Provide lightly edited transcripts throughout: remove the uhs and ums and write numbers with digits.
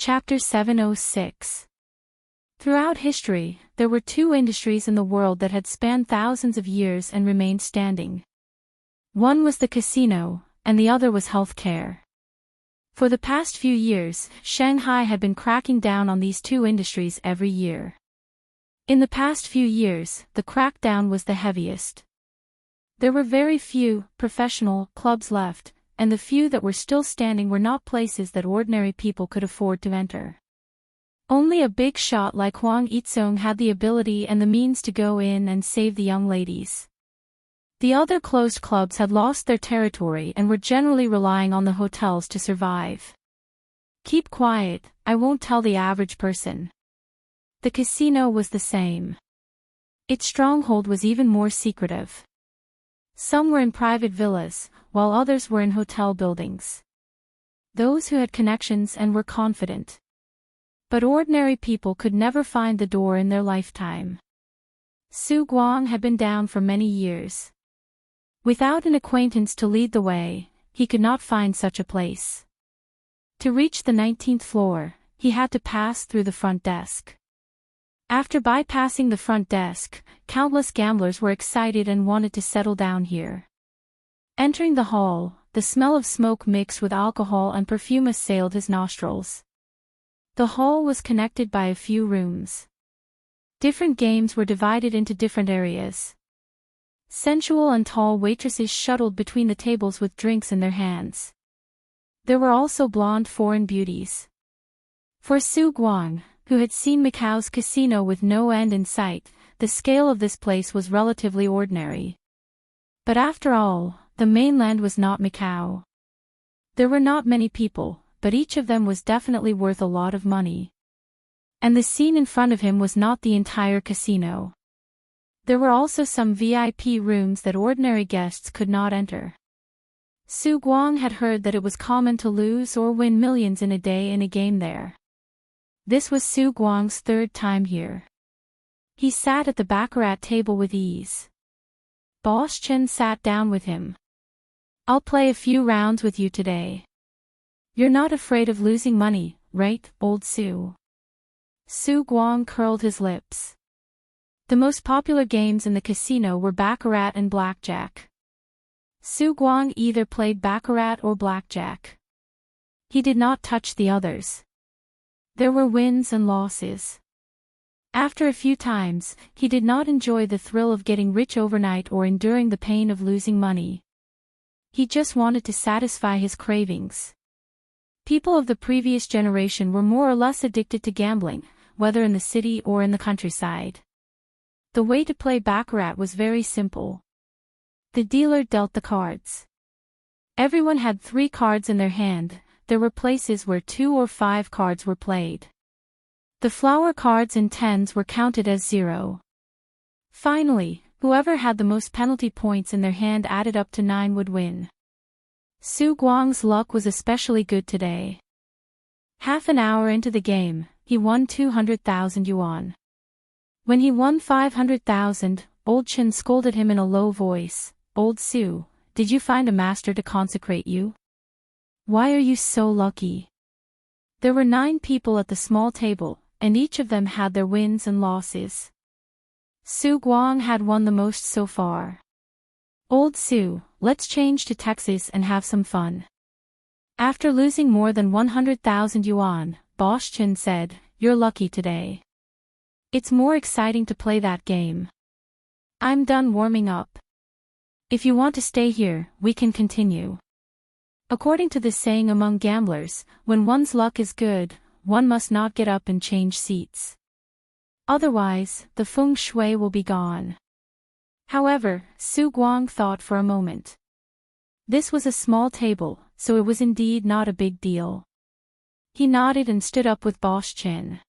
Chapter 706. Throughout history, there were two industries in the world that had spanned thousands of years and remained standing. One was the casino, and the other was healthcare. For the past few years, Shanghai had been cracking down on these two industries every year. In the past few years, the crackdown was the heaviest. There were very few professional clubs left, and the few that were still standing were not places that ordinary people could afford to enter. Only a big shot like Huang Yizong had the ability and the means to go in and save the young ladies. The other closed clubs had lost their territory and were generally relying on the hotels to survive. Keep quiet, I won't tell the average person. The casino was the same. Its stronghold was even more secretive. Some were in private villas, while others were in hotel buildings. Those who had connections and were confident. But ordinary people could never find the door in their lifetime. Su Guang had been down for many years. Without an acquaintance to lead the way, he could not find such a place. To reach the 19th floor, he had to pass through the front desk. After bypassing the front desk, countless gamblers were excited and wanted to settle down here. Entering the hall, the smell of smoke mixed with alcohol and perfume assailed his nostrils. The hall was connected by a few rooms. Different games were divided into different areas. Sensual and tall waitresses shuttled between the tables with drinks in their hands. There were also blonde foreign beauties. For Su Guang, who had seen Macau's casino with no end in sight, the scale of this place was relatively ordinary. But after all, the mainland was not Macau. There were not many people, but each of them was definitely worth a lot of money. And the scene in front of him was not the entire casino. There were also some VIP rooms that ordinary guests could not enter. Su Guang had heard that it was common to lose or win millions in a day in a game there. This was Su Guang's third time here. He sat at the baccarat table with ease. Boss Chen sat down with him. I'll play a few rounds with you today. You're not afraid of losing money, right, old Su? Su Guang curled his lips. The most popular games in the casino were baccarat and blackjack. Su Guang either played baccarat or blackjack. He did not touch the others. There were wins and losses. After a few times, he did not enjoy the thrill of getting rich overnight or enduring the pain of losing money. He just wanted to satisfy his cravings. People of the previous generation were more or less addicted to gambling, whether in the city or in the countryside. The way to play baccarat was very simple. The dealer dealt the cards. Everyone had 3 cards in their hand. There were places where 2 or 5 cards were played. The flower cards and tens were counted as 0. Finally, whoever had the most penalty points in their hand added up to 9 would win. Su Guang's luck was especially good today. Half an hour into the game, he won 200,000 yuan. When he won 500,000, old Chen scolded him in a low voice. Old Su, did you find a master to consecrate you? Why are you so lucky? There were 9 people at the small table, and each of them had their wins and losses. Su Guang had won the most so far. Old Su, let's change to Texas and have some fun. After losing more than 100,000 yuan, Boss Chen said, you're lucky today. It's more exciting to play that game. I'm done warming up. If you want to stay here, we can continue. According to the saying among gamblers, when one's luck is good, one must not get up and change seats. Otherwise, the feng shui will be gone. However, Su Guang thought for a moment. This was a small table, so it was indeed not a big deal. He nodded and stood up with Boss Chen.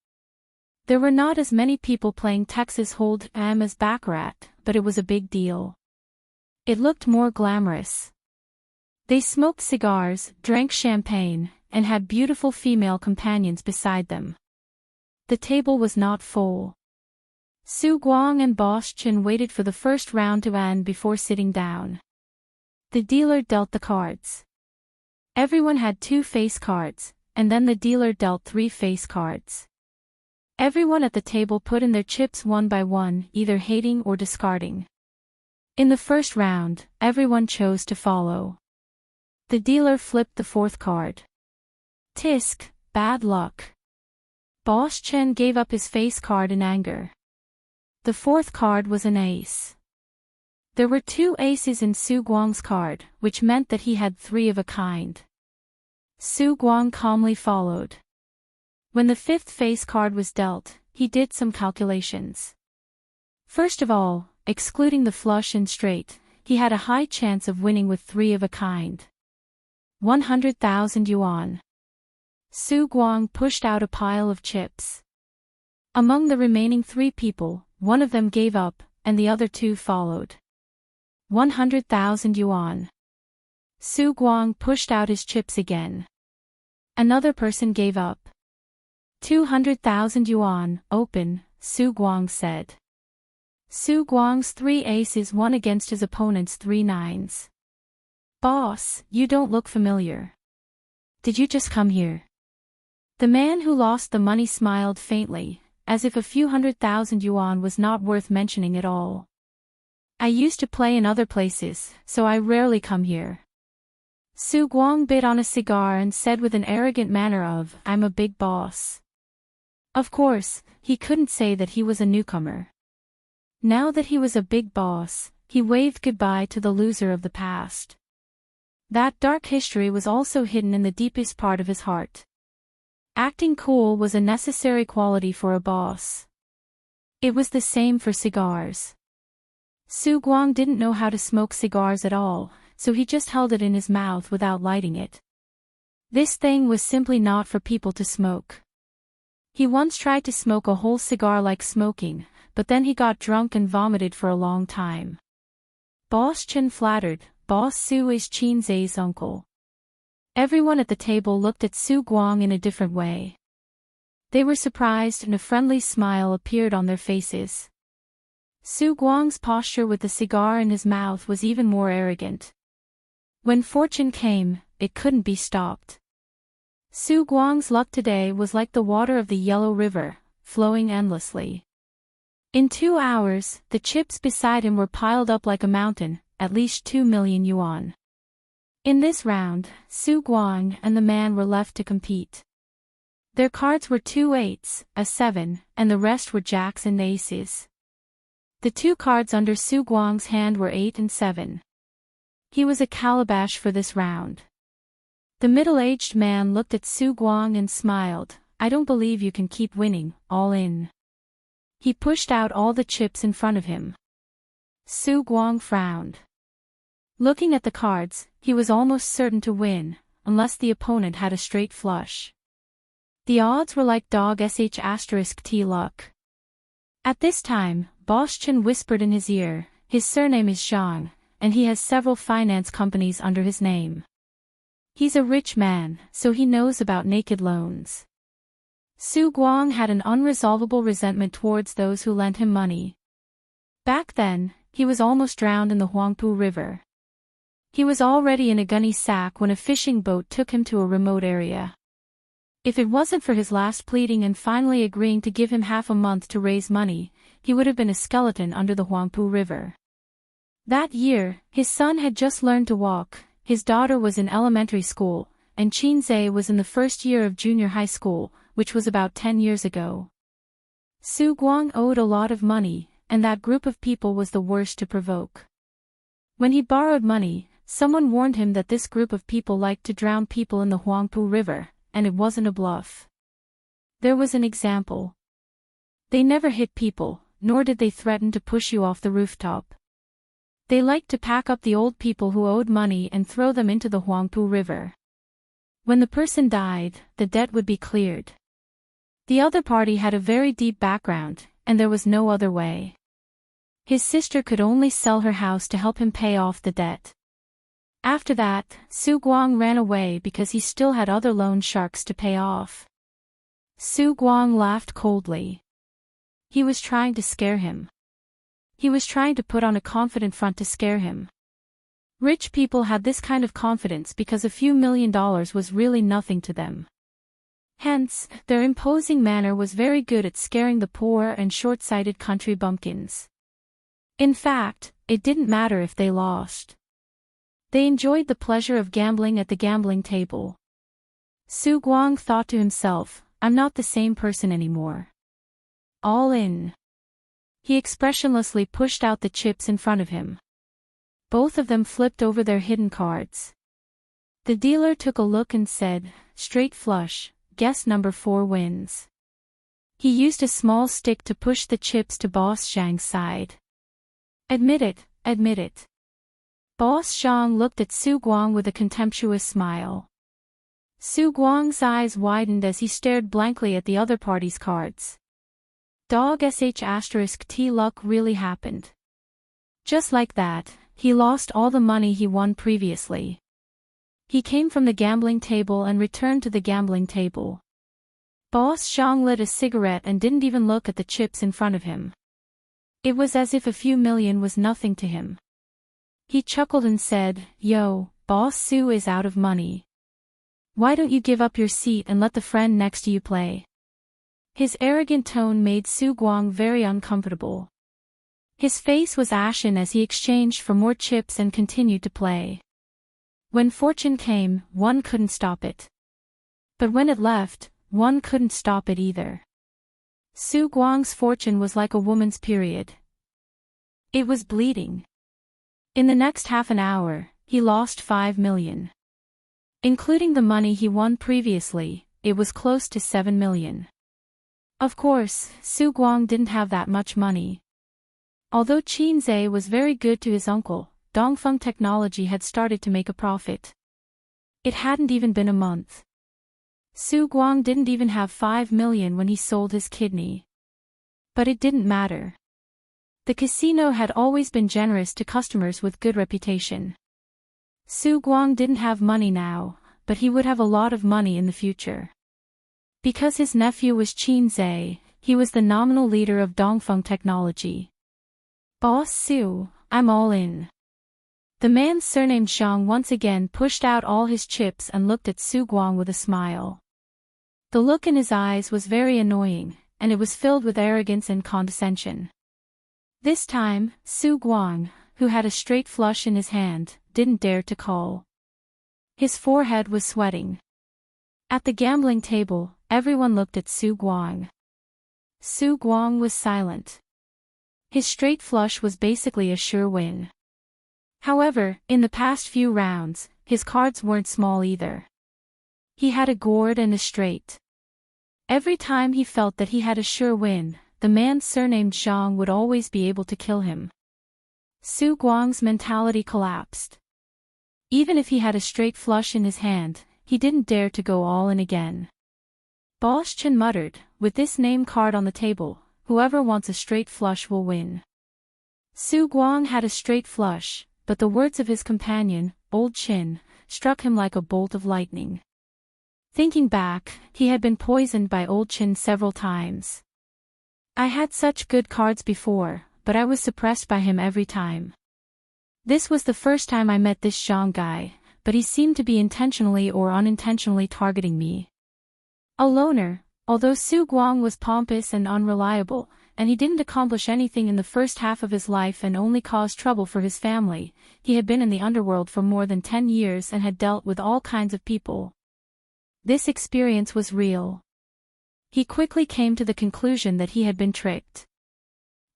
There were not as many people playing Texas Hold'em as baccarat, but it was a big deal. It looked more glamorous. They smoked cigars, drank champagne, and had beautiful female companions beside them. The table was not full. Su Guang and Boss Chen waited for the first round to end before sitting down. The dealer dealt the cards. Everyone had 2 face cards, and then the dealer dealt 3 face cards. Everyone at the table put in their chips one by one, either hating or discarding. In the first round, everyone chose to follow. The dealer flipped the 4th card. Tisk, bad luck. Boss Chen gave up his face card in anger. The 4th card was an ace. There were 2 aces in Su Guang's card, which meant that he had 3 of a kind. Su Guang calmly followed. When the 5th face card was dealt, he did some calculations. First of all, excluding the flush and straight, he had a high chance of winning with 3 of a kind. 100,000 yuan. Su Guang pushed out a pile of chips. Among the remaining 3 people, one of them gave up, and the other 2 followed. 100,000 yuan. Su Guang pushed out his chips again. Another person gave up. 200,000 yuan, open, Su Guang said. Su Guang's 3 aces won against his opponent's 3 nines. Boss, you don't look familiar. Did you just come here? The man who lost the money smiled faintly, as if a few 100,000 yuan was not worth mentioning at all. I used to play in other places, so I rarely come here. Su Guang bit on a cigar and said with an arrogant manner of, I'm a big boss. Of course, he couldn't say that he was a newcomer. Now that he was a big boss, he waved goodbye to the loser of the past. That dark history was also hidden in the deepest part of his heart. Acting cool was a necessary quality for a boss. It was the same for cigars. Su Guang didn't know how to smoke cigars at all, so he just held it in his mouth without lighting it. This thing was simply not for people to smoke. He once tried to smoke a whole cigar like smoking, but then he got drunk and vomited for a long time. Boss Chen flattered, Boss Su is Xianxia's uncle. Everyone at the table looked at Su Guang in a different way. They were surprised and a friendly smile appeared on their faces. Su Guang's posture with the cigar in his mouth was even more arrogant. When fortune came, it couldn't be stopped. Su Guang's luck today was like the water of the Yellow River, flowing endlessly. In 2 hours, the chips beside him were piled up like a mountain, at least 2 million yuan. In this round, Su Guang and the man were left to compete. Their cards were 2 eights, a 7, and the rest were jacks and aces. The 2 cards under Su Guang's hand were 8 and 7. He was a calabash for this round. The middle-aged man looked at Su Guang and smiled, I don't believe you can keep winning, all in. He pushed out all the chips in front of him. Su Guang frowned. Looking at the cards, he was almost certain to win, unless the opponent had a straight flush. The odds were like dog *T luck. At this time, Boss Chen whispered in his ear, his surname is Zhang, and he has several finance companies under his name. He's a rich man, so he knows about naked loans. Su Guang had an unresolvable resentment towards those who lent him money. Back then, he was almost drowned in the Huangpu River. He was already in a gunny sack when a fishing boat took him to a remote area. If it wasn't for his last pleading and finally agreeing to give him half a month to raise money, he would have been a skeleton under the Huangpu River. That year, his son had just learned to walk, his daughter was in elementary school, and Xianxia was in the first year of junior high school, which was about 10 years ago. Su Guang owed a lot of money, and that group of people was the worst to provoke. When he borrowed money, someone warned him that this group of people liked to drown people in the Huangpu River, and it wasn't a bluff. There was an example. They never hit people, nor did they threaten to push you off the rooftop. They liked to pack up the old people who owed money and throw them into the Huangpu River. When the person died, the debt would be cleared. The other party had a very deep background, and there was no other way. His sister could only sell her house to help him pay off the debt. After that, Su Guang ran away because he still had other loan sharks to pay off. Su Guang laughed coldly. He was trying to scare him. He was trying to put on a confident front to scare him. Rich people had this kind of confidence because a few $1 million was really nothing to them. Hence, their imposing manner was very good at scaring the poor and short-sighted country bumpkins. In fact, it didn't matter if they lost. They enjoyed the pleasure of gambling at the gambling table. Su Guang thought to himself, I'm not the same person anymore. All in. He expressionlessly pushed out the chips in front of him. Both of them flipped over their hidden cards. The dealer took a look and said, straight flush, guess number 4 wins. He used a small stick to push the chips to Boss Zhang's side. Admit it, admit it. Boss Zhang looked at Su Guang with a contemptuous smile. Su Guang's eyes widened as he stared blankly at the other party's cards. Dog **T luck really happened. Just like that, he lost all the money he won previously. He came from the gambling table and returned to the gambling table. Boss Zhang lit a cigarette and didn't even look at the chips in front of him. It was as if a few million was nothing to him. He chuckled and said, Yo, Boss Su is out of money. Why don't you give up your seat and let the friend next to you play? His arrogant tone made Su Guang very uncomfortable. His face was ashen as he exchanged for more chips and continued to play. When fortune came, one couldn't stop it. But when it left, one couldn't stop it either. Su Guang's fortune was like a woman's period. It was bleeding. In the next half an hour, he lost 5 million. Including the money he won previously, it was close to 7 million. Of course, Su Guang didn't have that much money. Although Qin Zhe was very good to his uncle, Dongfeng Technology had started to make a profit. It hadn't even been a month. Su Guang didn't even have 5 million when he sold his kidney. But it didn't matter. The casino had always been generous to customers with good reputation. Su Guang didn't have money now, but he would have a lot of money in the future. Because his nephew was Qin Zhe, he was the nominal leader of Dongfeng Technology. Boss Su, I'm all in. The man surnamed Zhang once again pushed out all his chips and looked at Su Guang with a smile. The look in his eyes was very annoying, and it was filled with arrogance and condescension. This time, Su Guang, who had a straight flush in his hand, didn't dare to call. His forehead was sweating. At the gambling table, everyone looked at Su Guang. Su Guang was silent. His straight flush was basically a sure win. However, in the past few rounds, his cards weren't small either. He had a gourd and a straight. Every time he felt that he had a sure win, the man surnamed Zhang would always be able to kill him. Su Guang's mentality collapsed. Even if he had a straight flush in his hand, he didn't dare to go all in again. Boss Chen muttered, with this name card on the table, whoever wants a straight flush will win. Su Guang had a straight flush, but the words of his companion, Old Chin, struck him like a bolt of lightning. Thinking back, he had been poisoned by Old Chin several times. I had such good cards before, but I was suppressed by him every time. This was the first time I met this Zhang guy, but he seemed to be intentionally or unintentionally targeting me. A loner, although Su Guang was pompous and unreliable, and he didn't accomplish anything in the first half of his life and only caused trouble for his family, he had been in the underworld for more than 10 years and had dealt with all kinds of people. This experience was real. He quickly came to the conclusion that he had been tricked.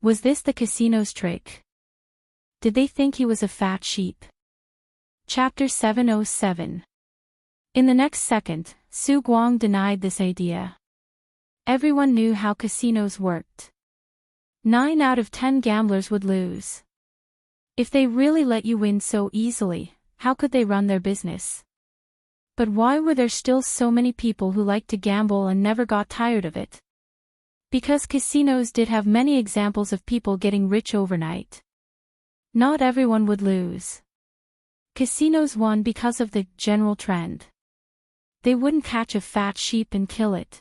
Was this the casino's trick? Did they think he was a fat sheep? Chapter 707. In the next second, Su Guang denied this idea. Everyone knew how casinos worked. 9 out of 10 gamblers would lose. If they really let you win so easily, how could they run their business? But why were there still so many people who liked to gamble and never got tired of it? Because casinos did have many examples of people getting rich overnight. Not everyone would lose. Casinos won because of the general trend. They wouldn't catch a fat sheep and kill it.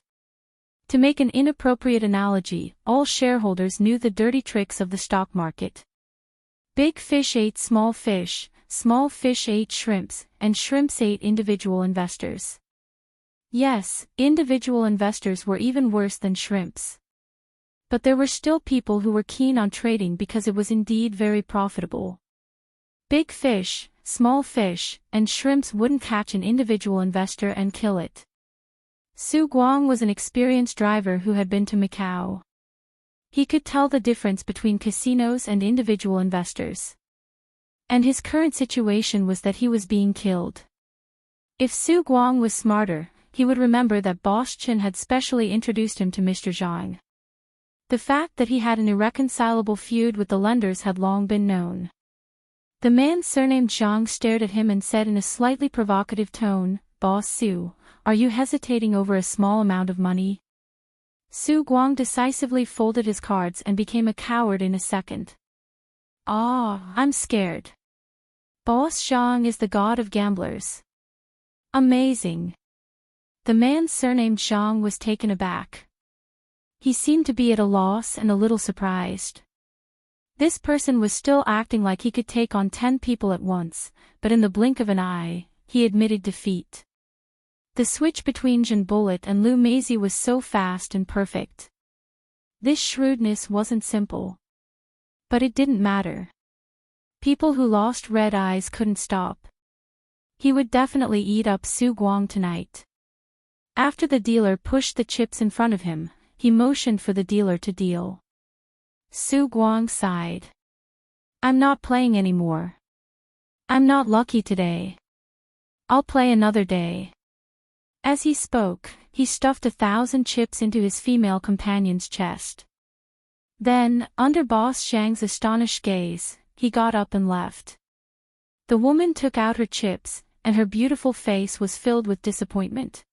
To make an inappropriate analogy, all shareholders knew the dirty tricks of the stock market. Big fish ate small fish ate shrimps, and shrimps ate individual investors. Yes, individual investors were even worse than shrimps. But there were still people who were keen on trading because it was indeed very profitable. Big fish, small fish, and shrimps wouldn't catch an individual investor and kill it. Su Guang was an experienced driver who had been to Macau. He could tell the difference between casinos and individual investors. And his current situation was that he was being killed. If Su Guang was smarter, he would remember that Boss Chen had specially introduced him to Mr. Zhang. The fact that he had an irreconcilable feud with the lenders had long been known. The man surnamed Zhang stared at him and said in a slightly provocative tone, "Boss Su, are you hesitating over a small amount of money?" Su Guang decisively folded his cards and became a coward in a second. I'm scared. Boss Zhang is the god of gamblers. Amazing. The man surnamed Zhang was taken aback. He seemed to be at a loss and a little surprised. This person was still acting like he could take on 10 people at once, but in the blink of an eye, he admitted defeat. The switch between Jean Bullet and Lu Meizi was so fast and perfect. This shrewdness wasn't simple. But it didn't matter. People who lost red eyes couldn't stop. He would definitely eat up Su Guang tonight. After the dealer pushed the chips in front of him, he motioned for the dealer to deal. Su Guang sighed. "I'm not playing anymore. I'm not lucky today. I'll play another day." As he spoke, he stuffed 1,000 chips into his female companion's chest. Then, under Boss Zhang's astonished gaze, he got up and left. The woman took out her chips, and her beautiful face was filled with disappointment.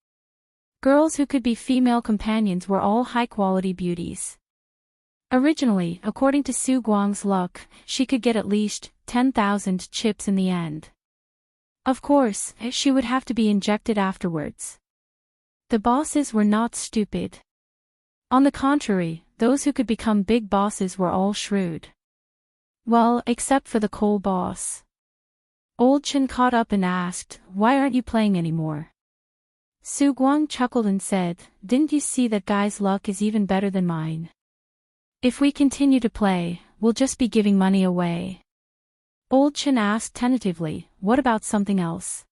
Girls who could be female companions were all high-quality beauties. Originally, according to Su Guang's luck, she could get at least 10,000 chips in the end. Of course, she would have to be injected afterwards. The bosses were not stupid. On the contrary, those who could become big bosses were all shrewd. Well, except for the coal boss. Old Chen caught up and asked, "Why aren't you playing anymore?" Su Guang chuckled and said, "Didn't you see that guy's luck is even better than mine? If we continue to play, we'll just be giving money away." Old Chen asked tentatively, "What about something else?"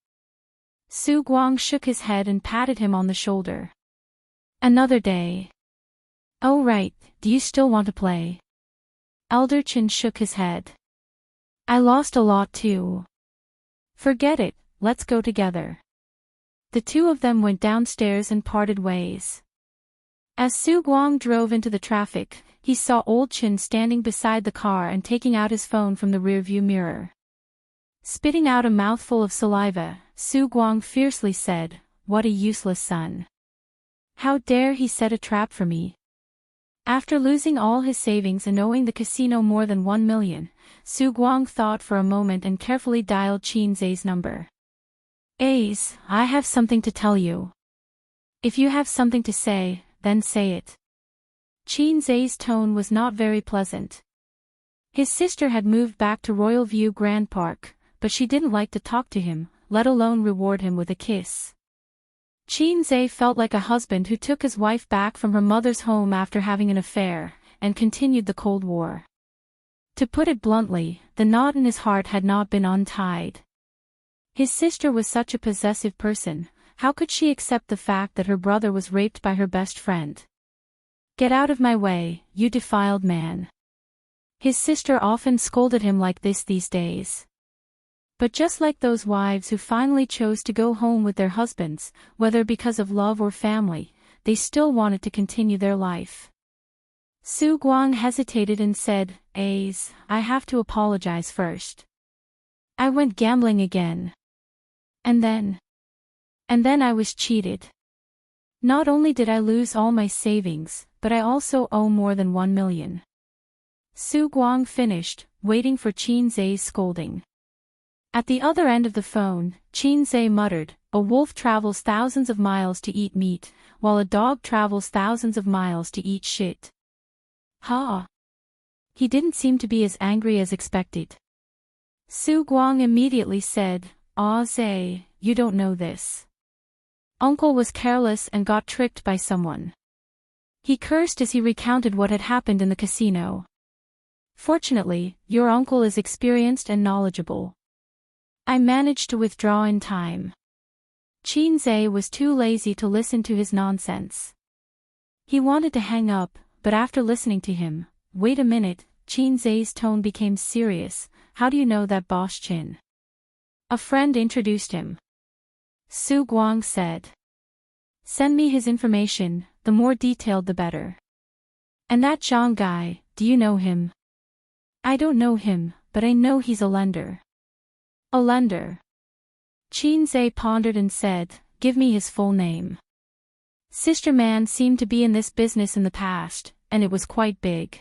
Su Guang shook his head and patted him on the shoulder. "Another day." "Oh right, do you still want to play?" Elder Chen shook his head. "I lost a lot too." "Forget it, let's go together." The two of them went downstairs and parted ways. As Su Guang drove into the traffic, he saw Old Chen standing beside the car and taking out his phone from the rearview mirror. Spitting out a mouthful of saliva, Su Guang fiercely said, "What a useless son. How dare he set a trap for me?" After losing all his savings and owing the casino more than 1 million, Su Guang thought for a moment and carefully dialed Qin Zai's number. "Ace, I have something to tell you. If you have something to say, then say it." Qin Zai's tone was not very pleasant. His sister had moved back to Royal View Grand Park, but she didn't like to talk to him, let alone reward him with a kiss. Qin Zai felt like a husband who took his wife back from her mother's home after having an affair, and continued the Cold War. To put it bluntly, the knot in his heart had not been untied. His sister was such a possessive person, how could she accept the fact that her brother was raped by her best friend? "Get out of my way, you defiled man." His sister often scolded him like this these days. But just like those wives who finally chose to go home with their husbands, whether because of love or family, they still wanted to continue their life. Su Guang hesitated and said, "Ace, I have to apologize first. I went gambling again. And then I was cheated. Not only did I lose all my savings, but I also owe more than 1 million. Su Guang finished, waiting for Qin Zai's scolding. At the other end of the phone, Qin Zai muttered, "A wolf travels thousands of miles to eat meat, while a dog travels thousands of miles to eat shit." Ha! He didn't seem to be as angry as expected. Su Guang immediately said, "Ah Zai, you don't know this. Uncle was careless and got tricked by someone. He cursed as he recounted what had happened in the casino. Fortunately, your uncle is experienced and knowledgeable. I managed to withdraw in time. Xianxia was too lazy to listen to his nonsense. He wanted to hang up, but after listening to him, wait a minute, Xianxia's tone became serious. How do you know that boss Qin? A friend introduced him. Su Guang said. Send me his information, the more detailed the better. And that Zhang guy, do you know him? I don't know him, but I know he's a lender. A lender. Xianxia pondered and said, give me his full name. Sister Man seemed to be in this business in the past, and it was quite big.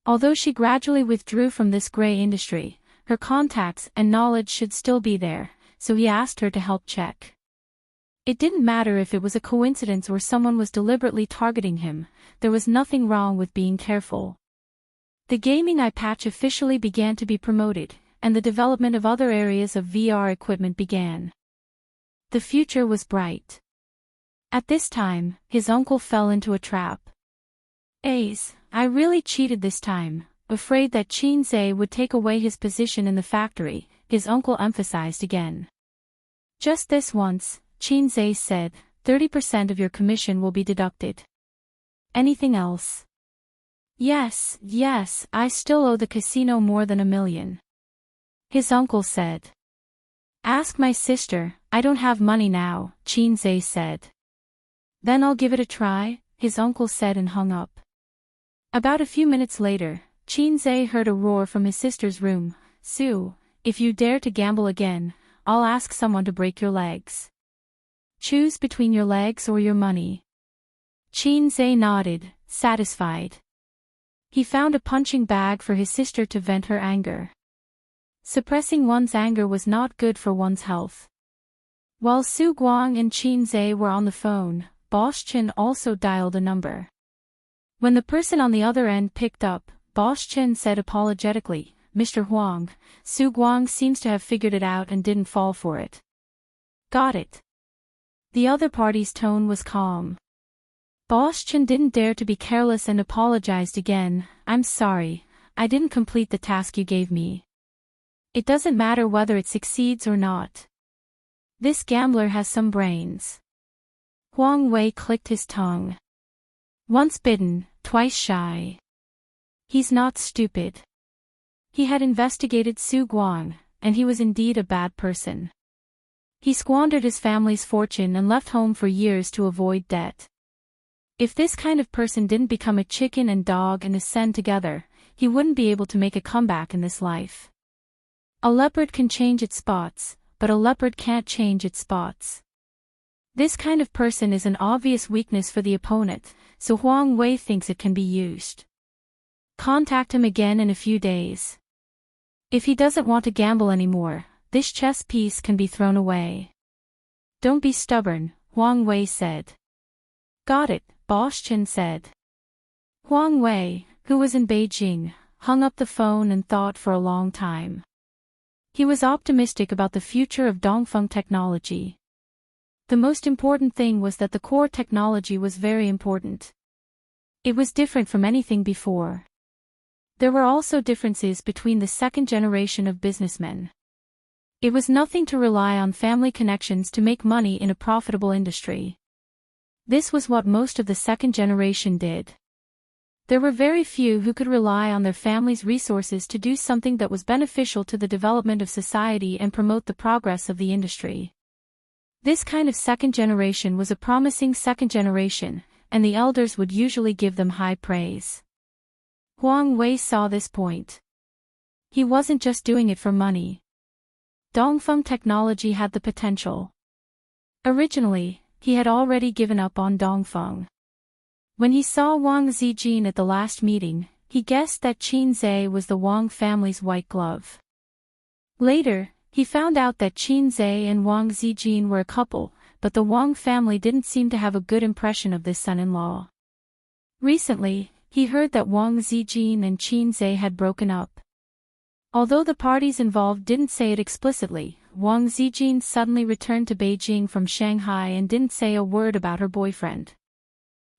Although she gradually withdrew from this gray industry, her contacts and knowledge should still be there, so he asked her to help check. It didn't matter if it was a coincidence or someone was deliberately targeting him, there was nothing wrong with being careful. The gaming eye patch officially began to be promoted, and the development of other areas of VR equipment began. The future was bright. At this time, his uncle fell into a trap. Ace, I really cheated this time, afraid that Xianxia would take away his position in the factory, his uncle emphasized again. Just this once, Xianxia said, 30% of your commission will be deducted. Anything else? Yes, I still owe the casino more than $1 million. His uncle said. Ask my sister, I don't have money now, Xianxia said. Then I'll give it a try, his uncle said and hung up. About a few minutes later, Xianxia heard a roar from his sister's room. Su, if you dare to gamble again, I'll ask someone to break your legs. Choose between your legs or your money. Xianxia nodded, satisfied. He found a punching bag for his sister to vent her anger. Suppressing one's anger was not good for one's health. While Su Guang and Xianxia were on the phone, Boss Qin also dialed a number. When the person on the other end picked up, Boss Qin said apologetically, Mr. Huang, Su Guang seems to have figured it out and didn't fall for it. Got it. The other party's tone was calm. Boss Qin didn't dare to be careless and apologized again, I'm sorry, I didn't complete the task you gave me. It doesn't matter whether it succeeds or not. This gambler has some brains. Huang Wei clicked his tongue. Once bitten, twice shy. He's not stupid. He had investigated Su Guang, and he was indeed a bad person. He squandered his family's fortune and left home for years to avoid debt. If this kind of person didn't become a chicken and dog and ascend together, he wouldn't be able to make a comeback in this life. A leopard can change its spots, but a leopard can't change its spots. This kind of person is an obvious weakness for the opponent, so Huang Wei thinks it can be used. Contact him again in a few days. If he doesn't want to gamble anymore, this chess piece can be thrown away. Don't be stubborn, Huang Wei said. Got it, Boss Qin said. Huang Wei, who was in Beijing, hung up the phone and thought for a long time. He was optimistic about the future of Dongfeng technology. The most important thing was that the core technology was very important. It was different from anything before. There were also differences between the second generation of businessmen. It was nothing to rely on family connections to make money in a profitable industry. This was what most of the second generation did. There were very few who could rely on their family's resources to do something that was beneficial to the development of society and promote the progress of the industry. This kind of second generation was a promising second generation, and the elders would usually give them high praise. Huang Wei saw this point. He wasn't just doing it for money. Dongfeng technology had the potential. Originally, he had already given up on Dongfeng. When he saw Wang Zijin at the last meeting, he guessed that Xianxia was the Wang family's white glove. Later, he found out that Xianxia and Wang Zijin were a couple, but the Wang family didn't seem to have a good impression of this son-in-law. Recently, he heard that Wang Zijin and Xianxia had broken up. Although the parties involved didn't say it explicitly, Wang Zijin suddenly returned to Beijing from Shanghai and didn't say a word about her boyfriend.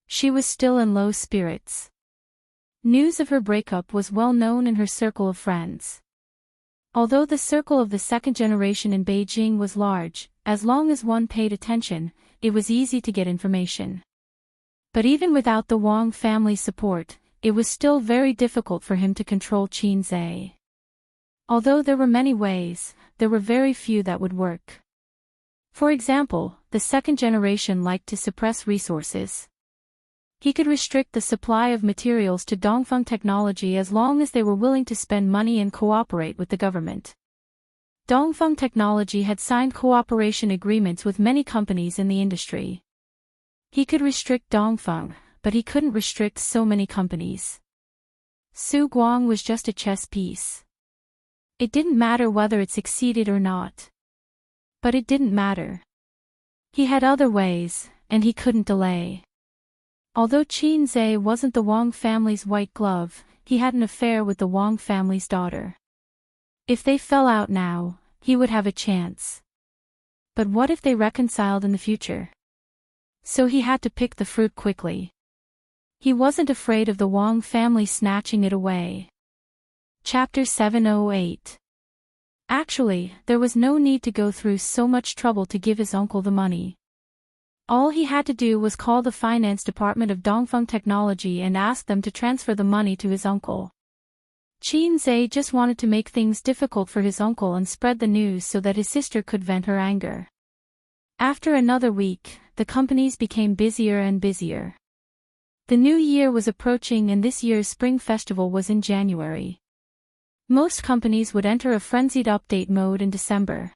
She was still in low spirits. News of her breakup was well known in her circle of friends. Although the circle of the second generation in Beijing was large, as long as one paid attention, it was easy to get information. But even without the Wang family's support, it was still very difficult for him to control Qin Zhe. Although there were many ways, there were very few that would work. For example, the second generation liked to suppress resources. He could restrict the supply of materials to Dongfeng technology as long as they were willing to spend money and cooperate with the government. Dongfeng Technology had signed cooperation agreements with many companies in the industry. He could restrict Dongfeng, but he couldn't restrict so many companies. Su Guang was just a chess piece. It didn't matter whether it succeeded or not. But it didn't matter. He had other ways, and he couldn't delay. Although Qin Zhe wasn't the Wang family's white glove, he had an affair with the Wang family's daughter. If they fell out now, he would have a chance. But what if they reconciled in the future? So he had to pick the fruit quickly. He wasn't afraid of the Wang family snatching it away. Chapter 708. Actually, there was no need to go through so much trouble to give his uncle the money. All he had to do was call the finance department of Dongfeng Technology and ask them to transfer the money to his uncle. Qin Zhe just wanted to make things difficult for his uncle and spread the news so that his sister could vent her anger. After another week, the companies became busier and busier. The new year was approaching and this year's spring festival was in January. Most companies would enter a frenzied update mode in December.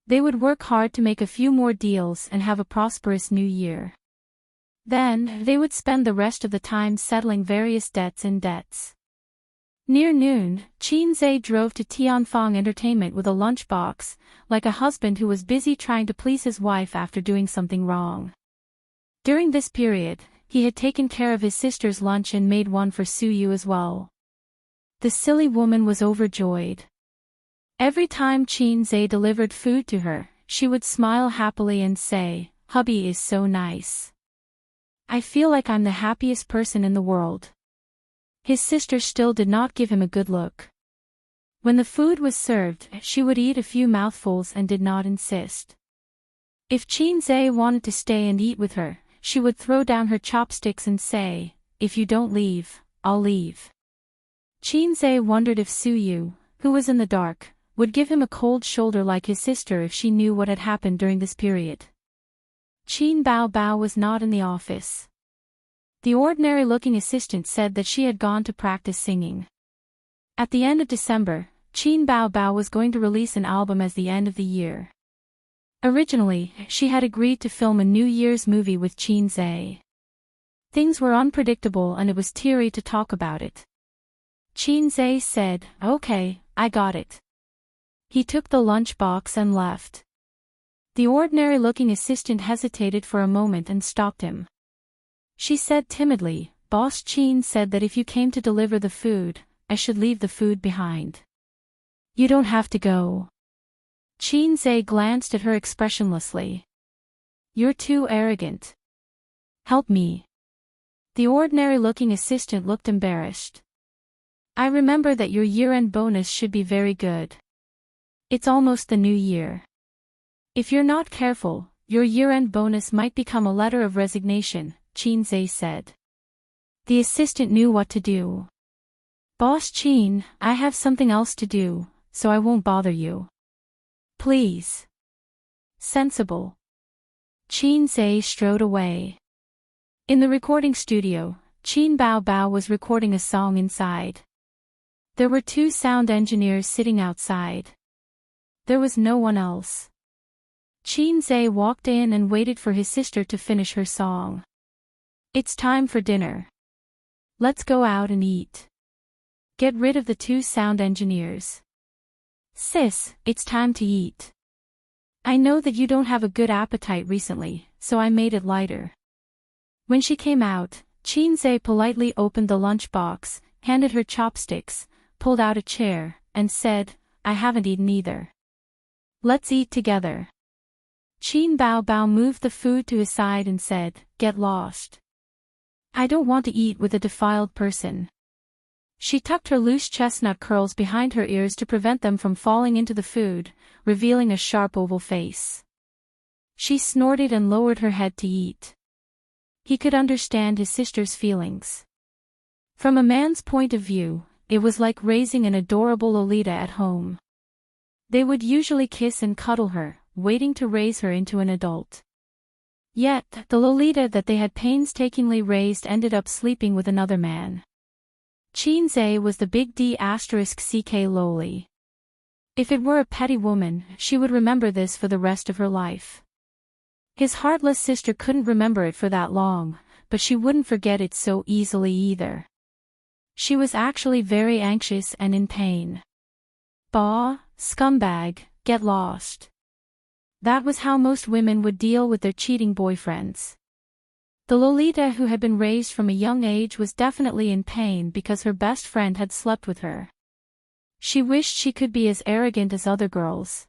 They would work hard to make a few more deals and have a prosperous new year. Then, they would spend the rest of the time settling various debts and debts. Near noon, Qin Zhe drove to Tianfang Entertainment with a lunchbox, like a husband who was busy trying to please his wife after doing something wrong. During this period, he had taken care of his sister's lunch and made one for Su Yu as well. The silly woman was overjoyed. Every time Qin Zhe delivered food to her, she would smile happily and say, "Hubby is so nice. I feel like I'm the happiest person in the world." His sister still did not give him a good look. When the food was served, she would eat a few mouthfuls and did not insist. If Qin Zhe wanted to stay and eat with her, she would throw down her chopsticks and say, "If you don't leave, I'll leave." Qin Zhe wondered if Su Yu, who was in the dark, would give him a cold shoulder like his sister if she knew what had happened during this period. Qin Bao Bao was not in the office. The ordinary-looking assistant said that she had gone to practice singing. At the end of December, Qin Bao Bao was going to release an album as the end of the year. Originally, she had agreed to film a New Year's movie with Qin Zhe. Things were unpredictable and it was teary to talk about it. Qin Zhe said, "Okay, I got it." He took the lunchbox and left. The ordinary-looking assistant hesitated for a moment and stopped him. She said timidly, "Boss Qin said that if you came to deliver the food, I should leave the food behind. You don't have to go." Qin Zhe glanced at her expressionlessly. "You're too arrogant. Help me." The ordinary-looking assistant looked embarrassed. "I remember that your year-end bonus should be very good. It's almost the new year. If you're not careful, your year-end bonus might become a letter of resignation," Qin Zhe said. The assistant knew what to do. "Boss Qin, I have something else to do, so I won't bother you. Please." Sensible. Qin Zhe strode away. In the recording studio, Qin Bao Bao was recording a song inside. There were 2 sound engineers sitting outside. There was no one else. Qin Zhe walked in and waited for his sister to finish her song. "It's time for dinner. Let's go out and eat." Get rid of the 2 sound engineers. "Sis, it's time to eat. I know that you don't have a good appetite recently, so I made it lighter." When she came out, Qin Zhe politely opened the lunchbox, handed her chopsticks, pulled out a chair, and said, "I haven't eaten either." Let's eat together. Qin Bao Bao moved the food to his side and said, "Get lost. I don't want to eat with a defiled person." She tucked her loose chestnut curls behind her ears to prevent them from falling into the food, revealing a sharp oval face. She snorted and lowered her head to eat. He could understand his sister's feelings. From a man's point of view, it was like raising an adorable Lolita at home. They would usually kiss and cuddle her, waiting to raise her into an adult. Yet, the Lolita that they had painstakingly raised ended up sleeping with another man. Qinze was the big D*ck loli. If it were a petty woman, she would remember this for the rest of her life. His heartless sister couldn't remember it for that long, but she wouldn't forget it so easily either. She was actually very anxious and in pain. "Bah, scumbag, get lost." That was how most women would deal with their cheating boyfriends. The Lolita who had been raised from a young age was definitely in pain because her best friend had slept with her. She wished she could be as arrogant as other girls.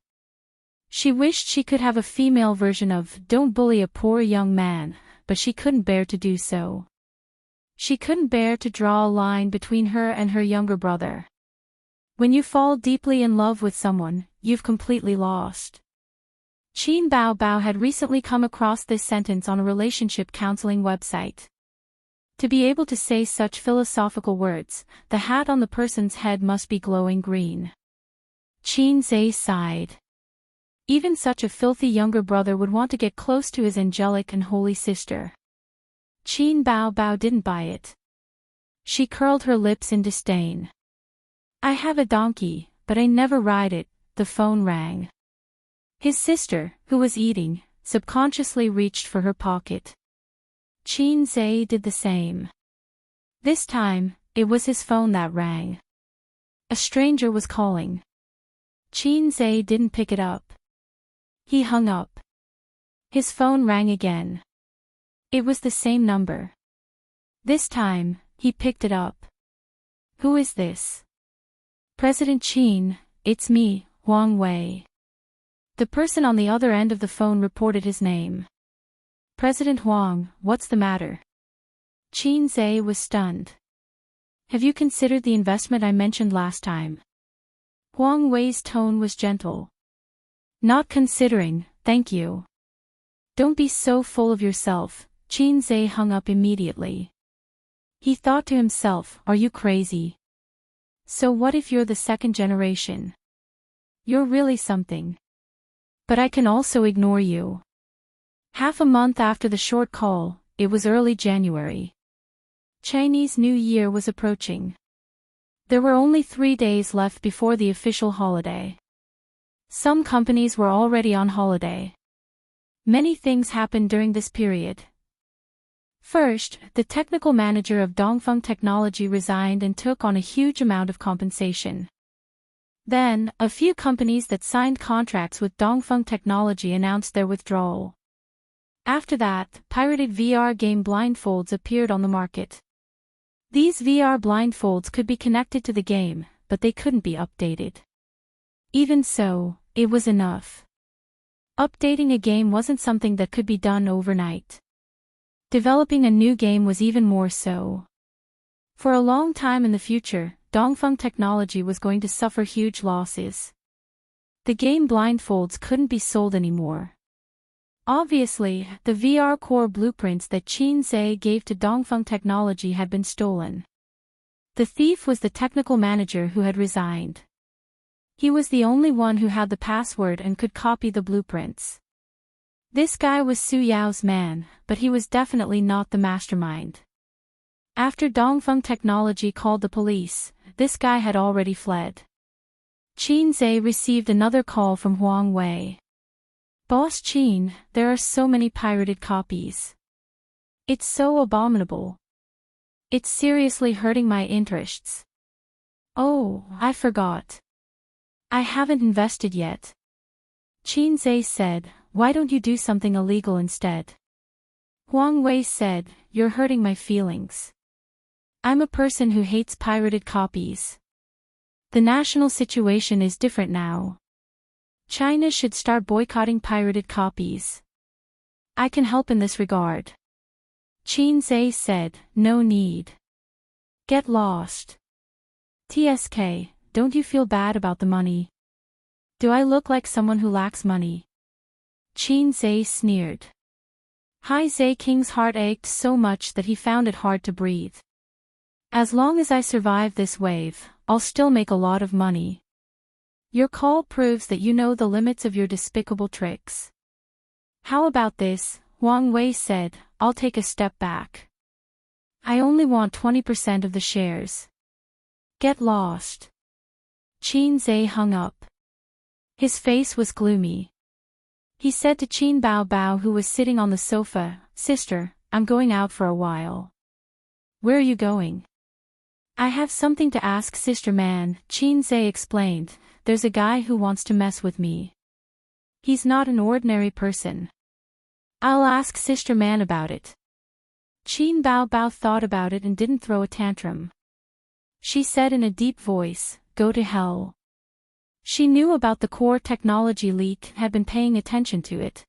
She wished she could have a female version of "don't bully a poor young man," but she couldn't bear to do so. She couldn't bear to draw a line between her and her younger brother. When you fall deeply in love with someone, you've completely lost. Qin Bao Bao had recently come across this sentence on a relationship counseling website. To be able to say such philosophical words, the hat on the person's head must be glowing green. Qin Zhe sighed. Even such a filthy younger brother would want to get close to his angelic and holy sister. Qin Bao Bao didn't buy it. She curled her lips in disdain. "I have a donkey, but I never ride it." The phone rang. His sister, who was eating, subconsciously reached for her pocket. Qin Zhe did the same. This time, it was his phone that rang. A stranger was calling. Qin Zhe didn't pick it up. He hung up. His phone rang again. It was the same number. This time, he picked it up. "Who is this?" "President Qin, it's me, Wang Wei." The person on the other end of the phone reported his name. "President Huang, what's the matter?" Qin Zhe was stunned. "Have you considered the investment I mentioned last time?" Huang Wei's tone was gentle. "Not considering, thank you." "Don't be so full of yourself." Qin Zhe hung up immediately. He thought to himself, "Are you crazy? So what if you're the second generation? You're really something. But I can also ignore you." Half a month after the short call, it was early January. Chinese New Year was approaching. There were only 3 days left before the official holiday. Some companies were already on holiday. Many things happened during this period. First, the technical manager of Dongfeng Technology resigned and took on a huge amount of compensation. Then, a few companies that signed contracts with Dongfeng Technology announced their withdrawal. After that, pirated VR game blindfolds appeared on the market. These VR blindfolds could be connected to the game, but they couldn't be updated. Even so, it was enough. Updating a game wasn't something that could be done overnight. Developing a new game was even more so. For a long time in the future, Dongfeng Technology was going to suffer huge losses. The game blindfolds couldn't be sold anymore. Obviously, the VR core blueprints that Qin Zhe gave to Dongfeng Technology had been stolen. The thief was the technical manager who had resigned. He was the only one who had the password and could copy the blueprints. This guy was Su Yao's man, but he was definitely not the mastermind. After Dongfeng Technology called the police, this guy had already fled. Qin Zhe received another call from Huang Wei. "Boss Qin, there are so many pirated copies. It's so abominable. It's seriously hurting my interests." "Oh, I forgot. I haven't invested yet." Qin Zhe said, "Why don't you do something illegal instead?" Huang Wei said, "You're hurting my feelings. I'm a person who hates pirated copies. The national situation is different now." China should start boycotting pirated copies. I can help in this regard. Xianxia said, no need. Get lost. TSK, don't you feel bad about the money? Do I look like someone who lacks money? Xianxia sneered. Hai Zhe King's heart ached so much that he found it hard to breathe. As long as I survive this wave, I'll still make a lot of money. Your call proves that you know the limits of your despicable tricks. How about this? Wang Wei said, I'll take a step back. I only want 20% of the shares. Get lost. Xianxia hung up. His face was gloomy. He said to Qin Bao Bao, who was sitting on the sofa, Sister, I'm going out for a while. Where are you going? I have something to ask Sister Man, Xianxia explained. There's a guy who wants to mess with me. He's not an ordinary person. I'll ask Sister Man about it. Qin Bao Bao thought about it and didn't throw a tantrum. She said in a deep voice, go to hell. She knew about the core technology leak and had been paying attention to it.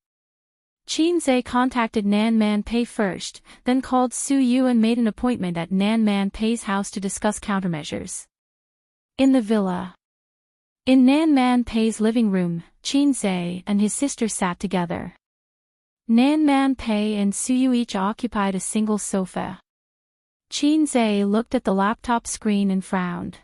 Xianxia contacted Nan Man Pei first, then called Su Yu and made an appointment at Nan Man Pei's house to discuss countermeasures. In the villa. In Nan Man Pei's living room, Xianxia and his sister sat together. Nan Man Pei and Su Yu each occupied a single sofa. Xianxia looked at the laptop screen and frowned.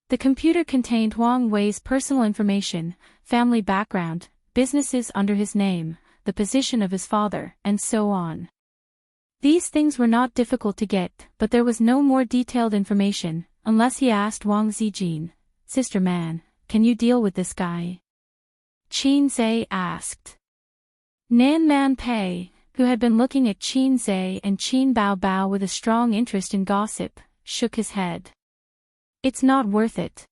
The computer contained Wang Wei's personal information, family background, businesses under his name, the position of his father, and so on. These things were not difficult to get, but there was no more detailed information, unless he asked Wang Zijin, Sister Man, can you deal with this guy? Xianxia asked. Nan Man Pei, who had been looking at Xianxia and Qin Bao Bao with a strong interest in gossip, shook his head. It's not worth it.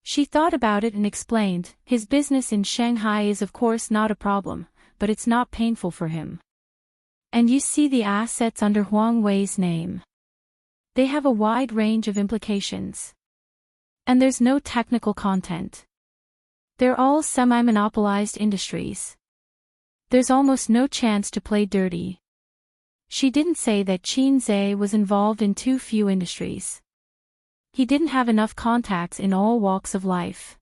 She thought about it and explained, his business in Shanghai is of course not a problem, but it's not painful for him. And you see the assets under Wang Wei's name. They have a wide range of implications. And there's no technical content. They're all semi-monopolized industries. There's almost no chance to play dirty. She didn't say that Xianxia was involved in too few industries. He didn't have enough contacts in all walks of life.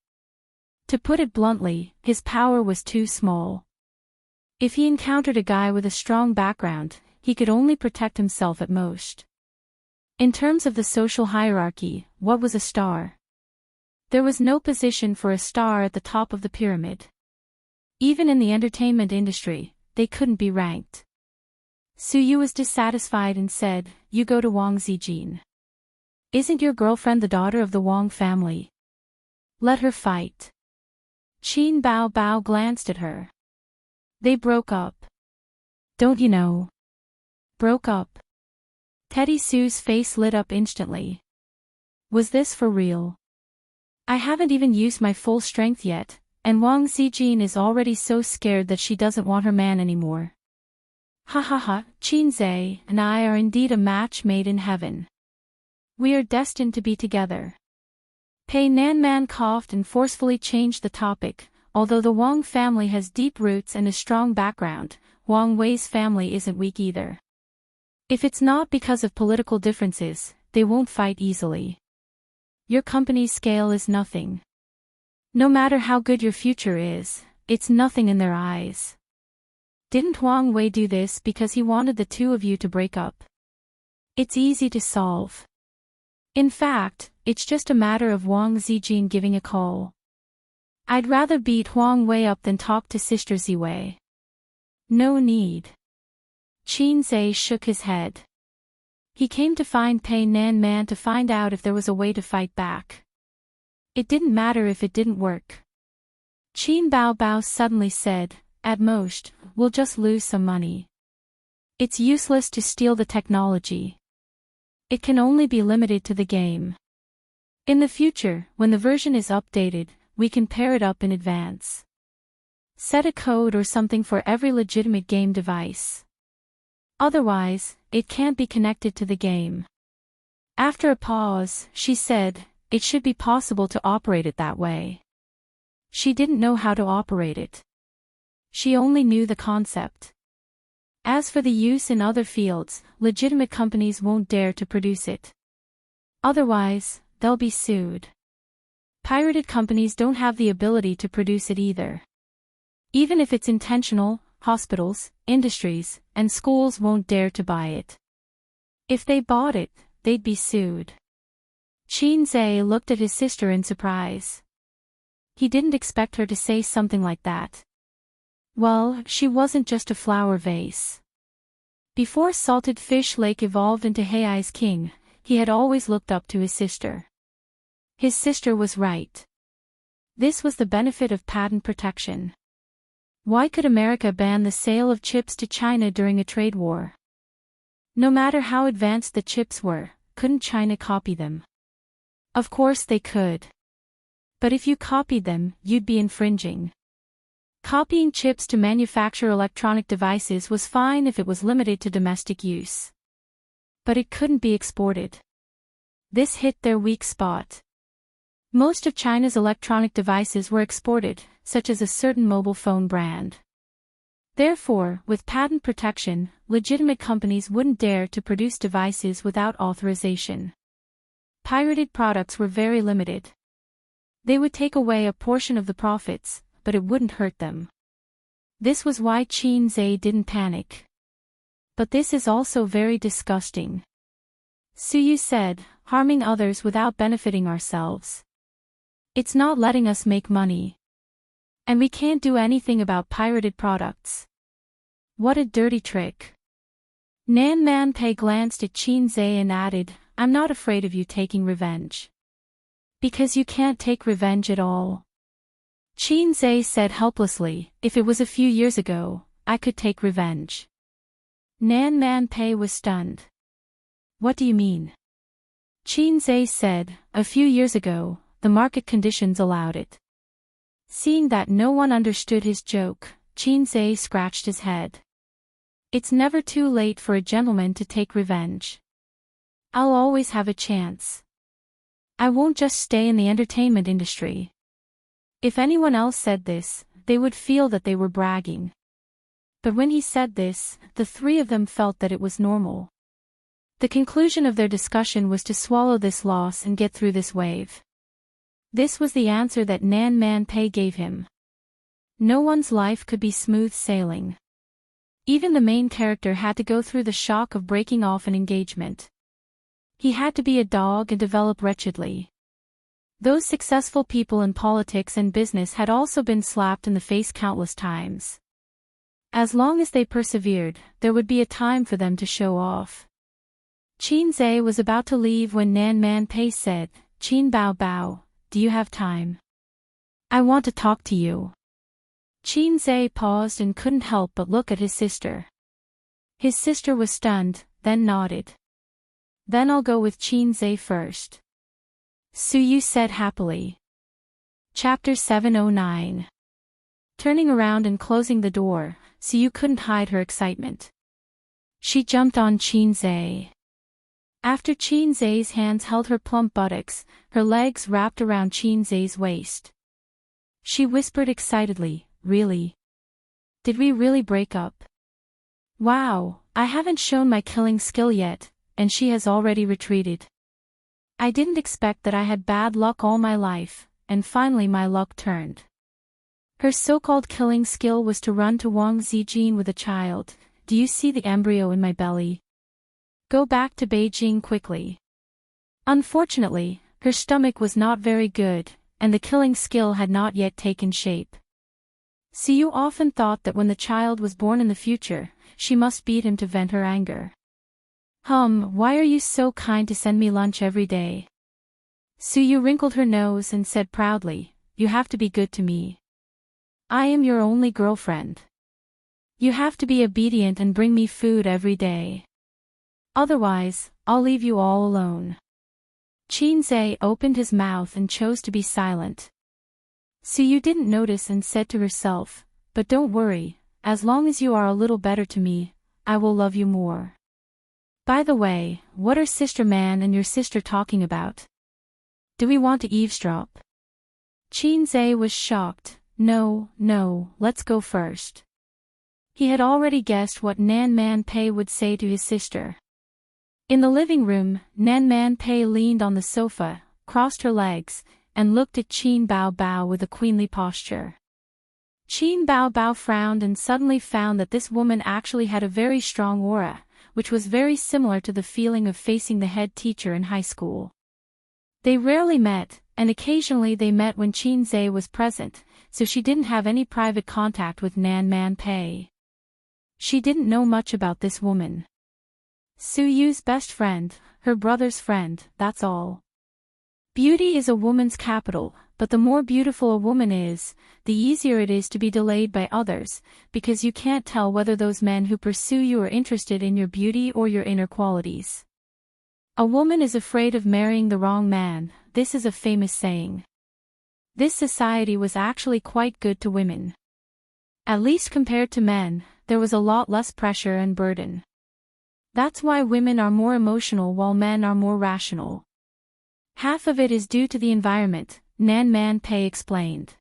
To put it bluntly, his power was too small. If he encountered a guy with a strong background, he could only protect himself at most. In terms of the social hierarchy, what was a star? There was no position for a star at the top of the pyramid. Even in the entertainment industry, they couldn't be ranked. Su Yu was dissatisfied and said, you go to Wang Zijin. Isn't your girlfriend the daughter of the Wang family? Let her fight. Qin Bao Bao glanced at her. They broke up. Don't you know? Broke up. Teddy Sue's face lit up instantly. Was this for real? I haven't even used my full strength yet, and Wang Zijin is already so scared that she doesn't want her man anymore. Ha ha ha, Xianxia and I are indeed a match made in heaven. We are destined to be together. Pei Nanman coughed and forcefully changed the topic. Although the Wang family has deep roots and a strong background, Wang Wei's family isn't weak either. If it's not because of political differences, they won't fight easily. Your company's scale is nothing. No matter how good your future is, it's nothing in their eyes. Didn't Wang Wei do this because he wanted the two of you to break up? It's easy to solve. In fact, it's just a matter of Wang Zijin giving a call. I'd rather beat Wang Wei up than talk to Sister Ziwei. No need. Xianxia shook his head. He came to find Pei Nan Man to find out if there was a way to fight back. It didn't matter if it didn't work. Qin Bao Bao suddenly said, at most, we'll just lose some money. It's useless to steal the technology. It can only be limited to the game. In the future, when the version is updated, we can pair it up in advance. Set a code or something for every legitimate game device. Otherwise, it can't be connected to the game. After a pause, she said, it should be possible to operate it that way. She didn't know how to operate it. She only knew the concept. As for the use in other fields, legitimate companies won't dare to produce it. Otherwise, they'll be sued. Pirated companies don't have the ability to produce it either. Even if it's intentional, hospitals, industries, and schools won't dare to buy it. If they bought it, they'd be sued. Xianxia looked at his sister in surprise. He didn't expect her to say something like that. Well, she wasn't just a flower vase. Before Salted Fish Lake evolved into Heiai's king, he had always looked up to his sister. His sister was right. This was the benefit of patent protection. Why could America ban the sale of chips to China during a trade war? No matter how advanced the chips were, couldn't China copy them? Of course they could. But if you copied them, you'd be infringing. Copying chips to manufacture electronic devices was fine if it was limited to domestic use. But it couldn't be exported. This hit their weak spot. Most of China's electronic devices were exported, such as a certain mobile phone brand. Therefore, with patent protection, legitimate companies wouldn't dare to produce devices without authorization. Pirated products were very limited. They would take away a portion of the profits, but it wouldn't hurt them. This was why Xianxia didn't panic. But this is also very disgusting. Suyu said, harming others without benefiting ourselves. It's not letting us make money. And we can't do anything about pirated products. What a dirty trick. Nan Man Pei glanced at Xianxia and added, I'm not afraid of you taking revenge. Because you can't take revenge at all. Xianxia said helplessly, if it was a few years ago, I could take revenge. Nan Man Pei was stunned. What do you mean? Xianxia said, a few years ago, the market conditions allowed it. Seeing that no one understood his joke, Xianxia scratched his head. It's never too late for a gentleman to take revenge. I'll always have a chance. I won't just stay in the entertainment industry. If anyone else said this, they would feel that they were bragging. But when he said this, the three of them felt that it was normal. The conclusion of their discussion was to swallow this loss and get through this wave. This was the answer that Nan Man Pei gave him. No one's life could be smooth sailing. Even the main character had to go through the shock of breaking off an engagement. He had to be a dog and develop wretchedly. Those successful people in politics and business had also been slapped in the face countless times. As long as they persevered, there would be a time for them to show off. Xianxia was about to leave when Nan Man Pei said, Qin Bao Bao, do you have time? I want to talk to you. Xianxia paused and couldn't help but look at his sister. His sister was stunned, then nodded. Then I'll go with Xianxia first. Suyu said happily. Chapter 709. Turning around and closing the door, Suyu couldn't hide her excitement. She jumped on Xianxia. After Xianxia's hands held her plump buttocks, her legs wrapped around Xianxia's waist. She whispered excitedly, really? Did we really break up? Wow, I haven't shown my killing skill yet, and she has already retreated. I didn't expect that I had bad luck all my life, and finally my luck turned. Her so-called killing skill was to run to Wang Zijin with a child. Do you see the embryo in my belly? Go back to Beijing quickly. Unfortunately, her stomach was not very good, and the killing skill had not yet taken shape. Suyu often thought that when the child was born in the future, she must beat him to vent her anger. Why are you so kind to send me lunch every day? Suyu wrinkled her nose and said proudly, you have to be good to me. I am your only girlfriend. You have to be obedient and bring me food every day. Otherwise, I'll leave you all alone. Xianxia opened his mouth and chose to be silent. Suyu didn't notice and said to herself, but don't worry, as long as you are a little better to me, I will love you more. By the way, what are Sister Man and your sister talking about? Do we want to eavesdrop? Xianxia was shocked. No, no, let's go first. He had already guessed what Nan Man Pei would say to his sister. In the living room, Nan Man Pei leaned on the sofa, crossed her legs, and looked at Qin Bao Bao with a queenly posture. Qin Bao Bao frowned and suddenly found that this woman actually had a very strong aura, which was very similar to the feeling of facing the head teacher in high school. They rarely met, and occasionally they met when Xianxia was present, so she didn't have any private contact with Nan Man Pei. She didn't know much about this woman. Su Yu's best friend, her brother's friend, that's all. Beauty is a woman's capital, but the more beautiful a woman is, the easier it is to be delayed by others, because you can't tell whether those men who pursue you are interested in your beauty or your inner qualities. A woman is afraid of marrying the wrong man, this is a famous saying. This society was actually quite good to women. At least compared to men, there was a lot less pressure and burden. That's why women are more emotional while men are more rational. Half of it is due to the environment, Nan Man Pei explained.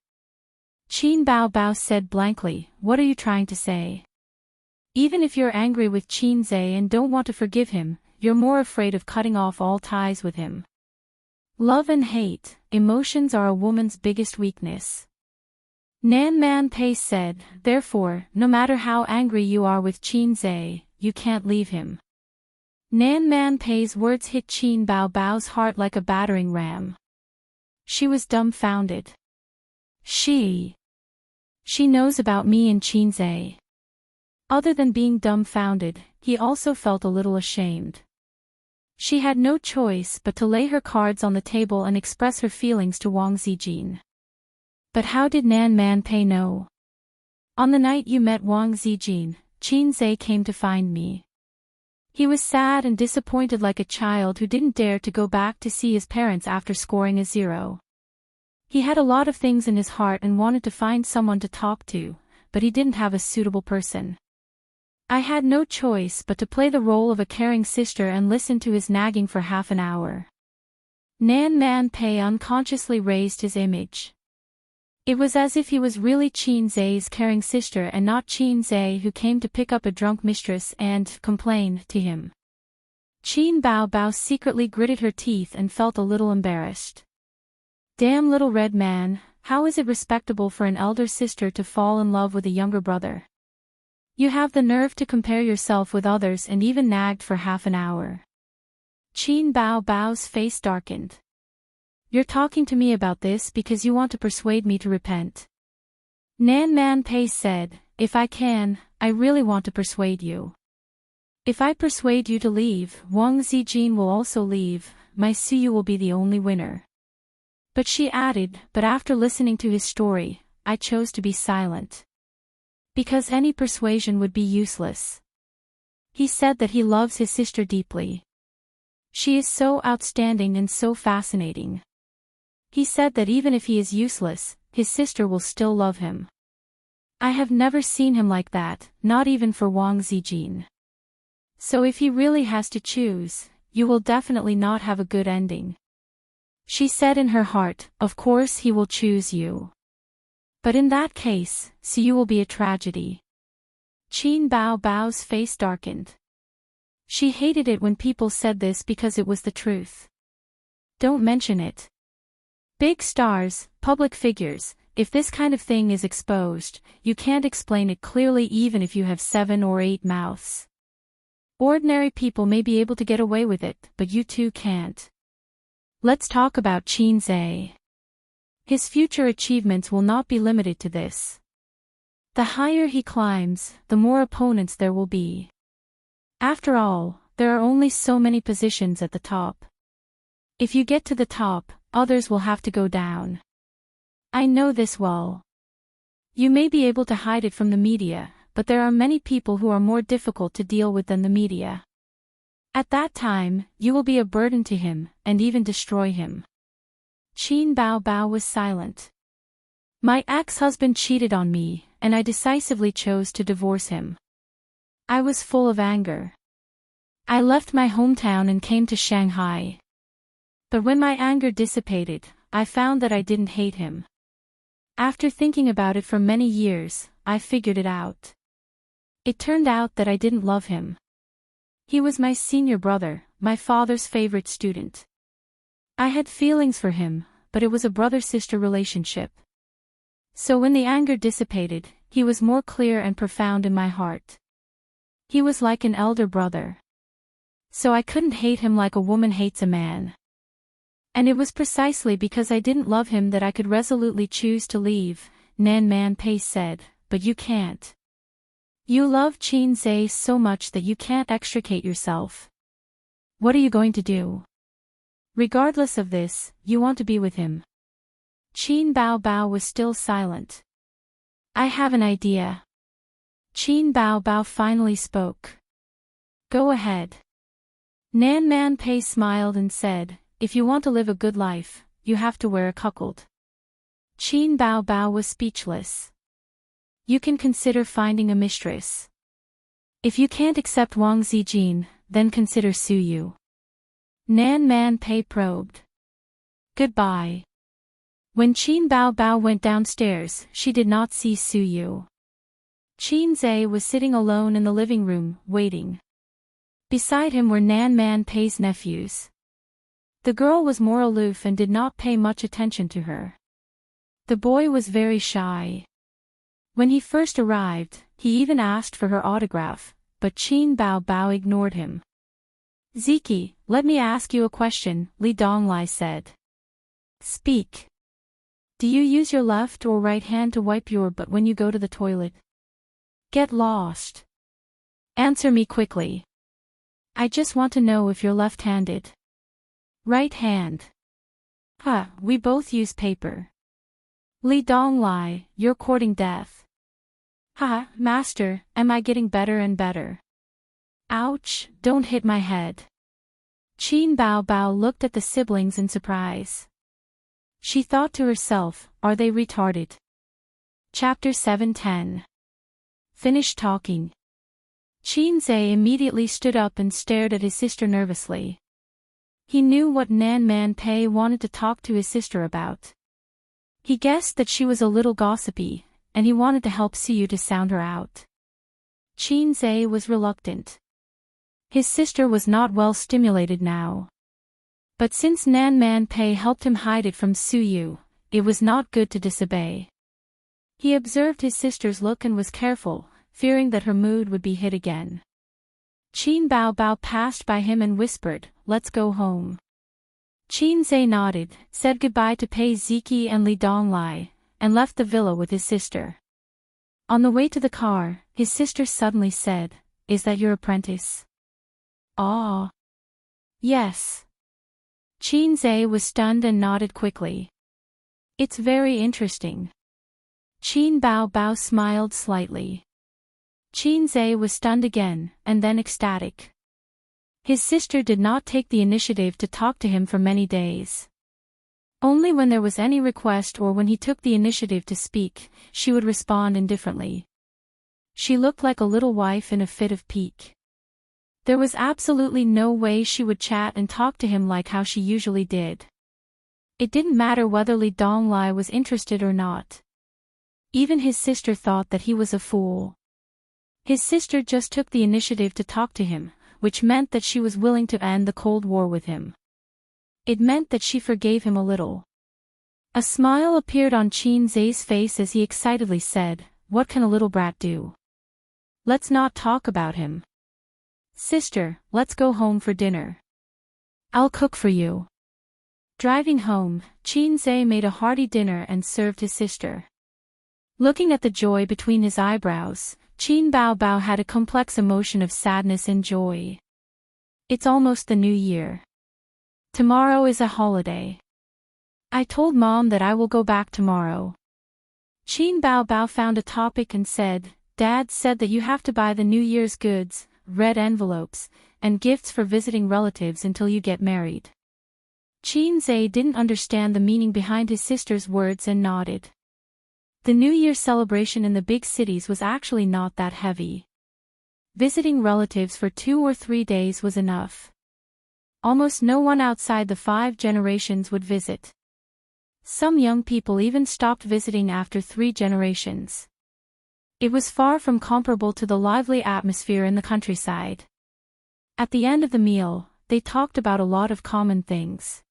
Qin Bao Bao said blankly, what are you trying to say? Even if you're angry with Xianxia and don't want to forgive him, you're more afraid of cutting off all ties with him. Love and hate, emotions are a woman's biggest weakness. Nan Man Pei said, therefore, no matter how angry you are with Xianxia, you can't leave him. Nan Man Pei's words hit Qin Bao Bao's heart like a battering ram. She was dumbfounded. She knows about me and Xianxia. Other than being dumbfounded, he also felt a little ashamed. She had no choice but to lay her cards on the table and express her feelings to Wang Zijin. But how did Nan Man Pei know? On the night you met Wang Zijin, Xianxia came to find me. He was sad and disappointed like a child who didn't dare to go back to see his parents after scoring a 0. He had a lot of things in his heart and wanted to find someone to talk to, but he didn't have a suitable person. I had no choice but to play the role of a caring sister and listen to his nagging for half an hour. Nan Man Pei unconsciously raised his image. It was as if he was really Xianxia's caring sister and not Xianxia who came to pick up a drunk mistress and complain to him. Qin Bao Bao secretly gritted her teeth and felt a little embarrassed. Damn little red man, how is it respectable for an elder sister to fall in love with a younger brother? You have the nerve to compare yourself with others and even nagged for half an hour. Qin Bao Bao's face darkened. You're talking to me about this because you want to persuade me to repent. Nan Man Pei said, if I can, I really want to persuade you. If I persuade you to leave, Wang Zijin will also leave, my Suyu will be the only winner. But she added, but after listening to his story, I chose to be silent. Because any persuasion would be useless. He said that he loves his sister deeply. She is so outstanding and so fascinating. He said that even if he is useless, his sister will still love him. I have never seen him like that, not even for Wang Zijin. So if he really has to choose, you will definitely not have a good ending. She said in her heart, of course he will choose you. But in that case, Suyu will be a tragedy. Qin Bao Bao's face darkened. She hated it when people said this because it was the truth. Don't mention it. Big stars, public figures, if this kind of thing is exposed, you can't explain it clearly even if you have 7 or 8 mouths. Ordinary people may be able to get away with it, but you two can't. Let's talk about Xianxia. His future achievements will not be limited to this. The higher he climbs, the more opponents there will be. After all, there are only so many positions at the top. If you get to the top, others will have to go down. I know this well. You may be able to hide it from the media, but there are many people who are more difficult to deal with than the media. At that time, you will be a burden to him, and even destroy him. Qin Bao Bao was silent. My ex-husband cheated on me, and I decisively chose to divorce him. I was full of anger. I left my hometown and came to Shanghai. But when my anger dissipated, I found that I didn't hate him. After thinking about it for many years, I figured it out. It turned out that I didn't love him. He was my senior brother, my father's favorite student. I had feelings for him, but it was a brother-sister relationship. So when the anger dissipated, he was more clear and profound in my heart. He was like an elder brother. So I couldn't hate him like a woman hates a man. And it was precisely because I didn't love him that I could resolutely choose to leave, Nan Man Pei said, but you can't. You love Qin Zhe so much that you can't extricate yourself. What are you going to do? Regardless of this, you want to be with him. Qin Bao Bao was still silent. I have an idea. Qin Bao Bao finally spoke. Go ahead. Nan Man Pei smiled and said, if you want to live a good life, you have to wear a cuckold. Qin Bao Bao was speechless. You can consider finding a mistress. If you can't accept Wang Zijin, then consider Su Yu. Nan Man Pei probed. Goodbye. When Qin Bao Bao went downstairs, she did not see Su Yu. Qin Zhe was sitting alone in the living room, waiting. Beside him were Nan Man Pei's nephews. The girl was more aloof and did not pay much attention to her. The boy was very shy. When he first arrived, he even asked for her autograph, but Qin Bao Bao ignored him. Ziki, let me ask you a question, Li Donglai said. Speak. Do you use your left or right hand to wipe your butt when you go to the toilet? Get lost. Answer me quickly. I just want to know if you're left-handed. Right hand. We both use paper. Li Donglai, you're courting death. Master, am I getting better and better? Ouch, don't hit my head. Qin Bao Bao looked at the siblings in surprise. She thought to herself, are they retarded? Chapter 7:10. Finish talking. Qin Zhe immediately stood up and stared at his sister nervously. He knew what Nan Man Pei wanted to talk to his sister about. He guessed that she was a little gossipy, and he wanted to help Siyu to sound her out. Qin Zhe was reluctant. His sister was not well stimulated now. But since Nan Man Pei helped him hide it from Siyu, it was not good to disobey. He observed his sister's look and was careful, fearing that her mood would be hit again. Qin Bao Bao passed by him and whispered, let's go home. Qin Zhe nodded, said goodbye to Pei Ziki and Li Donglai, and left the villa with his sister. On the way to the car, his sister suddenly said, is that your apprentice? Ah. Yes. Qin Zhe was stunned and nodded quickly. It's very interesting. Qin Bao Bao smiled slightly. Qin Zhe was stunned again, and then ecstatic. His sister did not take the initiative to talk to him for many days. Only when there was any request or when he took the initiative to speak, she would respond indifferently. She looked like a little wife in a fit of pique. There was absolutely no way she would chat and talk to him like how she usually did. It didn't matter whether Li Donglai was interested or not. Even his sister thought that he was a fool. His sister just took the initiative to talk to him, which meant that she was willing to end the Cold War with him. It meant that she forgave him a little. A smile appeared on Qin Zhe's face as he excitedly said, what can a little brat do? Let's not talk about him. Sister, let's go home for dinner. I'll cook for you. Driving home, Qin Zhe made a hearty dinner and served his sister. Looking at the joy between his eyebrows, Qin Bao Bao had a complex emotion of sadness and joy. It's almost the new year. Tomorrow is a holiday. I told Mom that I will go back tomorrow. Qin Bao Bao found a topic and said, Dad said that you have to buy the New Year's goods, red envelopes, and gifts for visiting relatives until you get married. Qin Zhe didn't understand the meaning behind his sister's words and nodded. The New Year celebration in the big cities was actually not that heavy. Visiting relatives for 2 or 3 days was enough. Almost no one outside the 5 generations would visit. Some young people even stopped visiting after 3 generations. It was far from comparable to the lively atmosphere in the countryside. At the end of the meal, they talked about a lot of common things.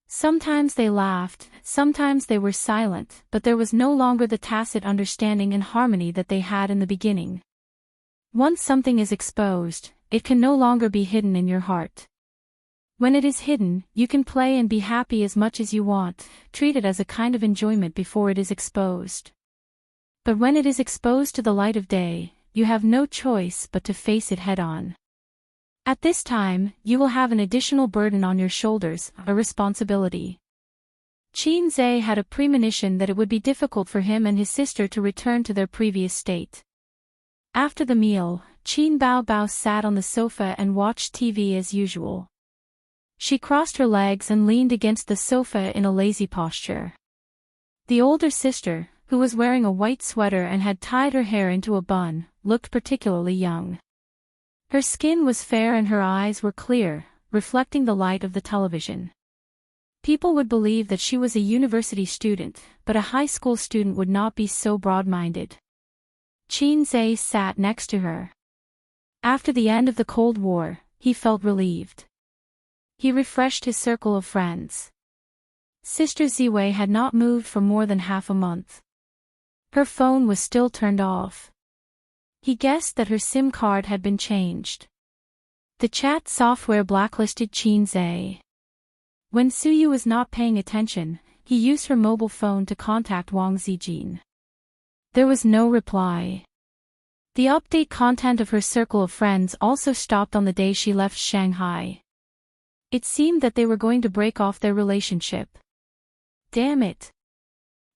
Sometimes they laughed, sometimes they were silent, but there was no longer the tacit understanding and harmony that they had in the beginning. Once something is exposed, it can no longer be hidden in your heart. When it is hidden, you can play and be happy as much as you want, treat it as a kind of enjoyment before it is exposed. But when it is exposed to the light of day, you have no choice but to face it head-on. At this time, you will have an additional burden on your shoulders, a responsibility. Xianxia had a premonition that it would be difficult for him and his sister to return to their previous state. After the meal, Qin Baobao sat on the sofa and watched TV as usual. She crossed her legs and leaned against the sofa in a lazy posture. The older sister, who was wearing a white sweater and had tied her hair into a bun, looked particularly young. Her skin was fair and her eyes were clear, reflecting the light of the television. People would believe that she was a university student, but a high school student would not be so broad-minded. Xianxia sat next to her. After the end of the Cold War, he felt relieved. He refreshed his circle of friends. Sister Ziwei had not moved for more than half a month. Her phone was still turned off. He guessed that her SIM card had been changed. The chat software blacklisted Xianxia. When Suyu was not paying attention, he used her mobile phone to contact Wang Zijin. There was no reply. The update content of her circle of friends also stopped on the day she left Shanghai. It seemed that they were going to break off their relationship. Damn it!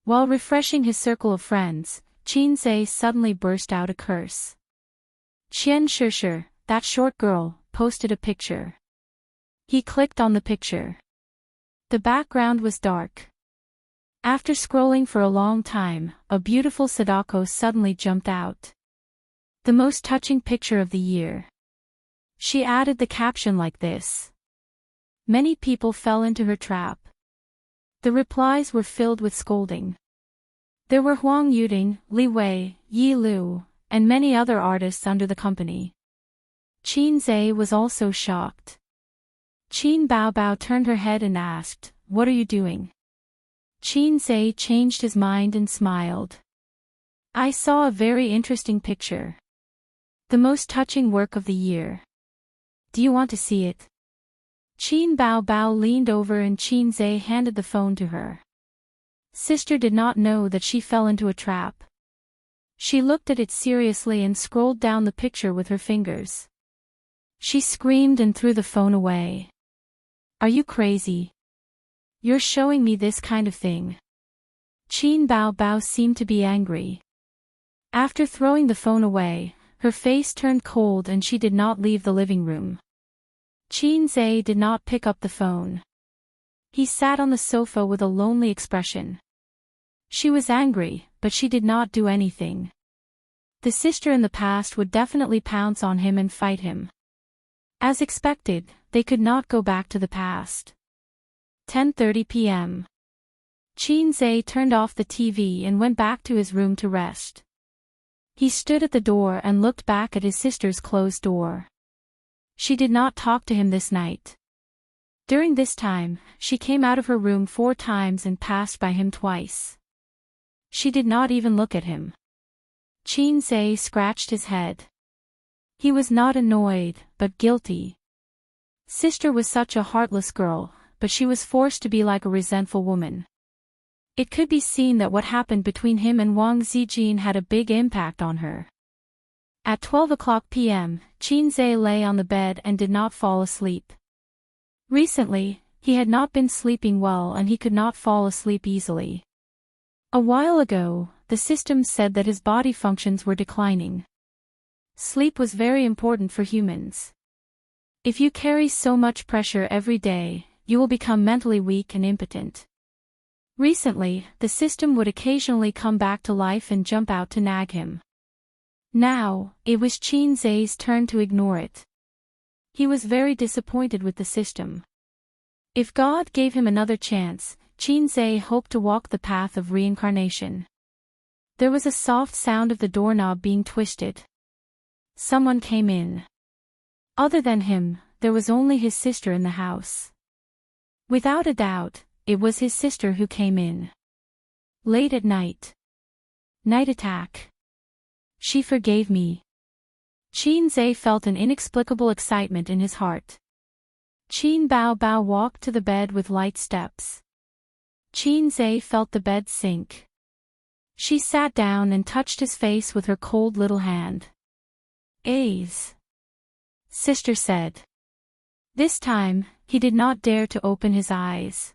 While refreshing his circle of friends, Xianxia suddenly burst out a curse. Qian Shishir, that short girl, posted a picture. He clicked on the picture. The background was dark. After scrolling for a long time, a beautiful Sadako suddenly jumped out. The most touching picture of the year. She added the caption like this. Many people fell into her trap. The replies were filled with scolding. There were Huang Yuding, Li Wei, Yi Lu, and many other artists under the company. Xianxia was also shocked. Qin Baobao turned her head and asked, "What are you doing?" Xianxia changed his mind and smiled. "I saw a very interesting picture. The most touching work of the year. Do you want to see it?" Qin Baobao leaned over and Xianxia handed the phone to her. Sister did not know that she fell into a trap. She looked at it seriously and scrolled down the picture with her fingers. She screamed and threw the phone away. "Are you crazy? You're showing me this kind of thing." Qin Baobao seemed to be angry. After throwing the phone away, her face turned cold and she did not leave the living room. Xianxia did not pick up the phone. He sat on the sofa with a lonely expression. She was angry, but she did not do anything. The sister in the past would definitely pounce on him and fight him. As expected, they could not go back to the past. 10:30 p.m. Xianxia turned off the TV and went back to his room to rest. He stood at the door and looked back at his sister's closed door. She did not talk to him this night. During this time, she came out of her room 4 times and passed by him twice. She did not even look at him. Xianxia scratched his head. He was not annoyed, but guilty. Sister was such a heartless girl, but she was forced to be like a resentful woman. It could be seen that what happened between him and Wang Zijin had a big impact on her. At 12 p.m., Xianxia lay on the bed and did not fall asleep. Recently, he had not been sleeping well and he could not fall asleep easily. A while ago, the system said that his body functions were declining. Sleep was very important for humans. If you carry so much pressure every day, you will become mentally weak and impotent. Recently, the system would occasionally come back to life and jump out to nag him. Now, it was Xianxia's turn to ignore it. He was very disappointed with the system. If God gave him another chance, Xianxia hoped to walk the path of reincarnation. There was a soft sound of the doorknob being twisted. Someone came in. Other than him, there was only his sister in the house. Without a doubt, it was his sister who came in. Late at night. Night attack. She forgave me. Xianxia felt an inexplicable excitement in his heart. Qin Bao Bao walked to the bed with light steps. Xianxia felt the bed sink. She sat down and touched his face with her cold little hand. "Aze," sister said. This time, he did not dare to open his eyes.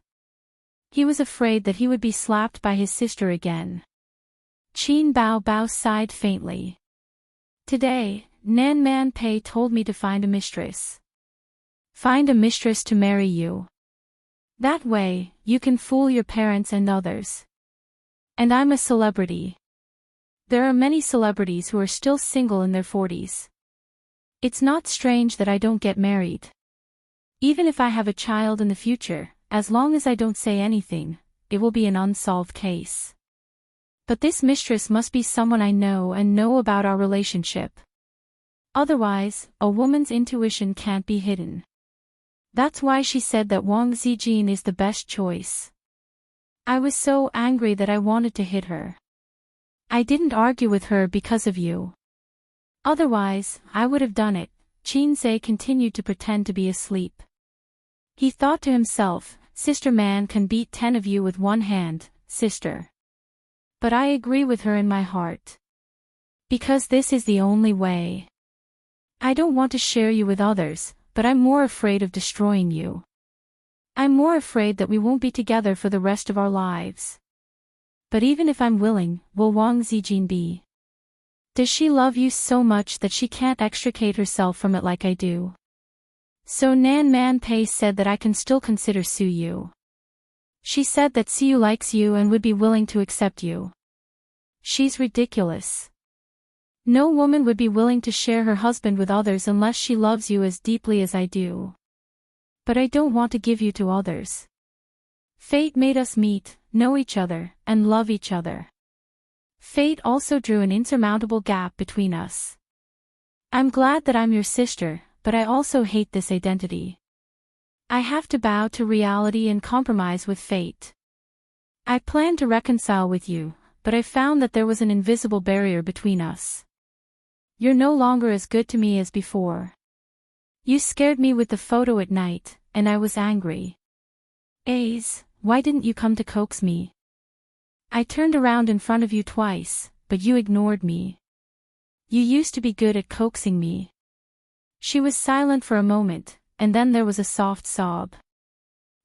He was afraid that he would be slapped by his sister again. Qin Bao Bao sighed faintly. "Today, Nan Man Pei told me to find a mistress. Find a mistress to marry you. That way, you can fool your parents and others. And I'm a celebrity. There are many celebrities who are still single in their 40s. It's not strange that I don't get married. Even if I have a child in the future, as long as I don't say anything, it will be an unsolved case. But this mistress must be someone I know and know about our relationship. Otherwise, a woman's intuition can't be hidden. That's why she said that Wang Zijin is the best choice." I was so angry that I wanted to hit her. I didn't argue with her because of you. Otherwise, I would have done it. Xianxia continued to pretend to be asleep. He thought to himself, "Sister Man can beat 10 of you with one hand, sister." But I agree with her in my heart. Because this is the only way. I don't want to share you with others, but I'm more afraid of destroying you. I'm more afraid that we won't be together for the rest of our lives. But even if I'm willing, will Wang Zijin be? Does she love you so much that she can't extricate herself from it like I do? So Nan Man Pei said that I can still consider Su Yu. She said that Su Yu likes you and would be willing to accept you. She's ridiculous. No woman would be willing to share her husband with others unless she loves you as deeply as I do. But I don't want to give you to others. Fate made us meet, know each other, and love each other. Fate also drew an insurmountable gap between us. I'm glad that I'm your sister, but I also hate this identity. I have to bow to reality and compromise with fate. I planned to reconcile with you, but I found that there was an invisible barrier between us. You're no longer as good to me as before. You scared me with the photo at night, and I was angry. Aze, why didn't you come to coax me? I turned around in front of you twice, but you ignored me. You used to be good at coaxing me. She was silent for a moment, and then there was a soft sob.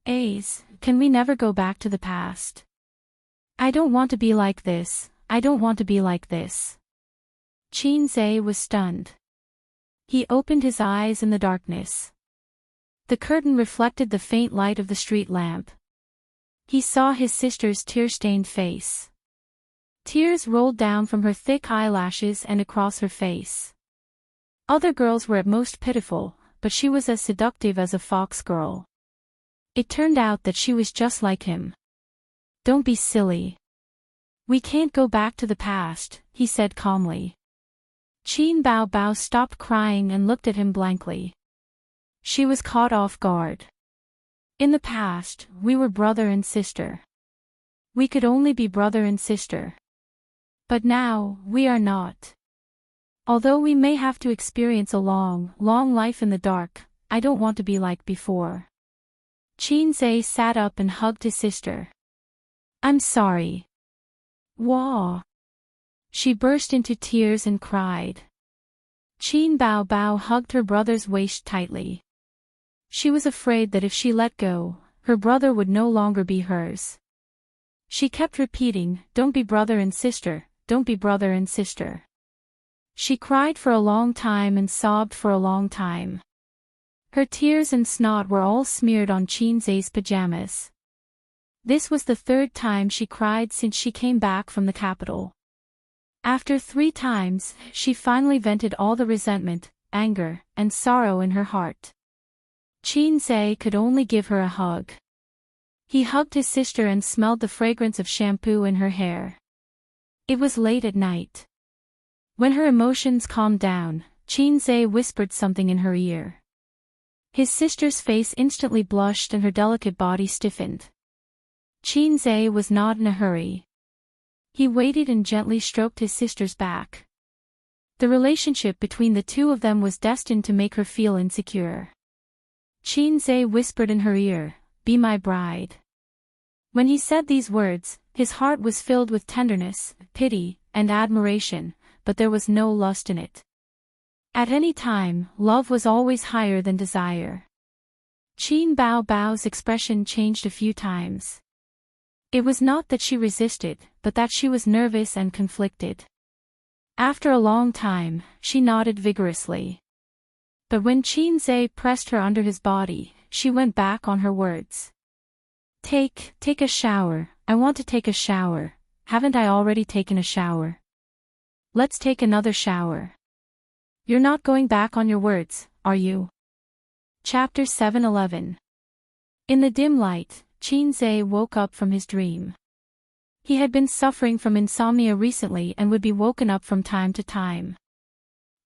Aze, can we never go back to the past? I don't want to be like this, I don't want to be like this. Xianxia was stunned. He opened his eyes in the darkness. The curtain reflected the faint light of the street lamp. He saw his sister's tear-stained face. Tears rolled down from her thick eyelashes and across her face. Other girls were at most pitiful, but she was as seductive as a fox girl. It turned out that she was just like him. Don't be silly. We can't go back to the past, he said calmly. Qin Bao Bao stopped crying and looked at him blankly. She was caught off guard. In the past, we were brother and sister. We could only be brother and sister. But now, we are not. Although we may have to experience a long, long life in the dark, I don't want to be like before. Xianxia sat up and hugged his sister. I'm sorry. Wah. She burst into tears and cried. Qin Bao Bao hugged her brother's waist tightly. She was afraid that if she let go, her brother would no longer be hers. She kept repeating, "Don't be brother and sister, don't be brother and sister." She cried for a long time and sobbed for a long time. Her tears and snot were all smeared on Xianxia's pajamas. This was the third time she cried since she came back from the capital. After 3 times, she finally vented all the resentment, anger, and sorrow in her heart. Xianxia could only give her a hug. He hugged his sister and smelled the fragrance of shampoo in her hair. It was late at night. When her emotions calmed down, Xianxia whispered something in her ear. His sister's face instantly blushed and her delicate body stiffened. Xianxia was not in a hurry. He waited and gently stroked his sister's back. The relationship between the two of them was destined to make her feel insecure. Xianxia whispered in her ear, "Be my bride." When he said these words, his heart was filled with tenderness, pity, and admiration, but there was no lust in it. At any time, love was always higher than desire. Qin Bao Bao's expression changed a few times. It was not that she resisted, but that she was nervous and conflicted. After a long time, she nodded vigorously. But when Xianxia pressed her under his body, she went back on her words. Take a shower, I want to take a shower, haven't I already taken a shower? Let's take another shower. You're not going back on your words, are you? Chapter 7:11. In the dim light, Xianxia woke up from his dream. He had been suffering from insomnia recently and would be woken up from time to time.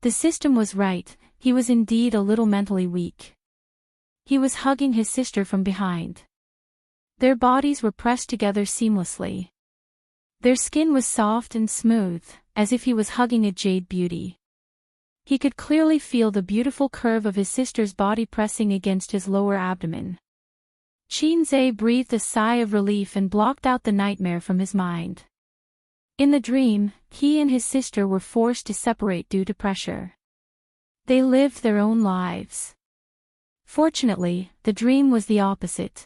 The system was right, he was indeed a little mentally weak. He was hugging his sister from behind. Their bodies were pressed together seamlessly. Their skin was soft and smooth, as if he was hugging a jade beauty. He could clearly feel the beautiful curve of his sister's body pressing against his lower abdomen. Xianxia breathed a sigh of relief and blocked out the nightmare from his mind. In the dream, he and his sister were forced to separate due to pressure. They lived their own lives. Fortunately, the dream was the opposite.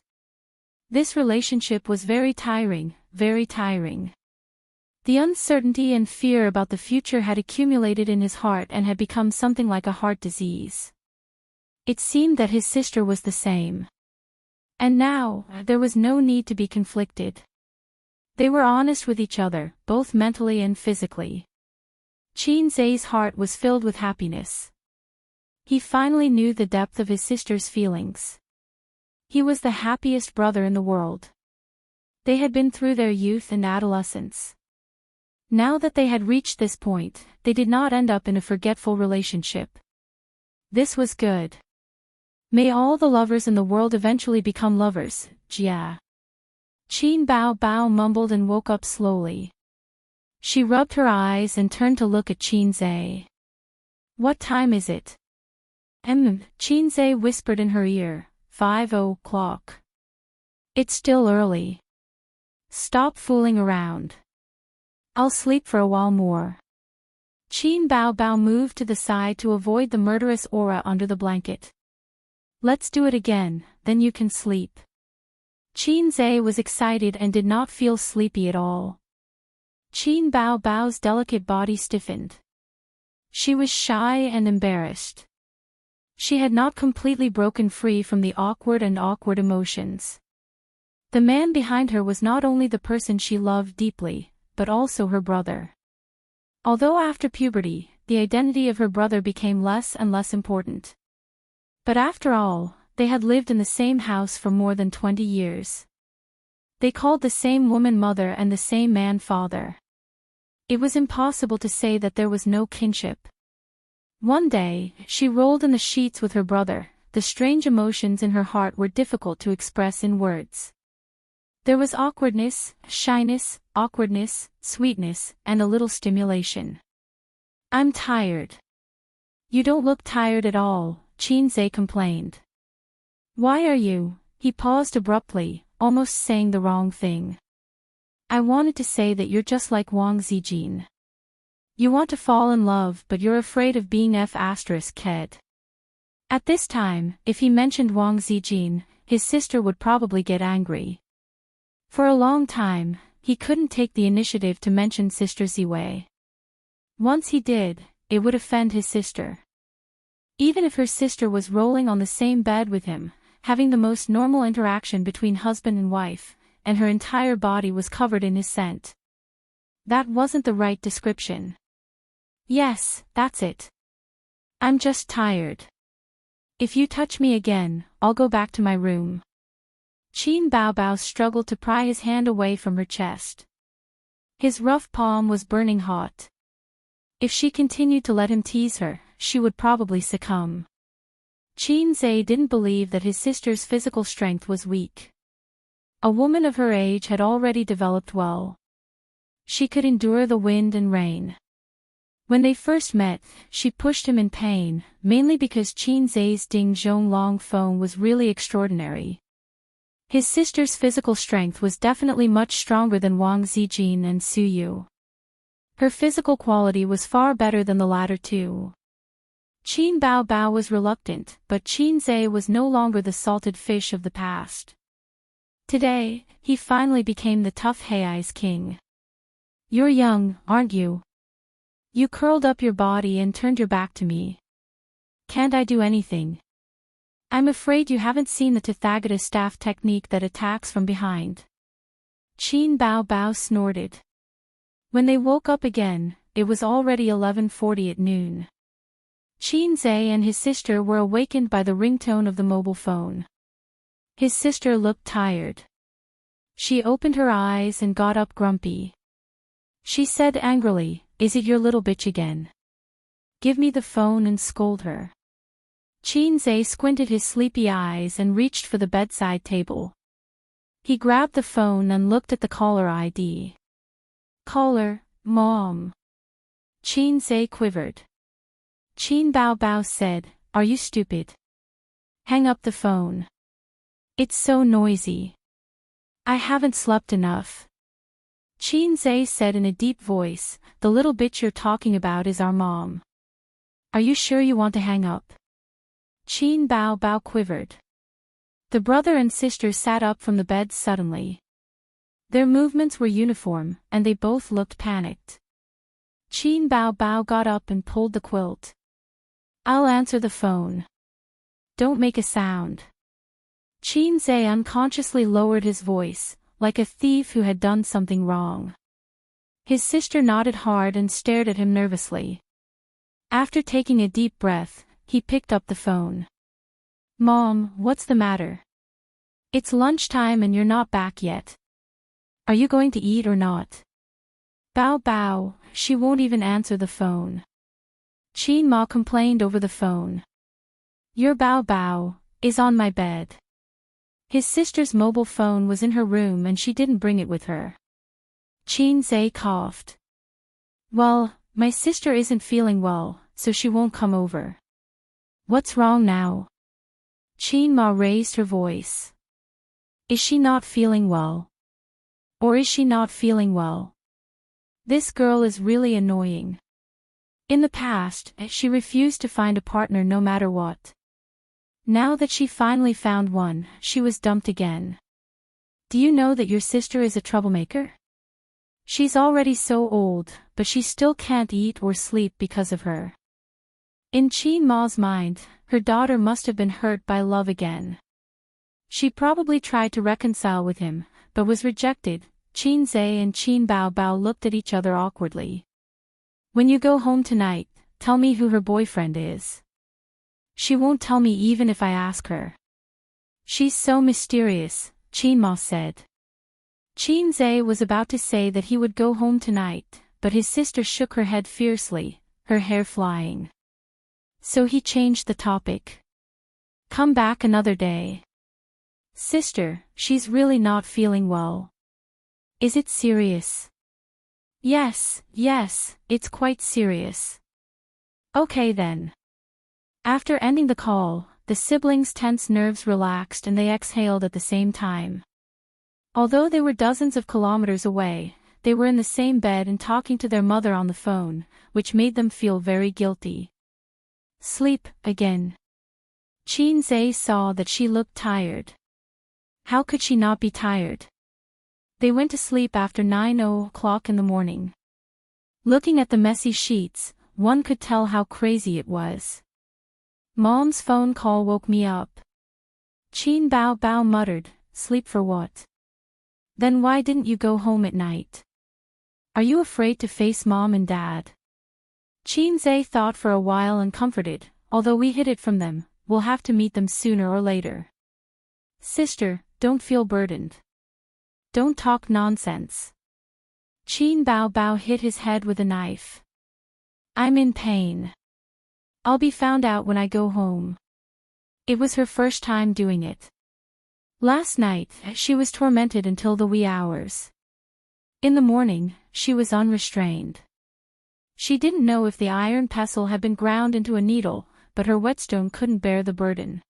This relationship was very tiring, very tiring. The uncertainty and fear about the future had accumulated in his heart and had become something like a heart disease. It seemed that his sister was the same. And now, there was no need to be conflicted. They were honest with each other, both mentally and physically. Xianxia's heart was filled with happiness. He finally knew the depth of his sister's feelings. He was the happiest brother in the world. They had been through their youth and adolescence. Now that they had reached this point, they did not end up in a forgetful relationship. This was good. May all the lovers in the world eventually become lovers, Jia. Qin Bao Bao mumbled and woke up slowly. She rubbed her eyes and turned to look at Xianxia. What time is it? Xianxia whispered in her ear, 5:00. It's still early. Stop fooling around. I'll sleep for a while more. Qin Bao Bao moved to the side to avoid the murderous aura under the blanket. Let's do it again, then you can sleep. Xianxia was excited and did not feel sleepy at all. Qin Bao Bao's delicate body stiffened. She was shy and embarrassed. She had not completely broken free from the awkward emotions. The man behind her was not only the person she loved deeply, but also her brother. Although after puberty, the identity of her brother became less and less important. But after all, they had lived in the same house for more than 20 years. They called the same woman mother and the same man father. It was impossible to say that there was no kinship. One day, she rolled in the sheets with her brother. The strange emotions in her heart were difficult to express in words. There was awkwardness, shyness, sweetness, and a little stimulation. I'm tired. You don't look tired at all, Xianxia complained. Why are you? He paused abruptly, almost saying the wrong thing. I wanted to say that you're just like Wang Zijin. You want to fall in love but you're afraid of being F***ked. At this time, if he mentioned Wang Zijin, his sister would probably get angry. For a long time, he couldn't take the initiative to mention Sister Ziwei. Once he did, it would offend his sister. Even if her sister was rolling on the same bed with him, having the most normal interaction between husband and wife, and her entire body was covered in his scent. That wasn't the right description. Yes, that's it. I'm just tired. If you touch me again, I'll go back to my room. Qin Baobao struggled to pry his hand away from her chest. His rough palm was burning hot. If she continued to let him tease her, she would probably succumb. Qin Zhe didn't believe that his sister's physical strength was weak. A woman of her age had already developed well. She could endure the wind and rain. When they first met, she pushed him in pain, mainly because Qin Zhe's Ding Zhong Long phone was really extraordinary. His sister's physical strength was definitely much stronger than Wang Zijin and Su Yu. Her physical quality was far better than the latter two. Qin Baobao was reluctant, but Qin Zhe was no longer the salted fish of the past. Today, he finally became the tough Hei's king. "You're young, aren't you? You curled up your body and turned your back to me. Can't I do anything? I'm afraid you haven't seen the Tathagata staff technique that attacks from behind." Qin Baobao snorted. When they woke up again, it was already 11:40 at noon. Qin Zhe and his sister were awakened by the ringtone of the mobile phone. His sister looked tired. She opened her eyes and got up grumpy. She said angrily, "Is it your little bitch again? Give me the phone and scold her." Qin Zhe squinted his sleepy eyes and reached for the bedside table. He grabbed the phone and looked at the caller ID. "Caller, Mom." Qin Zhe quivered. Qin Baobao said, "Are you stupid? Hang up the phone. It's so noisy. I haven't slept enough." Qin Zhe said in a deep voice, "The little bitch you're talking about is our mom. Are you sure you want to hang up?" Qin Baobao quivered. The brother and sister sat up from the bed suddenly. Their movements were uniform, and they both looked panicked. Qin Baobao got up and pulled the quilt. "I'll answer the phone. Don't make a sound." Qin Zhe unconsciously lowered his voice, like a thief who had done something wrong. His sister nodded hard and stared at him nervously. After taking a deep breath, he picked up the phone. "Mom, what's the matter? It's lunchtime and you're not back yet. Are you going to eat or not?" "Bao Bao, she won't even answer the phone." Qin Ma complained over the phone. "Your Bao Bao is on my bed." His sister's mobile phone was in her room and she didn't bring it with her. Qin Zhe coughed. "Well, my sister isn't feeling well, so she won't come over." "What's wrong now?" Qin Ma raised her voice. "Is she not feeling well? Or is she not feeling well? This girl is really annoying." In the past, she refused to find a partner no matter what. Now that she finally found one, she was dumped again. "Do you know that your sister is a troublemaker? She's already so old, but she still can't eat or sleep because of her." In Qin Ma's mind, her daughter must have been hurt by love again. She probably tried to reconcile with him, but was rejected. Qin Zhe and Qin Baobao looked at each other awkwardly. "When you go home tonight, tell me who her boyfriend is." "She won't tell me even if I ask her. She's so mysterious," Qin Ma said. Qin Zhe was about to say that he would go home tonight, but his sister shook her head fiercely, her hair flying. So he changed the topic. "Come back another day." "Sister, she's really not feeling well." "Is it serious?" Yes, it's quite serious." "Okay then." After ending the call, the siblings' tense nerves relaxed and they exhaled at the same time. Although they were dozens of kilometers away, they were in the same bed and talking to their mother on the phone, which made them feel very guilty. Sleep, again. Qin Zhe saw that she looked tired. How could she not be tired? They went to sleep after 9 o'clock in the morning. Looking at the messy sheets, one could tell how crazy it was. "Mom's phone call woke me up." Qin Baobao muttered, "Sleep for what? Then why didn't you go home at night? Are you afraid to face Mom and Dad?" Qin Zhe thought for a while and comforted, "Although we hid it from them, we'll have to meet them sooner or later." "Sister, don't feel burdened. Don't talk nonsense. Qin Bao Bao hit his head with a knife. I'm in pain. I'll be found out when I go home. It was her first time doing it. Last night, she was tormented until the wee hours. In the morning, she was unrestrained. She didn't know if the iron pestle had been ground into a needle, but her whetstone couldn't bear the burden.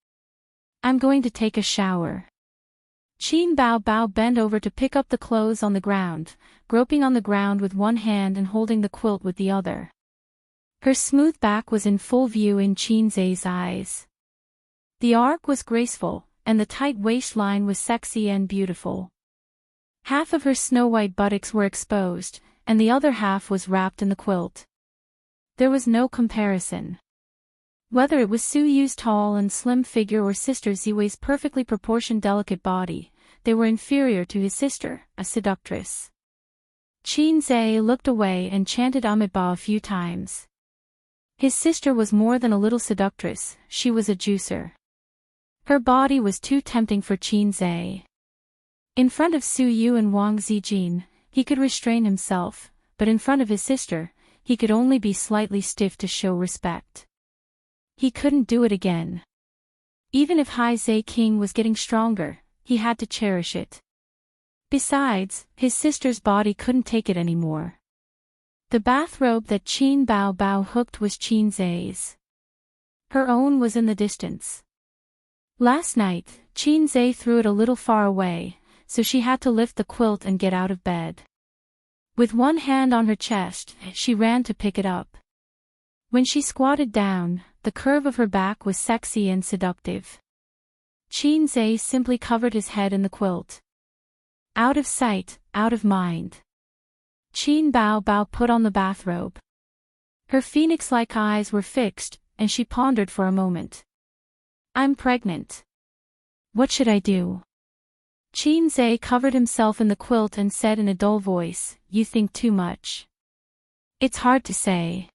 I'm going to take a shower. Qin Bao Bao bent over to pick up the clothes on the ground, groping on the ground with one hand and holding the quilt with the other. Her smooth back was in full view in Qin Zai's eyes. The arc was graceful, and the tight waistline was sexy and beautiful. Half of her snow-white buttocks were exposed, and the other half was wrapped in the quilt. There was no comparison. Whether it was Su Yu's tall and slim figure or sister Ziwei's perfectly proportioned delicate body, they were inferior to his sister, a seductress. Qin Zai looked away and chanted Amitabha a few times. His sister was more than a little seductress, she was a juicer. Her body was too tempting for Qin Zai. In front of Su Yu and Wang Zijin, he could restrain himself, but in front of his sister, he could only be slightly stiff to show respect. He couldn't do it again. Even if Hai Zai King was getting stronger, he had to cherish it. Besides, his sister's body couldn't take it anymore. The bathrobe that Qin Bao Bao hooked was Qin Zai's. Her own was in the distance. Last night, Qin Zai threw it a little far away, so she had to lift the quilt and get out of bed. With one hand on her chest, she ran to pick it up. When she squatted down, the curve of her back was sexy and seductive. Qin Zai simply covered his head in the quilt. Out of sight, out of mind. Qin Bao Bao put on the bathrobe. Her phoenix-like eyes were fixed, and she pondered for a moment. I'm pregnant. What should I do? Qin Zai covered himself in the quilt and said in a dull voice, You think too much. It's hard to say.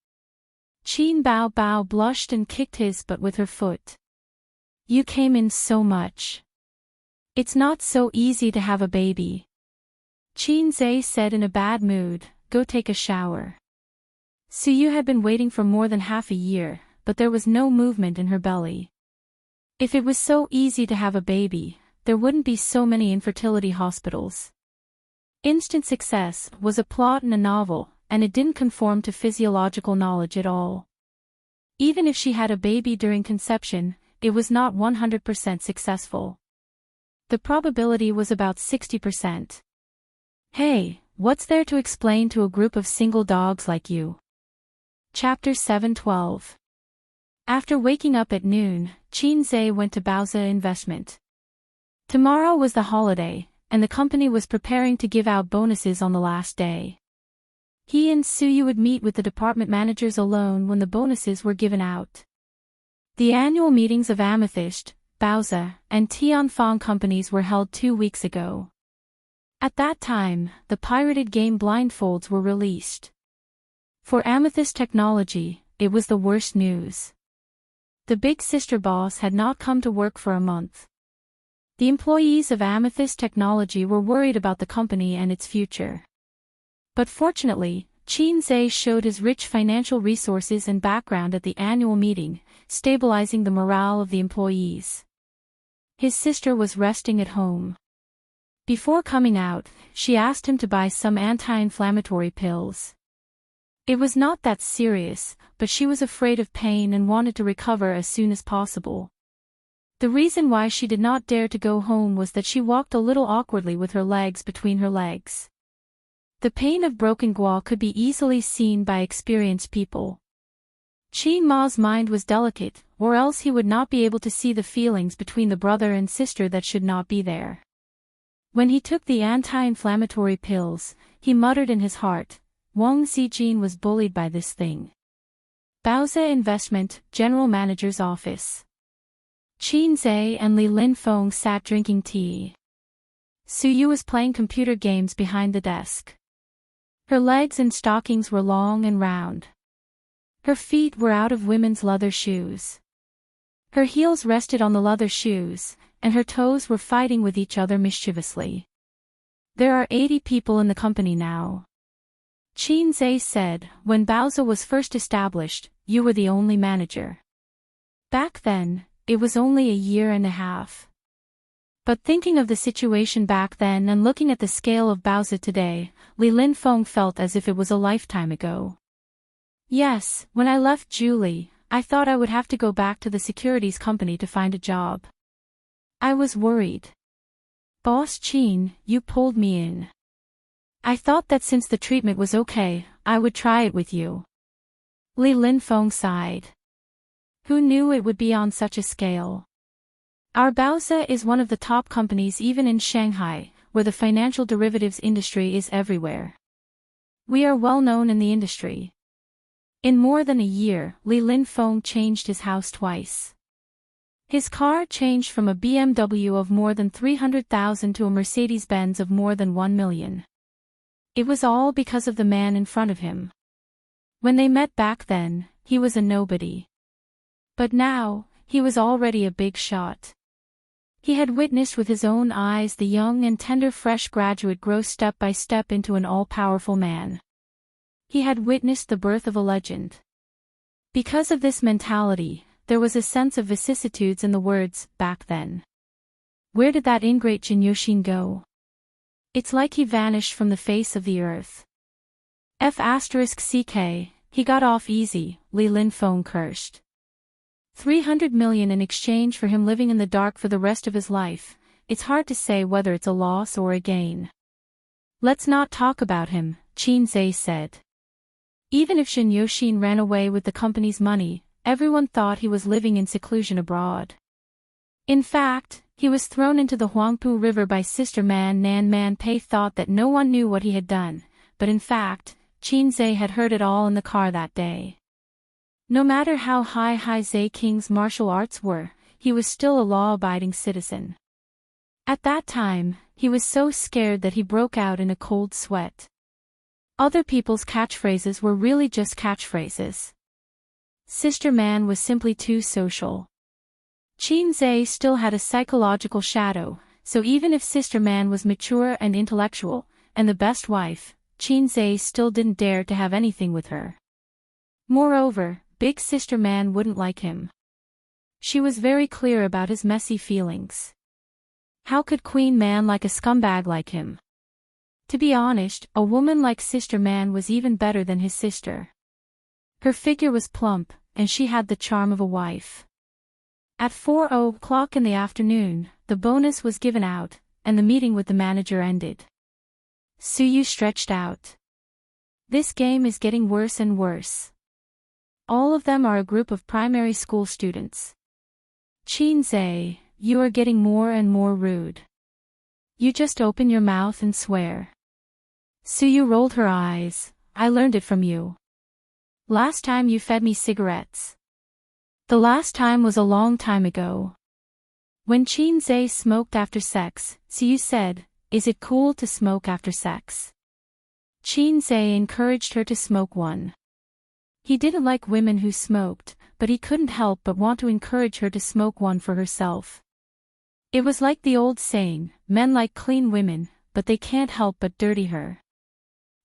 Qin Bao Bao blushed and kicked his butt with her foot. You came in so much. It's not so easy to have a baby. Qin Zai said in a bad mood, Go take a shower. Su Yu had been waiting for more than half a year, but there was no movement in her belly. If it was so easy to have a baby, there wouldn't be so many infertility hospitals. Instant success was a plot in a novel, and it didn't conform to physiological knowledge at all. Even if she had a baby during conception, it was not 100% successful. The probability was about 60%. Hey, what's there to explain to a group of single dogs like you? Chapter 7:12. After waking up at noon, Qin Zai went to Baozi Investment. Tomorrow was the holiday, and the company was preparing to give out bonuses on the last day. He and Su Yu would meet with the department managers alone when the bonuses were given out. The annual meetings of Amethyst, Baozi, and Tianfang companies were held 2 weeks ago. At that time, the pirated game Blindfolds were released. For Amethyst Technology, it was the worst news. The big sister boss had not come to work for a month. The employees of Amethyst Technology were worried about the company and its future. But fortunately, Qin Zai showed his rich financial resources and background at the annual meeting, stabilizing the morale of the employees. His sister was resting at home. Before coming out, she asked him to buy some anti-inflammatory pills. It was not that serious, but she was afraid of pain and wanted to recover as soon as possible. The reason why she did not dare to go home was that she walked a little awkwardly with her legs between her legs. The pain of broken gua could be easily seen by experienced people. Qin Ma's mind was delicate, or else he would not be able to see the feelings between the brother and sister that should not be there. When he took the anti-inflammatory pills, he muttered in his heart, Wang Zijin was bullied by this thing. Baozi Investment, General Manager's Office. Qin Zai and Li Linfeng sat drinking tea. Su Yu was playing computer games behind the desk. Her legs and stockings were long and round. Her feet were out of women's leather shoes. Her heels rested on the leather shoes, and her toes were fighting with each other mischievously. There are 80 people in the company now. Xianxia said, when Baozi was first established, you were the only manager. Back then, it was only a year and a half. But thinking of the situation back then and looking at the scale of Baozi today, Li Linfeng felt as if it was a lifetime ago. Yes, when I left Julie, I thought I would have to go back to the securities company to find a job. I was worried. Boss Qin, you pulled me in. I thought that since the treatment was okay, I would try it with you. Li Linfeng sighed. Who knew it would be on such a scale? Our Baozi is one of the top companies even in Shanghai, where the financial derivatives industry is everywhere. We are well known in the industry. In more than a year, Li Linfeng changed his house twice. His car changed from a BMW of more than 300,000 to a Mercedes-Benz of more than 1 million. It was all because of the man in front of him. When they met back then, he was a nobody. But now, he was already a big shot. He had witnessed with his own eyes the young and tender fresh graduate grow step by step into an all-powerful man. He had witnessed the birth of a legend. Because of this mentality, there was a sense of vicissitudes in the words, back then. Where did that ingrate Jinyoshin go? It's like he vanished from the face of the earth. F***ck, he got off easy, Li Linfeng cursed. 300 million in exchange for him living in the dark for the rest of his life. It's hard to say whether it's a loss or a gain. Let's not talk about him, Xianxia said. Even if Shen Yoshin ran away with the company's money, everyone thought he was living in seclusion abroad. In fact, he was thrown into the Huangpu River by Sister Man Nan Man Pei thought that no one knew what he had done, but in fact, Xianxia had heard it all in the car that day. No matter how high Zhe King's martial arts were, he was still a law-abiding citizen. At that time, he was so scared that he broke out in a cold sweat. Other people's catchphrases were really just catchphrases. Sister Man was simply too social. Xianxia still had a psychological shadow, so even if Sister Man was mature and intellectual, and the best wife, Xianxia still didn't dare to have anything with her. Moreover, Big Sister Man wouldn't like him. She was very clear about his messy feelings. How could Queen Man like a scumbag like him? To be honest, a woman like Sister Man was even better than his sister. Her figure was plump, and she had the charm of a wife. At 4:00 in the afternoon, the bonus was given out, and the meeting with the manager ended. Suyu stretched out. This game is getting worse and worse. All of them are a group of primary school students. Xianxia, you are getting more and more rude. You just open your mouth and swear. Suyu rolled her eyes. I learned it from you. Last time you fed me cigarettes. The last time was a long time ago. When Xianxia smoked after sex, Suyu said, is it cool to smoke after sex? Xianxia encouraged her to smoke one. He didn't like women who smoked, but he couldn't help but want to encourage her to smoke one for herself. It was like the old saying, men like clean women, but they can't help but dirty her.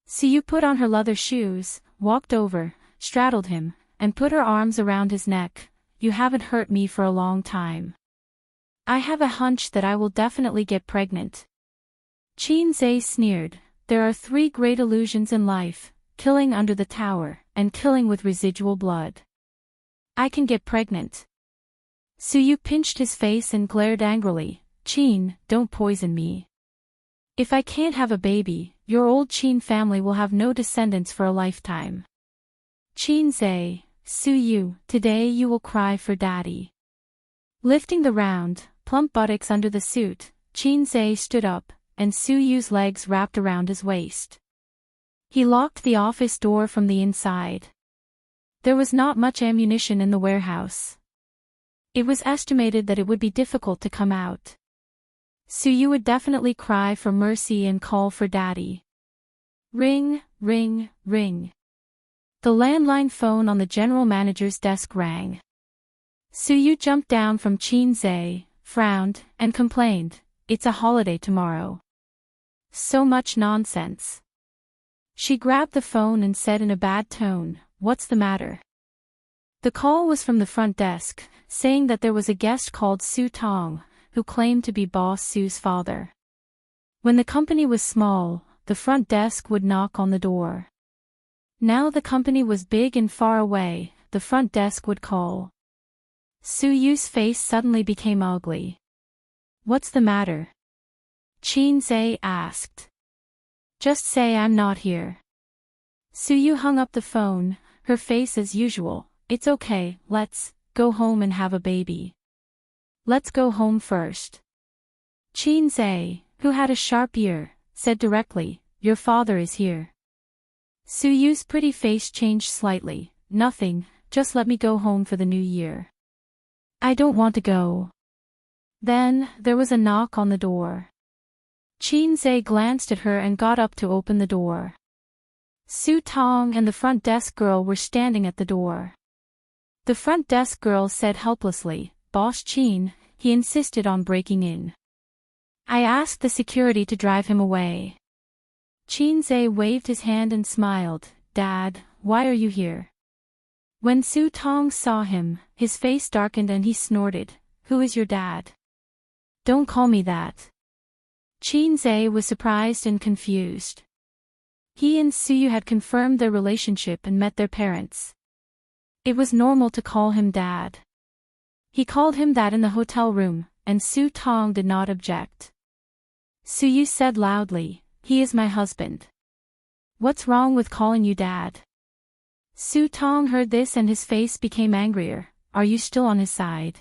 Suyu put on her leather shoes, walked over, straddled him, and put her arms around his neck. You haven't hurt me for a long time. I have a hunch that I will definitely get pregnant. Xianxia sneered, there are 3 great illusions in life, killing under the tower, and killing with residual blood. I can get pregnant. Suyu pinched his face and glared angrily, Qin, don't poison me. If I can't have a baby, your old Qin family will have no descendants for a lifetime. Xianxia, Suyu, today you will cry for daddy. Lifting the round, plump buttocks under the suit, Xianxia stood up, and Suyu's legs wrapped around his waist. He locked the office door from the inside. There was not much ammunition in the warehouse. It was estimated that it would be difficult to come out. Suyu would definitely cry for mercy and call for daddy. Ring, ring, ring. The landline phone on the general manager's desk rang. Suyu jumped down from Xianxia, frowned, and complained, "It's a holiday tomorrow." So much nonsense. She grabbed the phone and said in a bad tone, "What's the matter?" The call was from the front desk, saying that there was a guest called Su Tong, who claimed to be Boss Su's father. When the company was small, the front desk would knock on the door. Now the company was big and far away, the front desk would call. Su Yu's face suddenly became ugly. "What's the matter?" Qin Zhe asked. "Just say I'm not here." Su Yu hung up the phone, her face as usual. "It's okay, let's go home and have a baby." "Let's go home first." Qin Zhe, who had a sharp ear, said directly, "Your father is here." Su Yu's pretty face changed slightly. "Nothing, just let me go home for the new year." "I don't want to go." Then, there was a knock on the door. Qin Zhe glanced at her and got up to open the door. Su Tong and the front desk girl were standing at the door. The front desk girl said helplessly, "Boss Qin, he insisted on breaking in. I asked the security to drive him away." Qin Zhe waved his hand and smiled, "Dad, why are you here?" When Su Tong saw him, his face darkened and he snorted, "Who is your dad?" "Don't call me that." Qin Zhe was surprised and confused. He and Su Yu had confirmed their relationship and met their parents. It was normal to call him Dad. He called him that in the hotel room, and Su Tong did not object. Su Yu said loudly, "He is my husband. What's wrong with calling you Dad?" Su Tong heard this and his face became angrier. "Are you still on his side?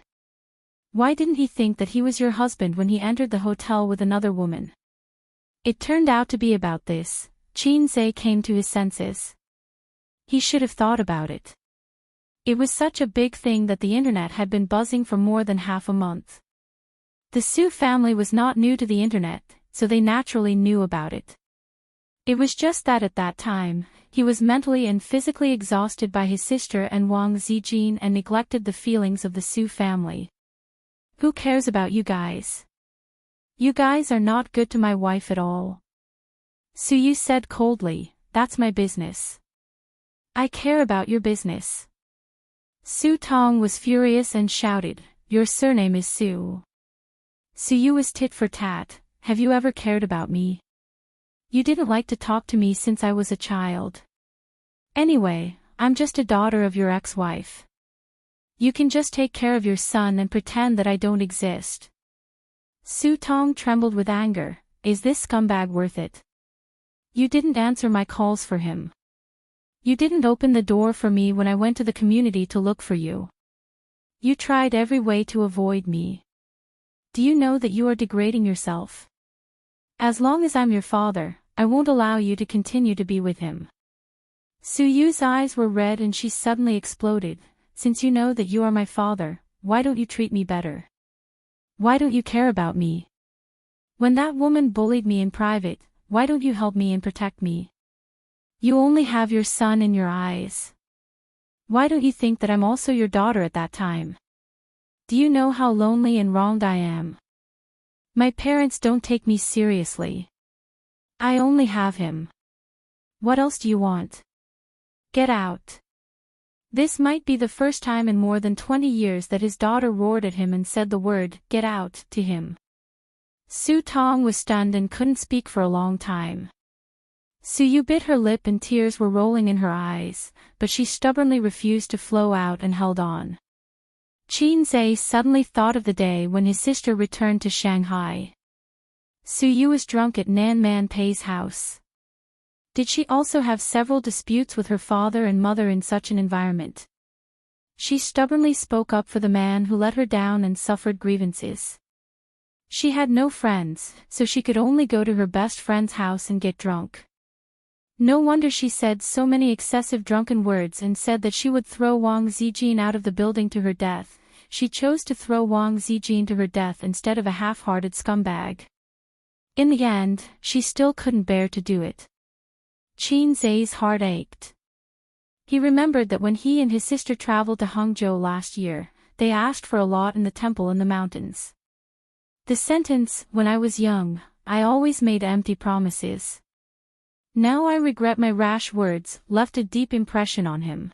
Why didn't he think that he was your husband when he entered the hotel with another woman?" It turned out to be about this. Qin Zhe came to his senses. He should have thought about it. It was such a big thing that the internet had been buzzing for more than half a month. The Su family was not new to the internet, so they naturally knew about it. It was just that at that time, he was mentally and physically exhausted by his sister and Wang Zijin and neglected the feelings of the Su family. "Who cares about you guys? You guys are not good to my wife at all." Su Yu said coldly, "That's my business. I care about your business." Su Tong was furious and shouted, "Your surname is Su." Su Yu was tit for tat, "Have you ever cared about me? You didn't like to talk to me since I was a child. Anyway, I'm just a daughter of your ex-wife. You can just take care of your son and pretend that I don't exist." Su Tong trembled with anger. "Is this scumbag worth it? You didn't answer my calls for him. You didn't open the door for me when I went to the community to look for you. You tried every way to avoid me. Do you know that you are degrading yourself? As long as I'm your father, I won't allow you to continue to be with him." Su Yu's eyes were red and she suddenly exploded. "Since you know that you are my father, why don't you treat me better? Why don't you care about me? When that woman bullied me in private, why don't you help me and protect me? You only have your son in your eyes. Why don't you think that I'm also your daughter at that time? Do you know how lonely and wronged I am? My parents don't take me seriously. I only have him. What else do you want? Get out." This might be the first time in more than 20 years that his daughter roared at him and said the word, "Get out," to him. Su Tong was stunned and couldn't speak for a long time. Su Yu bit her lip and tears were rolling in her eyes, but she stubbornly refused to flow out and held on. Qin Zhe suddenly thought of the day when his sister returned to Shanghai. Su Yu was drunk at Nan Man Pei's house. Did she also have several disputes with her father and mother in such an environment? She stubbornly spoke up for the man who let her down and suffered grievances. She had no friends, so she could only go to her best friend's house and get drunk. No wonder she said so many excessive drunken words and said that she would throw Wang Zijin out of the building to her death. She chose to throw Wang Zijin to her death instead of a half-hearted scumbag. In the end, she still couldn't bear to do it. Qin Zhe's heart ached. He remembered that when he and his sister traveled to Hangzhou last year, they asked for a lot in the temple in the mountains. The sentence, when I was young, I always made empty promises. Now I regret my rash words, left a deep impression on him.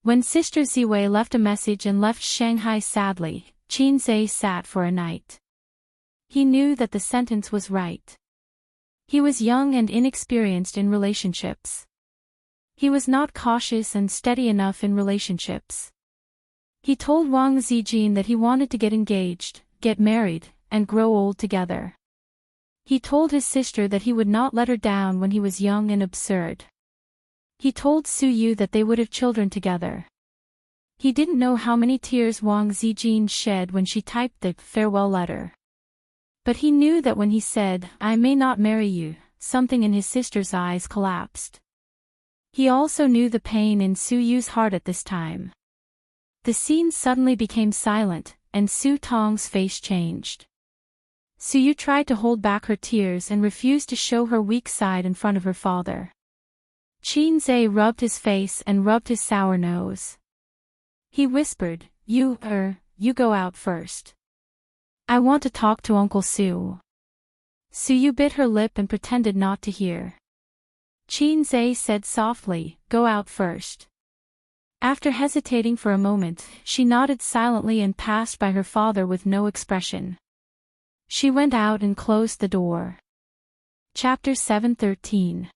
When Sister Ziwei left a message and left Shanghai sadly, Qin Zhe sat for a night. He knew that the sentence was right. He was young and inexperienced in relationships. He was not cautious and steady enough in relationships. He told Wang Zijin that he wanted to get engaged, get married, and grow old together. He told his sister that he would not let her down when he was young and absurd. He told Su Yu that they would have children together. He didn't know how many tears Wang Zijin shed when she typed the farewell letter. But he knew that when he said, "I may not marry you," something in his sister's eyes collapsed. He also knew the pain in Su Yu's heart at this time. The scene suddenly became silent, and Su Tong's face changed. Su Yu tried to hold back her tears and refused to show her weak side in front of her father. Qin Zhe rubbed his face and rubbed his sour nose. He whispered, You go out first. I want to talk to Uncle Su. Su Yu bit her lip and pretended not to hear. Qin Zhe said softly, Go out first. After hesitating for a moment, she nodded silently and passed by her father with no expression. She went out and closed the door. Chapter 7:13.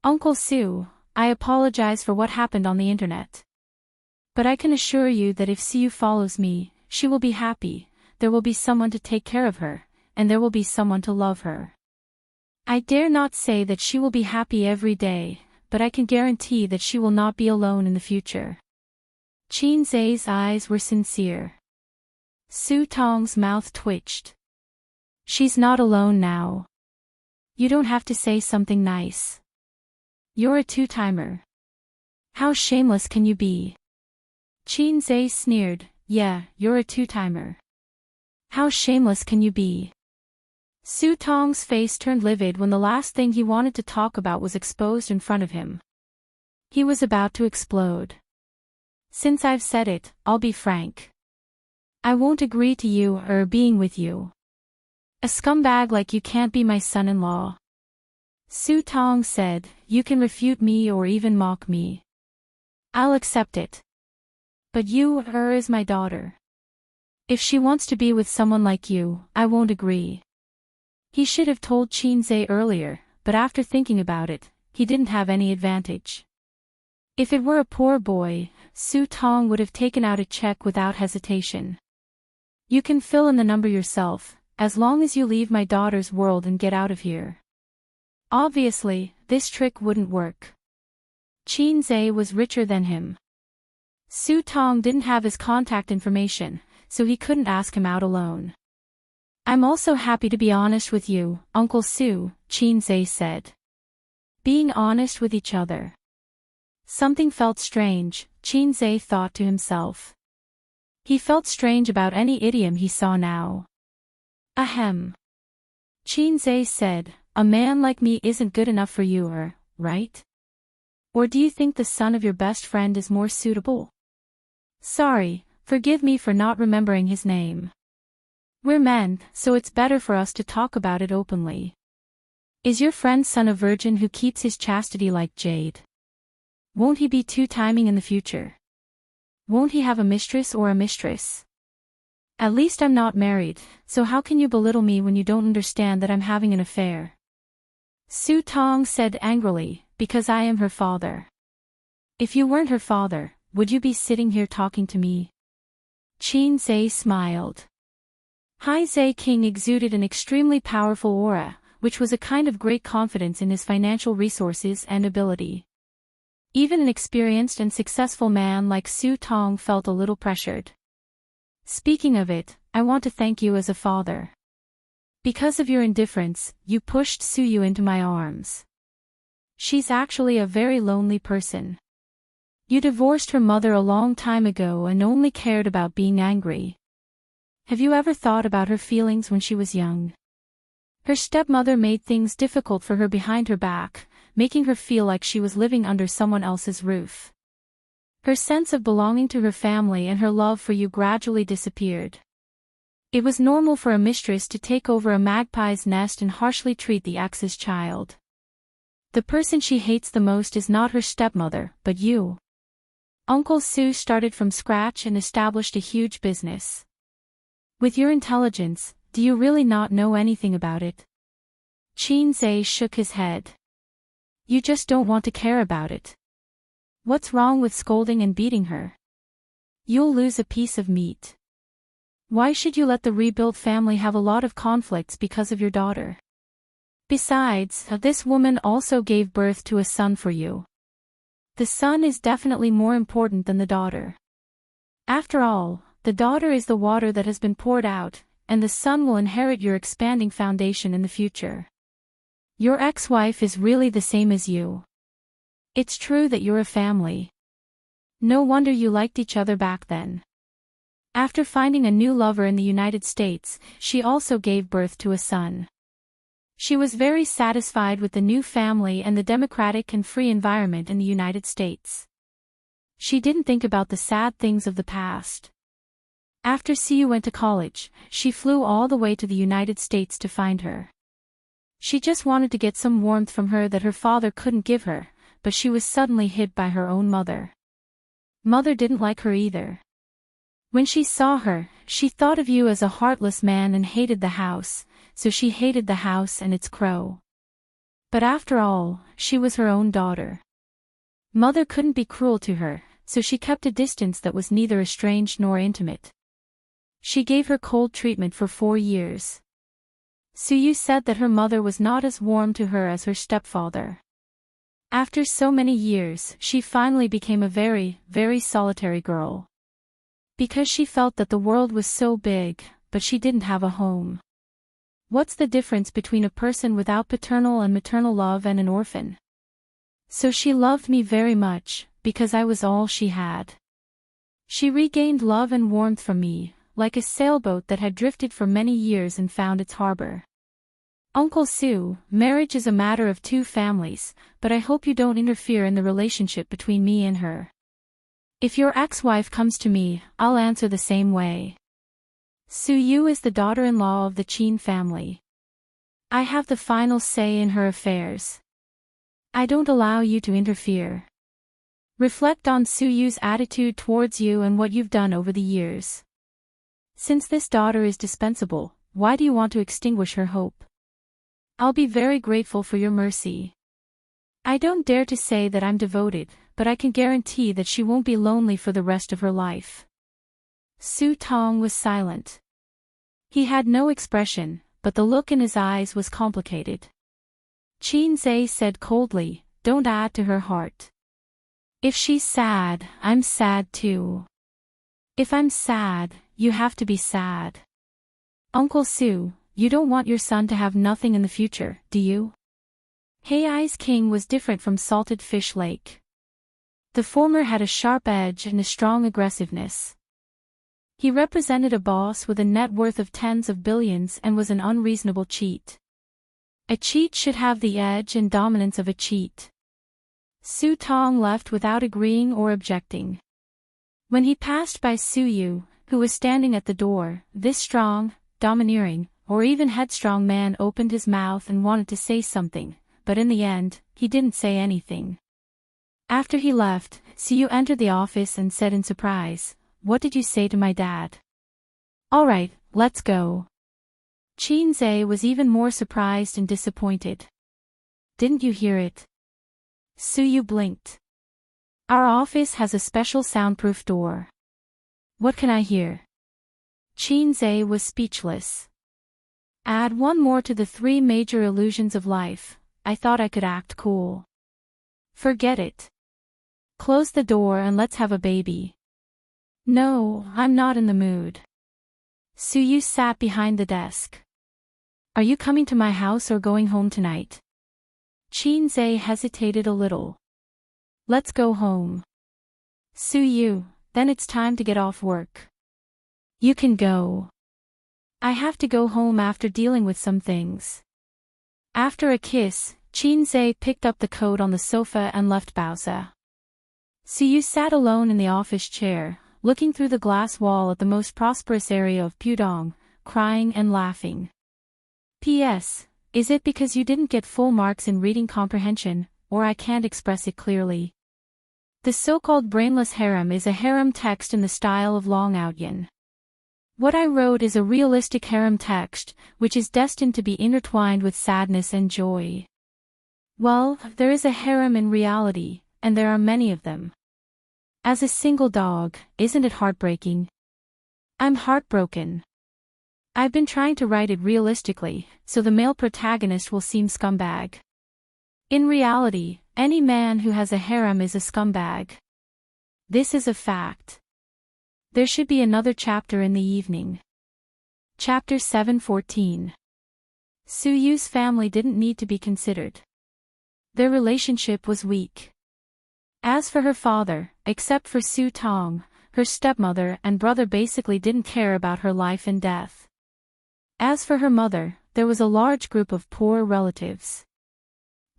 Uncle Su, I apologize for what happened on the internet. But I can assure you that if Su follows me, she will be happy, there will be someone to take care of her, and there will be someone to love her. I dare not say that she will be happy every day, but I can guarantee that she will not be alone in the future. Qin Zhe's eyes were sincere. Su Tong's mouth twitched. She's not alone now. You don't have to say something nice. You're a two-timer. How shameless can you be? Qin Zhe sneered, Yeah, you're a two-timer. How shameless can you be? Su Tong's face turned livid when the last thing he wanted to talk about was exposed in front of him. He was about to explode. Since I've said it, I'll be frank. I won't agree to you or being with you. A scumbag like you can't be my son-in-law. Su Tong said, You can refute me or even mock me. I'll accept it. But you is my daughter. If she wants to be with someone like you, I won't agree. He should have told Qin Zhe earlier, but after thinking about it, he didn't have any advantage. If it were a poor boy, Su Tong would have taken out a check without hesitation. You can fill in the number yourself, as long as you leave my daughter's world and get out of here. Obviously, this trick wouldn't work. Qin Zhe was richer than him. Su Tong didn't have his contact information, so he couldn't ask him out alone. I'm also happy to be honest with you, Uncle Su, Qin Zhe said. Being honest with each other. Something felt strange, Qin Zhe thought to himself. He felt strange about any idiom he saw now. Ahem. Qin Zhe said, A man like me isn't good enough for you, right? Or do you think the son of your best friend is more suitable? Sorry, forgive me for not remembering his name. We're men, so it's better for us to talk about it openly. Is your friend's son a virgin who keeps his chastity like jade? Won't he be two-timing in the future? Won't he have a mistress or a mistress? At least I'm not married, so how can you belittle me when you don't understand that I'm having an affair? Su Tong said angrily, Because I am her father. If you weren't her father, would you be sitting here talking to me? Qin Zhe smiled. Hai Zhe King exuded an extremely powerful aura, which was a kind of great confidence in his financial resources and ability. Even an experienced and successful man like Su Tong felt a little pressured. Speaking of it, I want to thank you as a father. Because of your indifference, you pushed Su Yu into my arms. She's actually a very lonely person. You divorced her mother a long time ago and only cared about being angry. Have you ever thought about her feelings when she was young? Her stepmother made things difficult for her behind her back, making her feel like she was living under someone else's roof. Her sense of belonging to her family and her love for you gradually disappeared. It was normal for a mistress to take over a magpie's nest and harshly treat the ex's child. The person she hates the most is not her stepmother, but you. Uncle Su started from scratch and established a huge business. With your intelligence, do you really not know anything about it? Qin Zhe shook his head. You just don't want to care about it. What's wrong with scolding and beating her? You'll lose a piece of meat. Why should you let the rebuilt family have a lot of conflicts because of your daughter? Besides, this woman also gave birth to a son for you. The son is definitely more important than the daughter. After all, the daughter is the water that has been poured out, and the son will inherit your expanding foundation in the future. Your ex-wife is really the same as you. It's true that you're a family. No wonder you liked each other back then. After finding a new lover in the United States, she also gave birth to a son. She was very satisfied with the new family and the democratic and free environment in the United States. She didn't think about the sad things of the past. After Siyu went to college, she flew all the way to the United States to find her. She just wanted to get some warmth from her that her father couldn't give her, but she was suddenly hit by her own mother. Mother didn't like her either. When she saw her, she thought of you as a heartless man and hated the house, so she hated the house and its crow. But after all, she was her own daughter. Mother couldn't be cruel to her, so she kept a distance that was neither estranged nor intimate. She gave her cold treatment for 4 years. Suyu said that her mother was not as warm to her as her stepfather. After so many years, she finally became a very, very solitary girl. Because she felt that the world was so big, but she didn't have a home. What's the difference between a person without paternal and maternal love and an orphan? So she loved me very much, because I was all she had. She regained love and warmth from me, like a sailboat that had drifted for many years and found its harbor. Uncle Su, marriage is a matter of 2 families, but I hope you don't interfere in the relationship between me and her. If your ex-wife comes to me, I'll answer the same way. Su Yu is the daughter-in-law of the Qin family. I have the final say in her affairs. I don't allow you to interfere. Reflect on Su Yu's attitude towards you and what you've done over the years. Since this daughter is dispensable, why do you want to extinguish her hope? I'll be very grateful for your mercy. I don't dare to say that I'm devoted, but I can guarantee that she won't be lonely for the rest of her life. Su Tong was silent. He had no expression, but the look in his eyes was complicated. Qin Zhe said coldly, don't add to her heart. If she's sad, I'm sad too. If I'm sad, you have to be sad. Uncle Su, you don't want your son to have nothing in the future, do you? Hei's king was different from Salted Fish Lake. The former had a sharp edge and a strong aggressiveness. He represented a boss with a net worth of tens of billions and was an unreasonable cheat. A cheat should have the edge and dominance of a cheat. Su Tong left without agreeing or objecting. When he passed by Su Yu, who was standing at the door, this strong, domineering, or even headstrong man opened his mouth and wanted to say something, but in the end, he didn't say anything. After he left, Su Yu entered the office and said in surprise, "What did you say to my dad?" "All right, let's go." Qin Zhe was even more surprised and disappointed. "Didn't you hear it?" Su Yu blinked. "Our office has a special soundproof door." "What can I hear?" Qin Zhe was speechless. Add one more to the 3 major illusions of life. I thought I could act cool. Forget it. Close the door and let's have a baby. No, I'm not in the mood. Su Yu sat behind the desk. Are you coming to my house or going home tonight? Qin Zhe hesitated a little. Let's go home. Su Yu, then it's time to get off work. You can go. I have to go home after dealing with some things. After a kiss, Qin Zhe picked up the coat on the sofa and left Baozi. Su Yu sat alone in the office chair, looking through the glass wall at the most prosperous area of Pudong, crying and laughing. P.S. Is it because you didn't get full marks in reading comprehension, or I can't express it clearly? The so-called brainless harem is a harem text in the style of Long What I wrote is a realistic harem text, which is destined to be intertwined with sadness and joy. Well, there is a harem in reality, and there are many of them. As a single dog, isn't it heartbreaking? I'm heartbroken. I've been trying to write it realistically, so the male protagonist will seem scumbag. In reality, any man who has a harem is a scumbag. This is a fact. There should be another chapter in the evening. Chapter 7:14. Su Yu's family didn't need to be considered. Their relationship was weak. As for her father, except for Su Tong, her stepmother and brother basically didn't care about her life and death. As for her mother, there was a large group of poor relatives.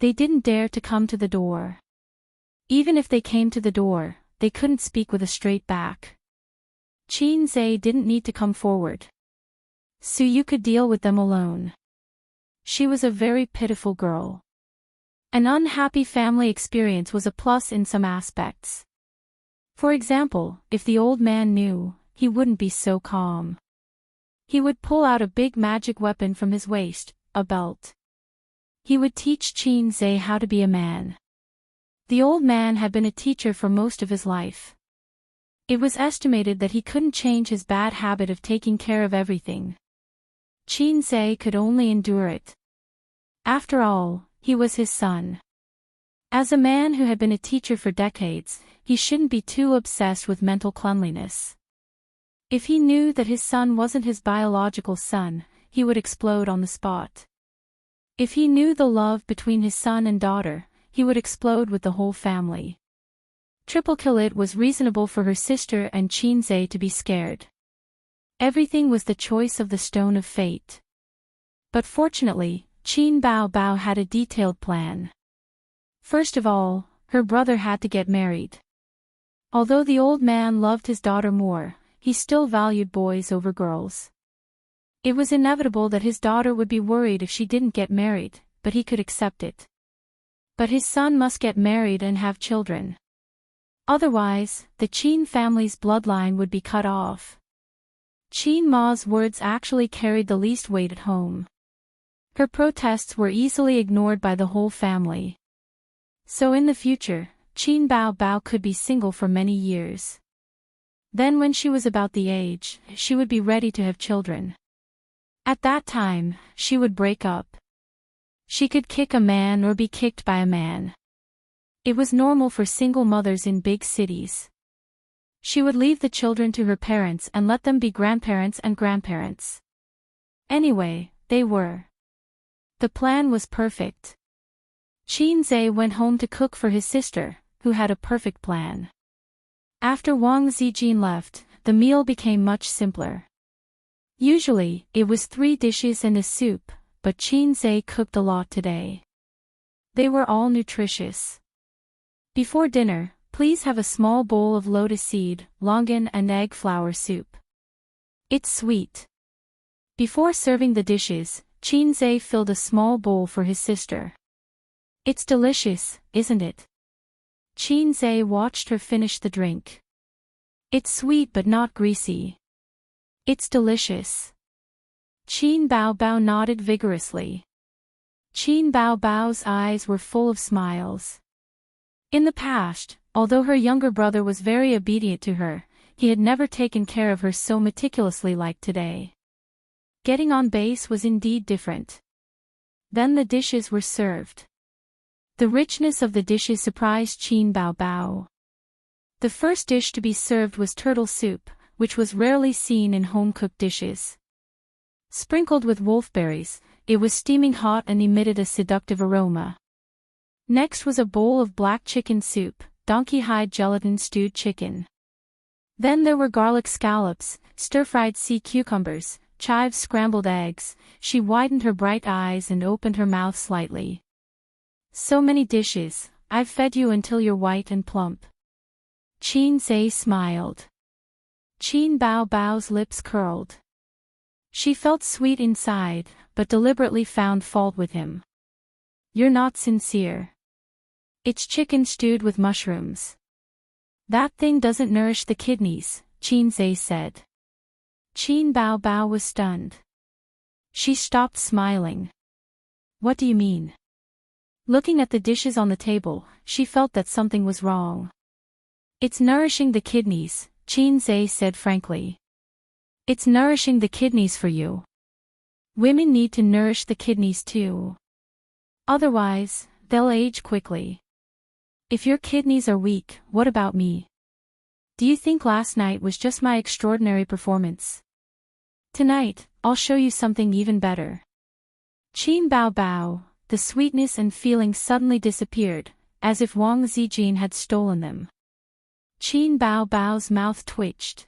They didn't dare to come to the door. Even if they came to the door, they couldn't speak with a straight back. Qin Zhe didn't need to come forward. Su Yu could deal with them alone. She was a very pitiful girl. An unhappy family experience was a plus in some aspects. For example, if the old man knew, he wouldn't be so calm. He would pull out a big magic weapon from his waist, a belt. He would teach Qin Zhe how to be a man. The old man had been a teacher for most of his life. It was estimated that he couldn't change his bad habit of taking care of everything. Qin Zhe could only endure it. After all, he was his son. As a man who had been a teacher for decades, he shouldn't be too obsessed with mental cleanliness. If he knew that his son wasn't his biological son, he would explode on the spot. If he knew the love between his son and daughter, he would explode with the whole family. Triple Kill It was reasonable for her sister and Qin Zhe to be scared. Everything was the choice of the stone of fate. But fortunately, Qin Bao Bao had a detailed plan. First of all, her brother had to get married. Although the old man loved his daughter more, he still valued boys over girls. It was inevitable that his daughter would be worried if she didn't get married, but he could accept it. But his son must get married and have children. Otherwise, the Qin family's bloodline would be cut off. Qin Ma's words actually carried the least weight at home. Her protests were easily ignored by the whole family. So in the future, Qin Bao Bao could be single for many years. Then when she was about the age, she would be ready to have children. At that time, she would break up. She could kick a man or be kicked by a man. It was normal for single mothers in big cities. She would leave the children to her parents and let them be grandparents and grandparents. Anyway, they were. The plan was perfect. Qin Zhe went home to cook for his sister, who had a perfect plan. After Wang Zijin left, the meal became much simpler. Usually, it was 3 dishes and a soup, but Qin Zhe cooked a lot today. They were all nutritious. Before dinner, please have a small bowl of lotus seed, longan and egg flour soup. It's sweet. Before serving the dishes, Qin Zhe filled a small bowl for his sister. It's delicious, isn't it? Qin Zhe watched her finish the drink. It's sweet but not greasy. It's delicious. Qin Bao Bao nodded vigorously. Qin Bao Bao's eyes were full of smiles. In the past, although her younger brother was very obedient to her, he had never taken care of her so meticulously like today. Getting on base was indeed different. Then the dishes were served. The richness of the dishes surprised Qin Bao Bao. The first dish to be served was turtle soup, which was rarely seen in home-cooked dishes. Sprinkled with wolfberries, it was steaming hot and emitted a seductive aroma. Next was a bowl of black chicken soup, donkey hide gelatin stewed chicken. Then there were garlic scallops, stir-fried sea cucumbers, chives scrambled eggs. She widened her bright eyes and opened her mouth slightly. So many dishes, I've fed you until you're white and plump. Qin Zhe smiled. Qin Bao Bao's lips curled. She felt sweet inside, but deliberately found fault with him. You're not sincere. It's chicken stewed with mushrooms. That thing doesn't nourish the kidneys, Xianxia said. Qin Bao Bao was stunned. She stopped smiling. What do you mean? Looking at the dishes on the table, she felt that something was wrong. It's nourishing the kidneys, Xianxia said frankly. It's nourishing the kidneys for you. Women need to nourish the kidneys too. Otherwise, they'll age quickly. If your kidneys are weak, what about me? Do you think last night was just my extraordinary performance? Tonight, I'll show you something even better. Qin Bao Bao, the sweetness and feeling suddenly disappeared, as if Wang Zijin had stolen them. Qin Bao Bao's mouth twitched.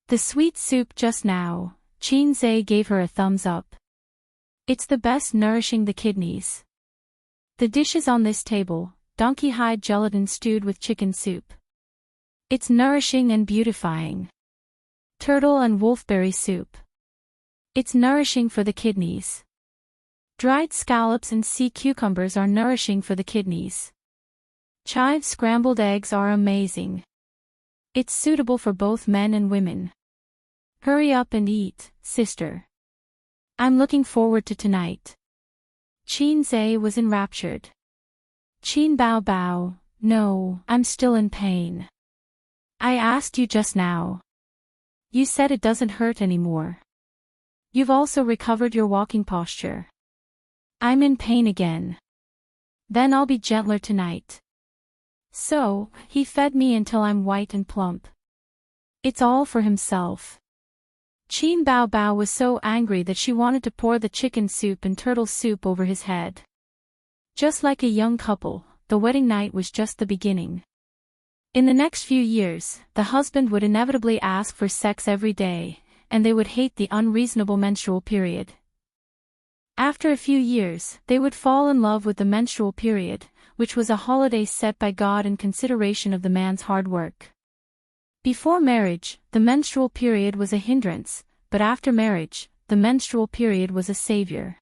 The sweet soup just now, Xianxia gave her a thumbs up. It's the best nourishing the kidneys. The dishes on this table, donkey hide gelatin stewed with chicken soup. It's nourishing and beautifying. Turtle and wolfberry soup. It's nourishing for the kidneys. Dried scallops and sea cucumbers are nourishing for the kidneys. Chive scrambled eggs are amazing. It's suitable for both men and women. Hurry up and eat, sister. I'm looking forward to tonight. Xianxia was enraptured. Qin Bao Bao, no, I'm still in pain. I asked you just now. You said it doesn't hurt anymore. You've also recovered your walking posture. I'm in pain again. Then I'll be gentler tonight. So, he fed me until I'm white and plump. It's all for himself. Qin Bao Bao was so angry that she wanted to pour the chicken soup and turtle soup over his head. Just like a young couple, the wedding night was just the beginning. In the next few years, the husband would inevitably ask for sex every day, and they would hate the unreasonable menstrual period. After a few years, they would fall in love with the menstrual period, which was a holiday set by God in consideration of the man's hard work. Before marriage, the menstrual period was a hindrance, but after marriage, the menstrual period was a savior.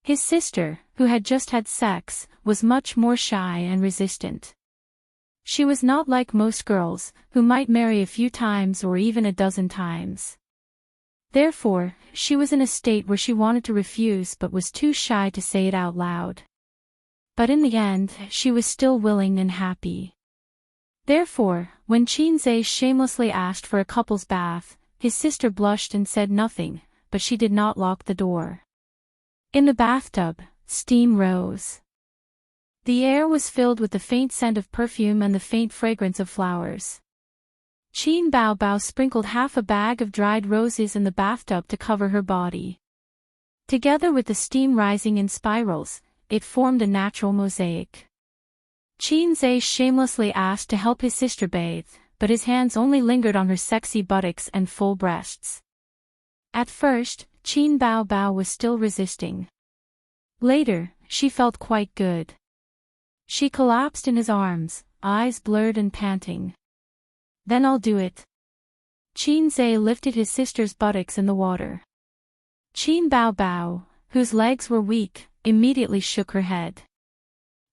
His sister, who had just had sex, was much more shy and resistant. She was not like most girls, who might marry a few times or even a dozen times. Therefore, she was in a state where she wanted to refuse but was too shy to say it out loud. But in the end, she was still willing and happy. Therefore, when Xianxia shamelessly asked for a couple's bath, his sister blushed and said nothing, but she did not lock the door. In the bathtub, steam rose. The air was filled with the faint scent of perfume and the faint fragrance of flowers. Qin Bao Bao sprinkled half a bag of dried roses in the bathtub to cover her body. Together with the steam rising in spirals, it formed a natural mosaic. Xianxia shamelessly asked to help his sister bathe, but his hands only lingered on her sexy buttocks and full breasts. At first, Qin Bao Bao was still resisting. Later, she felt quite good. She collapsed in his arms, eyes blurred and panting. Then I'll do it. Xianxia lifted his sister's buttocks in the water. Qin Bao Bao, whose legs were weak, immediately shook her head.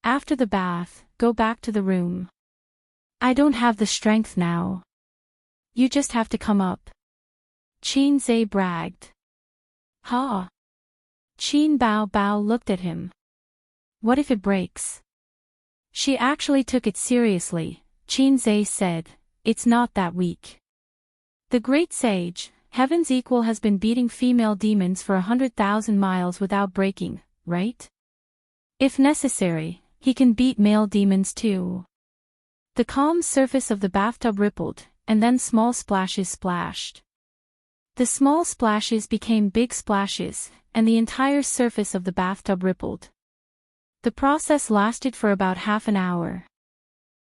After the bath, go back to the room. I don't have the strength now. You just have to come up. Xianxia bragged. Ha! Qin Bao Bao looked at him. What if it breaks? She actually took it seriously, Xianxia said, it's not that weak. The great sage, heaven's equal, has been beating female demons for 100,000 miles without breaking, right? If necessary, he can beat male demons too. The calm surface of the bathtub rippled, and then small splashes splashed. The small splashes became big splashes, and the entire surface of the bathtub rippled. The process lasted for about half an hour.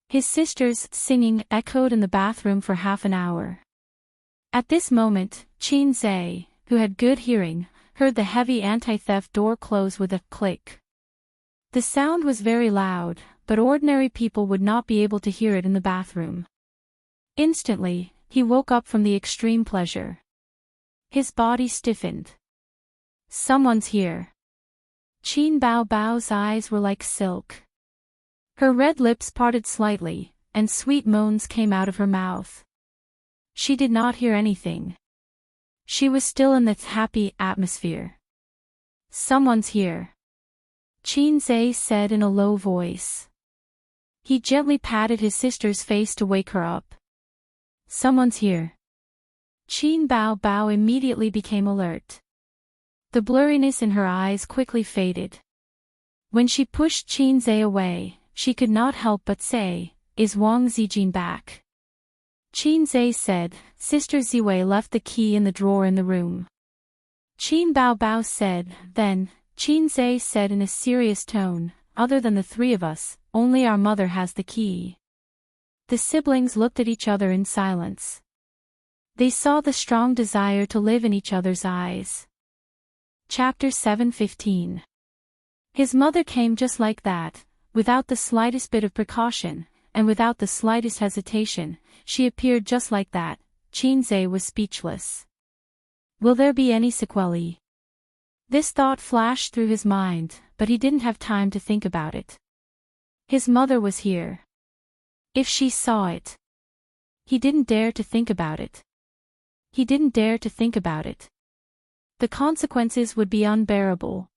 His sister's singing echoed in the bathroom for half an hour. At this moment, Xianxia, who had good hearing, heard the heavy anti-theft door close with a click. The sound was very loud, but ordinary people would not be able to hear it in the bathroom. Instantly, he woke up from the extreme pleasure. His body stiffened. Someone's here. Qin Bao Bao's eyes were like silk. Her red lips parted slightly, and sweet moans came out of her mouth. She did not hear anything. She was still in that happy atmosphere. Someone's here. Qin Zhe said in a low voice. He gently patted his sister's face to wake her up. Someone's here. Qin Bao Bao immediately became alert. The blurriness in her eyes quickly faded. When she pushed Qin Zhe away, she could not help but say, "Is Wang Zijin back?" Qin Zhe said, "Sister Ziwei left the key in the drawer in the room." Qin Bao Bao said, then, Qin Zhe said in a serious tone, "Other than the three of us, only our mother has the key." The siblings looked at each other in silence. They saw the strong desire to live in each other's eyes. Chapter 7:15. His mother came just like that, without the slightest bit of precaution, and without the slightest hesitation. She appeared just like that. Qin Zhe was speechless. Will there be any sequelae? This thought flashed through his mind, but he didn't have time to think about it. His mother was here. If she saw it. He didn't dare to think about it. He didn't dare to think about it. The consequences would be unbearable.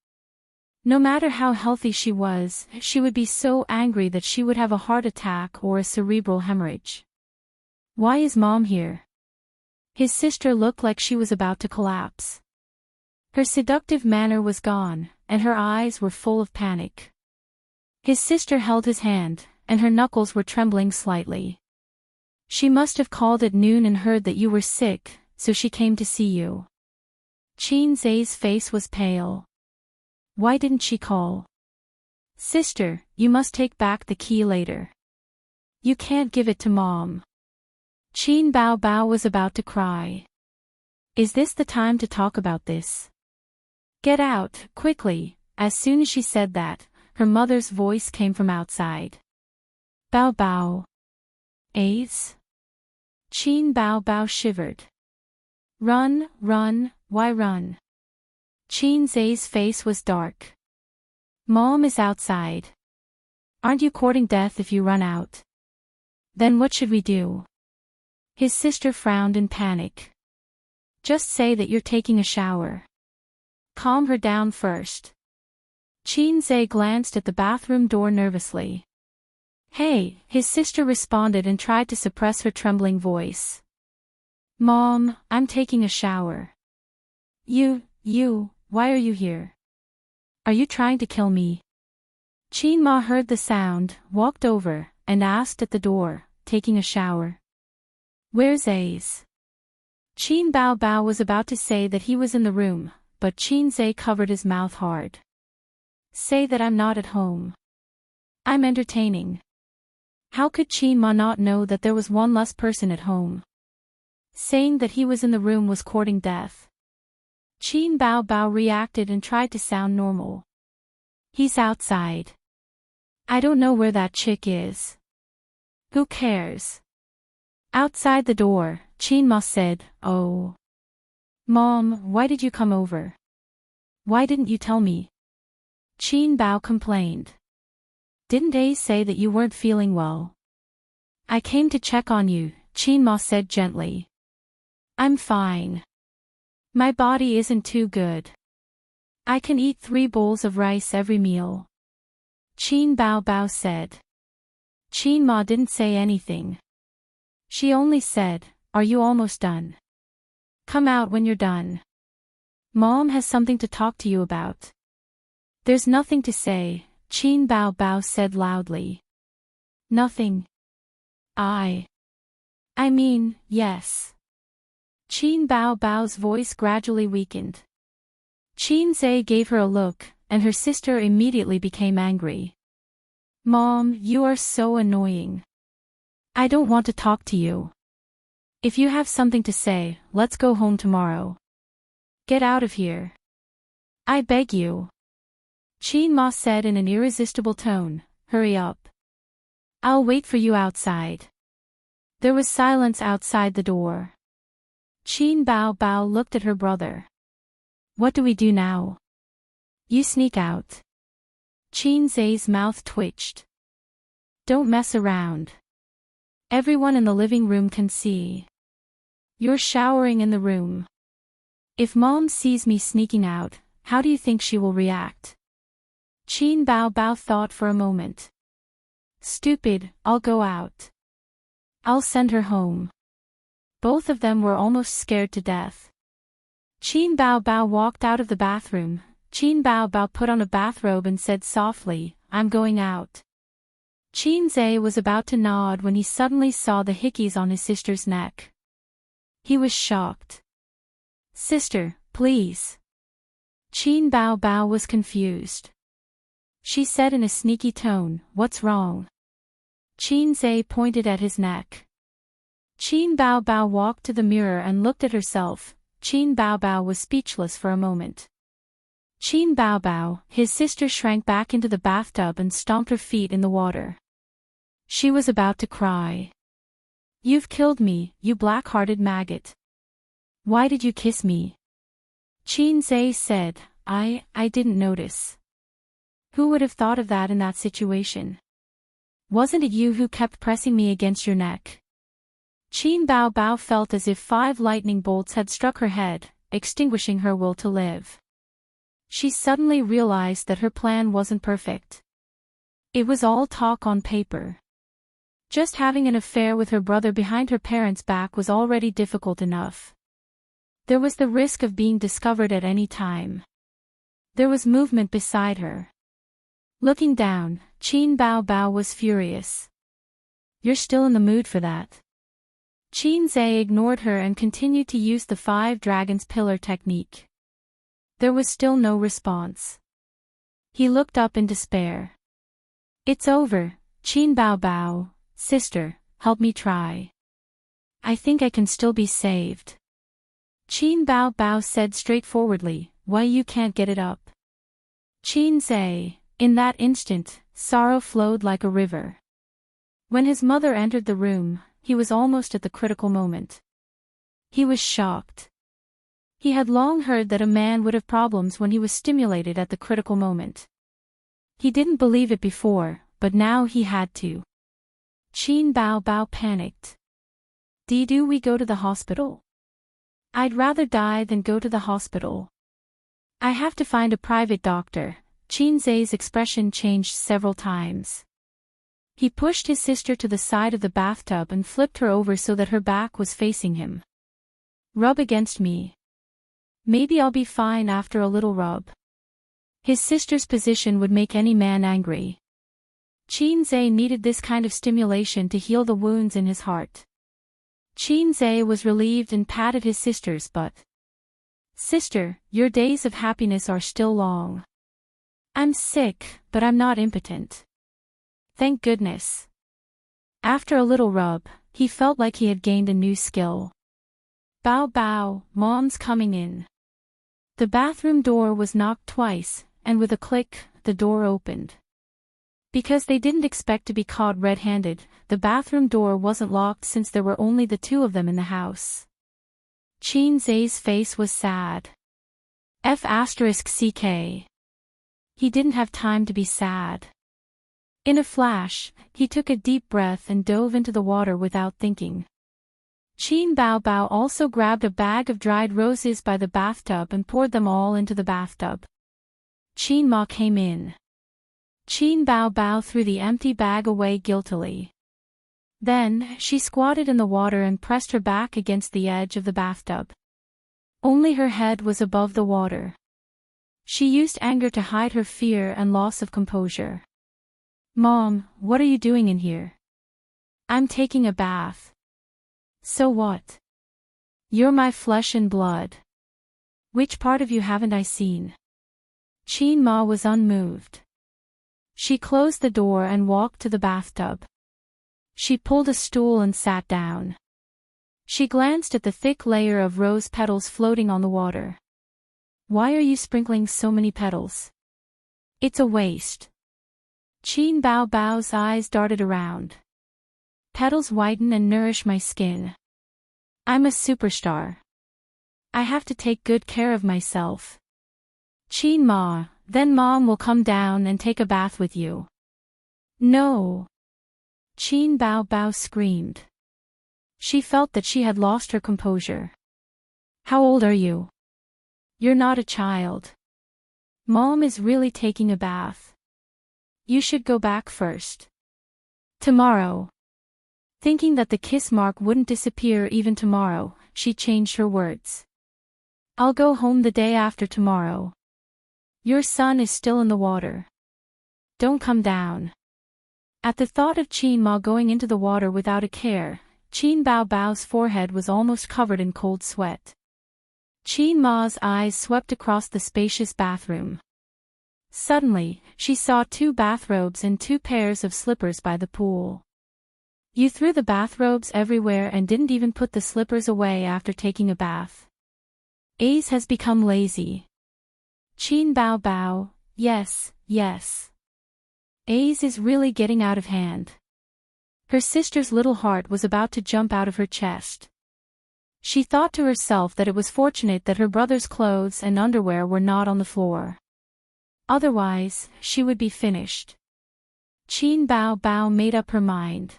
No matter how healthy she was, she would be so angry that she would have a heart attack or a cerebral hemorrhage. Why is Mom here? His sister looked like she was about to collapse. Her seductive manner was gone, and her eyes were full of panic. His sister held his hand, and her knuckles were trembling slightly. She must have called at noon and heard that you were sick, so she came to see you. Qin Zhe's face was pale. Why didn't she call? Sister, you must take back the key later. You can't give it to Mom. Qin Bao Bao was about to cry. Is this the time to talk about this? Get out, quickly. As soon as she said that, her mother's voice came from outside. Bao Bao. Ace? Qin Bao Bao shivered. Run, run, why run? Qin Zhe's face was dark. Mom is outside. Aren't you courting death if you run out? Then what should we do? His sister frowned in panic. Just say that you're taking a shower. Calm her down first. Qin Zhe glanced at the bathroom door nervously. Hey, his sister responded and tried to suppress her trembling voice. Mom, I'm taking a shower. Why are you here? Are you trying to kill me? Qin Ma heard the sound, walked over, and asked at the door, taking a shower. Where's Ace? Qin Bao Bao was about to say that he was in the room, but Qin Zhe covered his mouth hard. Say that I'm not at home. I'm entertaining. How could Qin Ma not know that there was one less person at home? Saying that he was in the room was courting death. Qin Bao Bao reacted and tried to sound normal. He's outside. I don't know where that chick is. Who cares? Outside the door, Qin Ma said, Oh. Mom, why did you come over? Why didn't you tell me? Qin Bao complained. Didn't Ace say that you weren't feeling well? I came to check on you, Qin Ma said gently. I'm fine. My body isn't too good. I can eat 3 bowls of rice every meal. Qin Bao Bao said. Qin Ma didn't say anything. She only said, Are you almost done? Come out when you're done. Mom has something to talk to you about. There's nothing to say, Qin Bao Bao said loudly. Nothing. I mean, yes. Qin Bao Bao's voice gradually weakened. Qin Zhe gave her a look, and her sister immediately became angry. Mom, you are so annoying. I don't want to talk to you. If you have something to say, let's go home tomorrow. Get out of here. I beg you. Qin Ma said in an irresistible tone, Hurry up. I'll wait for you outside. There was silence outside the door. Qin Bao Bao looked at her brother. What do we do now? You sneak out. Qin Zai's mouth twitched. Don't mess around. Everyone in the living room can see. You're showering in the room. If Mom sees me sneaking out, how do you think she will react? Qin Bao Bao thought for a moment. Stupid, I'll go out. I'll send her home. Both of them were almost scared to death. Qin Bao Bao walked out of the bathroom. Qin Bao Bao put on a bathrobe and said softly, I'm going out. Qin Zai was about to nod when he suddenly saw the hickeys on his sister's neck. He was shocked. Sister, please. Qin Bao Bao was confused. She said in a sneaky tone, what's wrong? Qin Zai pointed at his neck. Qin Bao Bao walked to the mirror and looked at herself. Qin Bao Bao was speechless for a moment. Qin Bao Bao, his sister shrank back into the bathtub and stomped her feet in the water. She was about to cry. You've killed me, you black-hearted maggot. Why did you kiss me? Qin Zai said, I didn't notice. Who would have thought of that in that situation? Wasn't it you who kept pressing me against your neck? Qin Bao Bao felt as if 5 lightning bolts had struck her head, extinguishing her will to live. She suddenly realized that her plan wasn't perfect. It was all talk on paper. Just having an affair with her brother behind her parents' back was already difficult enough. There was the risk of being discovered at any time. There was movement beside her. Looking down, Qin Bao Bao was furious. You're still in the mood for that. Qin Zai ignored her and continued to use the 5 dragons pillar technique. There was still no response. He looked up in despair. It's over, Qin Bao Bao, sister, help me try. I think I can still be saved. Qin Bao Bao said straightforwardly, why you can't get it up? Qin Zai, in that instant, sorrow flowed like a river. When his mother entered the room, he was almost at the critical moment. He was shocked. He had long heard that a man would have problems when he was stimulated at the critical moment. He didn't believe it before, but now he had to. Qin Bao Bao panicked. Do we go to the hospital? I'd rather die than go to the hospital. I have to find a private doctor. Qin Zai's expression changed several times. He pushed his sister to the side of the bathtub and flipped her over so that her back was facing him. Rub against me. Maybe I'll be fine after a little rub. His sister's position would make any man angry. Qin Zai needed this kind of stimulation to heal the wounds in his heart. Qin Zai was relieved and patted his sister's butt. Sister, your days of happiness are still long. I'm sick, but I'm not impotent. Thank goodness. After a little rub, he felt like he had gained a new skill. Bao Bao, Mom's coming in. The bathroom door was knocked twice, and with a click, the door opened. Because they didn't expect to be caught red-handed, the bathroom door wasn't locked since there were only the 2 of them in the house. Qin Zai's face was sad. F***ck. He didn't have time to be sad. In a flash, he took a deep breath and dove into the water without thinking. Qin Bao Bao also grabbed a bag of dried roses by the bathtub and poured them all into the bathtub. Qin Ma came in. Qin Bao Bao threw the empty bag away guiltily. Then, she squatted in the water and pressed her back against the edge of the bathtub. Only her head was above the water. She used anger to hide her fear and loss of composure. Mom, what are you doing in here? I'm taking a bath. So what? You're my flesh and blood. Which part of you haven't I seen? Qin Ma was unmoved. She closed the door and walked to the bathtub. She pulled a stool and sat down. She glanced at the thick layer of rose petals floating on the water. Why are you sprinkling so many petals? It's a waste. Qin Bao Bao's eyes darted around. Petals whiten and nourish my skin. I'm a superstar. I have to take good care of myself. Qin Ma, then Mom will come down and take a bath with you. No. Qin Bao Bao screamed. She felt that she had lost her composure. How old are you? You're not a child. Mom is really taking a bath. You should go back first. Tomorrow. Thinking that the kiss mark wouldn't disappear even tomorrow, she changed her words. I'll go home the day after tomorrow. Your son is still in the water. Don't come down. At the thought of Qin Ma going into the water without a care, Qin Bao Bao's forehead was almost covered in cold sweat. Qin Ma's eyes swept across the spacious bathroom. Suddenly, she saw 2 bathrobes and 2 pairs of slippers by the pool. You threw the bathrobes everywhere and didn't even put the slippers away after taking a bath. Ace has become lazy. Qin Bao Bao, yes, yes. Ace is really getting out of hand. Her sister's little heart was about to jump out of her chest. She thought to herself that it was fortunate that her brother's clothes and underwear were not on the floor. Otherwise, she would be finished. Qin Bao Bao made up her mind.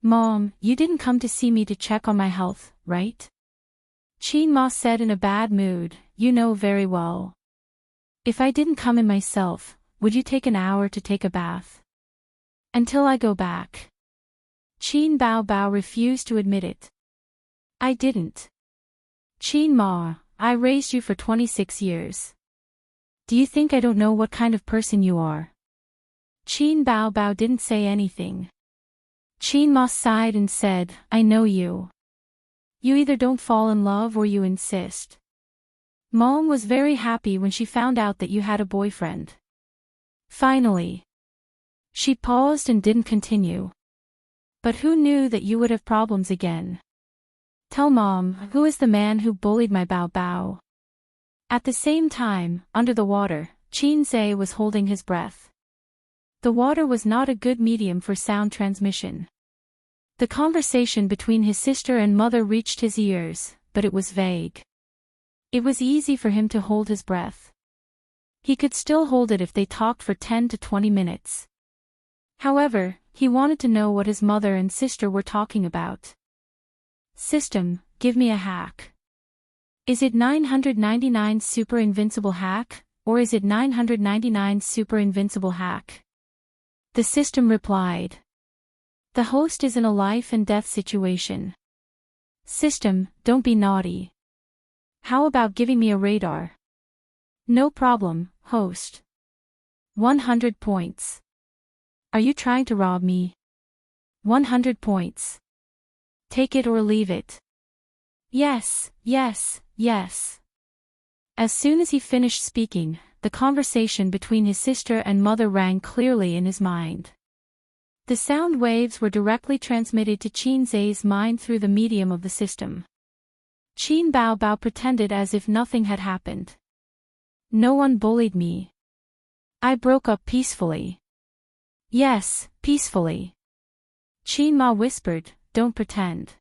Mom, you didn't come to see me to check on my health, right? Qin Ma said in a bad mood, you know very well. If I didn't come in myself, would you take an hour to take a bath? Until I go back. Qin Bao Bao refused to admit it. I didn't. Qin Ma, I raised you for 26 years. Do you think I don't know what kind of person you are? Qin Bao Bao didn't say anything. Qin Ma sighed and said, I know you. You either don't fall in love or you insist. Mom was very happy when she found out that you had a boyfriend. Finally. She paused and didn't continue. But who knew that you would have problems again? Tell Mom, who is the man who bullied my Bao Bao? At the same time, under the water, Qin Zhe was holding his breath. The water was not a good medium for sound transmission. The conversation between his sister and mother reached his ears, but it was vague. It was easy for him to hold his breath. He could still hold it if they talked for 10 to 20 minutes. However, he wanted to know what his mother and sister were talking about. System, give me a hack. Is it 999 super invincible hack, or is it 999 super invincible hack? The system replied. The host is in a life and death situation. System, don't be naughty. How about giving me a radar? No problem, host. 100 points. Are you trying to rob me? 100 points. Take it or leave it. Yes, yes, yes. As soon as he finished speaking, the conversation between his sister and mother rang clearly in his mind. The sound waves were directly transmitted to Qin Zhe's mind through the medium of the system. Qin Bao Bao pretended as if nothing had happened. No one bullied me. I broke up peacefully. Yes, peacefully. Qin Ma whispered, don't pretend.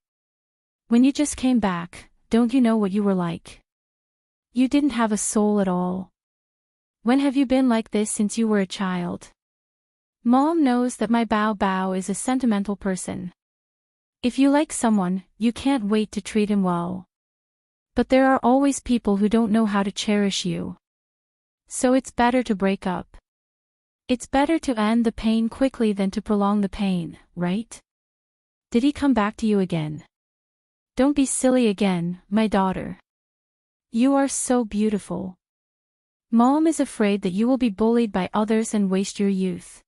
When you just came back, don't you know what you were like? You didn't have a soul at all. When have you been like this since you were a child? Mom knows that my Bao Bao is a sentimental person. If you like someone, you can't wait to treat him well. But there are always people who don't know how to cherish you. So it's better to break up. It's better to end the pain quickly than to prolong the pain, right? Did he come back to you again? Don't be silly again, my daughter. You are so beautiful. Mom is afraid that you will be bullied by others and waste your youth.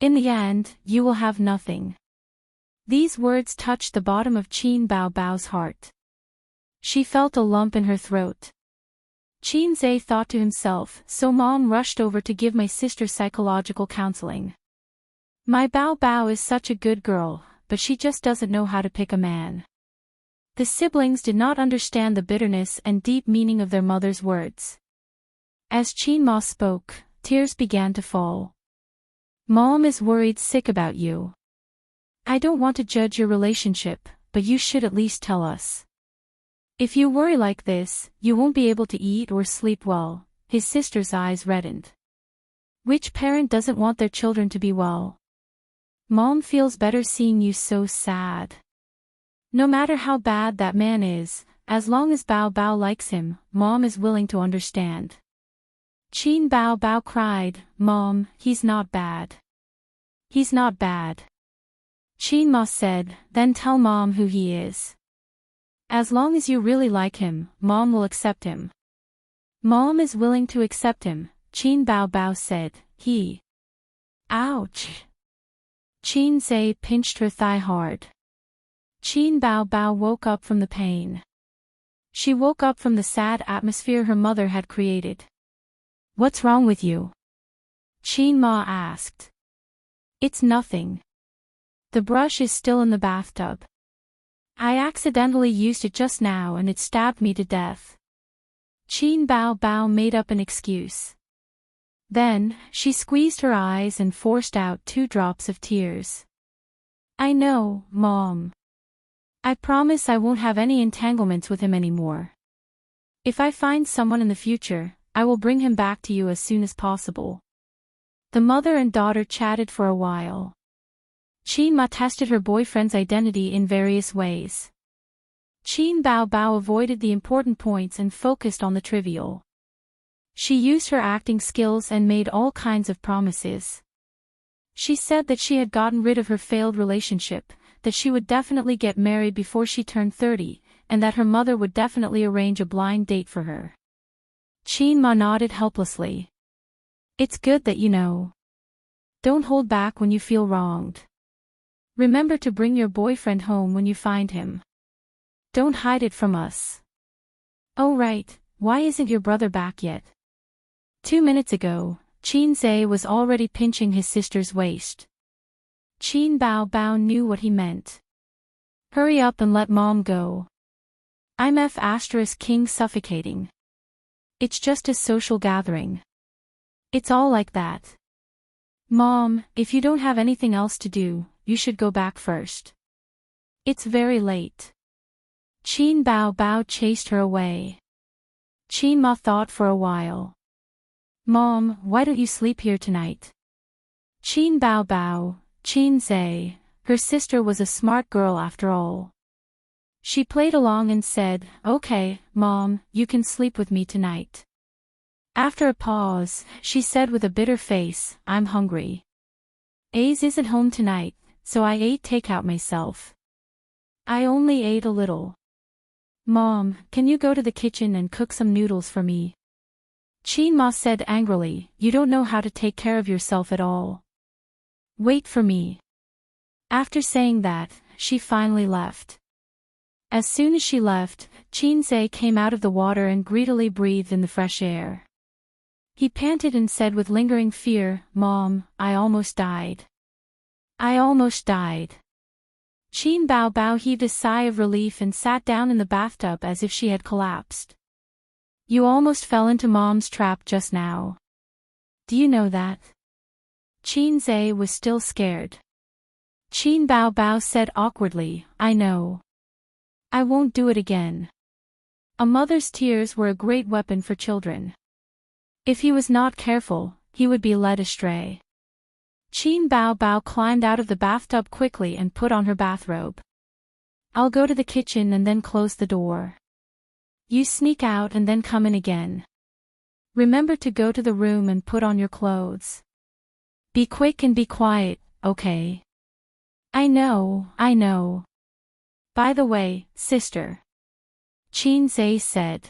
In the end, you will have nothing. These words touched the bottom of Qin Bao Bao's heart. She felt a lump in her throat. Qin Zhe thought to himself, so Mom rushed over to give my sister psychological counseling. My Bao Bao is such a good girl, but she just doesn't know how to pick a man. The siblings did not understand the bitterness and deep meaning of their mother's words. As Qin Ma spoke, tears began to fall. Mom is worried sick about you. I don't want to judge your relationship, but you should at least tell us. If you worry like this, you won't be able to eat or sleep well. His sister's eyes reddened. Which parent doesn't want their children to be well? Mom feels better seeing you so sad. No matter how bad that man is, as long as Bao Bao likes him, Mom is willing to understand. Qin Bao Bao cried, Mom, he's not bad. He's not bad. Qin Ma said, then tell Mom who he is. As long as you really like him, Mom will accept him. Mom is willing to accept him, Qin Bao Bao said, he. Ouch. Qin Zhe pinched her thigh hard. Qin Bao Bao woke up from the pain. She woke up from the sad atmosphere her mother had created. What's wrong with you? Qin Ma asked. It's nothing. The brush is still in the bathtub. I accidentally used it just now and it stabbed me to death. Qin Bao Bao made up an excuse. Then, she squeezed her eyes and forced out 2 drops of tears. I know, Mom. I promise I won't have any entanglements with him anymore. If I find someone in the future, I will bring him back to you as soon as possible. The mother and daughter chatted for a while. Qin Ma tested her boyfriend's identity in various ways. Qin Bao Bao avoided the important points and focused on the trivial. She used her acting skills and made all kinds of promises. She said that she had gotten rid of her failed relationship, that she would definitely get married before she turned 30, and that her mother would definitely arrange a blind date for her. Qin Ma nodded helplessly. It's good that you know. Don't hold back when you feel wronged. Remember to bring your boyfriend home when you find him. Don't hide it from us. Oh right, why isn't your brother back yet? 2 minutes ago, Qin Zhe was already pinching his sister's waist. Qin Bao Bao knew what he meant. Hurry up and let Mom go. I'm King suffocating. It's just a social gathering. It's all like that. Mom, if you don't have anything else to do, you should go back first. It's very late. Qin Bao Bao chased her away. Qin Ma thought for a while. Mom, why don't you sleep here tonight? Qin Bao Bao, Qin Zhe, her sister was a smart girl after all. She played along and said, okay, Mom, you can sleep with me tonight. After a pause, she said with a bitter face, I'm hungry. Ace isn't home tonight, so I ate takeout myself. I only ate a little. Mom, can you go to the kitchen and cook some noodles for me? Qin Ma said angrily, you don't know how to take care of yourself at all. Wait for me. After saying that, she finally left. As soon as she left, Qin Zhe came out of the water and greedily breathed in the fresh air. He panted and said with lingering fear, Mom, I almost died. I almost died. Qin Bao Bao heaved a sigh of relief and sat down in the bathtub as if she had collapsed. You almost fell into Mom's trap just now. Do you know that? Qin Zhe was still scared. Qin Bao Bao said awkwardly, I know. I won't do it again. A mother's tears were a great weapon for children. If he was not careful, he would be led astray. Qin Bao Bao climbed out of the bathtub quickly and put on her bathrobe. I'll go to the kitchen and then close the door. You sneak out and then come in again. Remember to go to the room and put on your clothes. Be quick and be quiet, okay? I know, I know. By the way, sister. Qin Zhe said.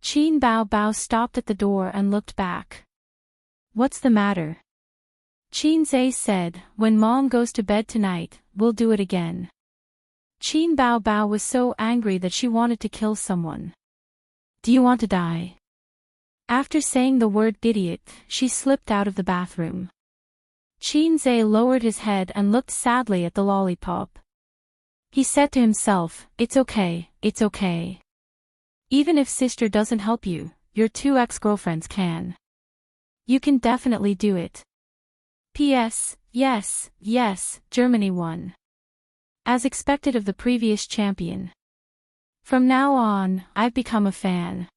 Qin Bao Bao stopped at the door and looked back. What's the matter? Qin Zhe said, when Mom goes to bed tonight, we'll do it again. Qin Bao Bao was so angry that she wanted to kill someone. Do you want to die? After saying the word idiot, she slipped out of the bathroom. Qin Zhe lowered his head and looked sadly at the lollipop. He said to himself, it's okay, it's okay. Even if sister doesn't help you, your 2 ex-girlfriends can. You can definitely do it. P.S. Yes, yes, Germany won. As expected of the previous champion. From now on, I've become a fan.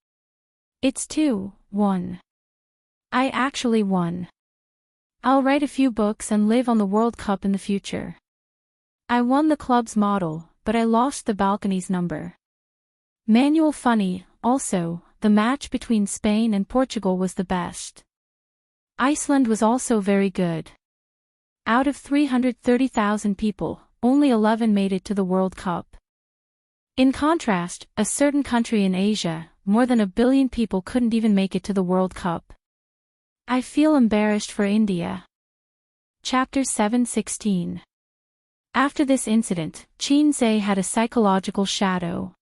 It's 2-1. I actually won. I'll write a few books and live on the World Cup in the future. I won the club's model, but I lost the balcony's number. Manual funny, also, the match between Spain and Portugal was the best. Iceland was also very good. Out of 330,000 people, only 11 made it to the World Cup. In contrast, a certain country in Asia, more than 1 billion people couldn't even make it to the World Cup. I feel embarrassed for India. Chapter 7:16. After this incident, Xianxia had a psychological shadow.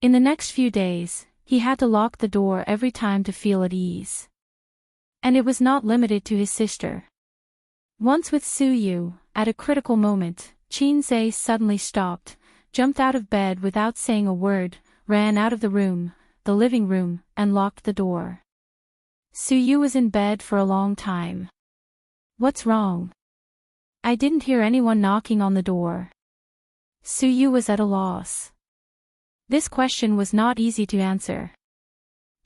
In the next few days, he had to lock the door every time to feel at ease. And it was not limited to his sister. Once with Su Yu, at a critical moment, Xianxia suddenly stopped, jumped out of bed without saying a word, ran out of the room, the living room, and locked the door. Su Yu was in bed for a long time. What's wrong? I didn't hear anyone knocking on the door. Su Yu was at a loss. This question was not easy to answer.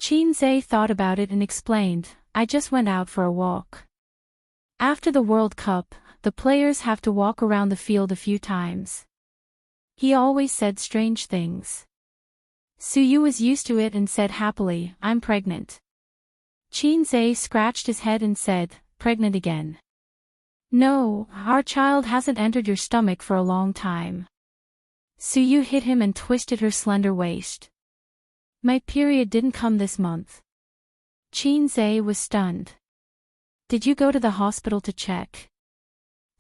Xianxia thought about it and explained, I just went out for a walk. After the World Cup, the players have to walk around the field a few times. He always said strange things. Su Yu was used to it and said happily, I'm pregnant. Xianxia scratched his head and said, pregnant again? No, our child hasn't entered your stomach for a long time. Su Yu hit him and twisted her slender waist. My period didn't come this month. Xianxia was stunned. Did you go to the hospital to check?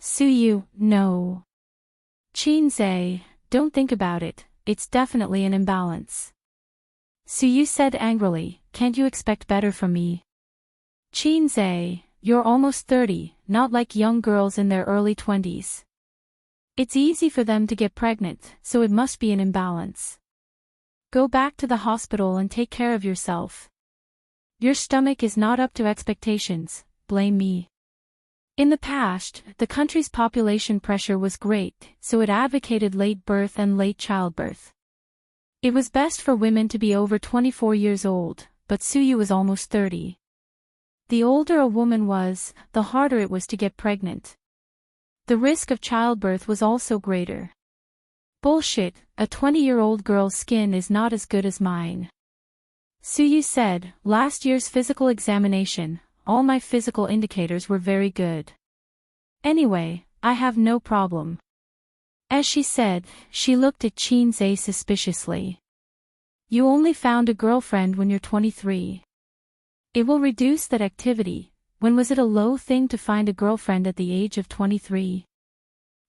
Su Yu, no. Xianxia, don't think about it, it's definitely an imbalance. Su Yu said angrily, can't you expect better from me? Xianxia, you're almost 30, not like young girls in their early 20s. It's easy for them to get pregnant, so it must be an imbalance. Go back to the hospital and take care of yourself. Your stomach is not up to expectations, blame me. In the past, the country's population pressure was great, so it advocated late birth and late childbirth. It was best for women to be over 24 years old, but Su Yu was almost 30. The older a woman was, the harder it was to get pregnant. The risk of childbirth was also greater. Bullshit, a 20-year-old girl's skin is not as good as mine. Su Yu said, last year's physical examination, all my physical indicators were very good. Anyway, I have no problem. As she said, she looked at Xianxia suspiciously. You only found a girlfriend when you're 23. It will reduce that activity. When was it a low thing to find a girlfriend at the age of 23?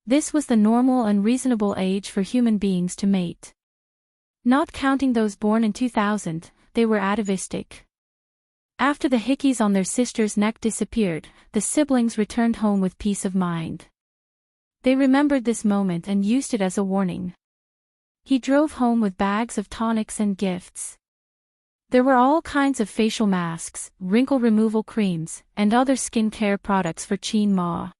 This was the normal and reasonable age for human beings to mate. Not counting those born in 2000, they were atavistic. After the hickeys on their sister's neck disappeared, the siblings returned home with peace of mind. They remembered this moment and used it as a warning. He drove home with bags of tonics and gifts. There were all kinds of facial masks, wrinkle removal creams, and other skincare products for Qin Ma.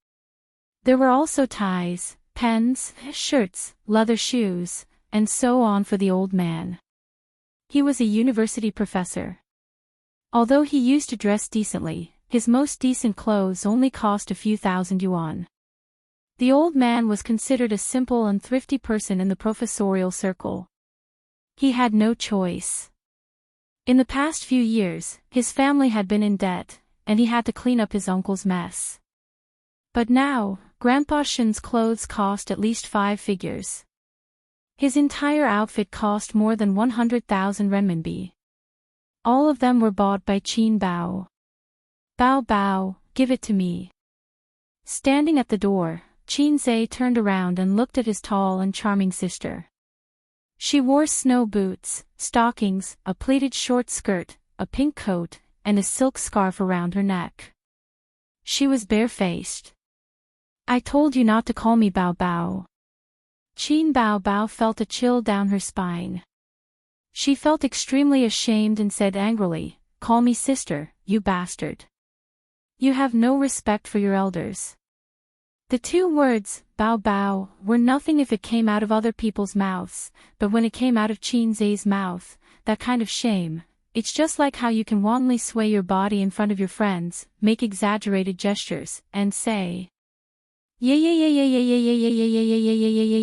There were also ties, pens, shirts, leather shoes, and so on for the old man. He was a university professor. Although he used to dress decently, his most decent clothes only cost a few thousand yuan. The old man was considered a simple and thrifty person in the professorial circle. He had no choice. In the past few years, his family had been in debt, and he had to clean up his uncle's mess. But now, Grandpa Shen's clothes cost at least 5 figures. His entire outfit cost more than 100,000 renminbi. All of them were bought by Qin Bao. Bao Bao, give it to me. Standing at the door, Xianxia turned around and looked at his tall and charming sister. She wore snow boots, stockings, a pleated short skirt, a pink coat, and a silk scarf around her neck. She was barefaced. I told you not to call me Bao Bao. Qin Bao Bao felt a chill down her spine. She felt extremely ashamed and said angrily, call me sister, you bastard. You have no respect for your elders. The two words, bao bao, were nothing if it came out of other people's mouths, but when it came out of Qin Zai's mouth, that kind of shame, it's just like how you can wantonly sway your body in front of your friends, make exaggerated gestures, and say, yeah yeah yeah yeah yeah yeah yeah yeah yeah yeah yeah.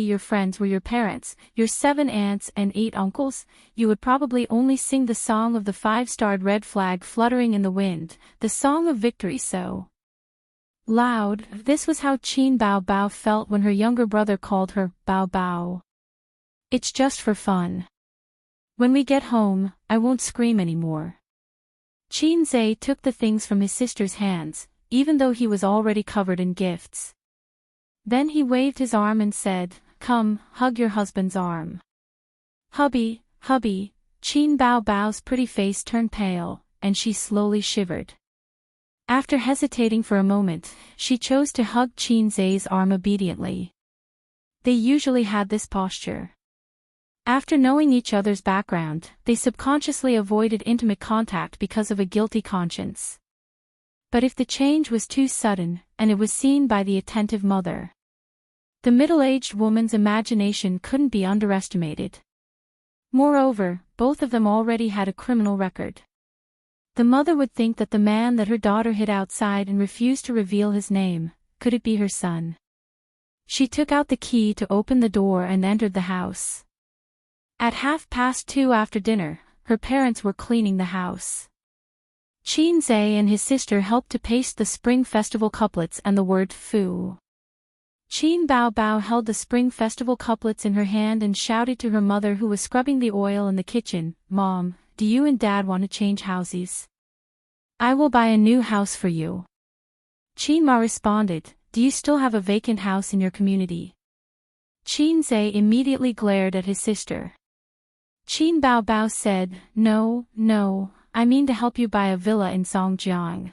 Your friends were your parents, your 7 aunts and 8 uncles. You would probably only sing the song of the 5-starred red flag fluttering in the wind, the song of victory so loud. This was how Qin Bao Bao felt when her younger brother called her Bao Bao. It's just for fun. When we get home, I won't scream anymore. Qin Zai took the things from his sister's hands, even though he was already covered in gifts. Then he waved his arm and said, "Come, hug your husband's arm." "Hubby, hubby," Qin Bao Bao's pretty face turned pale, and she slowly shivered. After hesitating for a moment, she chose to hug Qin Zai's arm obediently. They usually had this posture. After knowing each other's background, they subconsciously avoided intimate contact because of a guilty conscience. But if the change was too sudden, and it was seen by the attentive mother, the middle-aged woman's imagination couldn't be underestimated. Moreover, both of them already had a criminal record. The mother would think that the man that her daughter hid outside and refused to reveal his name, could it be her son? She took out the key to open the door and entered the house. At 2:30 after dinner, her parents were cleaning the house. Qin Zai and his sister helped to paste the Spring Festival couplets and the word Fu. Qin Bao Bao held the Spring Festival couplets in her hand and shouted to her mother who was scrubbing the oil in the kitchen, "Mom, do you and Dad want to change houses? I will buy a new house for you." Qin Ma responded, "Do you still have a vacant house in your community?" Qin Zai immediately glared at his sister. Qin Bao Bao said, No, I mean to help you buy a villa in Songjiang."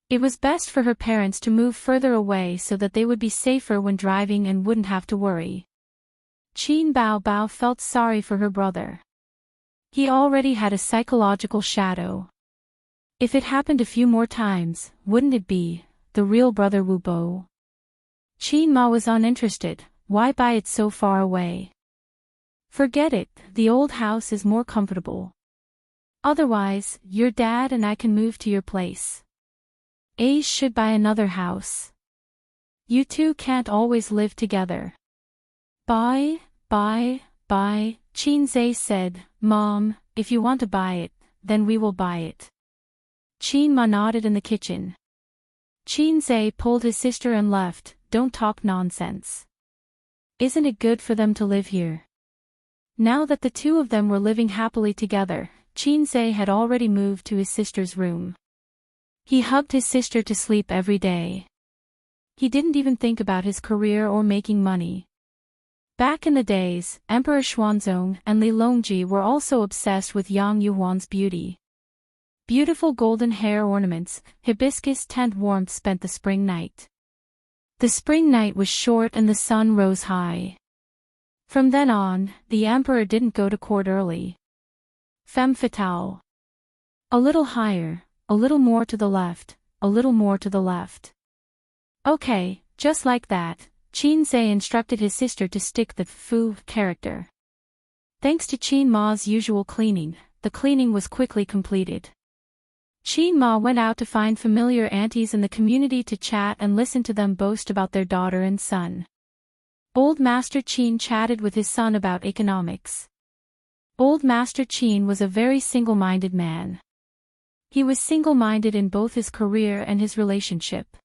It was best for her parents to move further away so that they would be safer when driving and wouldn't have to worry. Qin Bao Bao felt sorry for her brother. He already had a psychological shadow. If it happened a few more times, wouldn't it be the real brother Wu Bo? Qin Ma was uninterested. Why buy it so far away? Forget it, the old house is more comfortable. Otherwise, your dad and I can move to your place. Ace should buy another house. You two can't always live together. Buy, Qin Zai said, "Mom, if you want to buy it, then we will buy it." Qin Ma nodded in the kitchen. Qin Zai pulled his sister and left, "Don't talk nonsense. Isn't it good for them to live here?" Now that the two of them were living happily together, Qin Zai had already moved to his sister's room. He hugged his sister to sleep every day. He didn't even think about his career or making money. Back in the days, Emperor Xuanzong and Li Longji were also obsessed with Yang Yuhuan's beauty. Beautiful golden hair ornaments, hibiscus tent warmth spent the spring night. The spring night was short and the sun rose high. From then on, the emperor didn't go to court early. Femme fatale. A little higher, a little more to the left, a little more to the left. Okay, just like that, Qin Zai instructed his sister to stick the Fu character. Thanks to Qin Ma's usual cleaning, the cleaning was quickly completed. Qin Ma went out to find familiar aunties in the community to chat and listen to them boast about their daughter and son. Old Master Qin chatted with his son about economics. Old Master Qin was a very single-minded man. He was single-minded in both his career and his relationship.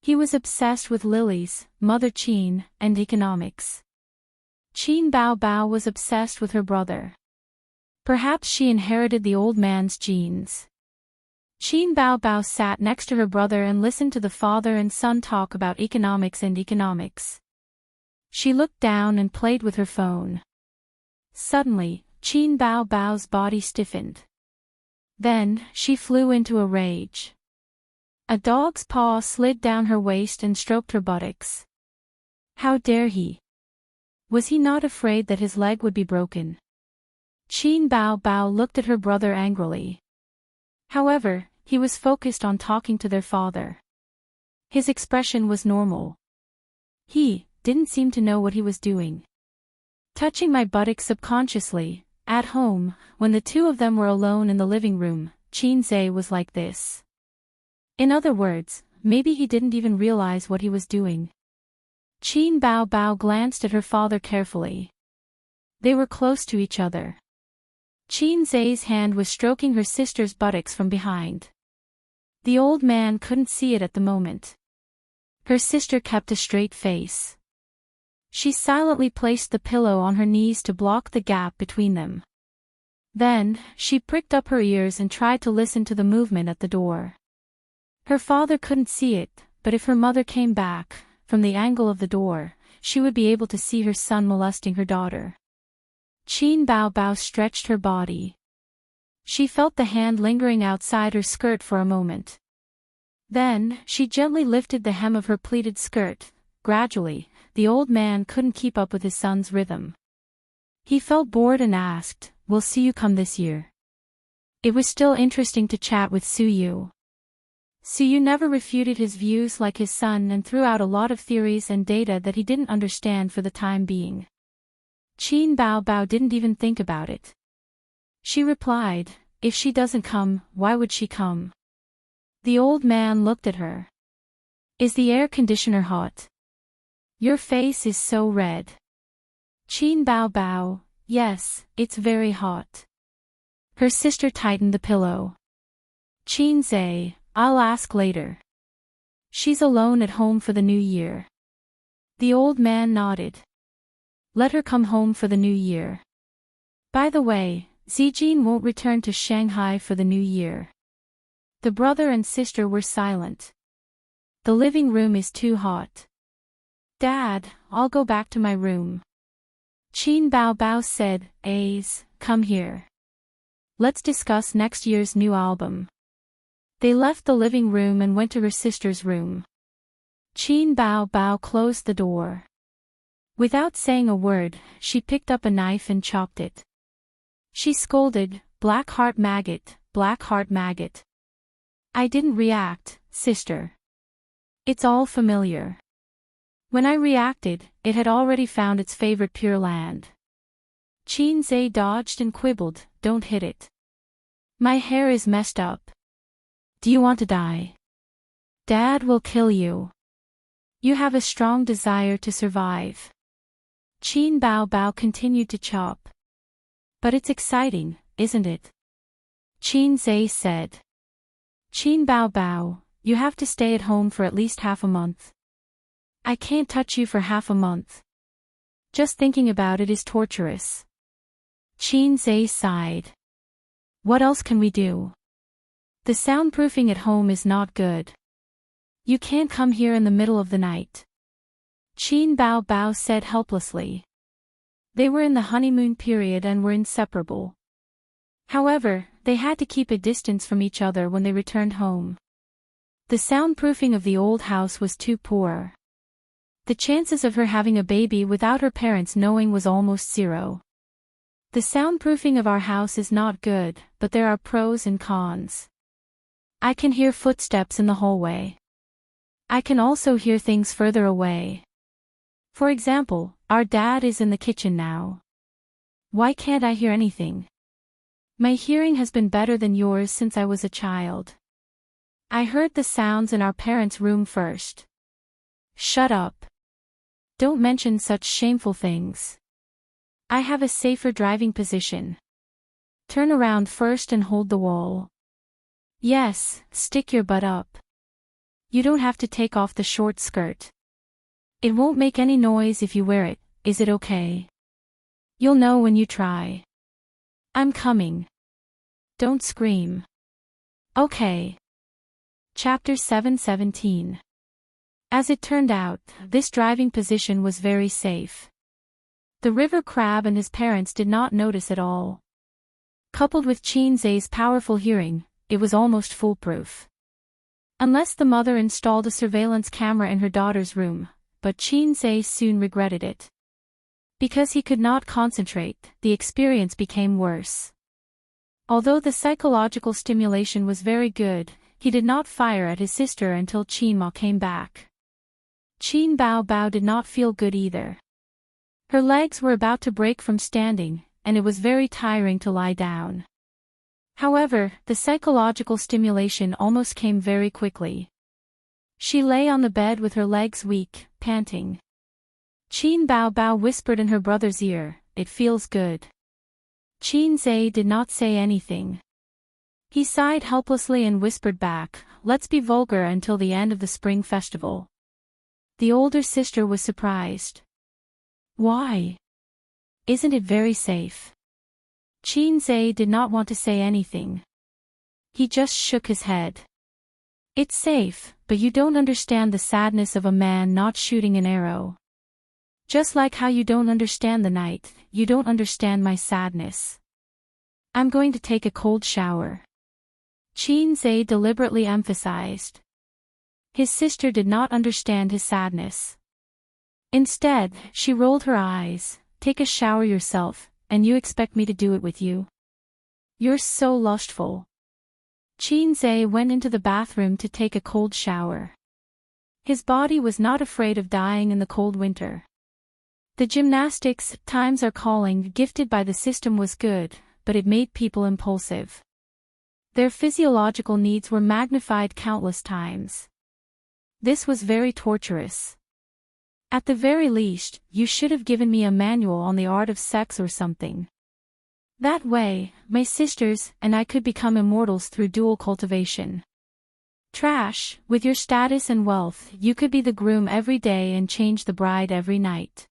He was obsessed with lilies, Mother Qin, and economics. Qin Bao Bao was obsessed with her brother. Perhaps she inherited the old man's genes. Qin Bao Bao sat next to her brother and listened to the father and son talk about economics and economics. She looked down and played with her phone. Suddenly, Qin Bao Bao's body stiffened. Then, she flew into a rage. A dog's paw slid down her waist and stroked her buttocks. How dare he? Was he not afraid that his leg would be broken? Qin Bao Bao looked at her brother angrily. However, He was focused on talking to their father. His expression was normal. He didn't seem to know what he was doing. Touching my buttocks subconsciously, at home, when the two of them were alone in the living room, Xianxia was like this. In other words, maybe he didn't even realize what he was doing. Qin Bao Bao glanced at her father carefully. They were close to each other. Xianxia's hand was stroking her sister's buttocks from behind. The old man couldn't see it at the moment. Her sister kept a straight face. She silently placed the pillow on her knees to block the gap between them. Then, she pricked up her ears and tried to listen to the movement at the door. Her father couldn't see it, but if her mother came back, from the angle of the door, she would be able to see her son molesting her daughter. Qin Bao Bao stretched her body. She felt the hand lingering outside her skirt for a moment. Then, she gently lifted the hem of her pleated skirt. Gradually, the old man couldn't keep up with his son's rhythm. He felt bored and asked, "Will Suyu come this year?" It was still interesting to chat with Suyu. Suyu never refuted his views like his son and threw out a lot of theories and data that he didn't understand for the time being. Qin Bao Bao didn't even think about it. She replied, "If she doesn't come, why would she come?" The old man looked at her. "Is the air conditioner hot? Your face is so red." Qin Bao Bao, "Yes, it's very hot." Her sister tightened the pillow. Xianxia, "I'll ask later. She's alone at home for the new year." The old man nodded. "Let her come home for the new year. By the way, Zijin won't return to Shanghai for the new year." The brother and sister were silent. "The living room is too hot." "Dad, I'll go back to my room." Qin Bao Bao said, "Ace, come here. Let's discuss next year's new album." They left the living room and went to her sister's room. Qin Bao Bao closed the door. Without saying a word, she picked up a knife and chopped it. She scolded, "Black heart maggot, black heart maggot." "I didn't react, sister. It's all familiar." When I reacted, it had already found its favorite Pure Land. Xianxia dodged and quibbled, "Don't hit it. My hair is messed up. Do you want to die? Dad will kill you. You have a strong desire to survive." Qin Bao Bao continued to chop. "But it's exciting, isn't it?" Xianxia said. "Qin Bao Bao, you have to stay at home for at least half a month. I can't touch you for half a month. Just thinking about it is torturous." Xianxia sighed. "What else can we do? The soundproofing at home is not good. You can't come here in the middle of the night." Qin Bao Bao said helplessly. They were in the honeymoon period and were inseparable. However, they had to keep a distance from each other when they returned home. The soundproofing of the old house was too poor. The chances of her having a baby without her parents knowing was almost zero. "The soundproofing of our house is not good, but there are pros and cons. I can hear footsteps in the hallway. I can also hear things further away. For example, our dad is in the kitchen now. Why can't I hear anything? My hearing has been better than yours since I was a child. I heard the sounds in our parents' room first." "Shut up. Don't mention such shameful things. I have a safer driving position. Turn around first and hold the wall. Yes, stick your butt up. You don't have to take off the short skirt. It won't make any noise if you wear it, is it okay? You'll know when you try. I'm coming. Don't scream. Okay." Chapter 717. As it turned out, this driving position was very safe. The river crab and his parents did not notice at all. Coupled with Xianxia's powerful hearing, it was almost foolproof. Unless the mother installed a surveillance camera in her daughter's room, but Xianxia soon regretted it. Because he could not concentrate, the experience became worse. Although the psychological stimulation was very good, he did not fire at his sister until Qin Ma came back. Qin Bao Bao did not feel good either. Her legs were about to break from standing, and it was very tiring to lie down. However, the psychological stimulation almost came very quickly. She lay on the bed with her legs weak, panting. Qin Bao Bao whispered in her brother's ear, "It feels good." Qin Zhe did not say anything. He sighed helplessly and whispered back, "Let's be vulgar until the end of the spring festival." The older sister was surprised. "Why? Isn't it very safe?" Qin Zhe did not want to say anything. He just shook his head. "It's safe, but you don't understand the sadness of a man not shooting an arrow. Just like how you don't understand the night, you don't understand my sadness. I'm going to take a cold shower." Qin Zhe deliberately emphasized. His sister did not understand his sadness. Instead, she rolled her eyes. "Take a shower yourself, and you expect me to do it with you? You're so lustful." Qin Zhe went into the bathroom to take a cold shower. His body was not afraid of dying in the cold winter. The gymnastics, times are calling, gifted by the system was good, but it made people impulsive. Their physiological needs were magnified countless times. This was very torturous. At the very least, you should have given me a manual on the art of sex or something. That way, my sisters and I could become immortals through dual cultivation. Trash, with your status and wealth, you could be the groom every day and change the bride every night.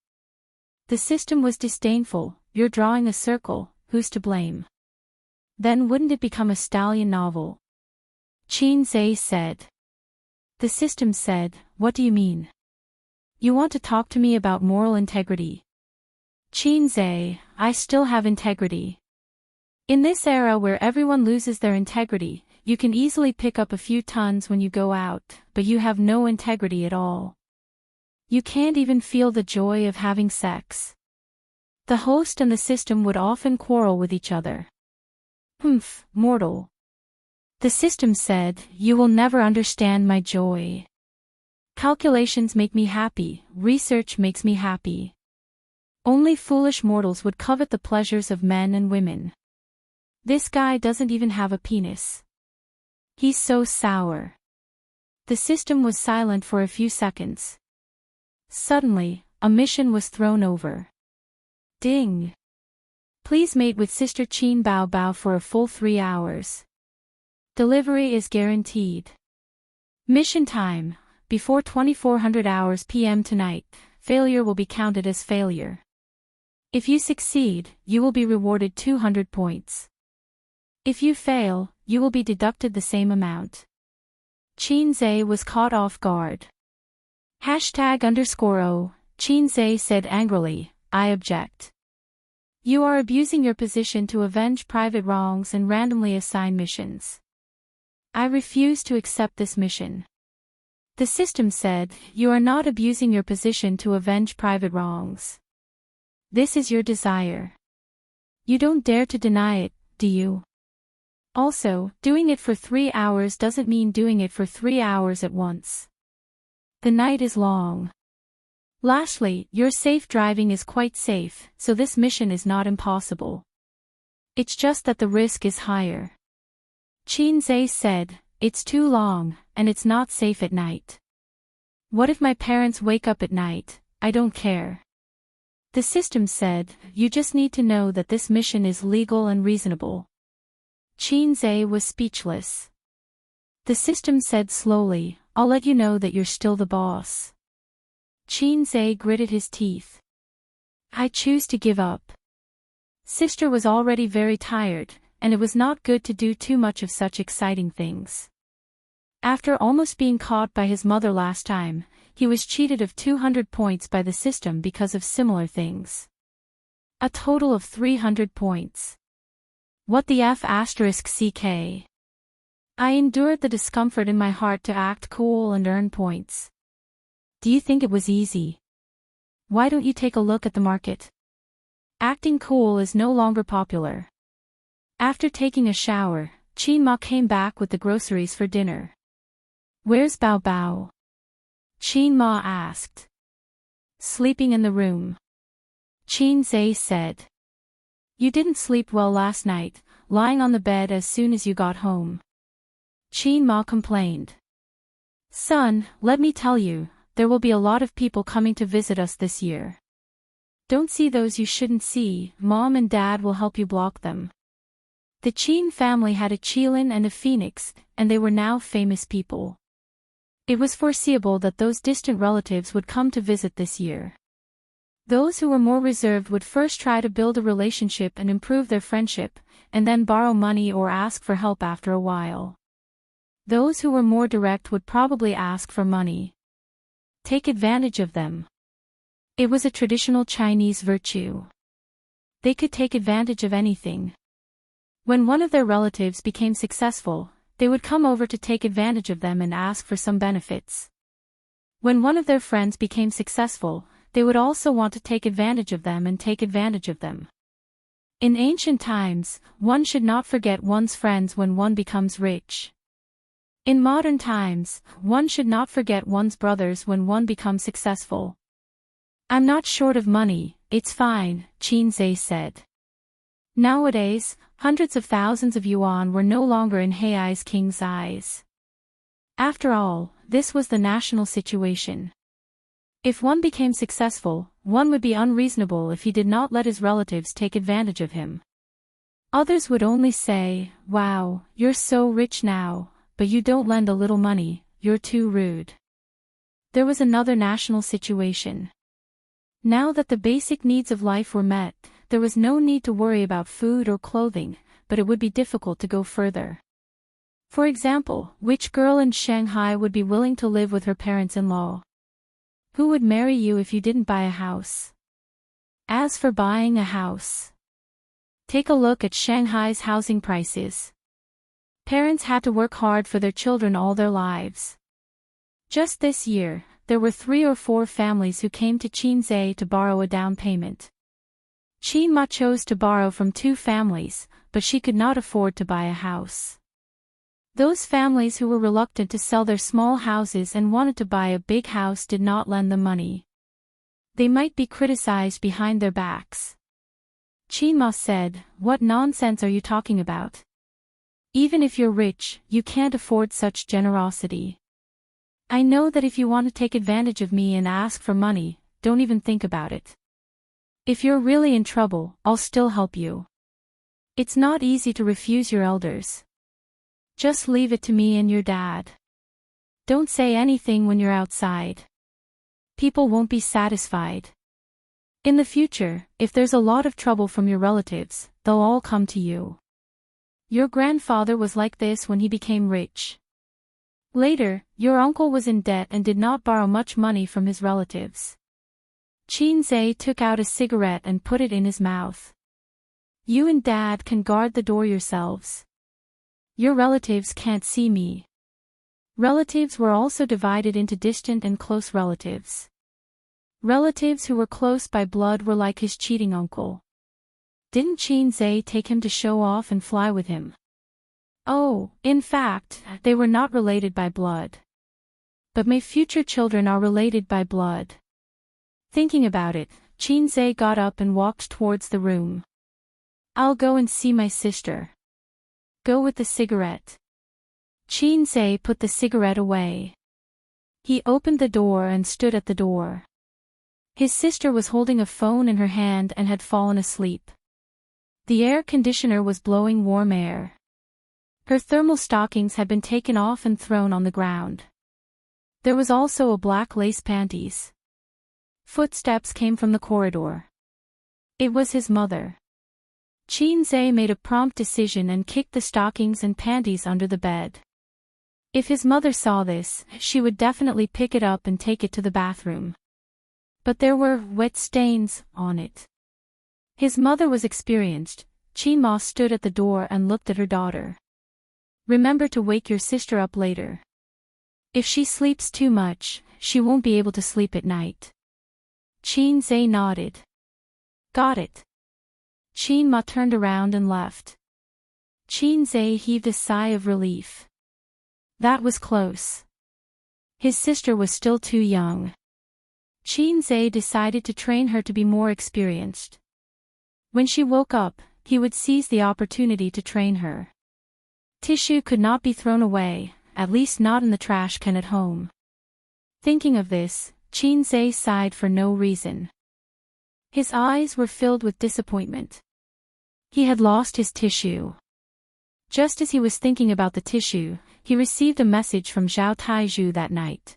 The system was disdainful. "You're drawing a circle, who's to blame? Then wouldn't it become a stallion novel?" Qin Zhe said. The system said, "What do you mean? You want to talk to me about moral integrity?" Qin Zhe, "I still have integrity. In this era where everyone loses their integrity, you can easily pick up a few tons when you go out, but you have no integrity at all. You can't even feel the joy of having sex." The host and the system would often quarrel with each other. "Humph, mortal." The system said, "You will never understand my joy. Calculations make me happy, research makes me happy. Only foolish mortals would covet the pleasures of men and women. This guy doesn't even have a penis. He's so sour." The system was silent for a few seconds. Suddenly, a mission was thrown over. Ding! Please mate with Sister Qin Bao Bao for a full 3 hours. Delivery is guaranteed. Mission time, before 2400 hours p.m. tonight, failure will be counted as failure. If you succeed, you will be rewarded 200 points. If you fail, you will be deducted the same amount. Qin Zhe was caught off guard. #_O, Qin Zhe said angrily, "I object. You are abusing your position to avenge private wrongs and randomly assign missions. I refuse to accept this mission." The system said, "You are not abusing your position to avenge private wrongs. This is your desire. You don't dare to deny it, do you? Also, doing it for 3 hours doesn't mean doing it for 3 hours at once. The night is long. Lastly, your safe driving is quite safe, so this mission is not impossible. It's just that the risk is higher." Qin Zhe said, "It's too long, and it's not safe at night. What if my parents wake up at night? I don't care." The system said, "You just need to know that this mission is legal and reasonable." Qin Zhe was speechless. The system said slowly, "I'll let you know that you're still the boss." Qin Zhe gritted his teeth. "I choose to give up." Sister was already very tired, and it was not good to do too much of such exciting things. After almost being caught by his mother last time, he was cheated of 200 points by the system because of similar things. A total of 300 points. What the f***ck? I endured the discomfort in my heart to act cool and earn points. Do you think it was easy? Why don't you take a look at the market? Acting cool is no longer popular. After taking a shower, Qin Ma came back with the groceries for dinner. "Where's Bao Bao?" Qin Ma asked. "Sleeping in the room," Qin Zhe said. "You didn't sleep well last night, lying on the bed as soon as you got home," Qin Ma complained. "Son, let me tell you, there will be a lot of people coming to visit us this year. Don't see those you shouldn't see, Mom and Dad will help you block them." The Qin family had a Qilin and a Phoenix, and they were now famous people. It was foreseeable that those distant relatives would come to visit this year. Those who were more reserved would first try to build a relationship and improve their friendship, and then borrow money or ask for help after a while. Those who were more direct would probably ask for money. Take advantage of them. It was a traditional Chinese virtue. They could take advantage of anything. When one of their relatives became successful, they would come over to take advantage of them and ask for some benefits. When one of their friends became successful, they would also want to take advantage of them and take advantage of them. In ancient times, one should not forget one's friends when one becomes rich. In modern times, one should not forget one's brothers when one becomes successful. "I'm not short of money, it's fine," Qin Zhe said. Nowadays, hundreds of thousands of yuan were no longer in Hei's king's eyes. After all, this was the national situation. If one became successful, one would be unreasonable if he did not let his relatives take advantage of him. Others would only say, "Wow, you're so rich now, but you don't lend a little money, you're too rude." There was another national situation. Now that the basic needs of life were met, there was no need to worry about food or clothing, but it would be difficult to go further. For example, which girl in Shanghai would be willing to live with her parents-in-law? Who would marry you if you didn't buy a house? As for buying a house, take a look at Shanghai's housing prices. Parents had to work hard for their children all their lives. Just this year, there were 3 or 4 families who came to Qin Zhe to borrow a down payment. Qin Ma chose to borrow from 2 families, but she could not afford to buy a house. Those families who were reluctant to sell their small houses and wanted to buy a big house did not lend them money. They might be criticized behind their backs. Qin Ma said, "What nonsense are you talking about? Even if you're rich, you can't afford such generosity. I know that if you want to take advantage of me and ask for money, don't even think about it. If you're really in trouble, I'll still help you. It's not easy to refuse your elders. Just leave it to me and your dad. Don't say anything when you're outside. People won't be satisfied. In the future, if there's a lot of trouble from your relatives, they'll all come to you. Your grandfather was like this when he became rich. Later, your uncle was in debt and did not borrow much money from his relatives." Qin Zhe took out a cigarette and put it in his mouth. "You and Dad can guard the door yourselves. Your relatives can't see me." Relatives were also divided into distant and close relatives. Relatives who were close by blood were like his cheating uncle. Didn't Qin Zhe take him to show off and fly with him? Oh, in fact, they were not related by blood. But my future children are related by blood. Thinking about it, Qin Zhe got up and walked towards the room. "I'll go and see my sister." "Go with the cigarette." Qin Zhe put the cigarette away. He opened the door and stood at the door. His sister was holding a phone in her hand and had fallen asleep. The air conditioner was blowing warm air. Her thermal stockings had been taken off and thrown on the ground. There was also a black lace panties. Footsteps came from the corridor. It was his mother. Qin Zhe made a prompt decision and kicked the stockings and panties under the bed. If his mother saw this, she would definitely pick it up and take it to the bathroom. But there were wet stains on it. His mother was experienced. Qin Ma stood at the door and looked at her daughter. "Remember to wake your sister up later. If she sleeps too much, she won't be able to sleep at night." Qin Zhe nodded. "Got it." Qin Ma turned around and left. Xianxia heaved a sigh of relief. That was close. His sister was still too young. Xianxia decided to train her to be more experienced. When she woke up, he would seize the opportunity to train her. Tissue could not be thrown away, at least not in the trash can at home. Thinking of this, Xianxia sighed for no reason. His eyes were filled with disappointment. He had lost his tissue. Just as he was thinking about the tissue, he received a message from Zhao Taizhu that night.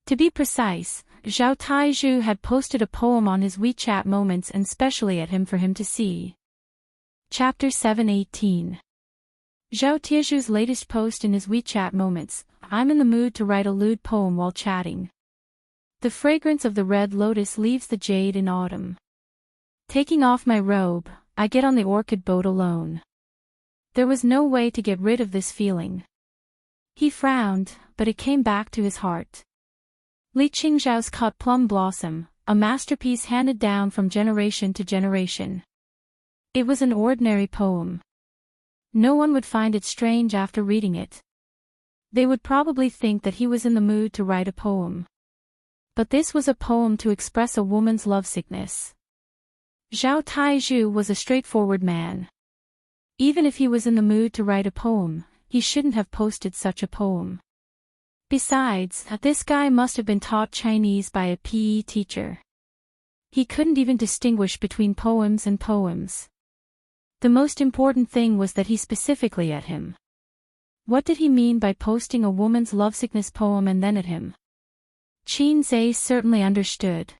To be precise, Zhao Taizhu had posted a poem on his WeChat Moments and specially at him for him to see. Chapter 7:18. Zhao Taizhu's latest post in his WeChat Moments: I'm in the mood to write a lewd poem while chatting. The fragrance of the red lotus leaves the jade in autumn. Taking off my robe, I get on the orchid boat alone. There was no way to get rid of this feeling. He frowned, but it came back to his heart. Li Qingzhao's cut plum blossom, a masterpiece handed down from generation to generation. It was an ordinary poem. No one would find it strange after reading it. They would probably think that he was in the mood to write a poem. But this was a poem to express a woman's lovesickness. Zhao Taizhu was a straightforward man. Even if he was in the mood to write a poem, he shouldn't have posted such a poem. Besides, this guy must have been taught Chinese by a PE teacher. He couldn't even distinguish between poems and poems. The most important thing was that he specifically at him. What did he mean by posting a woman's lovesickness poem and then at him? Xianxia certainly understood.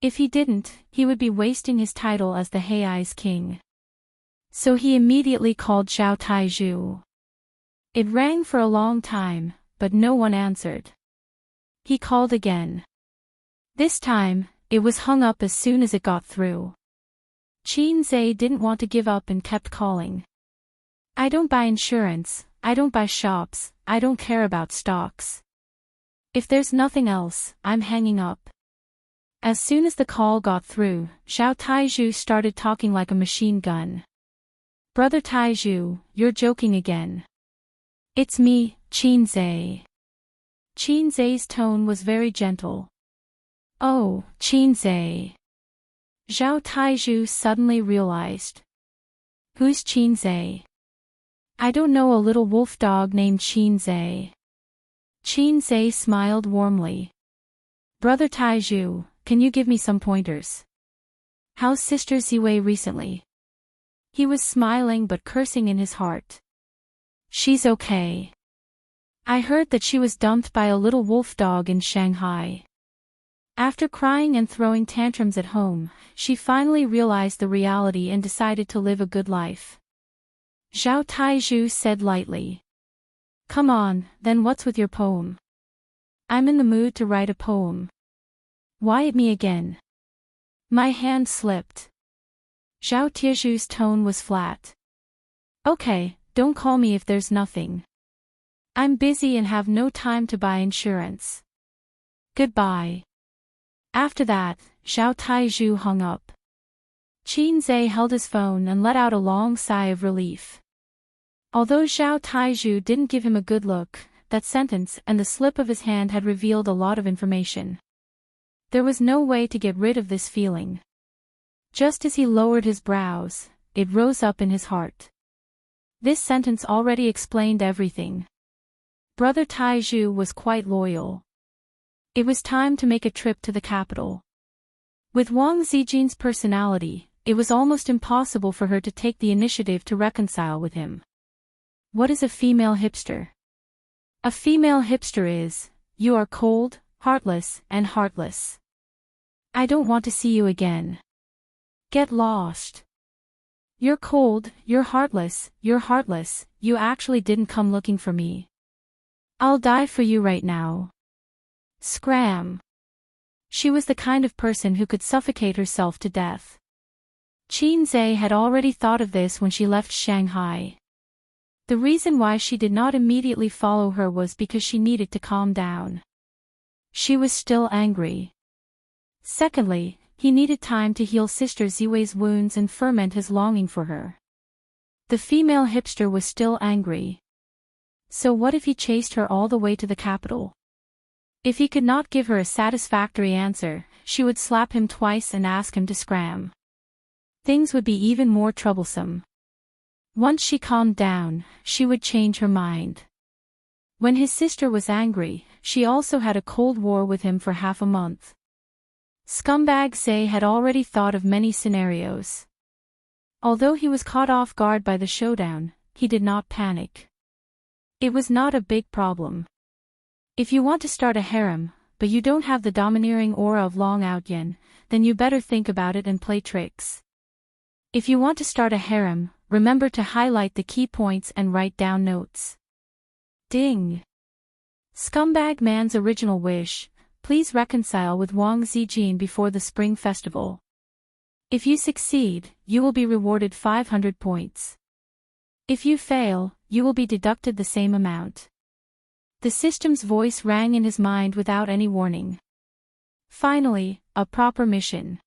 If he didn't, he would be wasting his title as the Hei's king. So he immediately called Zhao Taizhu. It rang for a long time, but no one answered. He called again. This time, it was hung up as soon as it got through. Xianxia didn't want to give up and kept calling. I don't buy insurance, I don't buy shops, I don't care about stocks. If there's nothing else, I'm hanging up. As soon as the call got through, Zhao Taizhu started talking like a machine gun. Brother Taizhu, you're joking again. It's me, Xianxia. Xianxia's tone was very gentle. Oh, Xianxia. Zhao Taizhu suddenly realized. Who's Xianxia? I don't know a little wolf dog named Xianxia. Xianxia smiled warmly. Brother Taizhu, can you give me some pointers? How's Sister Ziwei recently? He was smiling but cursing in his heart. She's okay. I heard that she was dumped by a little wolf dog in Shanghai. After crying and throwing tantrums at home, she finally realized the reality and decided to live a good life. Zhao Taizhu said lightly. Come on, then what's with your poem? I'm in the mood to write a poem. Why at me again? My hand slipped. Zhao Taizhu's tone was flat. Okay, don't call me if there's nothing. I'm busy and have no time to buy insurance. Goodbye. After that, Zhao Taizhu hung up. Xianxia held his phone and let out a long sigh of relief. Although Zhao Taizhu didn't give him a good look, that sentence and the slip of his hand had revealed a lot of information. There was no way to get rid of this feeling. Just as he lowered his brows, it rose up in his heart. This sentence already explained everything. Brother Taizhu was quite loyal. It was time to make a trip to the capital. With Wang Zijin's personality, it was almost impossible for her to take the initiative to reconcile with him. What is a female hipster? A female hipster is, you are cold, heartless, and heartless. I don't want to see you again. Get lost. You're cold, you're heartless, you actually didn't come looking for me. I'll die for you right now. Scram. She was the kind of person who could suffocate herself to death. Xianxia had already thought of this when she left Shanghai. The reason why she did not immediately follow her was because she needed to calm down. She was still angry. Secondly, he needed time to heal Sister Ziwei's wounds and ferment his longing for her. The female hipster was still angry. So what if he chased her all the way to the capital? If he could not give her a satisfactory answer, she would slap him twice and ask him to scram. Things would be even more troublesome. Once she calmed down, she would change her mind. When his sister was angry, she also had a cold war with him for half a month. Scumbag Zay had already thought of many scenarios. Although he was caught off guard by the showdown, he did not panic. It was not a big problem. If you want to start a harem, but you don't have the domineering aura of Long Outyen, then you better think about it and play tricks. If you want to start a harem, remember to highlight the key points and write down notes. Ding! Scumbag Man's original wish: please reconcile with Wang Zijin before the Spring Festival. If you succeed, you will be rewarded 500 points. If you fail, you will be deducted the same amount. The system's voice rang in his mind without any warning. Finally, a proper mission.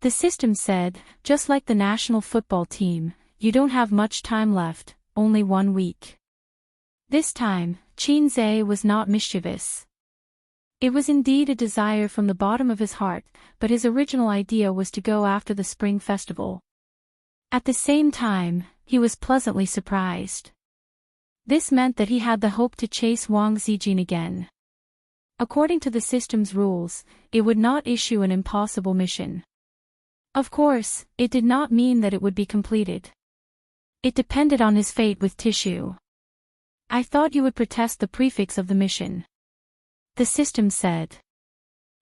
The system said, just like the national football team, you don't have much time left, only 1 week. This time, Qin Zhe was not mischievous. It was indeed a desire from the bottom of his heart, but his original idea was to go after the Spring Festival. At the same time, he was pleasantly surprised. This meant that he had the hope to chase Wang Zijin again. According to the system's rules, it would not issue an impossible mission. Of course, it did not mean that it would be completed. It depended on his fate with Tissue. I thought you would protest the prefix of the mission. The system said.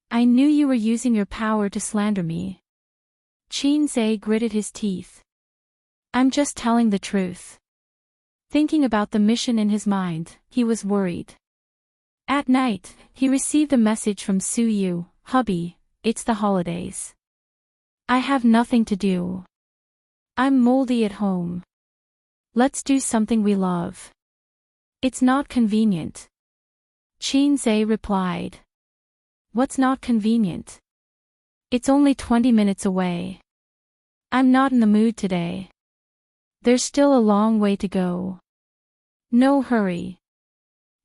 I knew you were using your power to slander me. Qin Zhe gritted his teeth. I'm just telling the truth. Thinking about the mission in his mind, he was worried. At night, he received a message from Su Yu, hubby, it's the holidays. I have nothing to do. I'm moldy at home. Let's do something we love. It's not convenient. Qin Zhe replied. What's not convenient? It's only 20 minutes away. I'm not in the mood today. There's still a long way to go. No hurry.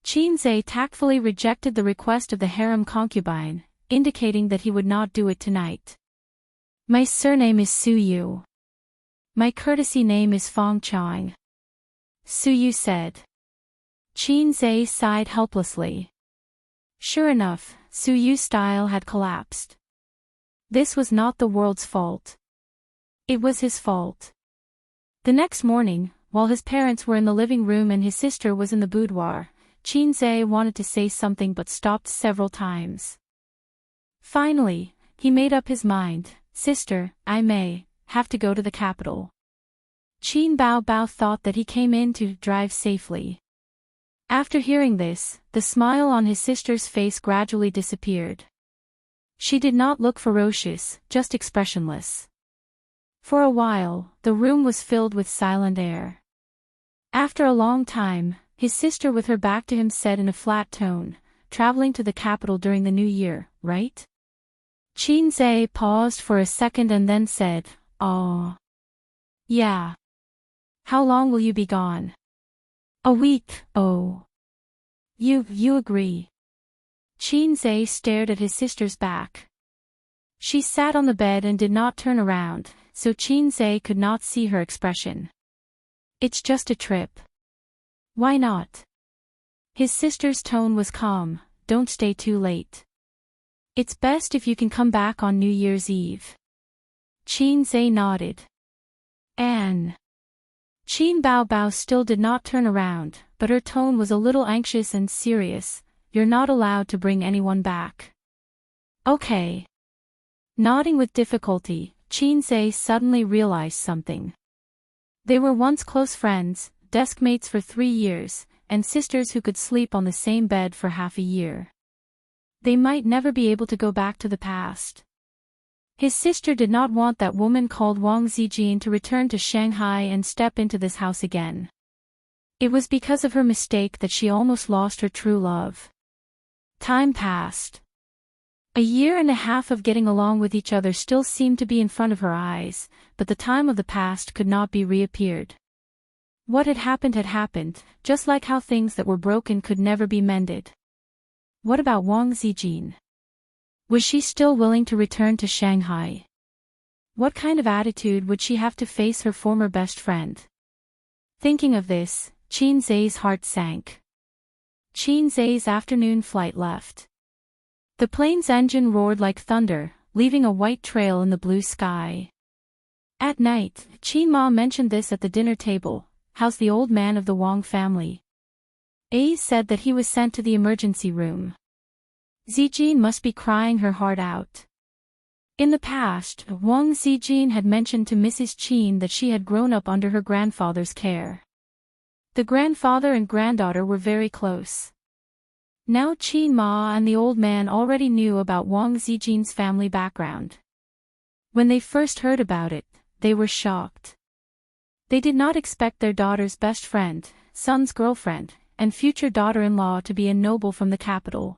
Qin Zhe tactfully rejected the request of the harem concubine, indicating that he would not do it tonight. My surname is Su Yu. My courtesy name is Fong Chang. Su Yu said. Qin Zhe sighed helplessly. Sure enough, Su Yu's style had collapsed. This was not the world's fault. It was his fault. The next morning, while his parents were in the living room and his sister was in the boudoir, Qin Zhe wanted to say something but stopped several times. Finally, he made up his mind. Sister, I may have to go to the capital. Qin Bao Bao thought that he came in to drive safely. After hearing this, the smile on his sister's face gradually disappeared. She did not look ferocious, just expressionless. For a while, the room was filled with silent air. After a long time, his sister with her back to him said in a flat tone, traveling to the capital during the new year, right? Qin Zhe paused for a second and then said, "Oh. Yeah. How long will you be gone?" "A week, oh. You agree?" Qin Zhe stared at his sister's back. She sat on the bed and did not turn around, so Qin Zhe could not see her expression. It's just a trip. Why not? His sister's tone was calm, don't stay too late. It's best if you can come back on New Year's Eve. Qin Zhe nodded. Anne. Qin Bao Bao still did not turn around, but her tone was a little anxious and serious. You're not allowed to bring anyone back. Okay. Nodding with difficulty, Qin Zhe suddenly realized something. They were once close friends, deskmates for 3 years, and sisters who could sleep on the same bed for half a year. They might never be able to go back to the past. His sister did not want that woman called Wang Zijin to return to Shanghai and step into this house again. It was because of her mistake that she almost lost her true love. Time passed. A year and a half of getting along with each other still seemed to be in front of her eyes, but the time of the past could not be reappeared. What had happened, just like how things that were broken could never be mended. What about Wang Zijin? Was she still willing to return to Shanghai? What kind of attitude would she have to face her former best friend? Thinking of this, Qin Zai's heart sank. Qin Zai's afternoon flight left. The plane's engine roared like thunder, leaving a white trail in the blue sky. At night, Qin Ma mentioned this at the dinner table. How's the old man of the Wang family? A said that he was sent to the emergency room. Zijin must be crying her heart out. In the past, Wang Zijin had mentioned to Mrs. Qin that she had grown up under her grandfather's care. The grandfather and granddaughter were very close. Now Qin Ma and the old man already knew about Wang Zijin's family background. When they first heard about it, they were shocked. They did not expect their daughter's best friend, son's girlfriend, and future daughter-in-law to be a noble from the capital.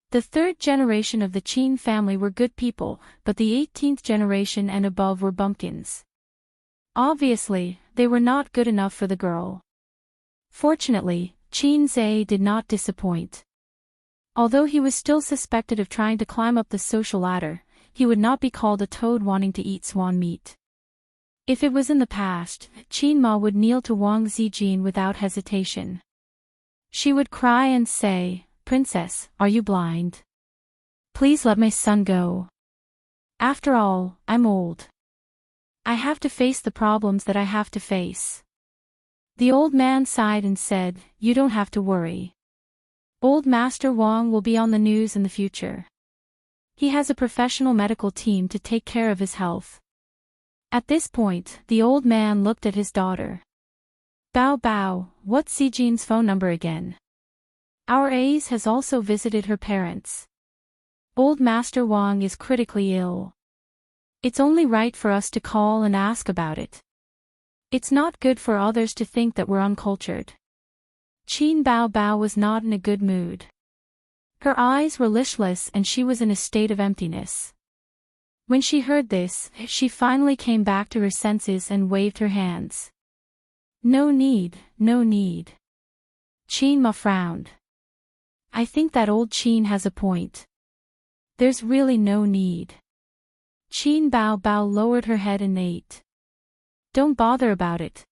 The third generation of the Qin family were good people, but the 18th generation and above were bumpkins. Obviously, they were not good enough for the girl. Fortunately, Qin Zai did not disappoint. Although he was still suspected of trying to climb up the social ladder, he would not be called a toad wanting to eat swan meat. If it was in the past, Qin Ma would kneel to Wang Zijin without hesitation. She would cry and say, "Princess, are you blind? Please let my son go. After all, I'm old. I have to face the problems that I have to face." The old man sighed and said, "You don't have to worry. Old Master Wang will be on the news in the future. He has a professional medical team to take care of his health." At this point, the old man looked at his daughter. "Bao Bao, what's Zijin's phone number again? Our Ace has also visited her parents. Old Master Wang is critically ill. It's only right for us to call and ask about it. It's not good for others to think that we're uncultured." Qin Bao Bao was not in a good mood. Her eyes were listless and she was in a state of emptiness. When she heard this, she finally came back to her senses and waved her hands. No need, no need." Qin Ma frowned. "I think that old Qin has a point. There's really no need." Qin Bao Bao lowered her head and ate. "Don't bother about it.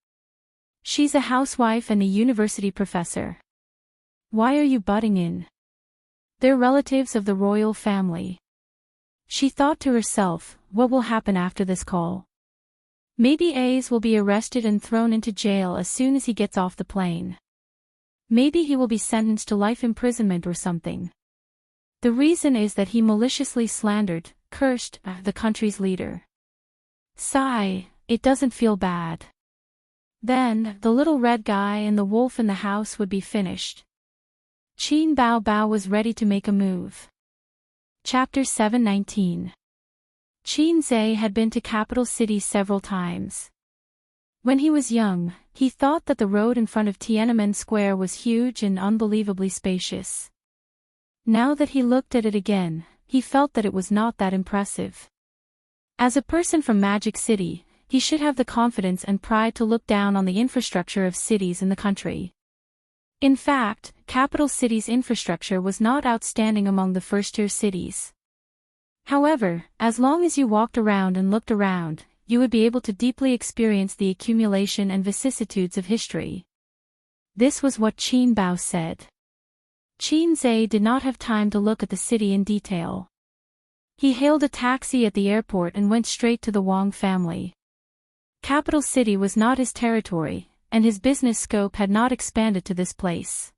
She's a housewife and a university professor. Why are you butting in? They're relatives of the royal family." She thought to herself, what will happen after this call? Maybe Ace will be arrested and thrown into jail as soon as he gets off the plane. Maybe he will be sentenced to life imprisonment or something. The reason is that he maliciously slandered, cursed, the country's leader. Sigh, it doesn't feel bad. Then, the little red guy and the wolf in the house would be finished. Qin Bao Bao was ready to make a move. Chapter 719. Qin Zai had been to capital city several times. When he was young, he thought that the road in front of Tiananmen Square was huge and unbelievably spacious. Now that he looked at it again, he felt that it was not that impressive. As a person from Magic City, he should have the confidence and pride to look down on the infrastructure of cities in the country. In fact, capital city's infrastructure was not outstanding among the first-tier cities. However, as long as you walked around and looked around, you would be able to deeply experience the accumulation and vicissitudes of history. This was what Qin Bao said. Qin Zai did not have time to look at the city in detail. He hailed a taxi at the airport and went straight to the Wang family. Capital City was not his territory, and his business scope had not expanded to this place.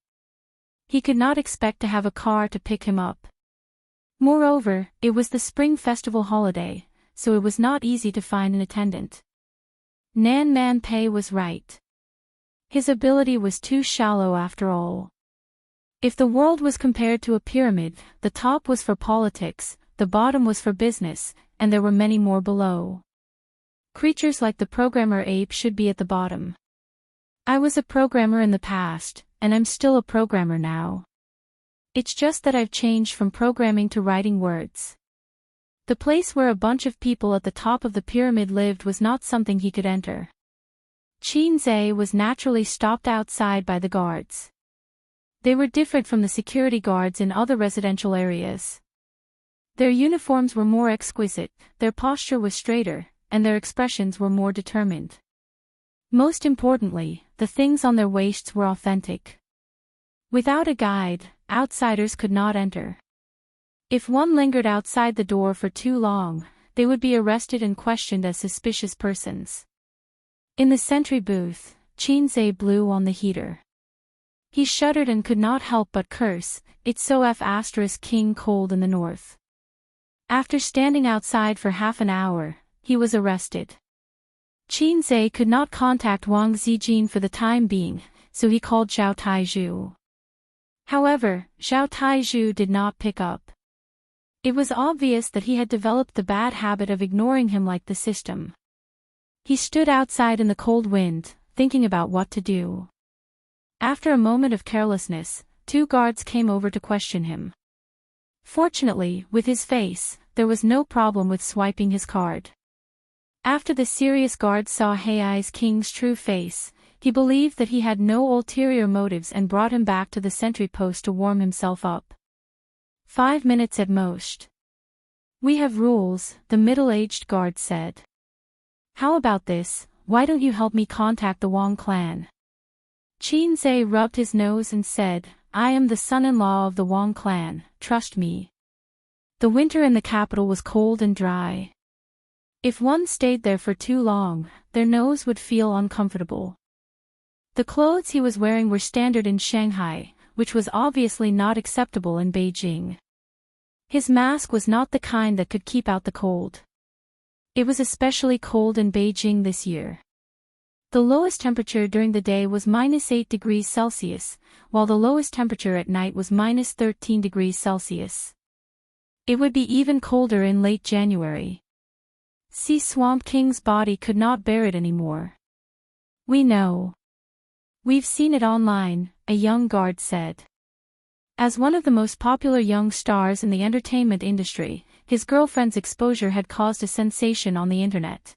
He could not expect to have a car to pick him up. Moreover, it was the Spring Festival holiday, so it was not easy to find an attendant. Nan Man Pei was right. His ability was too shallow after all. If the world was compared to a pyramid, the top was for politics, the bottom was for business, and there were many more below. Creatures like the programmer ape should be at the bottom. I was a programmer in the past, and I'm still a programmer now. It's just that I've changed from programming to writing words. The place where a bunch of people at the top of the pyramid lived was not something he could enter. Xianxia was naturally stopped outside by the guards. They were different from the security guards in other residential areas. Their uniforms were more exquisite, their posture was straighter, and their expressions were more determined. Most importantly, the things on their waists were authentic. Without a guide, outsiders could not enter. If one lingered outside the door for too long, they would be arrested and questioned as suspicious persons. In the sentry booth, Xianxia blew on the heater. He shuddered and could not help but curse, "It's so king cold in the north." After standing outside for half an hour, he was arrested. Xianxia could not contact Wang Zijin for the time being, so he called Zhao Taizhu. However, Zhao Taizhu did not pick up. It was obvious that he had developed the bad habit of ignoring him like the system. He stood outside in the cold wind, thinking about what to do. After a moment of carelessness, 2 guards came over to question him. Fortunately, with his face, there was no problem with swiping his card. After the serious guard saw Hei's king's true face, he believed that he had no ulterior motives and brought him back to the sentry post to warm himself up. 5 minutes at most. "We have rules," the middle-aged guard said. "How about this, why don't you help me contact the Wang clan?" Xianxia rubbed his nose and said, "I am the son-in-law of the Wang clan, trust me." The winter in the capital was cold and dry. If one stayed there for too long, their nose would feel uncomfortable. The clothes he was wearing were standard in Shanghai, which was obviously not acceptable in Beijing. His mask was not the kind that could keep out the cold. It was especially cold in Beijing this year. The lowest temperature during the day was -8 degrees Celsius, while the lowest temperature at night was -13 degrees Celsius. It would be even colder in late January. Swamp King's body could not bear it anymore. "We know. We've seen it online," a young guard said. As one of the most popular young stars in the entertainment industry, his girlfriend's exposure had caused a sensation on the internet.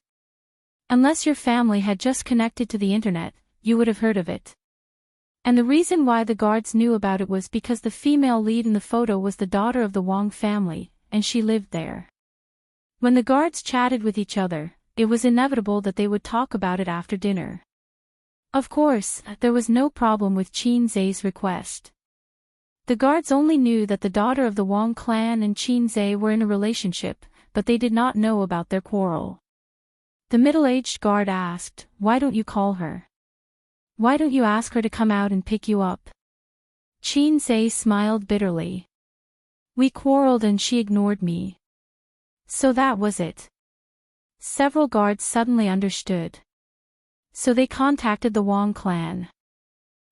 Unless your family had just connected to the internet, you would have heard of it. And the reason why the guards knew about it was because the female lead in the photo was the daughter of the Wang family, and she lived there. When the guards chatted with each other, it was inevitable that they would talk about it after dinner. Of course, there was no problem with Xianxia's request. The guards only knew that the daughter of the Wang clan and Xianxia were in a relationship, but they did not know about their quarrel. The middle-aged guard asked, "Why don't you call her? Why don't you ask her to come out and pick you up?" Xianxia smiled bitterly. "We quarreled and she ignored me. So that was it." Several guards suddenly understood. So they contacted the Wang clan.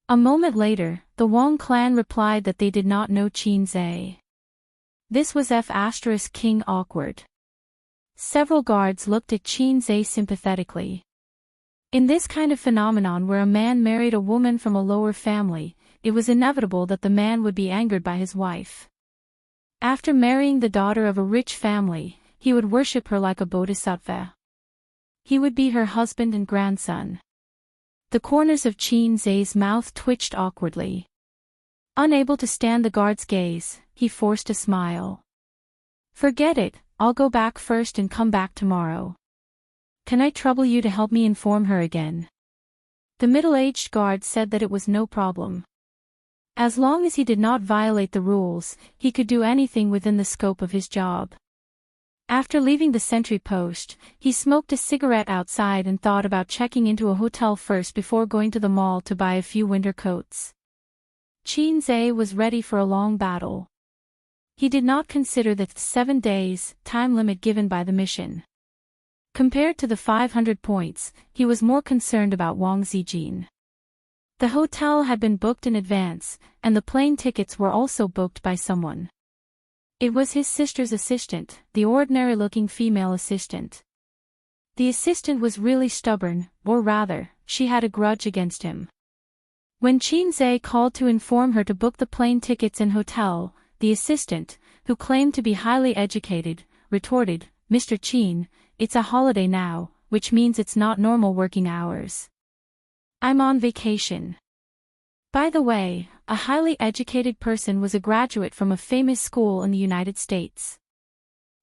A moment later, the Wang clan replied that they did not know Xianxia. This was King awkward. Several guards looked at Xianxia sympathetically. In this kind of phenomenon where a man married a woman from a lower family, it was inevitable that the man would be angered by his wife. After marrying the daughter of a rich family, he would worship her like a bodhisattva. He would be her husband and grandson. The corners of Xianxia's mouth twitched awkwardly. Unable to stand the guard's gaze, he forced a smile. "Forget it, I'll go back first and come back tomorrow. Can I trouble you to help me inform her again?" The middle-aged guard said that it was no problem. As long as he did not violate the rules, he could do anything within the scope of his job. After leaving the sentry post, he smoked a cigarette outside and thought about checking into a hotel first before going to the mall to buy a few winter coats. Xianxia was ready for a long battle. He did not consider the 7 days time limit given by the mission. Compared to the 500 points, he was more concerned about Wang Zijin. The hotel had been booked in advance, and the plane tickets were also booked by someone. It was his sister's assistant, the ordinary-looking female assistant. The assistant was really stubborn, or rather, she had a grudge against him. When Xianxia called to inform her to book the plane tickets and hotel, the assistant, who claimed to be highly educated, retorted, "Mr. Qin, it's a holiday now, which means it's not normal working hours. I'm on vacation. By the way, a highly educated person was a graduate from a famous school in the United States.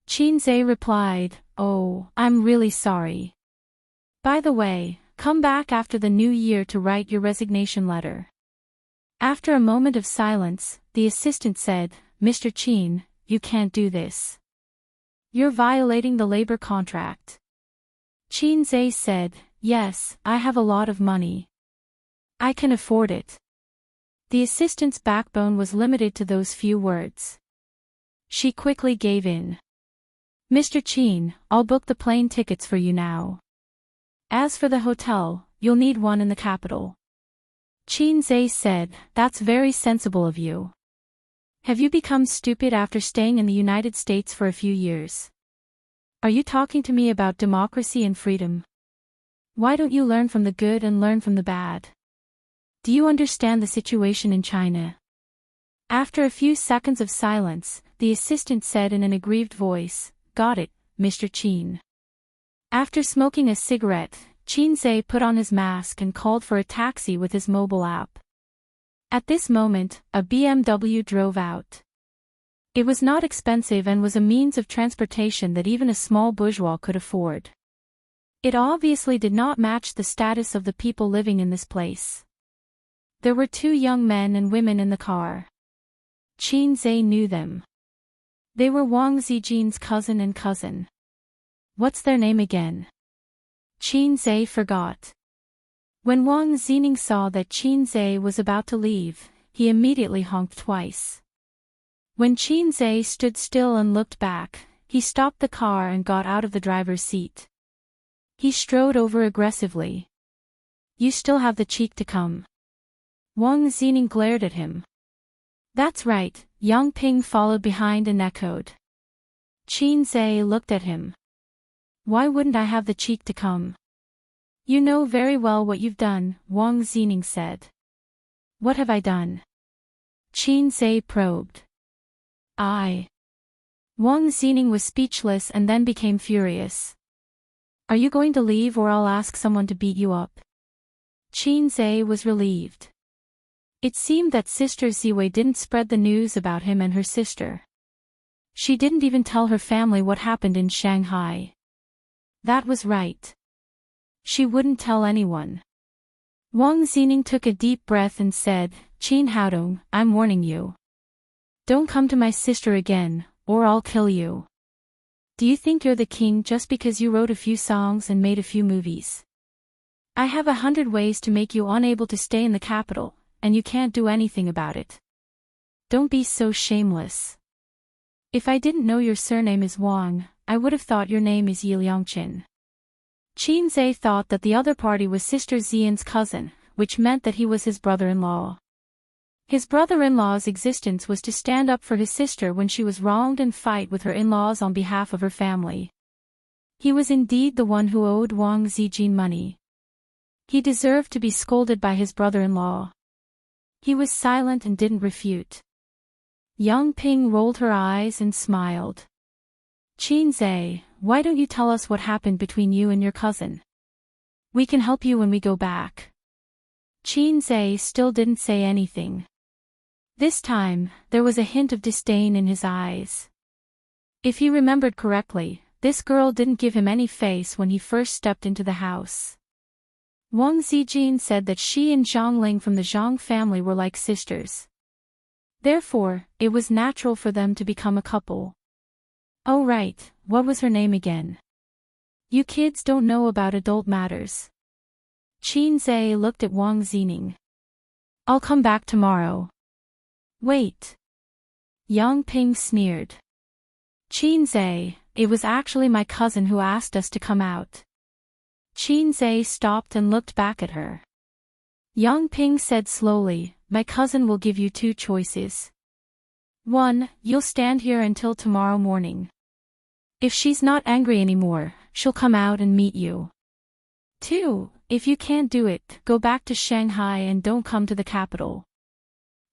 Xianxia replied, "Oh, I'm really sorry. By the way, come back after the new year to write your resignation letter." After a moment of silence, the assistant said, "Mr. Qin, you can't do this. You're violating the labor contract." Xianxia said, "Yes, I have a lot of money. I can afford it." The assistant's backbone was limited to those few words. She quickly gave in. "Mr. Qin, I'll book the plane tickets for you now. As for the hotel, you'll need one in the capital." Xianxia said, "That's very sensible of you. Have you become stupid after staying in the United States for a few years? Are you talking to me about democracy and freedom? Why don't you learn from the good and learn from the bad? Do you understand the situation in China?" After a few seconds of silence, the assistant said in an aggrieved voice, "Got it, Mr. Qin." After smoking a cigarette, Xianxia put on his mask and called for a taxi with his mobile app. At this moment, a BMW drove out. It was not expensive and was a means of transportation that even a small bourgeois could afford. It obviously did not match the status of the people living in this place. There were two young men and women in the car. Xianxia knew them. They were Wang Zijin's cousin and cousin. What's their name again? Xianxia forgot. When Wang Zining saw that Xianxia was about to leave, he immediately honked twice. When Xianxia stood still and looked back, he stopped the car and got out of the driver's seat. He strode over aggressively. "You still have the cheek to come." Wang Zining glared at him. "That's right," Yang Ping followed behind and echoed. Xianxia looked at him. "Why wouldn't I have the cheek to come?" "You know very well what you've done," Wang Zining said. "What have I done?" Xianxia probed. Wang Zining was speechless and then became furious. "Are you going to leave or I'll ask someone to beat you up?" Xianxia was relieved. It seemed that Sister Ziwei didn't spread the news about him and her sister. She didn't even tell her family what happened in Shanghai. That was right. She wouldn't tell anyone. Wang Zining took a deep breath and said, "Qin Haodong, I'm warning you. Don't come to my sister again, or I'll kill you. Do you think you're the king just because you wrote a few songs and made a few movies? I have 100 ways to make you unable to stay in the capital, and you can't do anything about it. Don't be so shameless. If I didn't know your surname is Wang, I would have thought your name is Yi Liangqin." Xianxia thought that the other party was Sister Xian's cousin, which meant that he was his brother-in-law. His brother-in-law's existence was to stand up for his sister when she was wronged and fight with her in-laws on behalf of her family. He was indeed the one who owed Wang Zijin money. He deserved to be scolded by his brother-in-law. He was silent and didn't refute. Yang Ping rolled her eyes and smiled. "Xianxia, why don't you tell us what happened between you and your cousin? We can help you when we go back." Xianxia still didn't say anything. This time, there was a hint of disdain in his eyes. If he remembered correctly, this girl didn't give him any face when he first stepped into the house. Wang Zijin said that she and Zhang Ling from the Zhang family were like sisters. Therefore, it was natural for them to become a couple. Oh right, what was her name again? You kids don't know about adult matters. Xianxia looked at Wang Zining. "I'll come back tomorrow." "Wait." Yang Ping sneered. "Xianxia, it was actually my cousin who asked us to come out." Xianxia stopped and looked back at her. Yang Ping said slowly, "My cousin will give you two choices. 1, you'll stand here until tomorrow morning. If she's not angry anymore, she'll come out and meet you. 2, if you can't do it, go back to Shanghai and don't come to the capital."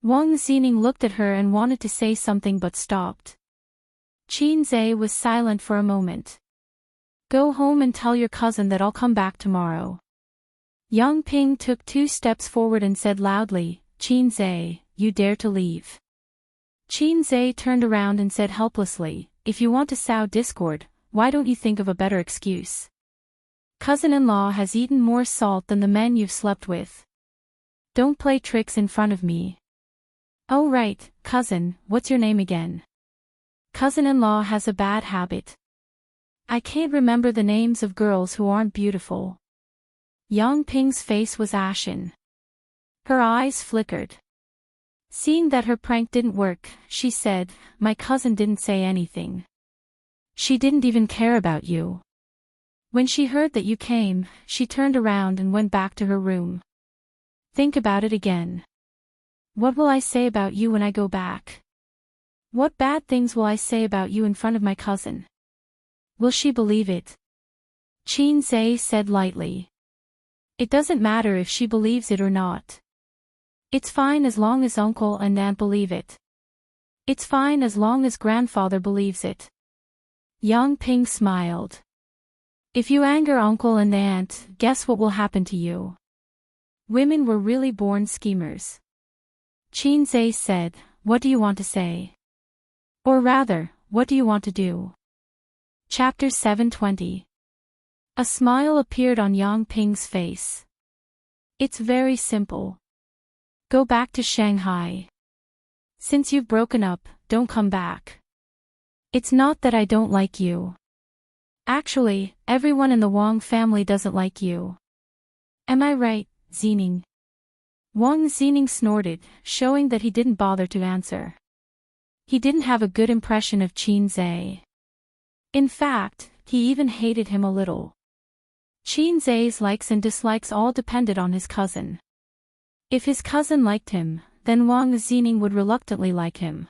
Wang Zining looked at her and wanted to say something but stopped. Xianxia was silent for a moment. "Go home and tell your cousin that I'll come back tomorrow." Yang Ping took 2 steps forward and said loudly, "Qin Zhe, you dare to leave." Qin Zhe turned around and said helplessly, "If you want to sow discord, why don't you think of a better excuse? Cousin-in-law has eaten more salt than the men you've slept with. Don't play tricks in front of me." "Oh right, cousin, what's your name again?" "Cousin-in-law has a bad habit. I can't remember the names of girls who aren't beautiful." Yang Ping's face was ashen. Her eyes flickered. Seeing that her prank didn't work, she said, "My cousin didn't say anything. She didn't even care about you. When she heard that you came, she turned around and went back to her room. Think about it again. What will I say about you when I go back? What bad things will I say about you in front of my cousin? Will she believe it?" Qin Zhe said lightly. "It doesn't matter if she believes it or not. It's fine as long as uncle and aunt believe it. It's fine as long as grandfather believes it." Yang Ping smiled. "If you anger uncle and aunt, guess what will happen to you?" Women were really born schemers. Qin Zhe said, "What do you want to say? Or rather, what do you want to do?" Chapter 720. A smile appeared on Yang Ping's face. "It's very simple. Go back to Shanghai. Since you've broken up, don't come back. It's not that I don't like you. Actually, everyone in the Wang family doesn't like you. Am I right, Zining?" Wang Zining snorted, showing that he didn't bother to answer. He didn't have a good impression of Qin Zhe. In fact, he even hated him a little. Qin Zhe's likes and dislikes all depended on his cousin. If his cousin liked him, then Wang Zining would reluctantly like him.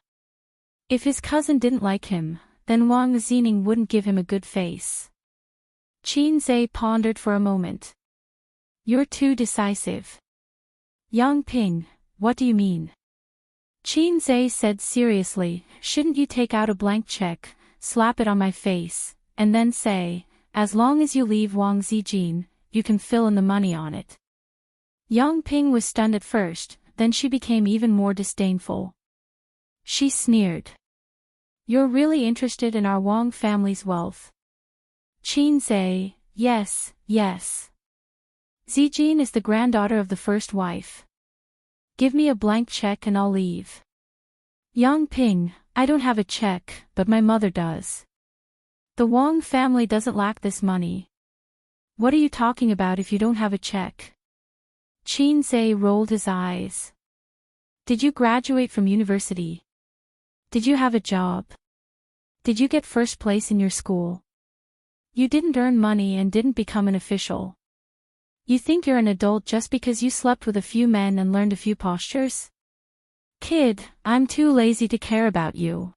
If his cousin didn't like him, then Wang Zining wouldn't give him a good face. Qin Zhe pondered for a moment. "You're too decisive." "Yang Ping, what do you mean?" Qin Zhe said seriously, "Shouldn't you take out a blank check, slap it on my face, and then say, 'As long as you leave Wang Zijin, you can fill in the money on it'?" Yang Ping was stunned at first, then she became even more disdainful. She sneered. "You're really interested in our Wang family's wealth?" Qin Zhe, yes. Zijin is the granddaughter of the first wife. Give me a blank check and I'll leave." "Yang Ping, I don't have a check, but my mother does. The Wang family doesn't lack this money. What are you talking about if you don't have a check?" Qin Zhe rolled his eyes. "Did you graduate from university? Did you have a job? Did you get first place in your school? You didn't earn money and didn't become an official. You think you're an adult just because you slept with a few men and learned a few postures? Kid, I'm too lazy to care about you.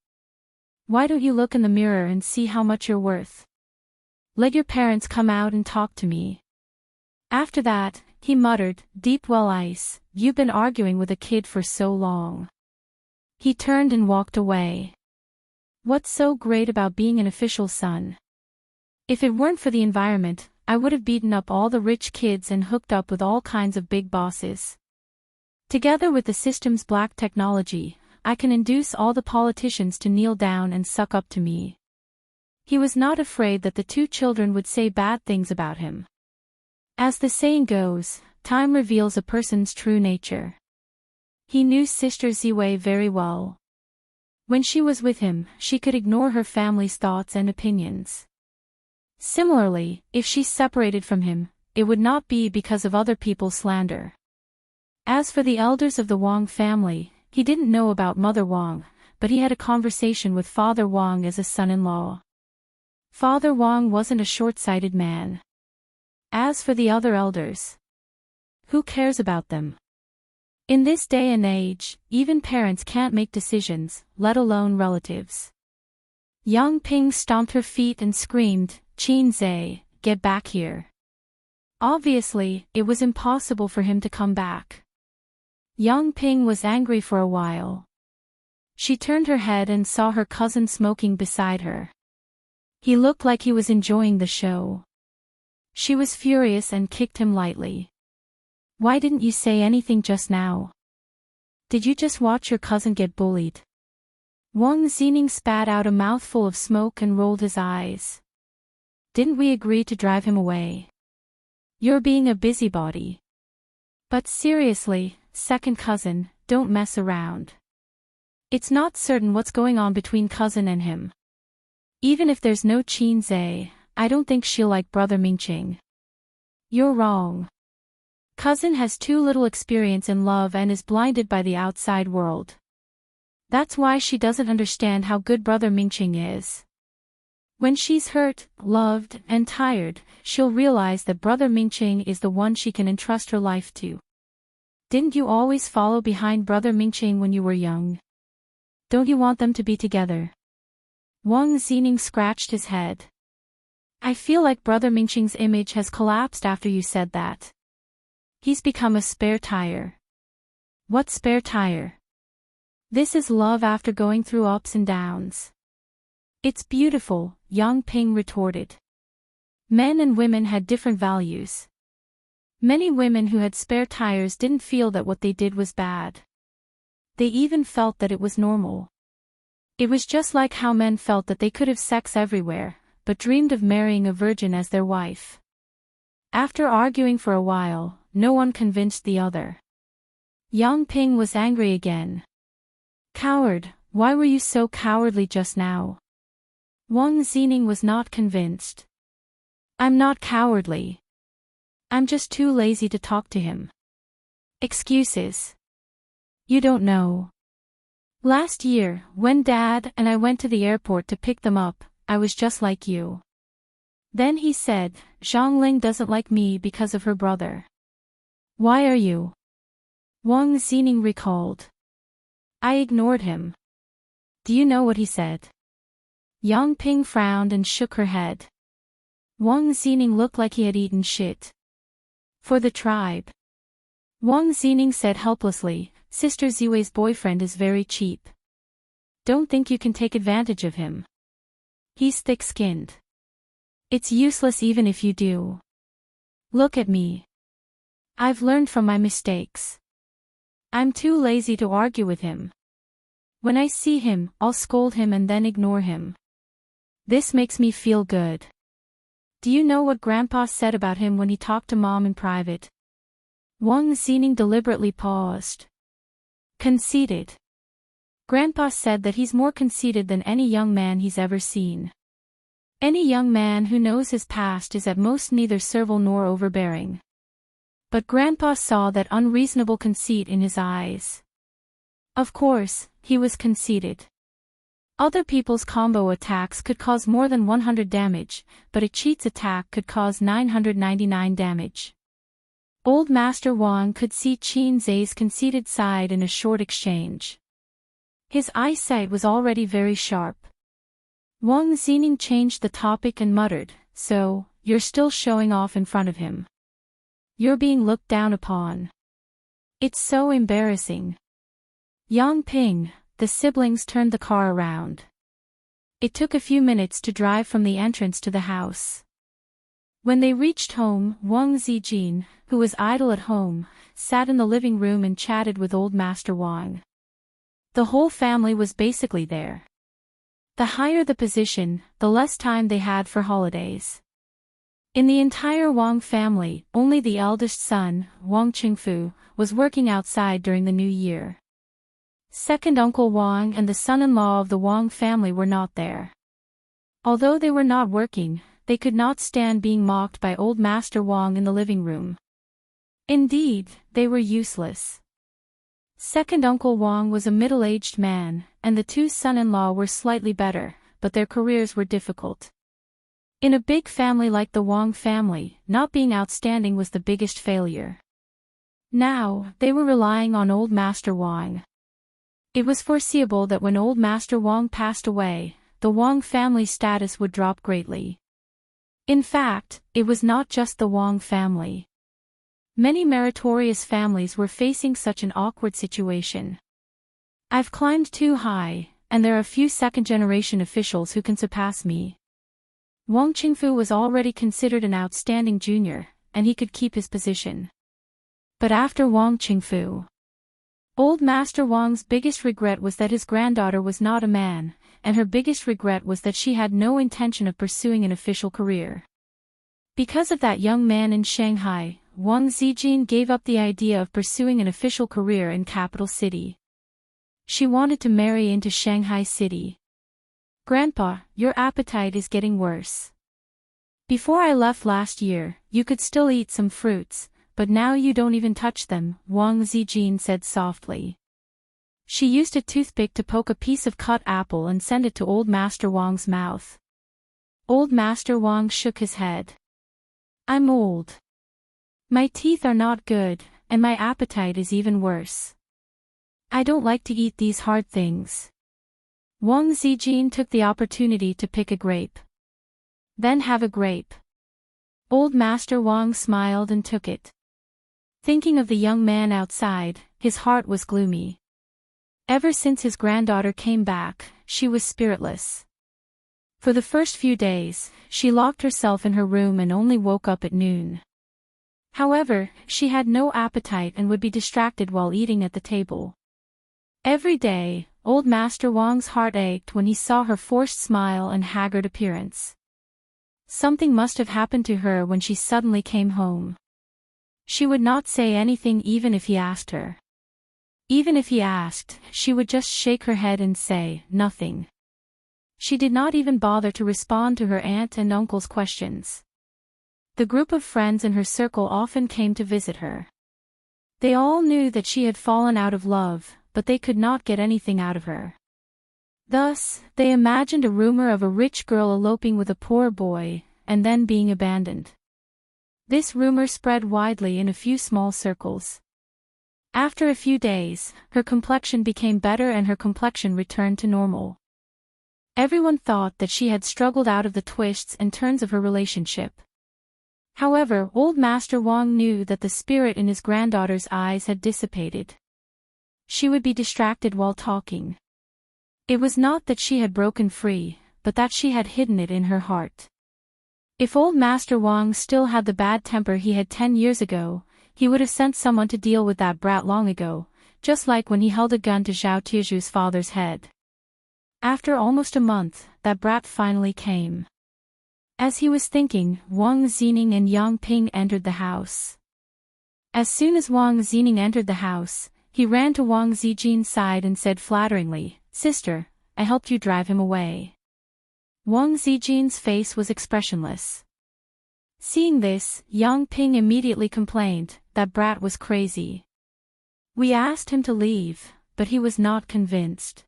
Why don't you look in the mirror and see how much you're worth? Let your parents come out and talk to me." After that, he muttered, "Deep well ice, you've been arguing with a kid for so long." He turned and walked away. What's so great about being an official's son? If it weren't for the environment, I would have beaten up all the rich kids and hooked up with all kinds of big bosses. Together with the system's black technology, I can induce all the politicians to kneel down and suck up to me. He was not afraid that the 2 children would say bad things about him. As the saying goes, time reveals a person's true nature. He knew Sister Ziwei very well. When she was with him, she could ignore her family's thoughts and opinions. Similarly, if she separated from him, it would not be because of other people's slander. As for the elders of the Wang family, he didn't know about Mother Wang, but he had a conversation with Father Wang as a son-in-law. Father Wang wasn't a short-sighted man. As for the other elders, who cares about them? In this day and age, even parents can't make decisions, let alone relatives. Yang Ping stomped her feet and screamed, "Qin Zhe, get back here." Obviously, it was impossible for him to come back. Yang Ping was angry for a while. She turned her head and saw her cousin smoking beside her. He looked like he was enjoying the show. She was furious and kicked him lightly. Why didn't you say anything just now? Did you just watch your cousin get bullied? Wang Lin spat out a mouthful of smoke and rolled his eyes. Didn't we agree to drive him away? You're being a busybody. But seriously, second cousin, don't mess around. It's not certain what's going on between cousin and him. Even if there's no Qin Zhe, I don't think she'll like brother Mingqing. You're wrong. Cousin has too little experience in love and is blinded by the outside world. That's why she doesn't understand how good brother Mingqing is. When she's hurt, loved, and tired, she'll realize that brother Mingqing is the one she can entrust her life to. Didn't you always follow behind brother Mingqing when you were young? Don't you want them to be together? Wang Lin scratched his head. I feel like brother Mingqing's image has collapsed after you said that. He's become a spare tire. What spare tire? This is love after going through ups and downs. It's beautiful, Yang Ping retorted. Men and women had different values. Many women who had spare tires didn't feel that what they did was bad. They even felt that it was normal. It was just like how men felt that they could have sex everywhere, but dreamed of marrying a virgin as their wife. After arguing for a while, no one convinced the other. Yang Ping was angry again. Coward, why were you so cowardly just now? Wang Lin was not convinced. I'm not cowardly. I'm just too lazy to talk to him. Excuses. You don't know. Last year, when Dad and I went to the airport to pick them up, I was just like you. Then he said, Zhongling doesn't like me because of her brother. Why are you? Wang Lin recalled. I ignored him. Do you know what he said? Yang Ping frowned and shook her head. Wang Lin looked like he had eaten shit. For the tribe. Wang Lin said helplessly, Sister Ziwei's boyfriend is very cheap. Don't think you can take advantage of him. He's thick-skinned. It's useless even if you do. Look at me. I've learned from my mistakes. I'm too lazy to argue with him. When I see him, I'll scold him and then ignore him. This makes me feel good. Do you know what Grandpa said about him when he talked to Mom in private? Wang Lin deliberately paused. Conceited. Grandpa said that he's more conceited than any young man he's ever seen. Any young man who knows his past is at most neither servile nor overbearing. But Grandpa saw that unreasonable conceit in his eyes. Of course, he was conceited. Other people's combo attacks could cause more than 100 damage, but a cheat's attack could cause 999 damage. Old Master Wang could see Qin Zhe's conceited side in a short exchange. His eyesight was already very sharp. Wang Lin changed the topic and muttered, So, you're still showing off in front of him. You're being looked down upon. It's so embarrassing. Yang Ping, the siblings turned the car around. It took a few minutes to drive from the entrance to the house. When they reached home, Wang Zijin, who was idle at home, sat in the living room and chatted with Old Master Wang. The whole family was basically there. The higher the position, the less time they had for holidays. In the entire Wang family, only the eldest son, Wang Qingfu, was working outside during the new year. Second Uncle Wang and the son-in-law of the Wang family were not there. Although they were not working, they could not stand being mocked by Old Master Wang in the living room. Indeed, they were useless. Second Uncle Wang was a middle-aged man, and the two son-in-law were slightly better, but their careers were difficult. In a big family like the Wang family, not being outstanding was the biggest failure. Now, they were relying on Old Master Wang. It was foreseeable that when Old Master Wang passed away, the Wang family status would drop greatly. In fact, it was not just the Wang family. Many meritorious families were facing such an awkward situation. I've climbed too high, and there are few second-generation officials who can surpass me. Wang Qingfu was already considered an outstanding junior, and he could keep his position. But after Wang Qingfu, Old Master Wang's biggest regret was that his granddaughter was not a man, and her biggest regret was that she had no intention of pursuing an official career. Because of that young man in Shanghai, Wang Zijin gave up the idea of pursuing an official career in capital city. She wanted to marry into Shanghai City. Grandpa, your appetite is getting worse. Before I left last year, you could still eat some fruits, but now you don't even touch them, Wang Zijin said softly. She used a toothpick to poke a piece of cut apple and send it to Old Master Wang's mouth. Old Master Wang shook his head. I'm old. My teeth are not good, and my appetite is even worse. I don't like to eat these hard things. Wang Zijin took the opportunity to pick a grape. Then have a grape. Old Master Wang smiled and took it. Thinking of the young man outside, his heart was gloomy. Ever since his granddaughter came back, she was spiritless. For the first few days, she locked herself in her room and only woke up at noon. However, she had no appetite and would be distracted while eating at the table. Every day, Old Master Wang's heart ached when he saw her forced smile and haggard appearance. Something must have happened to her when she suddenly came home. She would not say anything even if he asked her. Even if he asked, she would just shake her head and say, nothing. She did not even bother to respond to her aunt and uncle's questions. The group of friends in her circle often came to visit her. They all knew that she had fallen out of love, but they could not get anything out of her. Thus, they imagined a rumor of a rich girl eloping with a poor boy, and then being abandoned. This rumor spread widely in a few small circles. After a few days, her complexion became better and her complexion returned to normal. Everyone thought that she had struggled out of the twists and turns of her relationship. However, Old Master Wang knew that the spirit in his granddaughter's eyes had dissipated. She would be distracted while talking. It was not that she had broken free, but that she had hidden it in her heart. If Old Master Wang still had the bad temper he had 10 years ago, he would have sent someone to deal with that brat long ago, just like when he held a gun to Zhao Tizhu's father's head. After almost a month, that brat finally came. As he was thinking, Wang Zining and Yang Ping entered the house. As soon as Wang Zining entered the house, he ran to Wang Zijin's side and said flatteringly, "Sister, I helped you drive him away." Wang Zijin's face was expressionless. Seeing this, Yang Ping immediately complained, that brat was crazy. We asked him to leave, but he was not convinced.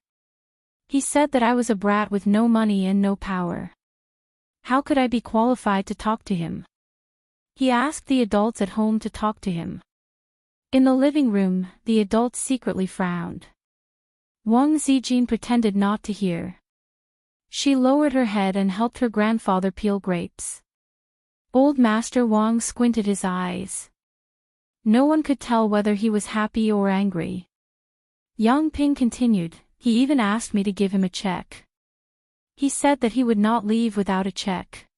He said that I was a brat with no money and no power. How could I be qualified to talk to him? He asked the adults at home to talk to him. In the living room, the adults secretly frowned. Wang Zijin pretended not to hear. She lowered her head and helped her grandfather peel grapes. Old Master Wang squinted his eyes. No one could tell whether he was happy or angry. Yang Ping continued, he even asked me to give him a check. He said that he would not leave without a check.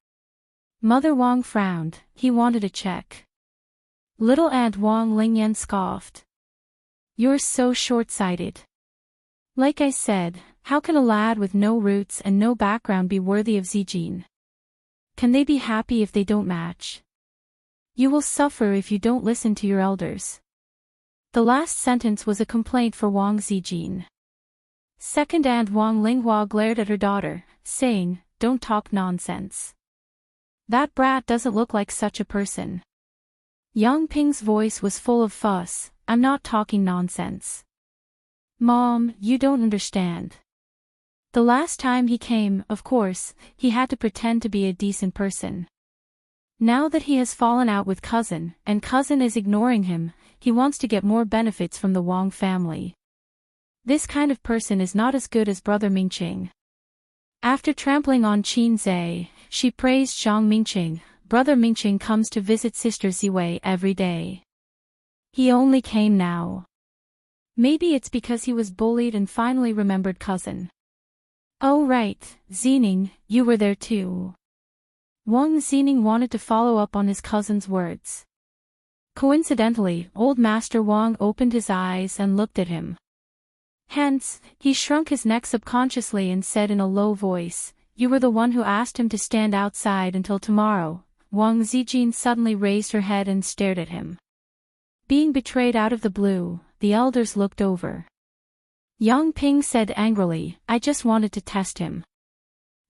Mother Wang frowned, he wanted a check. Little Aunt Wang Lingyan scoffed. You're so short-sighted. Like I said, how can a lad with no roots and no background be worthy of Zijin? Can they be happy if they don't match? You will suffer if you don't listen to your elders. The last sentence was a complaint for Wang Zijin. Second Aunt Wang Linghua glared at her daughter, saying, don't talk nonsense. That brat doesn't look like such a person. Yang Ping's voice was full of fuss, I'm not talking nonsense. Mom, you don't understand. The last time he came, of course, he had to pretend to be a decent person. Now that he has fallen out with cousin, and cousin is ignoring him, he wants to get more benefits from the Wang family. This kind of person is not as good as brother Mingqing. After trampling on Qin Zhe, she praised Zhang Mingqing. Brother Mingqing comes to visit sister Ziwei every day. He only came now. Maybe it's because he was bullied and finally remembered cousin. Oh right, Zining, you were there too. Wang Zining wanted to follow up on his cousin's words. Coincidentally, old Master Wang opened his eyes and looked at him. Hence, he shrunk his neck subconsciously and said in a low voice, "You were the one who asked him to stand outside until tomorrow." Wang Zijin suddenly raised her head and stared at him. Being betrayed out of the blue, the elders looked over. Yang Ping said angrily, "I just wanted to test him."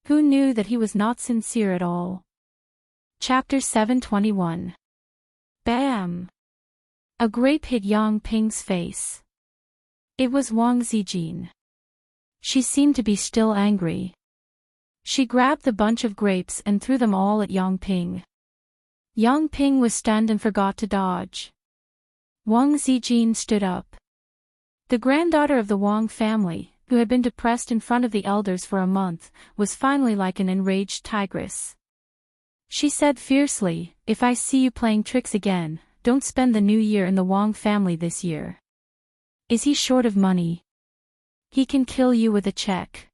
Who knew that he was not sincere at all? Chapter 721. Bam! A grape hit Yang Ping's face. It was Wang Zijin. She seemed to be still angry. She grabbed the bunch of grapes and threw them all at Yang Ping. Yang Ping was stunned and forgot to dodge. Wang Zijin stood up. The granddaughter of the Wang family, who had been depressed in front of the elders for a month, was finally like an enraged tigress. She said fiercely, "If I see you playing tricks again, don't spend the new year in the Wang family this year. Is he short of money? He can kill you with a check."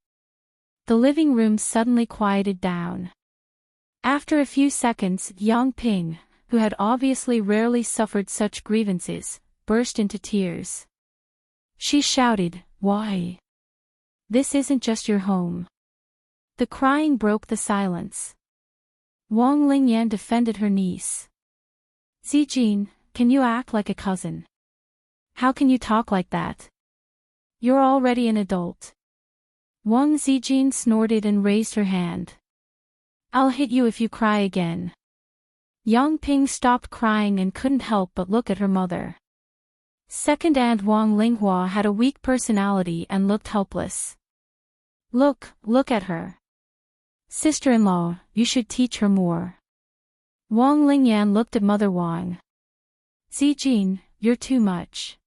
The living room suddenly quieted down. After a few seconds, Yang Ping, who had obviously rarely suffered such grievances, burst into tears. She shouted, "Why? This isn't just your home." The crying broke the silence. Wang Lingyan defended her niece. "Zijin, can you act like a cousin? How can you talk like that? You're already an adult." Wang Zijin snorted and raised her hand. "I'll hit you if you cry again." Yang Ping stopped crying and couldn't help but look at her mother. Second Aunt Wang Linghua had a weak personality and looked helpless. Look at her. Sister-in-law, you should teach her more." Wang Lingyan looked at Mother Wang. "Zijin, you're too much.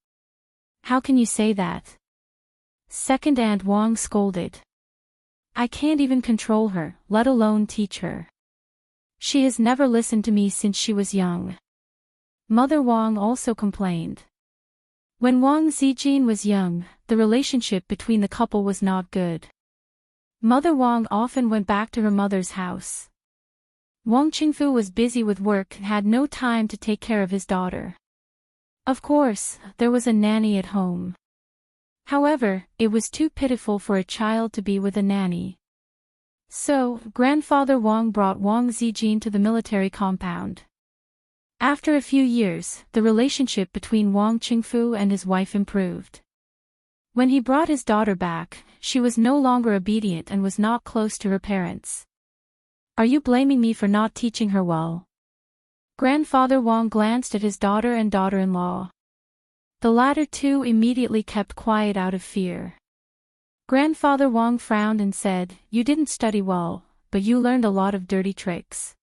How can you say that?" Second Aunt Wang scolded. "I can't even control her, let alone teach her. She has never listened to me since she was young." Mother Wang also complained. When Wang Zijin was young, the relationship between the couple was not good. Mother Wang often went back to her mother's house. Wang Qingfu was busy with work and had no time to take care of his daughter. Of course, there was a nanny at home. However, it was too pitiful for a child to be with a nanny. So, grandfather Wang brought Wang Zijin to the military compound. After a few years, the relationship between Wang Qingfu and his wife improved. When he brought his daughter back, she was no longer obedient and was not close to her parents. "Are you blaming me for not teaching her well?" Grandfather Wang glanced at his daughter and daughter-in-law. The latter too immediately kept quiet out of fear. Grandfather Wang frowned and said, "You didn't study well, but you learned a lot of dirty tricks.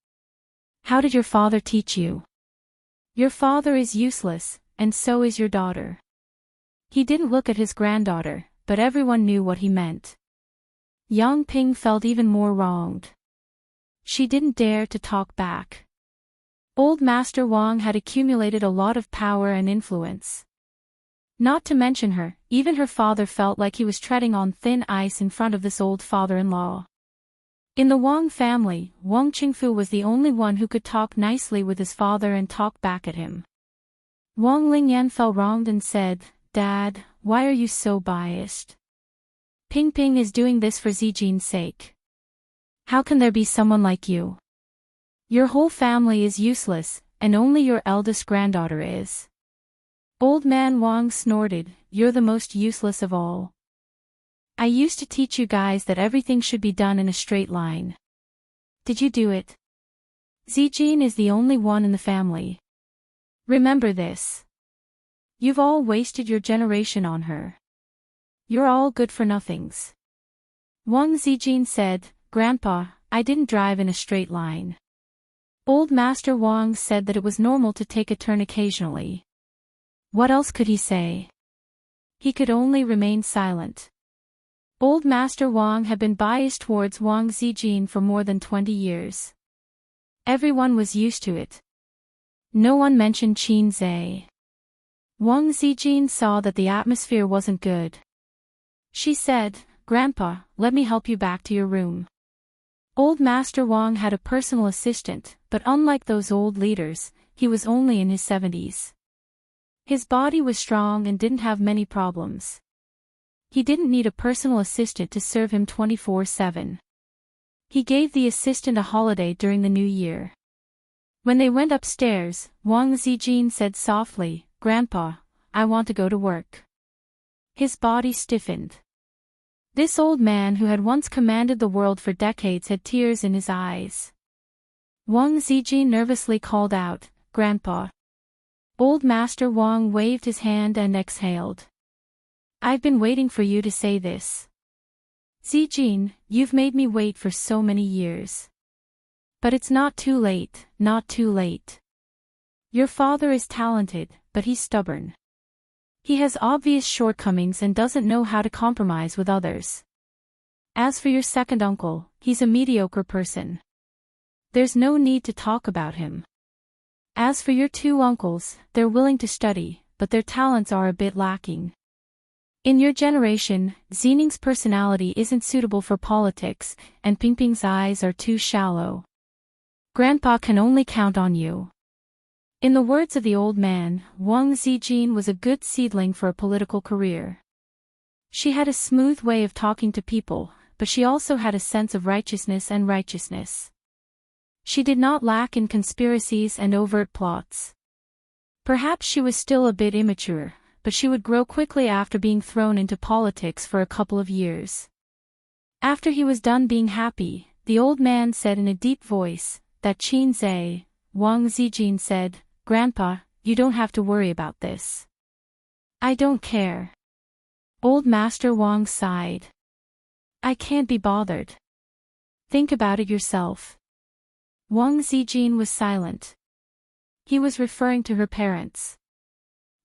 How did your father teach you?" "Your father is useless, and so is your daughter." He didn't look at his granddaughter, but everyone knew what he meant. Yang Ping felt even more wronged. She didn't dare to talk back. Old Master Wang had accumulated a lot of power and influence. Not to mention her, even her father felt like he was treading on thin ice in front of this old father-in-law. In the Wang family, Wang Qingfu was the only one who could talk nicely with his father and talk back at him. Wang Lingyan felt wronged and said, "Dad, why are you so biased? Ping Ping is doing this for Zijin's sake. How can there be someone like you? Your whole family is useless, and only your eldest granddaughter is." Old man Wang snorted, "You're the most useless of all. I used to teach you guys that everything should be done in a straight line. Did you do it? Zijin is the only one in the family. Remember this. You've all wasted your generation on her. You're all good for nothings." Wang Zijin said, "Grandpa, I didn't drive in a straight line." Old Master Wang said that it was normal to take a turn occasionally. What else could he say? He could only remain silent. Old Master Wang had been biased towards Wang Zijin for more than 20 years. Everyone was used to it. No one mentioned Qin Zhe. Wang Zijin saw that the atmosphere wasn't good. She said, "Grandpa, let me help you back to your room." Old Master Wang had a personal assistant, but unlike those old leaders, he was only in his 70s. His body was strong and didn't have many problems. He didn't need a personal assistant to serve him 24/7. He gave the assistant a holiday during the new year. When they went upstairs, Wang Zijin said softly, "Grandpa, I want to go to work." His body stiffened. This old man who had once commanded the world for decades had tears in his eyes. Wang Zijin nervously called out, "Grandpa." Old Master Wang waved his hand and exhaled. "I've been waiting for you to say this. Zijin, you've made me wait for so many years. But it's not too late, not too late. Your father is talented, but he's stubborn. He has obvious shortcomings and doesn't know how to compromise with others. As for your second uncle, he's a mediocre person. There's no need to talk about him. As for your two uncles, they're willing to study, but their talents are a bit lacking. In your generation, Xining's personality isn't suitable for politics, and Pingping's eyes are too shallow. Grandpa can only count on you." In the words of the old man, Wang Zijin was a good seedling for a political career. She had a smooth way of talking to people, but she also had a sense of righteousness. She did not lack in conspiracies and overt plots. Perhaps she was still a bit immature, but she would grow quickly after being thrown into politics for a couple of years. After he was done being happy, the old man said in a deep voice, "That Qin Zhe." Wang Zijin said, "Grandpa, you don't have to worry about this." "I don't care." Old Master Wang sighed. "I can't be bothered. Think about it yourself." Wang Zijin was silent. He was referring to her parents.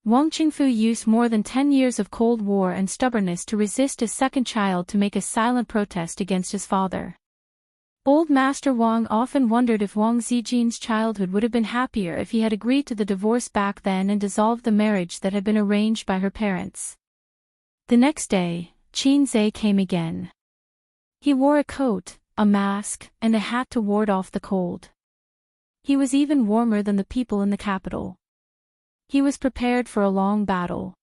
Wang Qingfu used more than 10 years of Cold War and stubbornness to resist a second child to make a silent protest against his father. Old Master Wang often wondered if Wang Zijin's childhood would have been happier if he had agreed to the divorce back then and dissolved the marriage that had been arranged by her parents. The next day, Qin Zhe came again. He wore a coat, a mask, and a hat to ward off the cold. He was even warmer than the people in the capital. He was prepared for a long battle.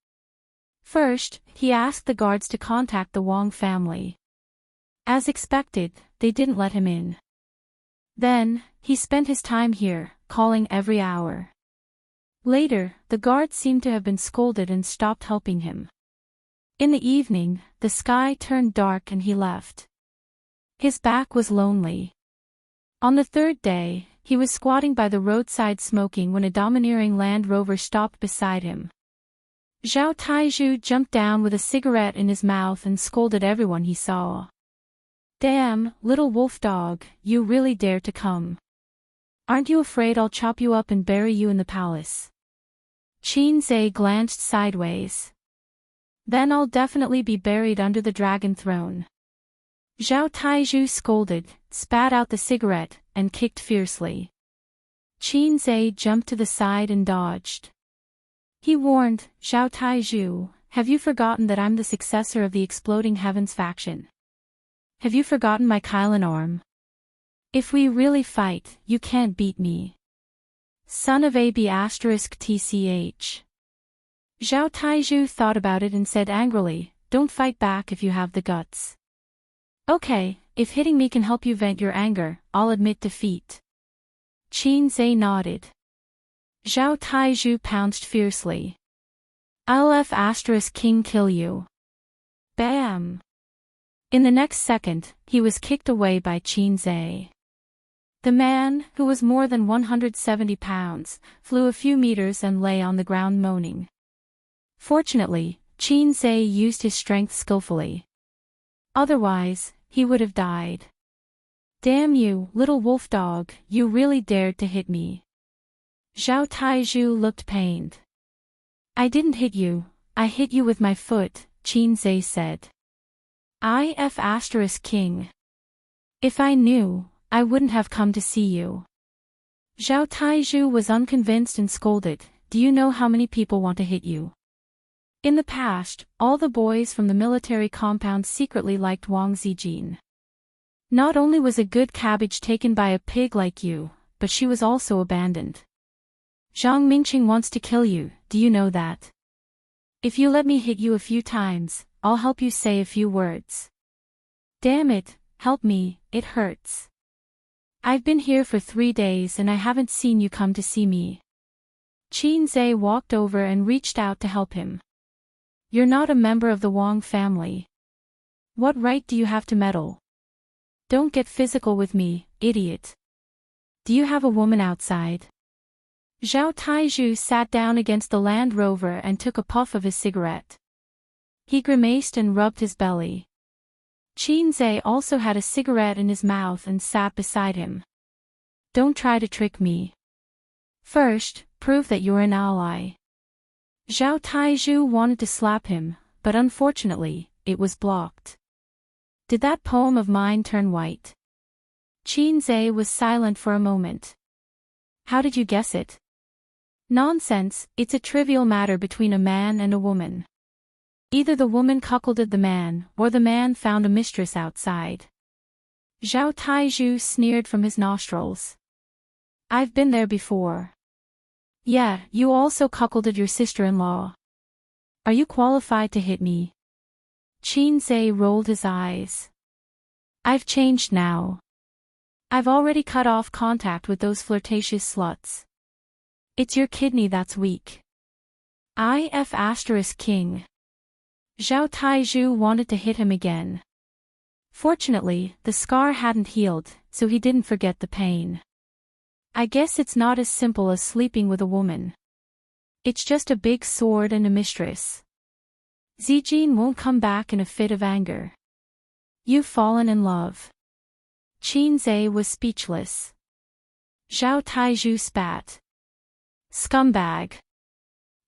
First, he asked the guards to contact the Wang family. As expected, they didn't let him in. Then, he spent his time here, calling every hour. Later, the guards seemed to have been scolded and stopped helping him. In the evening, the sky turned dark and he left. His back was lonely. On the third day, he was squatting by the roadside smoking when a domineering Land Rover stopped beside him. Zhao Taizhu jumped down with a cigarette in his mouth and scolded everyone he saw. "Damn, little wolf dog, you really dare to come. Aren't you afraid I'll chop you up and bury you in the palace?" Qin Zhe glanced sideways. "Then I'll definitely be buried under the dragon throne." Zhao Taizhu scolded, spat out the cigarette, and kicked fiercely. Qin Zhe jumped to the side and dodged. He warned, "Zhao Taizhu, have you forgotten that I'm the successor of the Exploding Heavens faction? Have you forgotten my Kylan arm? If we really fight, you can't beat me. Son of AB*TCH. Zhao Taizhu thought about it and said angrily, "Don't fight back if you have the guts." "Okay, if hitting me can help you vent your anger, I'll admit defeat." Qin Zhe nodded. Zhao Taizhu pounced fiercely. "I'll F***king kill you." Bam! In the next second, he was kicked away by Qin Zhe. The man, who was more than 170 pounds, flew a few meters and lay on the ground moaning. Fortunately, Qin Zhe used his strength skillfully. Otherwise, he would have died. "Damn you, little wolf dog, you really dared to hit me." Zhao Taizhu looked pained. "I didn't hit you, I hit you with my foot," Qin Zhe said. King. If I knew, I wouldn't have come to see you." Zhao Taizhu was unconvinced and scolded, "Do you know how many people want to hit you?" In the past, all the boys from the military compound secretly liked Wang Zijin. Not only was a good cabbage taken by a pig like you, but she was also abandoned. Zhang Mingqing wants to kill you, do you know that? If you let me hit you a few times, I'll help you say a few words. Damn it, help me, it hurts. I've been here for 3 days and I haven't seen you come to see me. Qin Zhe walked over and reached out to help him. You're not a member of the Wang family. What right do you have to meddle? Don't get physical with me, idiot. Do you have a woman outside? Zhao Taizhu sat down against the Land Rover and took a puff of his cigarette. He grimaced and rubbed his belly. Qin Zhe also had a cigarette in his mouth and sat beside him. Don't try to trick me. First, prove that you're an ally. Zhao Taizhu wanted to slap him, but unfortunately, it was blocked. Did that poem of mine turn white? Qin Zhe was silent for a moment. How did you guess it? Nonsense, it's a trivial matter between a man and a woman. Either the woman cuckolded the man, or the man found a mistress outside. Zhao Taizhu sneered from his nostrils. I've been there before. Yeah, you also cuckolded your sister-in-law. Are you qualified to hit me? Qin Zhe rolled his eyes. I've changed now. I've already cut off contact with those flirtatious sluts. It's your kidney that's weak. King. Zhao Taizhu wanted to hit him again. Fortunately, the scar hadn't healed, so he didn't forget the pain. I guess it's not as simple as sleeping with a woman. It's just a big sword and a mistress. Zijin won't come back in a fit of anger. You've fallen in love. Qin Zhe was speechless. Zhao Taizhu spat. Scumbag.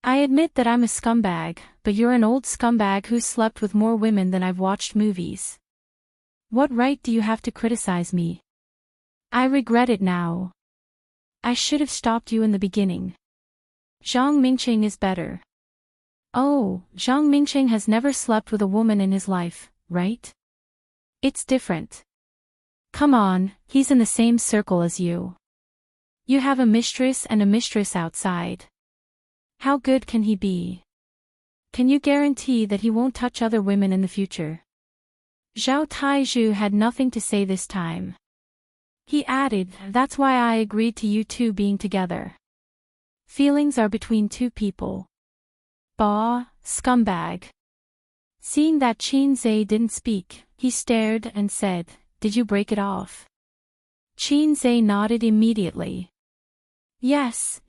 I admit that I'm a scumbag, but you're an old scumbag who's slept with more women than I've watched movies. What right do you have to criticize me? I regret it now. I should have stopped you in the beginning. Zhang Mingqing is better. Oh, Zhang Mingqing has never slept with a woman in his life, right? It's different. Come on, he's in the same circle as you. You have a mistress and a mistress outside. How good can he be? Can you guarantee that he won't touch other women in the future? Zhao Taizhu had nothing to say this time. He added, that's why I agreed to you two being together. Feelings are between two people. Bah, scumbag. Seeing that Qin Zhe didn't speak, he stared and said, did you break it off? Qin Zhe nodded immediately. Yes,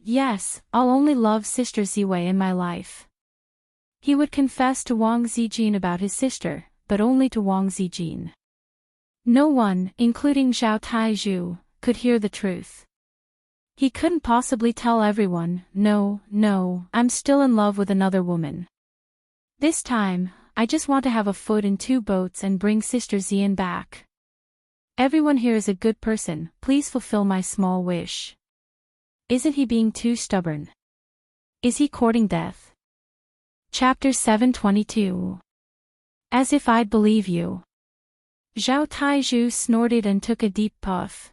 I'll only love Sister Ziwei in my life. He would confess to Wang Zijin about his sister, but only to Wang Zijin. No one, including Zhao Taizhu, could hear the truth. He couldn't possibly tell everyone, no, I'm still in love with another woman. This time, I just want to have a foot in 2 boats and bring Sister Zian back. Everyone here is a good person, please fulfill my small wish. Isn't he being too stubborn? Is he courting death? Chapter 722. As if I'd believe you. Zhao Taizhu snorted and took a deep puff.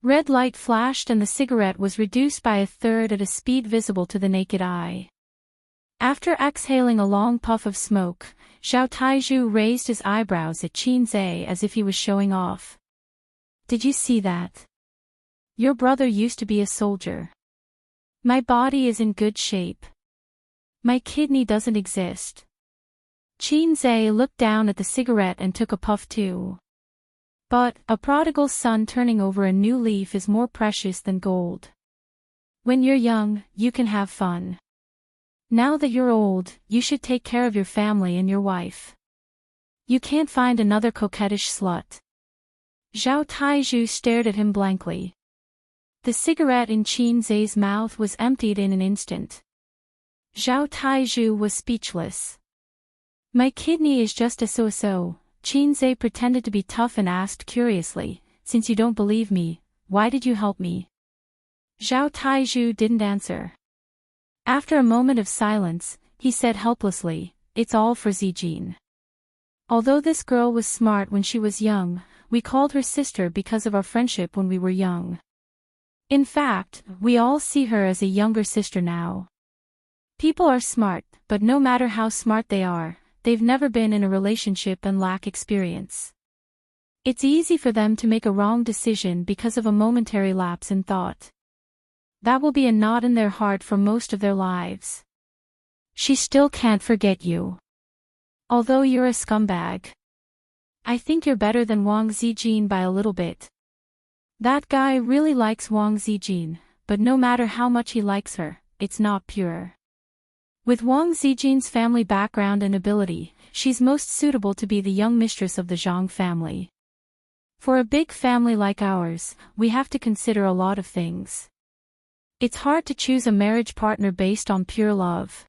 Red light flashed and the cigarette was reduced by 1/3 at a speed visible to the naked eye. After exhaling a long puff of smoke, Zhao Taizhu raised his eyebrows at Qin Zhe as if he was showing off. Did you see that? Your brother used to be a soldier. My body is in good shape. My kidney doesn't exist. Qin Zhe looked down at the cigarette and took a puff too. But, a prodigal son turning over a new leaf is more precious than gold. When you're young, you can have fun. Now that you're old, you should take care of your family and your wife. You can't find another coquettish slut. Zhao Taizhu stared at him blankly. The cigarette in Qin Zhe's mouth was emptied in an instant. Zhao Taizhu was speechless. My kidney is just a so-so. Qin Zhe pretended to be tough and asked curiously, since you don't believe me, why did you help me? Zhao Taizhu didn't answer. After a moment of silence, he said helplessly, it's all for Zijin. Although this girl was smart when she was young, we called her sister because of our friendship when we were young. In fact, we all see her as a younger sister now. People are smart, but no matter how smart they are, they've never been in a relationship and lack experience. It's easy for them to make a wrong decision because of a momentary lapse in thought. That will be a knot in their heart for most of their lives. She still can't forget you. Although you're a scumbag. I think you're better than Wang Zijin by a little bit. That guy really likes Wang Zijin, but no matter how much he likes her, it's not pure. With Wang Zijin's family background and ability, she's most suitable to be the young mistress of the Zhang family. For a big family like ours, we have to consider a lot of things. It's hard to choose a marriage partner based on pure love.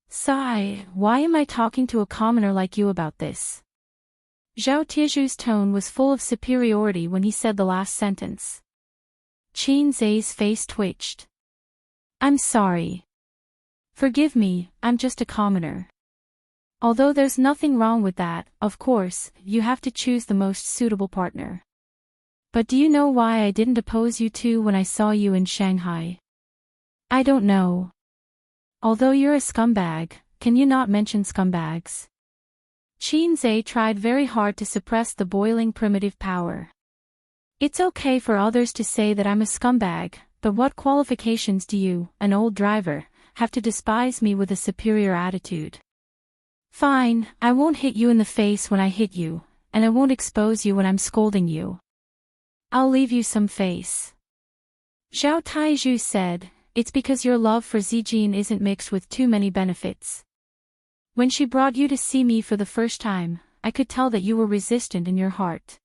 Sigh, why am I talking to a commoner like you about this? Zhao Tieju's tone was full of superiority when he said the last sentence. Qin Zai's face twitched. I'm sorry. Forgive me, I'm just a commoner. Although there's nothing wrong with that, of course, you have to choose the most suitable partner. But do you know why I didn't oppose you two when I saw you in Shanghai? I don't know. Although you're a scumbag, can you not mention scumbags? Qin Zai tried very hard to suppress the boiling primitive power. It's okay for others to say that I'm a scumbag, but what qualifications do you, an old driver, have to despise me with a superior attitude? Fine, I won't hit you in the face when I hit you, and I won't expose you when I'm scolding you. I'll leave you some face. Zhao Taizhu said, it's because your love for Zijin isn't mixed with too many benefits. When she brought you to see me for the first time, I could tell that you were resistant in your heart.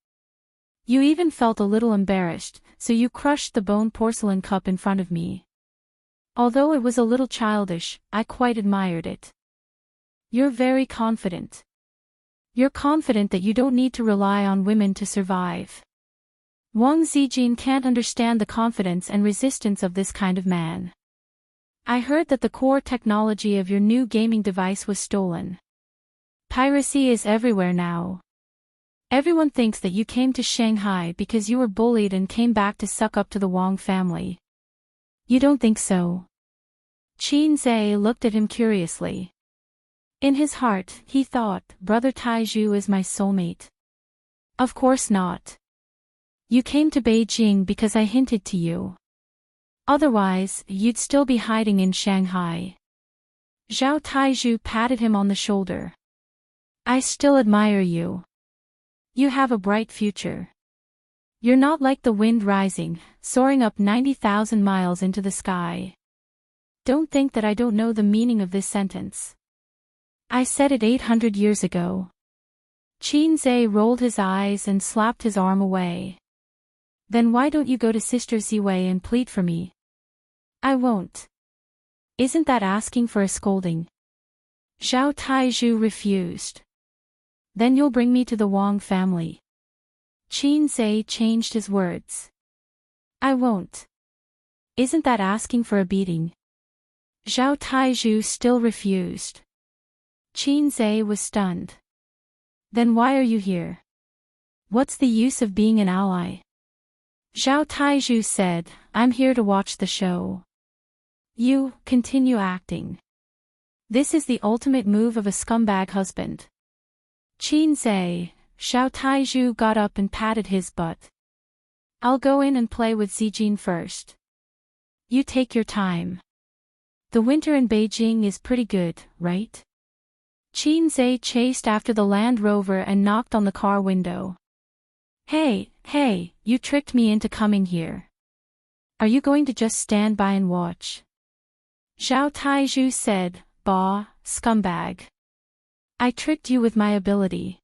You even felt a little embarrassed, so you crushed the bone porcelain cup in front of me. Although it was a little childish, I quite admired it. You're very confident. You're confident that you don't need to rely on women to survive. Wang Zijin can't understand the confidence and resistance of this kind of man. I heard that the core technology of your new gaming device was stolen. Piracy is everywhere now. Everyone thinks that you came to Shanghai because you were bullied and came back to suck up to the Wang family. You don't think so? Qin Zai looked at him curiously. In his heart, he thought, Brother Taizhu is my soulmate. Of course not. You came to Beijing because I hinted to you. Otherwise, you'd still be hiding in Shanghai. Zhao Taizhu patted him on the shoulder. I still admire you. You have a bright future. You're not like the wind rising, soaring up 90,000 miles into the sky. Don't think that I don't know the meaning of this sentence. I said it 800 years ago. Qin Zai rolled his eyes and slapped his arm away. Then why don't you go to Sister Ziwei and plead for me? I won't. Isn't that asking for a scolding? Zhao Taizhu refused. Then you'll bring me to the Wang family. Qin Zai changed his words. I won't. Isn't that asking for a beating? Zhao Taizhu still refused. Qin Zai was stunned. Then why are you here? What's the use of being an ally? Zhao Taizhu said, I'm here to watch the show. You, continue acting. This is the ultimate move of a scumbag husband. Qin Zai, Zhao Taizhu got up and patted his butt. I'll go in and play with Zijin first. You take your time. The winter in Beijing is pretty good, right? Qin Zai chased after the Land Rover and knocked on the car window. Hey, you tricked me into coming here. Are you going to just stand by and watch? Zhao Taizhu said, Bah, scumbag. I tricked you with my ability.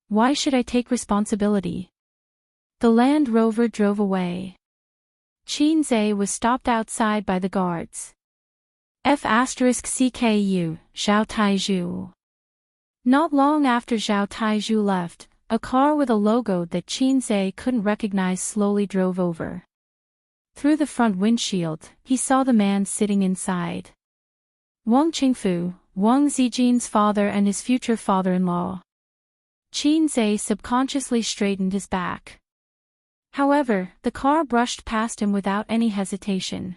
Why should I take responsibility? The Land Rover drove away. Qin Zai was stopped outside by the guards. F*CKU, Zhao Taizhu. Not long after Zhao Taizhu left, a car with a logo that Qin Zai couldn't recognize slowly drove over. Through the front windshield, he saw the man sitting inside. Wang Qingfu, Wang Zijin's father and his future father-in-law. Qin Zai subconsciously straightened his back. However, the car brushed past him without any hesitation.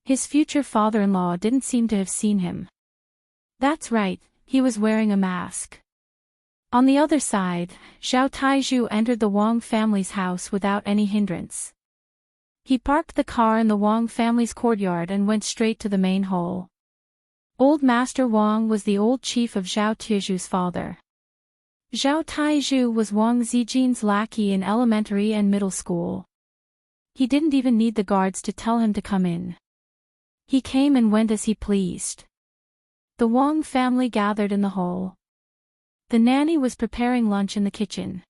His future father-in-law didn't seem to have seen him. That's right, he was wearing a mask. On the other side, Zhao Taizhu entered the Wang family's house without any hindrance. He parked the car in the Wang family's courtyard and went straight to the main hall. Old Master Wang was the old chief of Zhao Taizhu's father. Zhao Taizhu was Wang Zijin's lackey in elementary and middle school. He didn't even need the guards to tell him to come in. He came and went as he pleased. The Wang family gathered in the hall. The nanny was preparing lunch in the kitchen.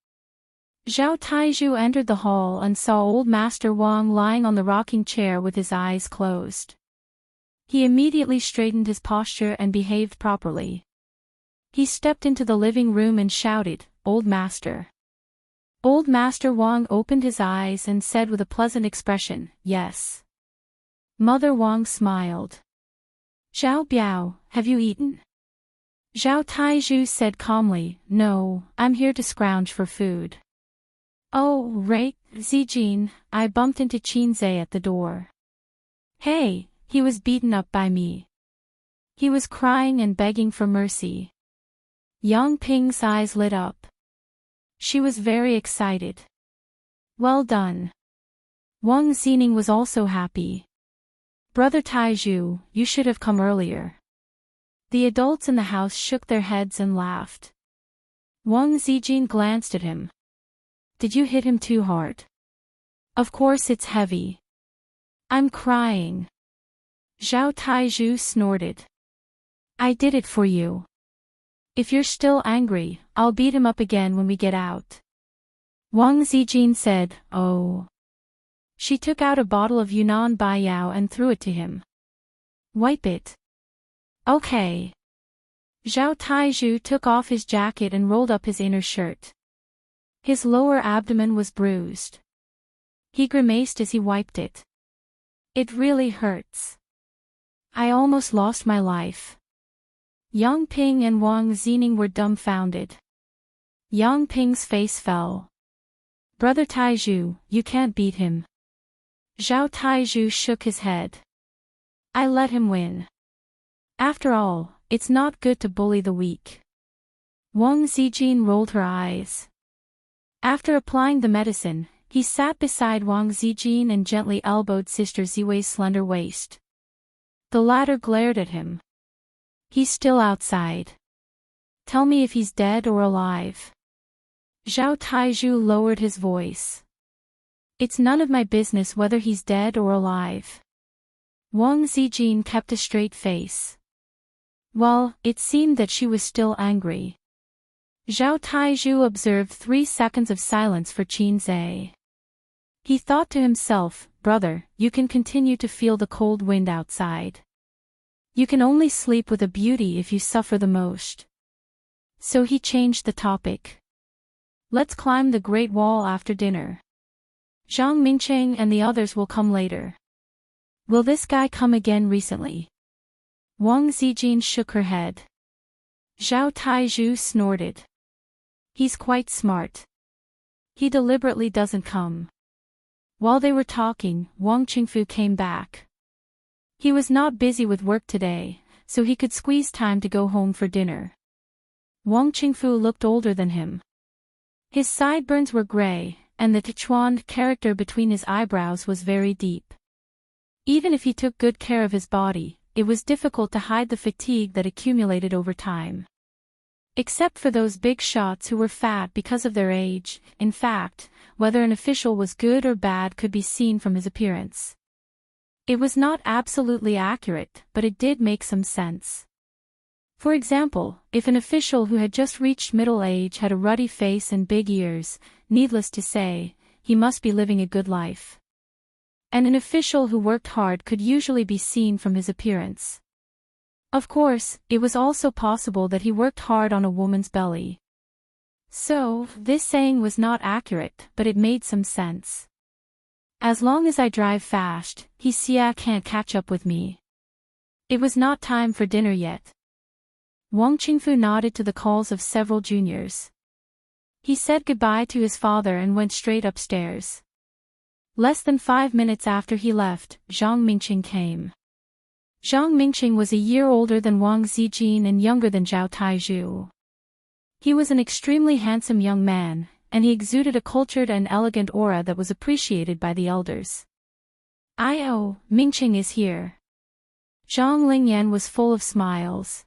Zhao Taizhu entered the hall and saw old Master Wang lying on the rocking chair with his eyes closed. He immediately straightened his posture and behaved properly. He stepped into the living room and shouted, "Old Master." Old Master Wang opened his eyes and said with a pleasant expression, "Yes." Mother Wang smiled. "Zhao Biao, have you eaten?" Zhao Taizhu said calmly, "No, I'm here to scrounge for food." "Oh, right, Zijin, I bumped into Qinzhe at the door. Hey, he was beaten up by me. He was crying and begging for mercy." Yang Ping's eyes lit up. She was very excited. "Well done." Wang Zining was also happy. "Brother Taizhu, you should have come earlier." The adults in the house shook their heads and laughed. Wang Zijin glanced at him. "Did you hit him too hard?" "Of course it's heavy. I'm crying." Zhao Taizhu snorted. "I did it for you. If you're still angry, I'll beat him up again when we get out." Wang Zijin said, "Oh." She took out a bottle of Yunnan Baiyao and threw it to him. "Wipe it." "Okay." Zhao Taizhu took off his jacket and rolled up his inner shirt. His lower abdomen was bruised. He grimaced as he wiped it. "It really hurts. I almost lost my life." Yang Ping and Wang Zining were dumbfounded. Yang Ping's face fell. "Brother Taizhu, you can't beat him." Zhao Taizhu shook his head. "I let him win. After all, it's not good to bully the weak." Wang Zijin rolled her eyes. After applying the medicine, he sat beside Wang Zijin and gently elbowed Sister Ziwei's slender waist. The latter glared at him. "He's still outside. Tell me if he's dead or alive." Zhao Taizhu lowered his voice. "It's none of my business whether he's dead or alive." Wang Zijin kept a straight face. Well, it seemed that she was still angry. Zhao Taizhu observed 3 seconds of silence for Qinzhe. He thought to himself, "Brother, you can continue to feel the cold wind outside. You can only sleep with a beauty if you suffer the most." So he changed the topic. "Let's climb the Great Wall after dinner. Zhang Mingcheng and the others will come later." "Will this guy come again recently?" Wang Zijin shook her head. Zhao Taizhu snorted. "He's quite smart. He deliberately doesn't come." While they were talking, Wang Qingfu came back. He was not busy with work today, so he could squeeze time to go home for dinner. Wang Qingfu looked older than him. His sideburns were gray, and the Sichuan character between his eyebrows was very deep. Even if he took good care of his body, it was difficult to hide the fatigue that accumulated over time. Except for those big shots who were fat because of their age, in fact, whether an official was good or bad could be seen from his appearance. It was not absolutely accurate, but it did make some sense. For example, if an official who had just reached middle age had a ruddy face and big ears, needless to say, he must be living a good life. And an official who worked hard could usually be seen from his appearance. Of course, it was also possible that he worked hard on a woman's belly. So, this saying was not accurate, but it made some sense. As long as I drive fast, Xia can't catch up with me. It was not time for dinner yet. Wang Qingfu nodded to the calls of several juniors. He said goodbye to his father and went straight upstairs. Less than 5 minutes after he left, Zhang Mingqing came. Zhang Mingqing was a year older than Wang Zijin and younger than Zhao Taizhu. He was an extremely handsome young man, and he exuded a cultured and elegant aura that was appreciated by the elders. Mingqing is here. Zhang Lingyan was full of smiles.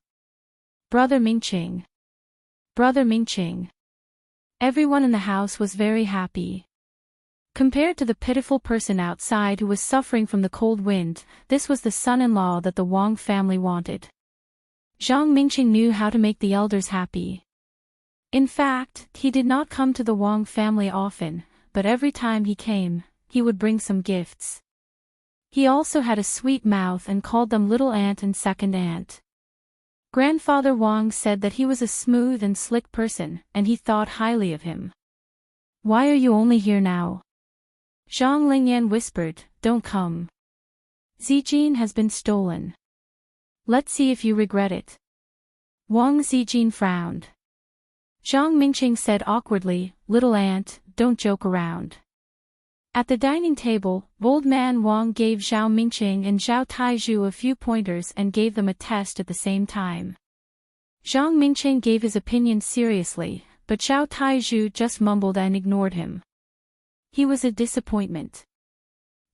Brother Mingqing. Brother Mingqing. Everyone in the house was very happy. Compared to the pitiful person outside who was suffering from the cold wind, this was the son-in-law that the Wang family wanted. Zhang Mingqing knew how to make the elders happy. In fact, he did not come to the Wang family often, but every time he came, he would bring some gifts. He also had a sweet mouth and called them little aunt and second aunt. Grandfather Wang said that he was a smooth and slick person, and he thought highly of him. Why are you only here now? Zhang Lingyan whispered, don't come. Zijin has been stolen. Let's see if you regret it. Wang Zijin frowned. Zhang Mingqing said awkwardly, little aunt, don't joke around. At the dining table, old man Wang gave Zhao Mingqing and Zhao Taizhu a few pointers and gave them a test at the same time. Zhang Mingqing gave his opinion seriously, but Zhao Taizhu just mumbled and ignored him. He was a disappointment.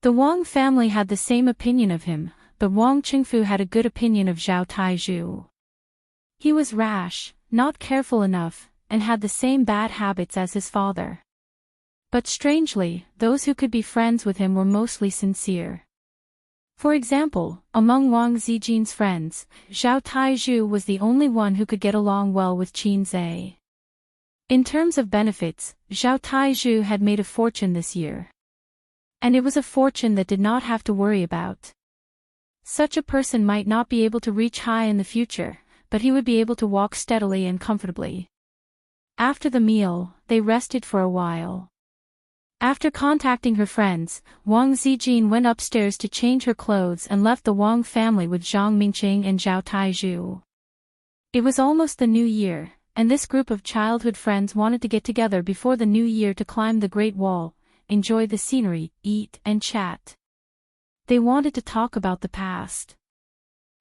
The Wang family had the same opinion of him, but Wang Qingfu had a good opinion of Zhao Taizhu. He was rash, not careful enough, and had the same bad habits as his father. But strangely, those who could be friends with him were mostly sincere. For example, among Wang Zijin's friends, Zhao Taizhu was the only one who could get along well with Qin Zhe. In terms of benefits, Zhao Taizhu had made a fortune this year. And it was a fortune that did not have to worry about. Such a person might not be able to reach high in the future, but he would be able to walk steadily and comfortably. After the meal, they rested for a while. After contacting her friends, Wang Zijin went upstairs to change her clothes and left the Wang family with Zhang Mingqing and Zhao Taizhu. It was almost the new year, and this group of childhood friends wanted to get together before the new year to climb the Great Wall, enjoy the scenery, eat and chat. They wanted to talk about the past.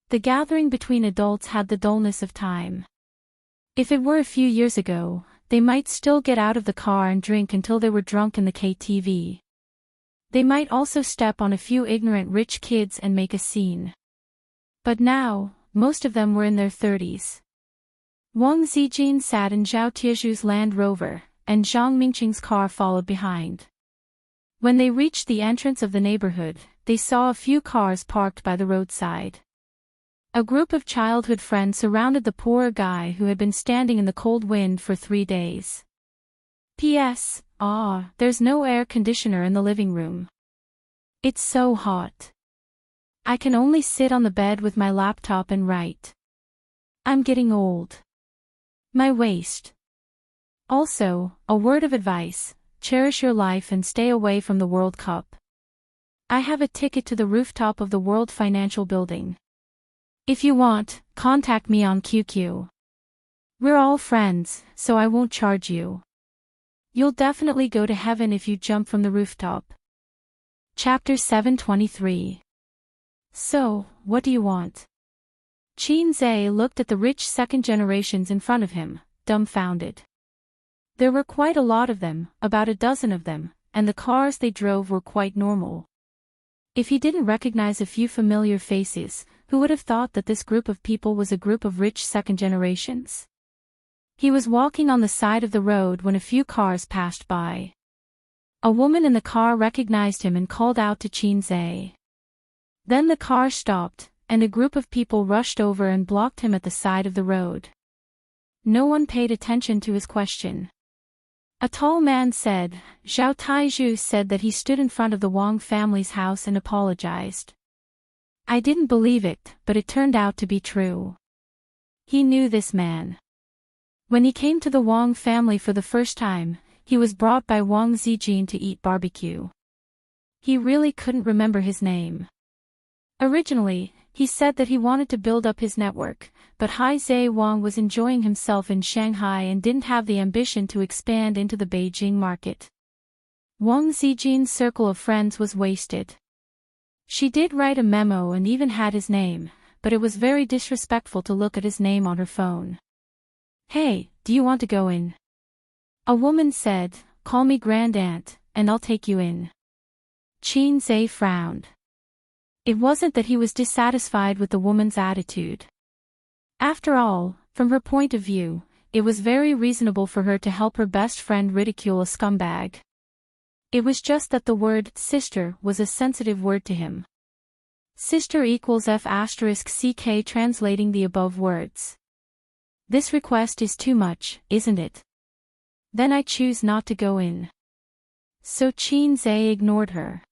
The gathering between adults had the dullness of time. If it were a few years ago, they might still get out of the car and drink until they were drunk in the KTV. They might also step on a few ignorant rich kids and make a scene. But now, most of them were in their 30s. Wang Zijin sat in Zhao Tizhu's Land Rover, and Zhang Mingqing's car followed behind. When they reached the entrance of the neighborhood, they saw a few cars parked by the roadside. A group of childhood friends surrounded the poor guy who had been standing in the cold wind for 3 days. P.S. There's no air conditioner in the living room. It's so hot. I can only sit on the bed with my laptop and write. I'm getting old. My waist. Also, a word of advice, cherish your life and stay away from the World Cup. I have a ticket to the rooftop of the World Financial Building. If you want, contact me on QQ. We're all friends, so I won't charge you. You'll definitely go to heaven if you jump from the rooftop. Chapter 723. So, what do you want? Qin Zhe looked at the rich second generations in front of him, dumbfounded. There were quite a lot of them, about a dozen of them, and the cars they drove were quite normal. If he didn't recognize a few familiar faces, who would have thought that this group of people was a group of rich second generations? He was walking on the side of the road when a few cars passed by. A woman in the car recognized him and called out to Qin Zhe. Then the car stopped, and a group of people rushed over and blocked him at the side of the road. No one paid attention to his question. A tall man said, Zhao Taizhu said that he stood in front of the Wang family's house and apologized. I didn't believe it, but it turned out to be true. He knew this man. When he came to the Wang family for the first time, he was brought by Wang Zijin to eat barbecue. He really couldn't remember his name. Originally, he said that he wanted to build up his network, but Zhe Wang was enjoying himself in Shanghai and didn't have the ambition to expand into the Beijing market. Wang Zijin's circle of friends was wasted. She did write a memo and even had his name, but it was very disrespectful to look at his name on her phone. "Hey, do you want to go in?" A woman said, "Call me Grand Aunt, and I'll take you in." Qin Zhe frowned. It wasn't that he was dissatisfied with the woman's attitude. After all, from her point of view, it was very reasonable for her to help her best friend ridicule a scumbag. It was just that the word sister was a sensitive word to him. Sister equals F***ck translating the above words. This request is too much, isn't it? Then I choose not to go in. So Qin Zhe ignored her.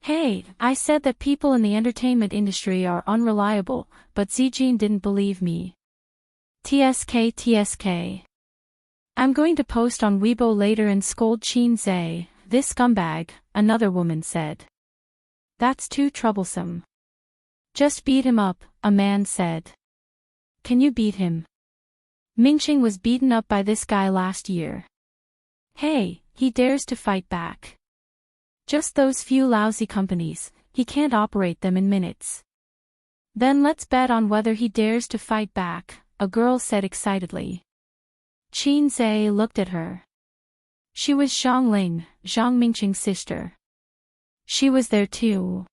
"Hey, I said that people in the entertainment industry are unreliable, but Zijin didn't believe me. TSK. I'm going to post on Weibo later and scold Qin Zhe, this scumbag," another woman said. "That's too troublesome." "Just beat him up," a man said. "Can you beat him? Mingqing was beaten up by this guy last year. Hey, he dares to fight back. Just those few lousy companies, he can't operate them in minutes." "Then let's bet on whether he dares to fight back," a girl said excitedly. Qin Zhe looked at her. She was Zhang Lin, Zhang Mingqing's sister. She was there too.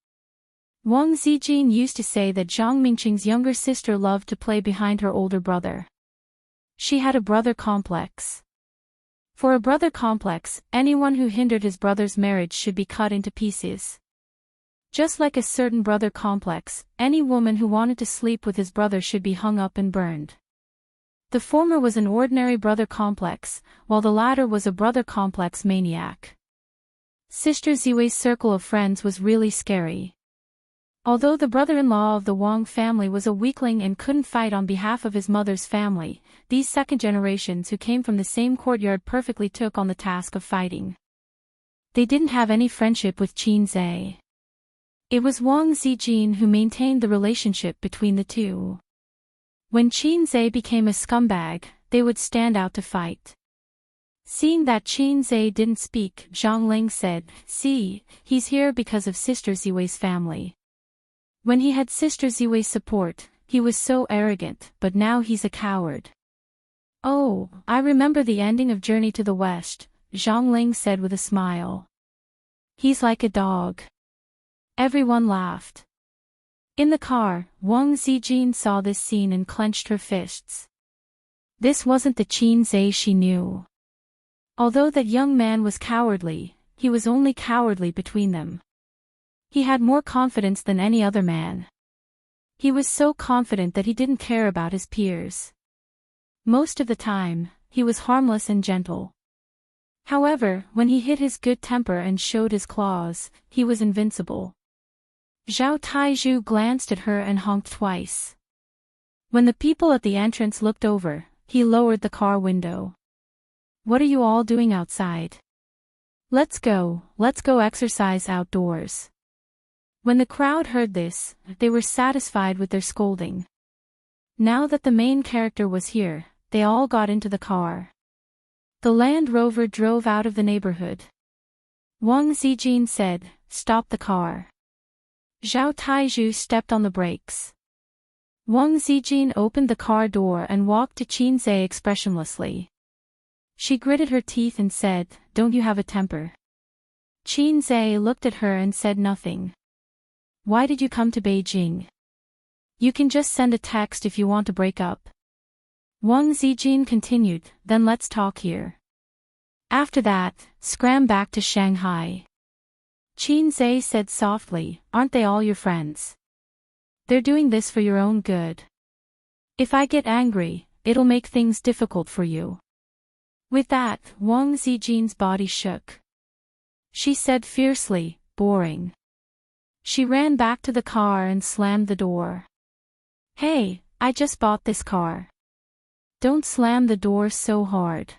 Wang Zijin used to say that Zhang Mingqing's younger sister loved to play behind her older brother. She had a brother complex. For a brother complex, anyone who hindered his brother's marriage should be cut into pieces. Just like a certain brother complex, any woman who wanted to sleep with his brother should be hung up and burned. The former was an ordinary brother complex, while the latter was a brother complex maniac. Sister Ziwei's circle of friends was really scary. Although the brother-in-law of the Wang family was a weakling and couldn't fight on behalf of his mother's family, these second generations who came from the same courtyard perfectly took on the task of fighting. They didn't have any friendship with Qin Zhe. It was Wang Zijin who maintained the relationship between the two. When Qin Zhe became a scumbag, they would stand out to fight. Seeing that Qin Zhe didn't speak, Zhang Ling said, "See, he's here because of Sister Ziwei's family. When he had Sister Ziwei's support, he was so arrogant, but now he's a coward." "Oh, I remember the ending of Journey to the West," Zhang Ling said with a smile. "He's like a dog." Everyone laughed. In the car, Wang Zijin saw this scene and clenched her fists. This wasn't the Qin Zhe she knew. Although that young man was cowardly, he was only cowardly between them. He had more confidence than any other man. He was so confident that he didn't care about his peers. Most of the time, he was harmless and gentle. However, when he hid his good temper and showed his claws, he was invincible. Zhao Taizhu glanced at her and honked twice. When the people at the entrance looked over, he lowered the car window. "What are you all doing outside? Let's go exercise outdoors." When the crowd heard this, they were satisfied with their scolding. Now that the main character was here, they all got into the car. The Land Rover drove out of the neighborhood. Wang Zijin said, "Stop the car." Zhao Taizhu stepped on the brakes. Wang Zijin opened the car door and walked to Qin Zhe expressionlessly. She gritted her teeth and said, "Don't you have a temper?" Qin Zhe looked at her and said nothing. "Why did you come to Beijing? You can just send a text if you want to break up." Wang Zijin continued, "Then let's talk here. After that, scram back to Shanghai." Qin Zhe said softly, "Aren't they all your friends? They're doing this for your own good. If I get angry, it'll make things difficult for you." With that, Wang Zijin's body shook. She said fiercely, "Boring." She ran back to the car and slammed the door. "Hey, I just bought this car. Don't slam the door so hard."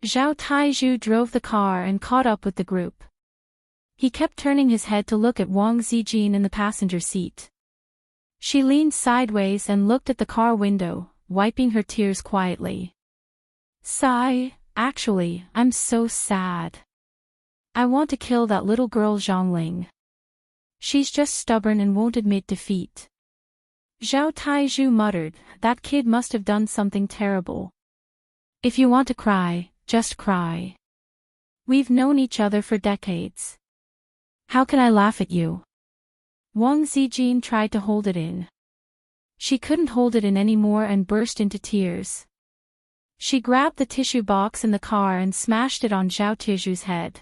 Zhao Taizhu drove the car and caught up with the group. He kept turning his head to look at Wang Zijin in the passenger seat. She leaned sideways and looked at the car window, wiping her tears quietly. "Sigh, actually, I'm so sad." I want to kill that little girl Zhongling. She's just stubborn and won't admit defeat. Zhao Taizhu muttered, that kid must have done something terrible. If you want to cry, just cry. We've known each other for decades. How can I laugh at you? Wang Zijin tried to hold it in. She couldn't hold it in anymore and burst into tears. She grabbed the tissue box in the car and smashed it on Zhao Tizhu's head.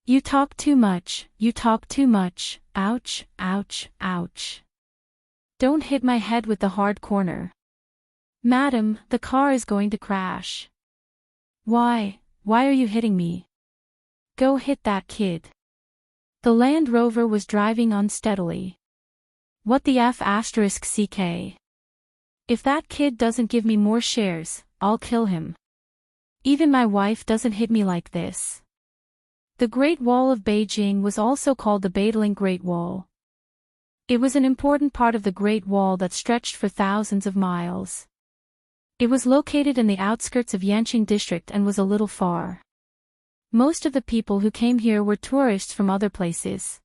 You talk too much, you talk too much, ouch, ouch, ouch. Don't hit my head with the hard corner. Madam, the car is going to crash. Why are you hitting me? Go hit that kid. The Land Rover was driving unsteadily. What the F***CK? If that kid doesn't give me more shares, I'll kill him. Even my wife doesn't hit me like this. The Great Wall of Beijing was also called the Badaling Great Wall. It was an important part of the Great Wall that stretched for thousands of miles. It was located in the outskirts of Yanqing district and was a little far. Most of the people who came here were tourists from other places.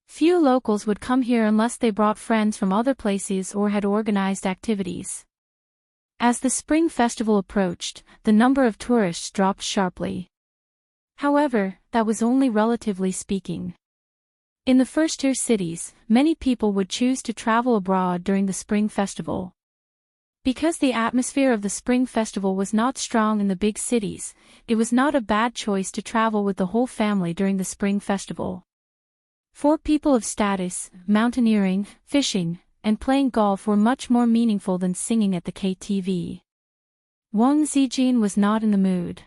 Few locals would come here unless they brought friends from other places or had organized activities. As the Spring Festival approached, the number of tourists dropped sharply. However, that was only relatively speaking. In the first-tier cities, many people would choose to travel abroad during the Spring Festival. Because the atmosphere of the Spring Festival was not strong in the big cities, it was not a bad choice to travel with the whole family during the Spring Festival. For people of status, mountaineering, fishing, and playing golf were much more meaningful than singing at the KTV. Wang Zijin was not in the mood.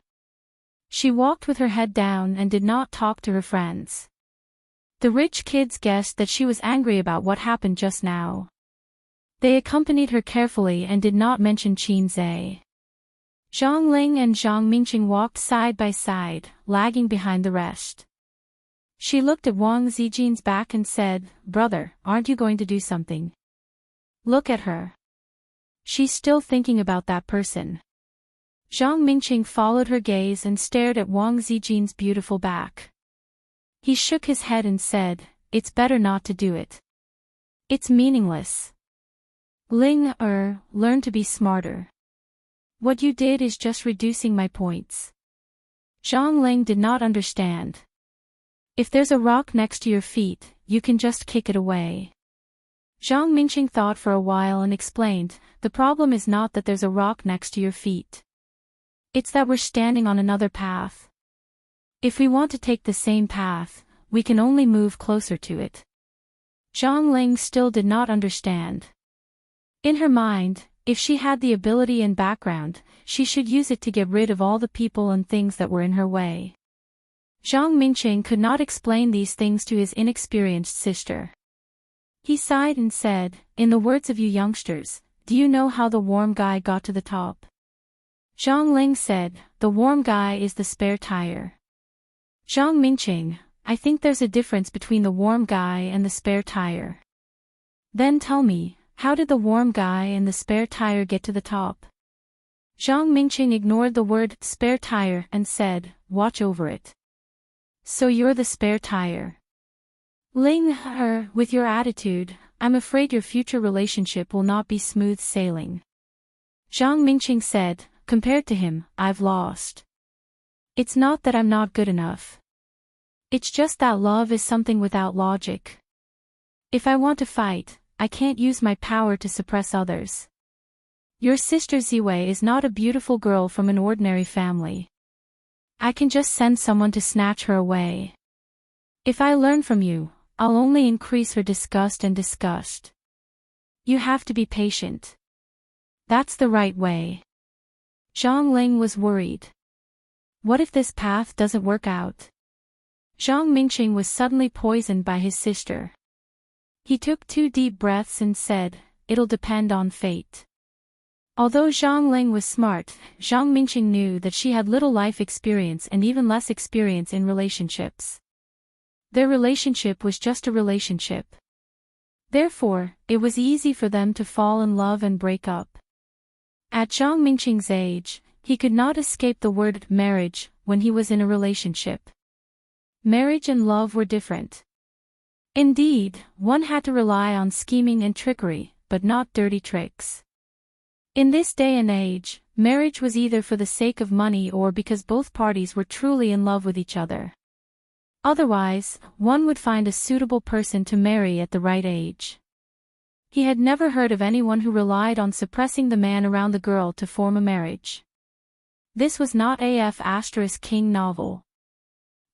She walked with her head down and did not talk to her friends. The rich kids guessed that she was angry about what happened just now. They accompanied her carefully and did not mention Qin Zhe. Zhang Ling and Zhang Mingqing walked side by side, lagging behind the rest. She looked at Wang Zijin's back and said, "Brother, aren't you going to do something? Look at her. She's still thinking about that person." Zhang Mingqing followed her gaze and stared at Wang Zijin's beautiful back. He shook his head and said, "It's better not to do it. It's meaningless. Ling, learn to be smarter. What you did is just reducing my points." Zhang Ling did not understand. If there's a rock next to your feet, you can just kick it away. Zhang Mingqing thought for a while and explained, the problem is not that there's a rock next to your feet. It's that we're standing on another path. If we want to take the same path, we can only move closer to it. Zhang Ling still did not understand. In her mind, if she had the ability and background, she should use it to get rid of all the people and things that were in her way. Zhang Mingqing could not explain these things to his inexperienced sister. He sighed and said, "In the words of you youngsters, do you know how the warm guy got to the top?" Zhang Ling said, "The warm guy is the spare tire." Zhang Mingqing, I think there's a difference between the warm guy and the spare tire. Then tell me, how did the warm guy and the spare tire get to the top? Zhang Mingqing ignored the word spare tire and said, "Watch over it." So you're the spare tire. Ling, with your attitude, I'm afraid your future relationship will not be smooth sailing. Zhang Mingqing said, compared to him, I've lost. It's not that I'm not good enough. It's just that love is something without logic. If I want to fight, I can't use my power to suppress others. Your sister Ziwei is not a beautiful girl from an ordinary family. I can just send someone to snatch her away. If I learn from you, I'll only increase her disgust and disgust. You have to be patient. That's the right way. Zhang Ling was worried. What if this path doesn't work out? Zhang Mingqing was suddenly poisoned by his sister. He took 2 deep breaths and said, "It'll depend on fate." Although Zhang Ling was smart, Zhang Mingqing knew that she had little life experience and even less experience in relationships. Their relationship was just a relationship. Therefore, it was easy for them to fall in love and break up. At Zhang Mingqing's age, he could not escape the word marriage when he was in a relationship. Marriage and love were different. Indeed, one had to rely on scheming and trickery, but not dirty tricks. In this day and age, marriage was either for the sake of money or because both parties were truly in love with each other. Otherwise, one would find a suitable person to marry at the right age. He had never heard of anyone who relied on suppressing the man around the girl to form a marriage. This was not King novel.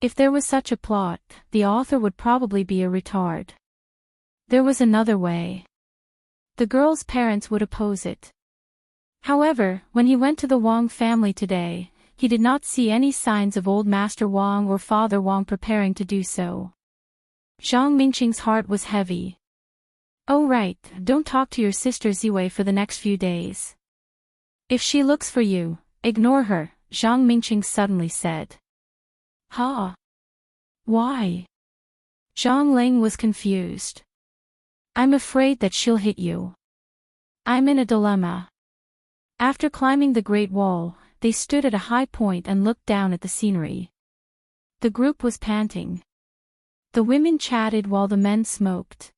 If there was such a plot, the author would probably be a retard. There was another way. The girl's parents would oppose it. However, when he went to the Wang family today, he did not see any signs of old Master Wang or Father Wang preparing to do so. Zhang Mingqing's heart was heavy. Oh right, don't talk to your sister Ziwei for the next few days. If she looks for you, ignore her, Zhang Mingqing suddenly said. Huh? Why? Zhang Ling was confused. I'm afraid that she'll hit you. I'm in a dilemma. After climbing the Great Wall, they stood at a high point and looked down at the scenery. The group was panting. The women chatted while the men smoked.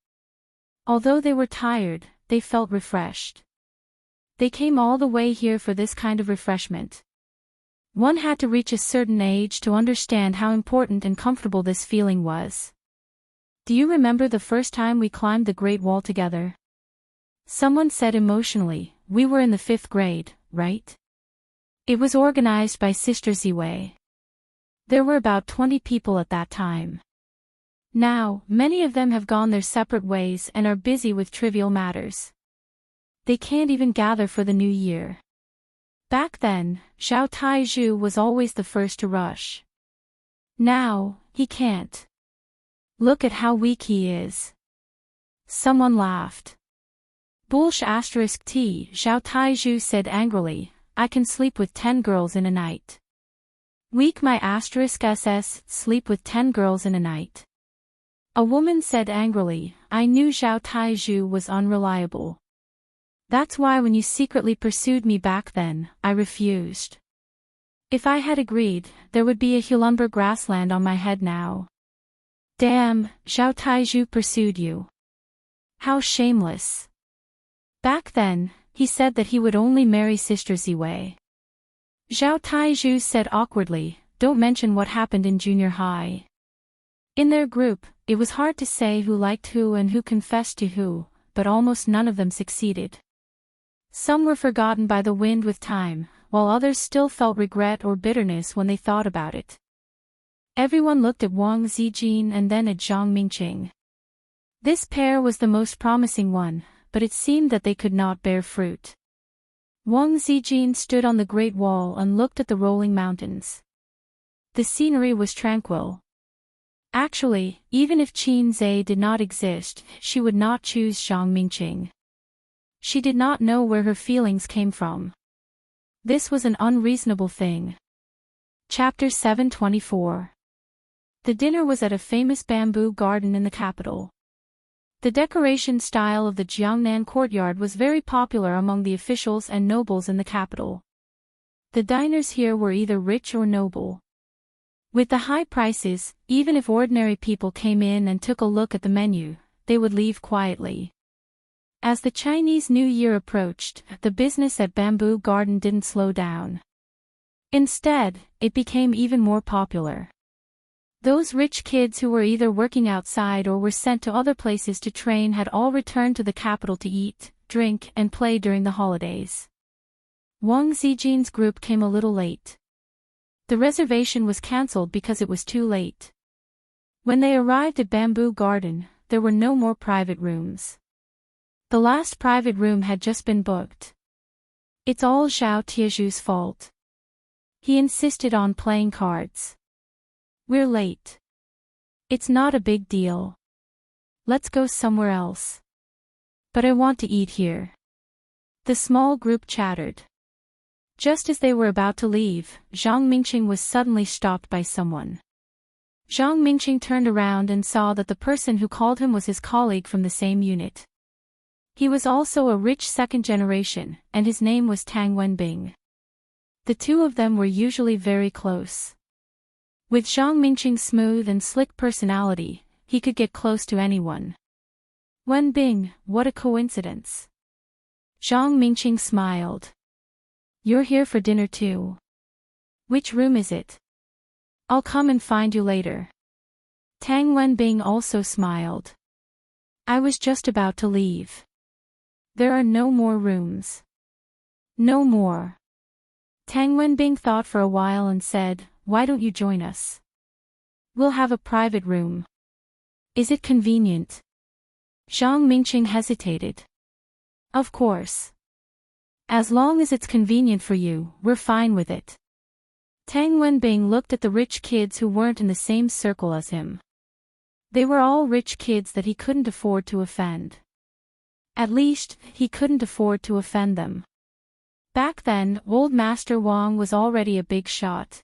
Although they were tired, they felt refreshed. They came all the way here for this kind of refreshment. One had to reach a certain age to understand how important and comfortable this feeling was. Do you remember the first time we climbed the Great Wall together? Someone said emotionally, we were in the 5th grade, right? It was organized by Sister Ziwei. There were about 20 people at that time. Now, many of them have gone their separate ways and are busy with trivial matters. They can't even gather for the new year. Back then, Xiao Taizhu was always the first to rush. Now, he can't. Look at how weak he is. Someone laughed. Bullsh*t, Xiao Taizhu said angrily, I can sleep with 10 girls in a night. Weak my *ss, sleep with 10 girls in a night. A woman said angrily, I knew Xiao Taizhu was unreliable. That's why when you secretly pursued me back then, I refused. If I had agreed, there would be a Hulunber grassland on my head now. Damn, Xiao Taizhu pursued you. How shameless. Back then, he said that he would only marry Sister Ziwei. Xiao Taizhu said awkwardly, don't mention what happened in junior high. In their group, it was hard to say who liked who and who confessed to who, but almost none of them succeeded. Some were forgotten by the wind with time, while others still felt regret or bitterness when they thought about it. Everyone looked at Wang Zijin and then at Zhang Mingqing. This pair was the most promising one, but it seemed that they could not bear fruit. Wang Zijin stood on the Great Wall and looked at the rolling mountains. The scenery was tranquil. Actually, even if Qin Zhe did not exist, she would not choose Zhang Mingqing. She did not know where her feelings came from. This was an unreasonable thing. Chapter 724. The dinner was at a famous bamboo garden in the capital. The decoration style of the Jiangnan courtyard was very popular among the officials and nobles in the capital. The diners here were either rich or noble. With the high prices, even if ordinary people came in and took a look at the menu, they would leave quietly. As the Chinese New Year approached, the business at Bamboo Garden didn't slow down. Instead, it became even more popular. Those rich kids who were either working outside or were sent to other places to train had all returned to the capital to eat, drink, and play during the holidays. Wang Zijin's group came a little late. The reservation was cancelled because it was too late. When they arrived at Bamboo Garden, there were no more private rooms. The last private room had just been booked. It's all Xiao Tiezhu's fault. He insisted on playing cards. We're late. It's not a big deal. Let's go somewhere else. But I want to eat here. The small group chattered. Just as they were about to leave, Zhang Mingqing was suddenly stopped by someone. Zhang Mingqing turned around and saw that the person who called him was his colleague from the same unit. He was also a rich second generation, and his name was Tang Wenbing. The two of them were usually very close. With Zhang Mingqing's smooth and slick personality, he could get close to anyone. Wen Bing, what a coincidence. Zhang Mingqing smiled. You're here for dinner too. Which room is it? I'll come and find you later. Tang Wenbing also smiled. I was just about to leave. There are no more rooms. No more. Tang Wenbing thought for a while and said, why don't you join us? We'll have a private room. Is it convenient? Zhang Mingqing hesitated. Of course. As long as it's convenient for you, we're fine with it. Tang Wenbing looked at the rich kids who weren't in the same circle as him. They were all rich kids that he couldn't afford to offend. At least, he couldn't afford to offend them. Back then, old Master Wang was already a big shot.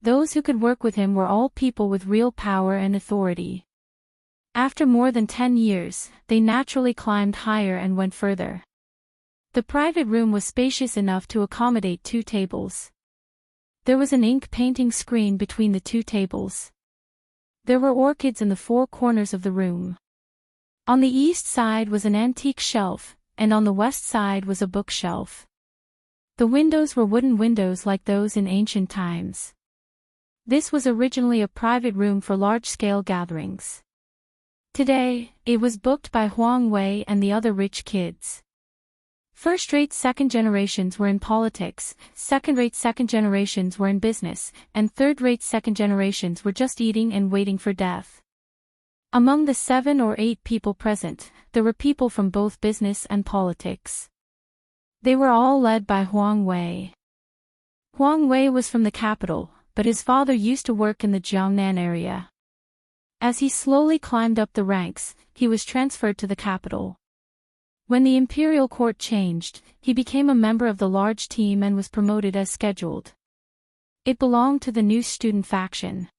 Those who could work with him were all people with real power and authority. After more than 10 years, they naturally climbed higher and went further. The private room was spacious enough to accommodate 2 tables. There was an ink painting screen between the 2 tables. There were orchids in the 4 corners of the room. On the east side was an antique shelf, and on the west side was a bookshelf. The windows were wooden windows like those in ancient times. This was originally a private room for large-scale gatherings. Today, it was booked by Huang Wei and the other rich kids. First-rate second generations were in politics, second-rate second generations were in business, and third-rate second generations were just eating and waiting for death. Among the 7 or 8 people present, there were people from both business and politics. They were all led by Huang Wei. Huang Wei was from the capital, but his father used to work in the Jiangnan area. As he slowly climbed up the ranks, he was transferred to the capital. When the imperial court changed, he became a member of the large team and was promoted as scheduled. It belonged to the new student faction.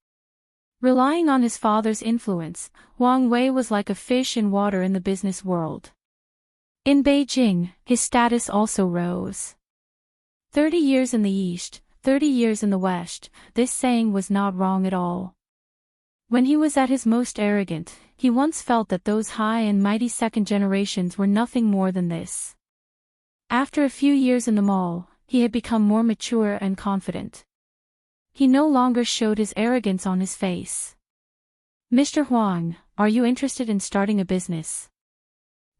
Relying on his father's influence, Huang Wei was like a fish in water in the business world. In Beijing, his status also rose. 30 years in the East, 30 years in the West, this saying was not wrong at all. When he was at his most arrogant, he once felt that those high and mighty second generations were nothing more than this. After a few years in the mall, he had become more mature and confident. He no longer showed his arrogance on his face. Mr. Huang, are you interested in starting a business?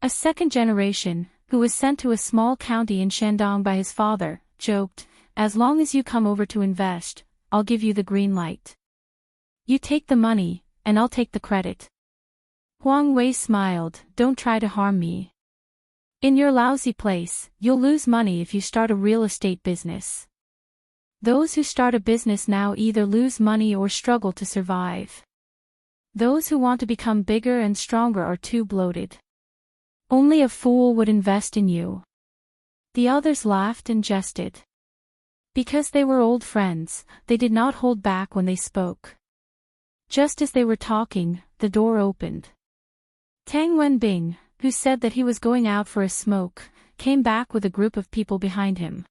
A second generation, who was sent to a small county in Shandong by his father, joked, as long as you come over to invest, I'll give you the green light. You take the money, and I'll take the credit. Huang Wei smiled, don't try to harm me. In your lousy place, you'll lose money if you start a real estate business. Those who start a business now either lose money or struggle to survive. Those who want to become bigger and stronger are too bloated. Only a fool would invest in you. The others laughed and jested. Because they were old friends, they did not hold back when they spoke. Just as they were talking, the door opened. Tang Wenbing, who said that he was going out for a smoke, came back with a group of people behind him.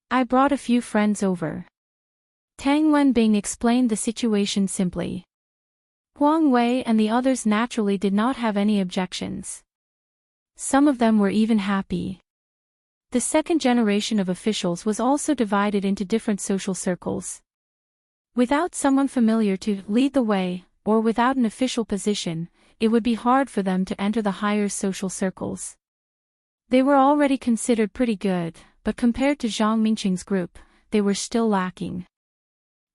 I brought a few friends over. Tang Wenbing explained the situation simply. Huang Wei and the others naturally did not have any objections. Some of them were even happy. The second generation of officials was also divided into different social circles. Without someone familiar to lead the way, or without an official position, it would be hard for them to enter the higher social circles. They were already considered pretty good, but compared to Zhang Mingqing's group, they were still lacking.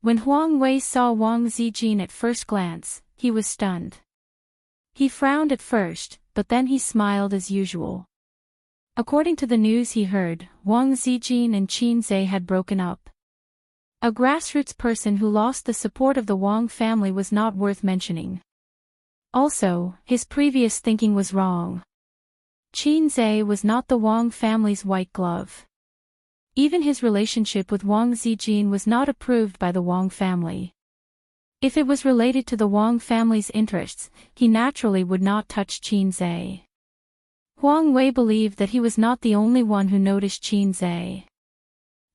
When Huang Wei saw Wang Zijin at first glance, he was stunned. He frowned at first, but then he smiled as usual. According to the news he heard, Wang Zijin and Qin Zhe had broken up. A grassroots person who lost the support of the Wang family was not worth mentioning. Also, his previous thinking was wrong. Qin Zhe was not the Wang family's white glove. Even his relationship with Wang Zijin was not approved by the Wang family. If it was related to the Wang family's interests, he naturally would not touch Qin Zhe. Huang Wei believed that he was not the only one who noticed Qin Zhe.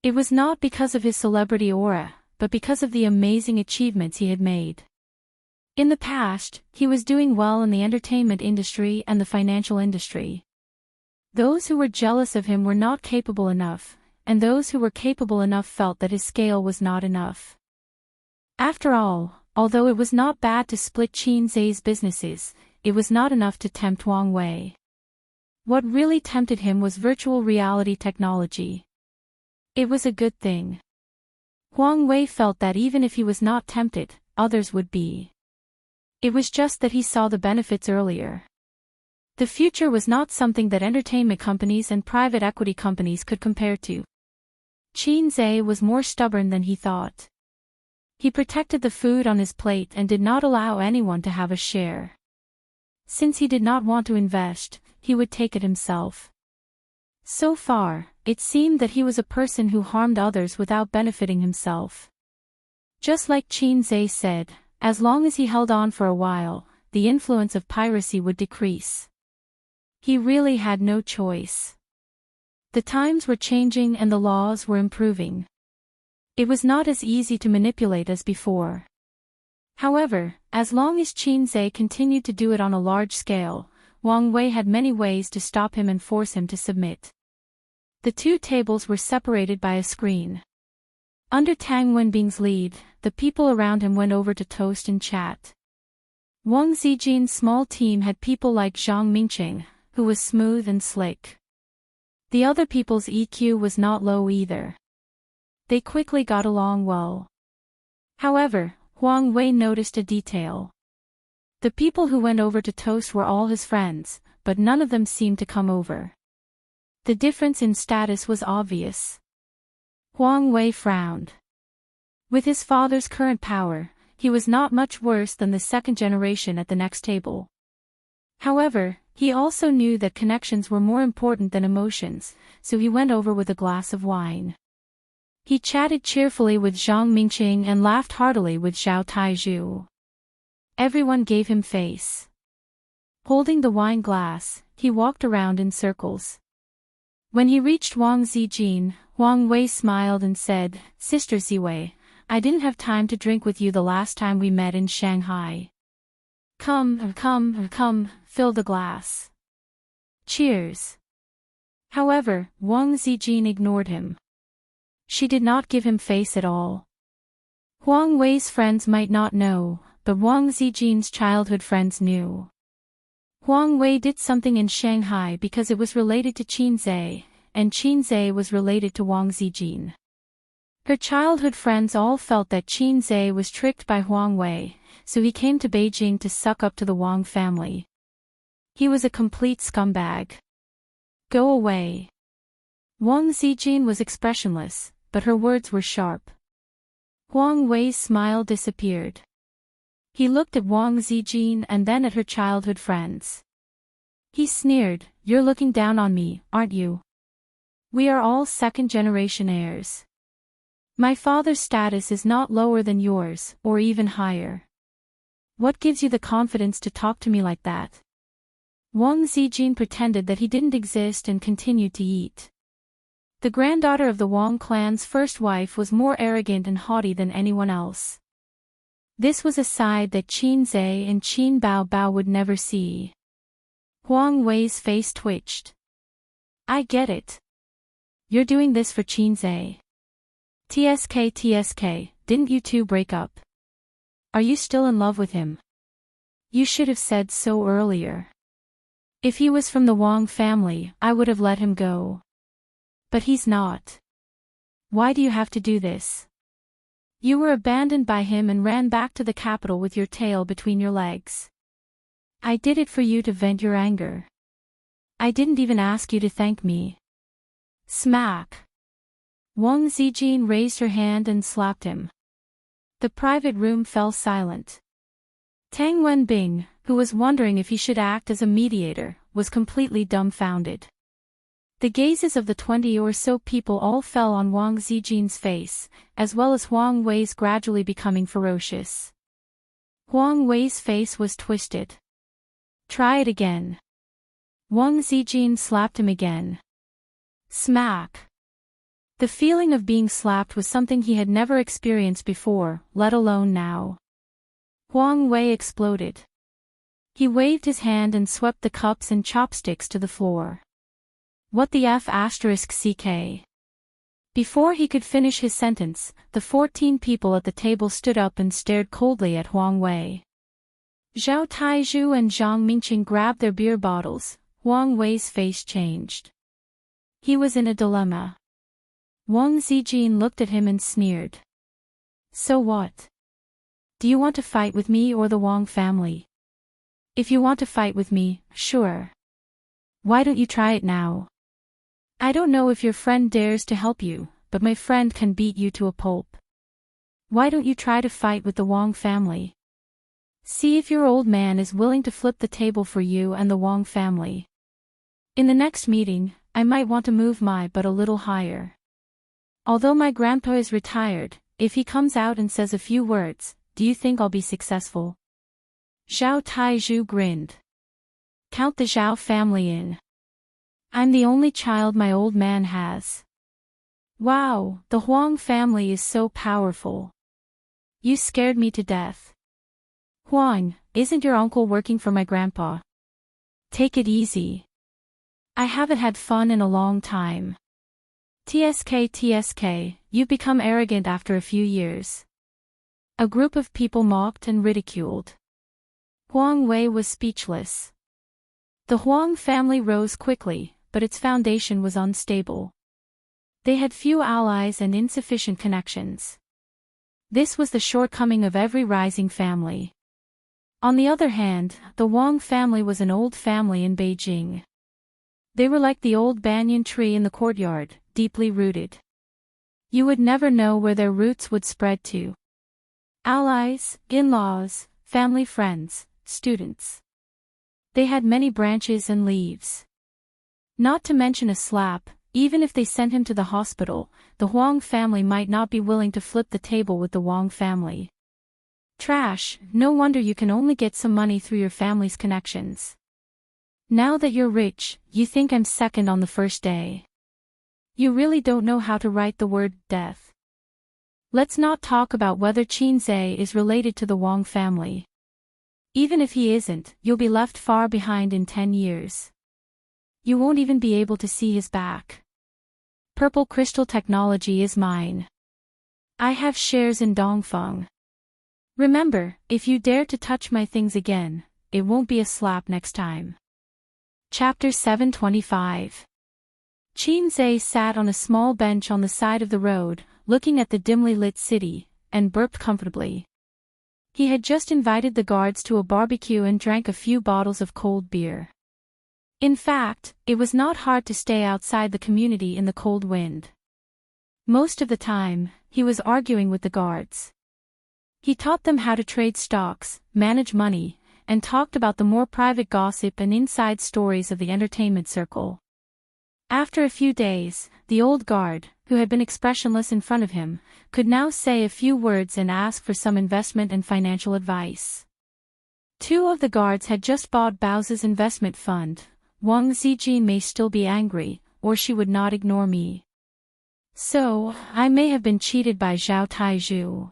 It was not because of his celebrity aura, but because of the amazing achievements he had made. In the past, he was doing well in the entertainment industry and the financial industry. Those who were jealous of him were not capable enough, and those who were capable enough felt that his scale was not enough. After all, although it was not bad to split Qin Zai's businesses, it was not enough to tempt Wang Wei. What really tempted him was virtual reality technology. It was a good thing. Wang Wei felt that even if he was not tempted, others would be. It was just that he saw the benefits earlier. The future was not something that entertainment companies and private equity companies could compare to. Qin Zai was more stubborn than he thought. He protected the food on his plate and did not allow anyone to have a share. Since he did not want to invest, he would take it himself. So far, it seemed that he was a person who harmed others without benefiting himself. Just like Qin Zai said, as long as he held on for a while, the influence of piracy would decrease. He really had no choice. The times were changing and the laws were improving. It was not as easy to manipulate as before. However, as long as Qin Zai continued to do it on a large scale, Wang Wei had many ways to stop him and force him to submit. The two tables were separated by a screen. Under Tang Wenbing's lead, the people around him went over to toast and chat. Wang Zijin's small team had people like Zhang Mingqing, who was smooth and slick. The other people's EQ was not low either. They quickly got along well. However, Wang Wei noticed a detail. The people who went over to toast were all his friends, but none of them seemed to come over. The difference in status was obvious. Wang Wei frowned. With his father's current power, he was not much worse than the second generation at the next table. However, he also knew that connections were more important than emotions, so he went over with a glass of wine. He chatted cheerfully with Zhang Mingqing and laughed heartily with Zhao Taizhu. Everyone gave him face. Holding the wine glass, he walked around in circles. When he reached Wang Zijin, Wang Wei smiled and said, "Sister Ziwei, I didn't have time to drink with you the last time we met in Shanghai. Come, fill the glass. Cheers." However, Wang Zijin ignored him. She did not give him face at all. Wang Wei's friends might not know, but Wang Zijin's childhood friends knew. Wang Wei did something in Shanghai because it was related to Qin Zai, and Qin Zai was related to Wang Zijin. Her childhood friends all felt that Qin Zai was tricked by Wang Wei, so he came to Beijing to suck up to the Wang family. He was a complete scumbag. Go away. Wang Zijin was expressionless, but her words were sharp. Wang Wei's smile disappeared. He looked at Wang Zijin and then at her childhood friends. He sneered, "You're looking down on me, aren't you? We are all second-generation heirs. My father's status is not lower than yours, or even higher. What gives you the confidence to talk to me like that?" Wang Zijin pretended that he didn't exist and continued to eat. The granddaughter of the Wang clan's first wife was more arrogant and haughty than anyone else. This was a side that Qin Zai and Qin Bao would never see. Wang Wei's face twitched. "I get it. You're doing this for Qin Zai. TSK, didn't you two break up? Are you still in love with him? You should have said so earlier. If he was from the Wang family, I would have let him go. But he's not. Why do you have to do this? You were abandoned by him and ran back to the capital with your tail between your legs. I did it for you to vent your anger. I didn't even ask you to thank me." Smack. Wang Zijin raised her hand and slapped him. The private room fell silent. Tang Wenbing, who was wondering if he should act as a mediator, was completely dumbfounded. The gazes of the 20 or so people all fell on Wang Zijin's face, as well as Wang Wei's gradually becoming ferocious. Wang Wei's face was twisted. "Try it again." Wang Zijin slapped him again. Smack. The feeling of being slapped was something he had never experienced before, let alone now. Huang Wei exploded. He waved his hand and swept the cups and chopsticks to the floor. What the F***ck? Before he could finish his sentence, the 14 people at the table stood up and stared coldly at Huang Wei. Zhao Taizhu and Zhang Mingqing grabbed their beer bottles. Huang Wei's face changed. He was in a dilemma. Wang Zijin looked at him and sneered. So what? Do you want to fight with me or the Wang family? If you want to fight with me, sure. Why don't you try it now? I don't know if your friend dares to help you, but my friend can beat you to a pulp. Why don't you try to fight with the Wang family? See if your old man is willing to flip the table for you and the Wang family. In the next meeting, I might want to move my butt a little higher. Although my grandpa is retired, if he comes out and says a few words, do you think I'll be successful? Zhao Taizhu grinned. Count the Zhao family in. I'm the only child my old man has. Wow, the Huang family is so powerful. You scared me to death. Huang, isn't your uncle working for my grandpa? Take it easy. I haven't had fun in a long time. TSK, you've become arrogant after a few years. A group of people mocked and ridiculed. Huang Wei was speechless. The Huang family rose quickly, but its foundation was unstable. They had few allies and insufficient connections. This was the shortcoming of every rising family. On the other hand, the Wang family was an old family in Beijing. They were like the old banyan tree in the courtyard, deeply rooted. You would never know where their roots would spread to. Allies, in-laws, family friends, students. They had many branches and leaves. Not to mention a slap, even if they sent him to the hospital, the Huang family might not be willing to flip the table with the Wang family. Trash, no wonder you can only get some money through your family's connections. Now that you're rich, you think I'm second on the first day. You really don't know how to write the word death. Let's not talk about whether Qin Zhe is related to the Wang family. Even if he isn't, you'll be left far behind in 10 years. You won't even be able to see his back. Purple crystal technology is mine. I have shares in Dongfeng. Remember, if you dare to touch my things again, it won't be a slap next time. Chapter 725. Qin Zhe sat on a small bench on the side of the road, looking at the dimly lit city, and burped comfortably. He had just invited the guards to a barbecue and drank a few bottles of cold beer. In fact, it was not hard to stay outside the community in the cold wind. Most of the time, he was arguing with the guards. He taught them how to trade stocks, manage money, and talked about the more private gossip and inside stories of the entertainment circle. After a few days, the old guard, who had been expressionless in front of him, could now say a few words and ask for some investment and financial advice. Two of the guards had just bought Bao's investment fund. Wang Zijin may still be angry, or she would not ignore me. So, I may have been cheated by Zhao Taizhu.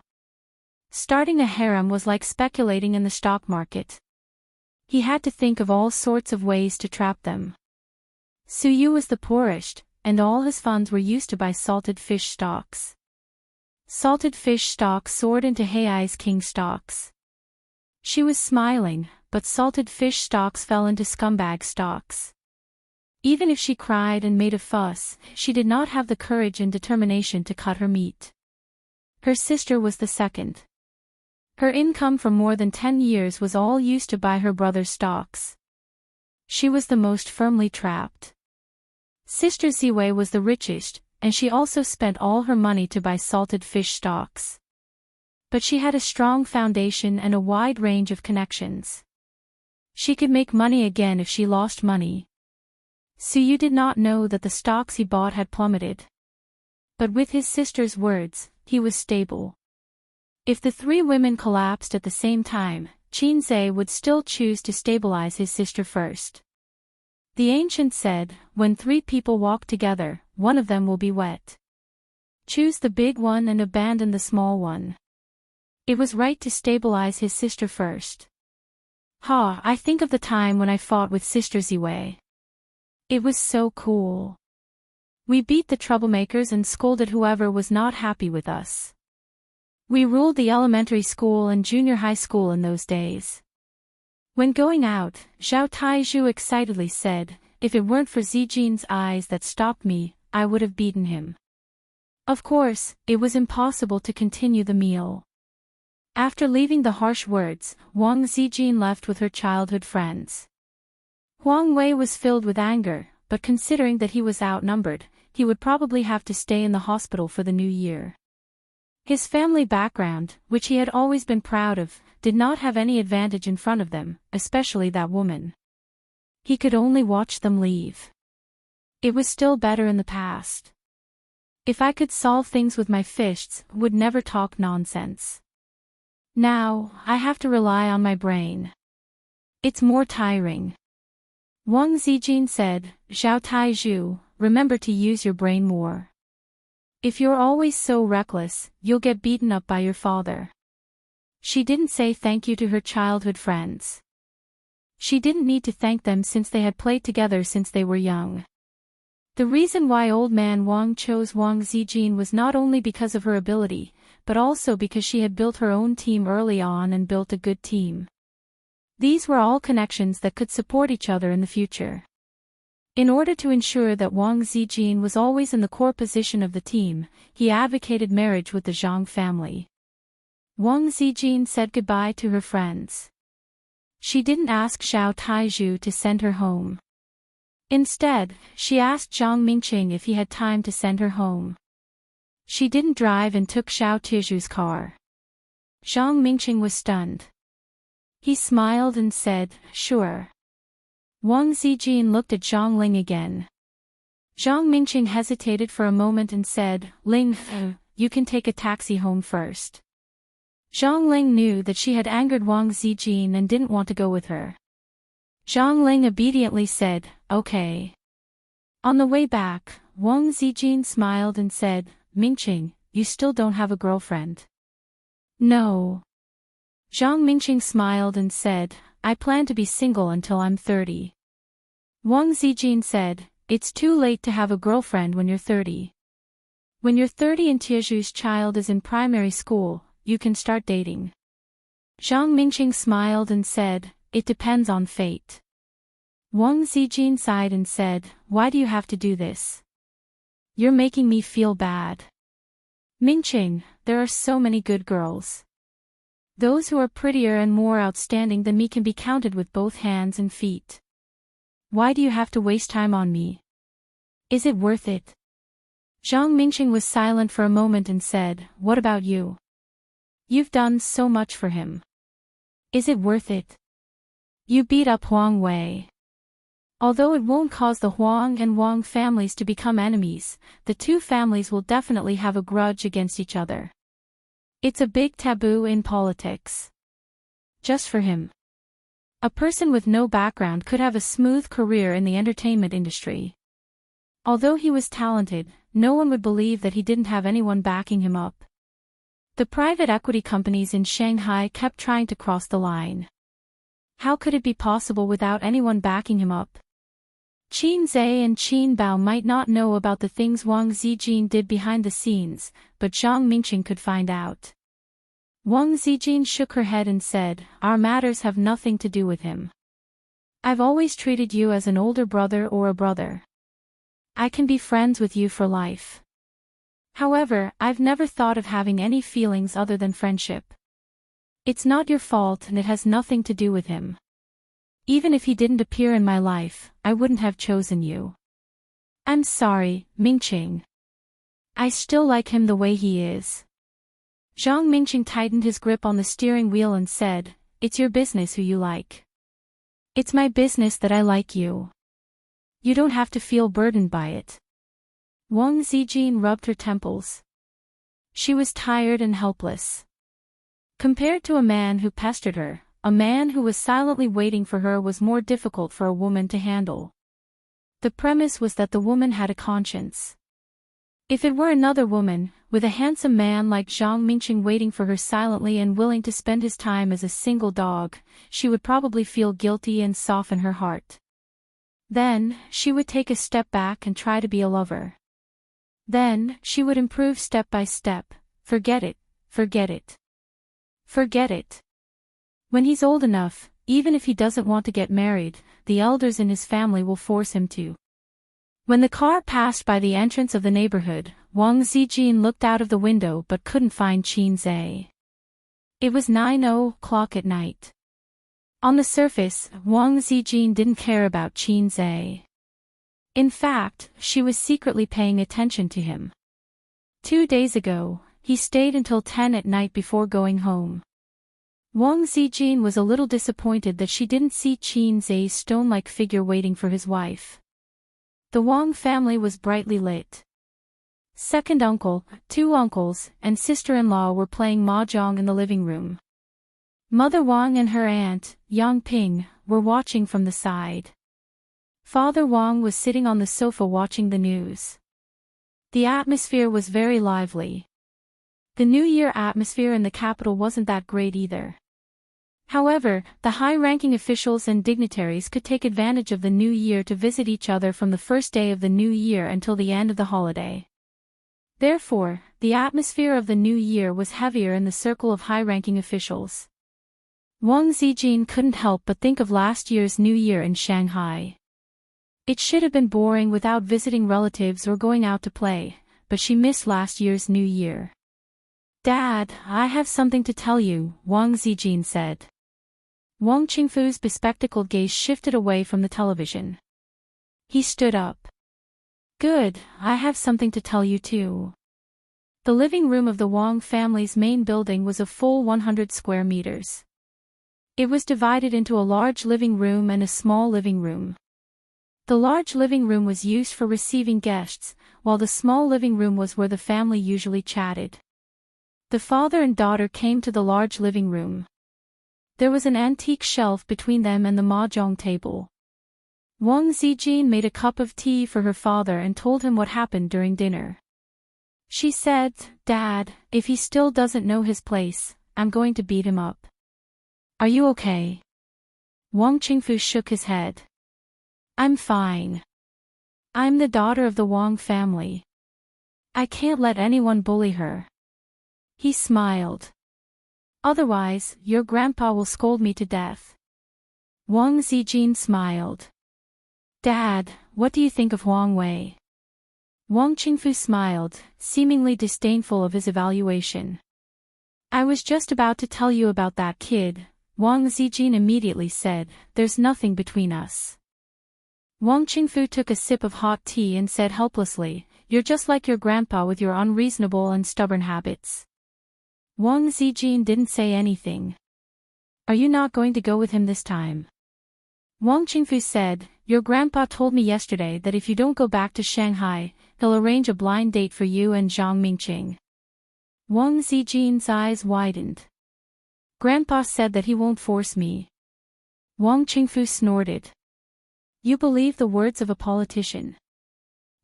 Starting a harem was like speculating in the stock market. He had to think of all sorts of ways to trap them. Su Yu was the poorest, and all his funds were used to buy salted fish stocks. Salted fish stocks soared into Hei's king stocks. She was smiling, but salted fish stocks fell into scumbag stocks. Even if she cried and made a fuss, she did not have the courage and determination to cut her meat. Her sister was the second. Her income for more than 10 years was all used to buy her brother's stocks. She was the most firmly trapped. Sister Ziwei was the richest, and she also spent all her money to buy salted fish stocks. But she had a strong foundation and a wide range of connections. She could make money again if she lost money. Su Yu did not know that the stocks he bought had plummeted. But with his sister's words, he was stable. If the three women collapsed at the same time, Qin Zhe would still choose to stabilize his sister first. The ancient said, when three people walk together, one of them will be wet. Choose the big one and abandon the small one. It was right to stabilize his sister first. I think of the time when I fought with Sister Ziwei. It was so cool. We beat the troublemakers and scolded whoever was not happy with us. We ruled the elementary school and junior high school in those days. When going out, Zhao Taizhu excitedly said, "If it weren't for Zijin's eyes that stopped me, I would have beaten him." Of course, it was impossible to continue the meal. After leaving the harsh words, Wang Zijin left with her childhood friends. Huang Wei was filled with anger, but considering that he was outnumbered, he would probably have to stay in the hospital for the new year. His family background, which he had always been proud of, did not have any advantage in front of them, especially that woman. He could only watch them leave. It was still better in the past. If I could solve things with my fists, would never talk nonsense. Now, I have to rely on my brain. It's more tiring. Wang Zijin said, "Zhao Taizhu, remember to use your brain more. If you're always so reckless, you'll get beaten up by your father." She didn't say thank you to her childhood friends. She didn't need to thank them since they had played together since they were young. The reason why old man Wang chose Wang Zijin was not only because of her ability, but also because she had built her own team early on and built a good team. These were all connections that could support each other in the future. In order to ensure that Wang Zijin was always in the core position of the team, he advocated marriage with the Zhang family. Wang Zijin said goodbye to her friends. She didn't ask Zhao Taizhu to send her home. Instead, she asked Zhang Mingqing if he had time to send her home. She didn't drive and took Zhao Taizhu's car. Zhang Mingqing was stunned. He smiled and said, "Sure." Wang Zijin looked at Zhang Ling again. Zhang Mingqing hesitated for a moment and said, "Ling, you can take a taxi home first." Zhang Ling knew that she had angered Wang Zijin and didn't want to go with her. Zhang Ling obediently said, "Okay." On the way back, Wang Zijin smiled and said, "Mingqing, you still don't have a girlfriend?" "No." Zhang Mingqing smiled and said, "I plan to be single until I'm 30. Wang Zijin said, "It's too late to have a girlfriend when you're 30. When you're 30 and Tiezhu's child is in primary school, you can start dating." Zhang Mingqing smiled and said, "It depends on fate." Wang Zijin sighed and said, "Why do you have to do this? You're making me feel bad. Mingqing, there are so many good girls. Those who are prettier and more outstanding than me can be counted with both hands and feet. Why do you have to waste time on me? Is it worth it?" Zhang Mingqing was silent for a moment and said, "What about you? You've done so much for him. Is it worth it? You beat up Huang Wei. Although it won't cause the Huang and Wang families to become enemies, the two families will definitely have a grudge against each other. It's a big taboo in politics. Just for him. A person with no background could have a smooth career in the entertainment industry. Although he was talented, no one would believe that he didn't have anyone backing him up. The private equity companies in Shanghai kept trying to cross the line. How could it be possible without anyone backing him up? Qin Zhe and Qin Bao might not know about the things Wang Zijin did behind the scenes, but Zhang Mingqing could find out. Wang Zijin shook her head and said, "Our matters have nothing to do with him. I've always treated you as an older brother or a brother. I can be friends with you for life. However, I've never thought of having any feelings other than friendship. It's not your fault and it has nothing to do with him. Even if he didn't appear in my life, I wouldn't have chosen you. I'm sorry, Mingqing. I still like him the way he is." Zhang Mingqing tightened his grip on the steering wheel and said, "It's your business who you like. It's my business that I like you. You don't have to feel burdened by it." Wang Zijin rubbed her temples. She was tired and helpless. Compared to a man who pestered her, a man who was silently waiting for her was more difficult for a woman to handle. The premise was that the woman had a conscience. If it were another woman, with a handsome man like Zhang Mingqing waiting for her silently and willing to spend his time as a single dog, she would probably feel guilty and soften her heart. Then, she would take a step back and try to be a lover. Then, she would improve step by step. Forget it, forget it. Forget it. When he's old enough, even if he doesn't want to get married, the elders in his family will force him to. When the car passed by the entrance of the neighborhood, Wang Zijin looked out of the window but couldn't find Qin Zhe. It was 9:00 at night. On the surface, Wang Zijin didn't care about Qin Zhe. In fact, she was secretly paying attention to him. 2 days ago, he stayed until 10 at night before going home. Wang Zijin was a little disappointed that she didn't see Qin Zhe's stone-like figure waiting for his wife. The Wang family was brightly lit. Second uncle, 2 uncles, and sister-in-law were playing mahjong in the living room. Mother Wang and her aunt, Yang Ping, were watching from the side. Father Wang was sitting on the sofa watching the news. The atmosphere was very lively. The New Year atmosphere in the capital wasn't that great either. However, the high-ranking officials and dignitaries could take advantage of the New Year to visit each other from the first day of the New Year until the end of the holiday. Therefore, the atmosphere of the New Year was heavier in the circle of high-ranking officials. Wang Zijin couldn't help but think of last year's New Year in Shanghai. It should have been boring without visiting relatives or going out to play, but she missed last year's New Year. "Dad, I have something to tell you," Wang Zijin said. Wang Qingfu's bespectacled gaze shifted away from the television. He stood up. "Good, I have something to tell you too." The living room of the Wang family's main building was a full 100 square meters. It was divided into a large living room and a small living room. The large living room was used for receiving guests, while the small living room was where the family usually chatted. The father and daughter came to the large living room. There was an antique shelf between them and the mahjong table. Wang Zijin made a cup of tea for her father and told him what happened during dinner. She said, "Dad, if he still doesn't know his place, I'm going to beat him up." "Are you okay?" Wang Qingfu shook his head. "I'm fine. I'm the daughter of the Wang family. I can't let anyone bully her." He smiled. "Otherwise, your grandpa will scold me to death." Wang Zijin smiled. "Dad, what do you think of Huang Wei?" Wang Qingfu smiled, seemingly disdainful of his evaluation. "I was just about to tell you about that kid," Wang Zijin immediately said. "There's nothing between us." Wang Qingfu took a sip of hot tea and said helplessly, "You're just like your grandpa with your unreasonable and stubborn habits." Wang Zijin didn't say anything. "Are you not going to go with him this time?" Wang Qingfu said, "Your grandpa told me yesterday that if you don't go back to Shanghai, he'll arrange a blind date for you and Zhang Mingqing." Wang Zijin's eyes widened. "Grandpa said that he won't force me." Wang Qingfu snorted. "You believe the words of a politician.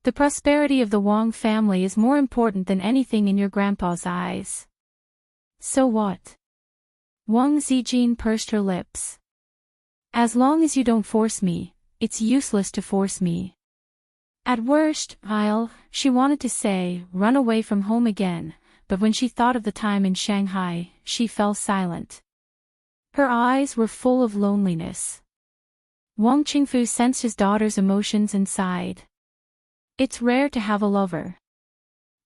The prosperity of the Wang family is more important than anything in your grandpa's eyes." "So what?" Wang Zijin pursed her lips. "As long as you don't force me, it's useless to force me. At worst, she wanted to say, run away from home again, but when she thought of the time in Shanghai, she fell silent. Her eyes were full of loneliness. Wang Qingfu sensed his daughter's emotions and sighed. "It's rare to have a lover.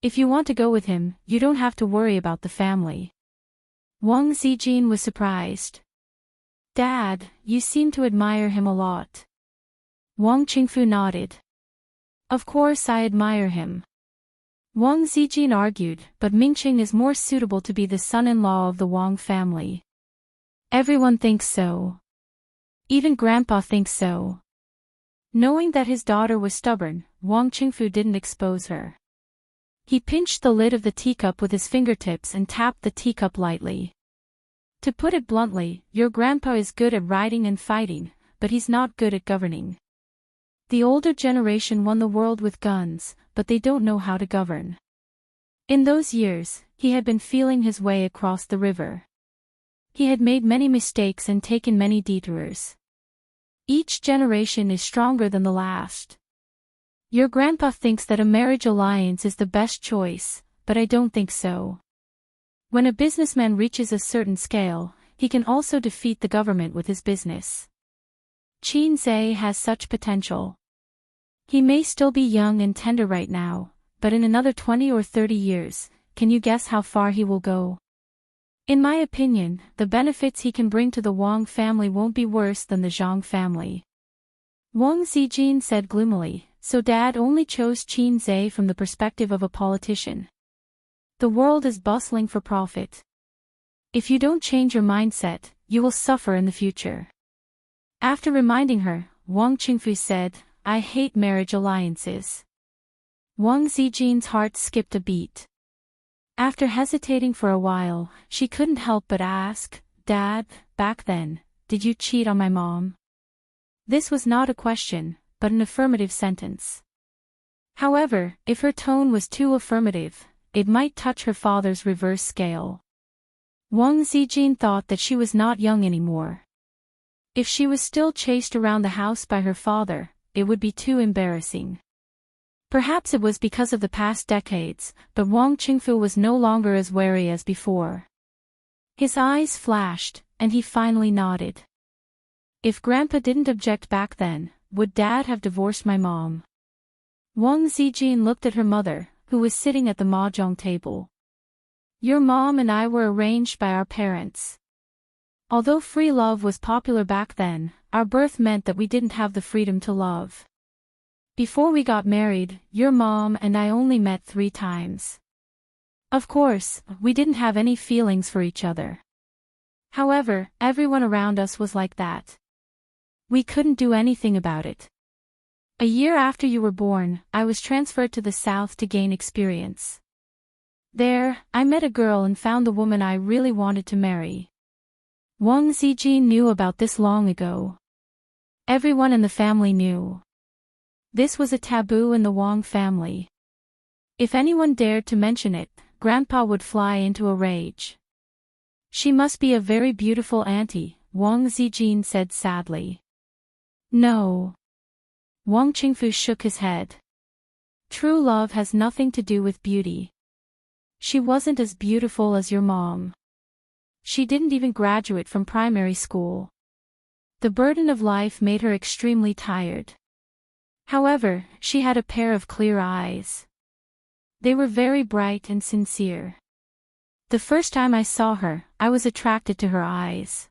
If you want to go with him, you don't have to worry about the family." Wang Zijin was surprised. "Dad, you seem to admire him a lot." Wang Qingfu nodded. "Of course I admire him." Wang Zijin argued, "But Mingqing is more suitable to be the son-in-law of the Wang family." "Everyone thinks so. Even Grandpa thinks so." Knowing that his daughter was stubborn, Wang Qingfu didn't expose her. He pinched the lid of the teacup with his fingertips and tapped the teacup lightly. "To put it bluntly, your grandpa is good at riding and fighting, but he's not good at governing. The older generation won the world with guns, but they don't know how to govern. In those years, he had been feeling his way across the river. He had made many mistakes and taken many detours. Each generation is stronger than the last. Your grandpa thinks that a marriage alliance is the best choice, but I don't think so. When a businessman reaches a certain scale, he can also defeat the government with his business. Xianxia has such potential. He may still be young and tender right now, but in another 20 or 30 years, can you guess how far he will go? In my opinion, the benefits he can bring to the Wang family won't be worse than the Zhang family. Wang Zijin said gloomily, so Dad only chose Xianxia from the perspective of a politician. The world is bustling for profit. If you don't change your mindset, you will suffer in the future. After reminding her, Wang Qingfu said, I hate marriage alliances. Wang Zijin's heart skipped a beat. After hesitating for a while, she couldn't help but ask, Dad, back then, did you cheat on my mom? This was not a question, but an affirmative sentence. However, if her tone was too affirmative, it might touch her father's reverse scale. Wang Zijin thought that she was not young anymore. If she was still chased around the house by her father, it would be too embarrassing. Perhaps it was because of the past decades, but Wang Qingfu was no longer as wary as before. His eyes flashed, and he finally nodded. If Grandpa didn't object back then, would Dad have divorced my mom? Wang Zijin looked at her mother, who was sitting at the mahjong table. Your mom and I were arranged by our parents. Although free love was popular back then, our birth meant that we didn't have the freedom to love. Before we got married, your mom and I only met 3 times. Of course, we didn't have any feelings for each other. However, everyone around us was like that. We couldn't do anything about it. A year after you were born, I was transferred to the south to gain experience. There, I met a girl and found the woman I really wanted to marry. Wang Zijin knew about this long ago. Everyone in the family knew. This was a taboo in the Wang family. If anyone dared to mention it, Grandpa would fly into a rage. She must be a very beautiful auntie, Wang Zijin said sadly. No. Wang Qingfu shook his head. True love has nothing to do with beauty. She wasn't as beautiful as your mom. She didn't even graduate from primary school. The burden of life made her extremely tired. However, she had a pair of clear eyes. They were very bright and sincere. The first time I saw her, I was attracted to her eyes.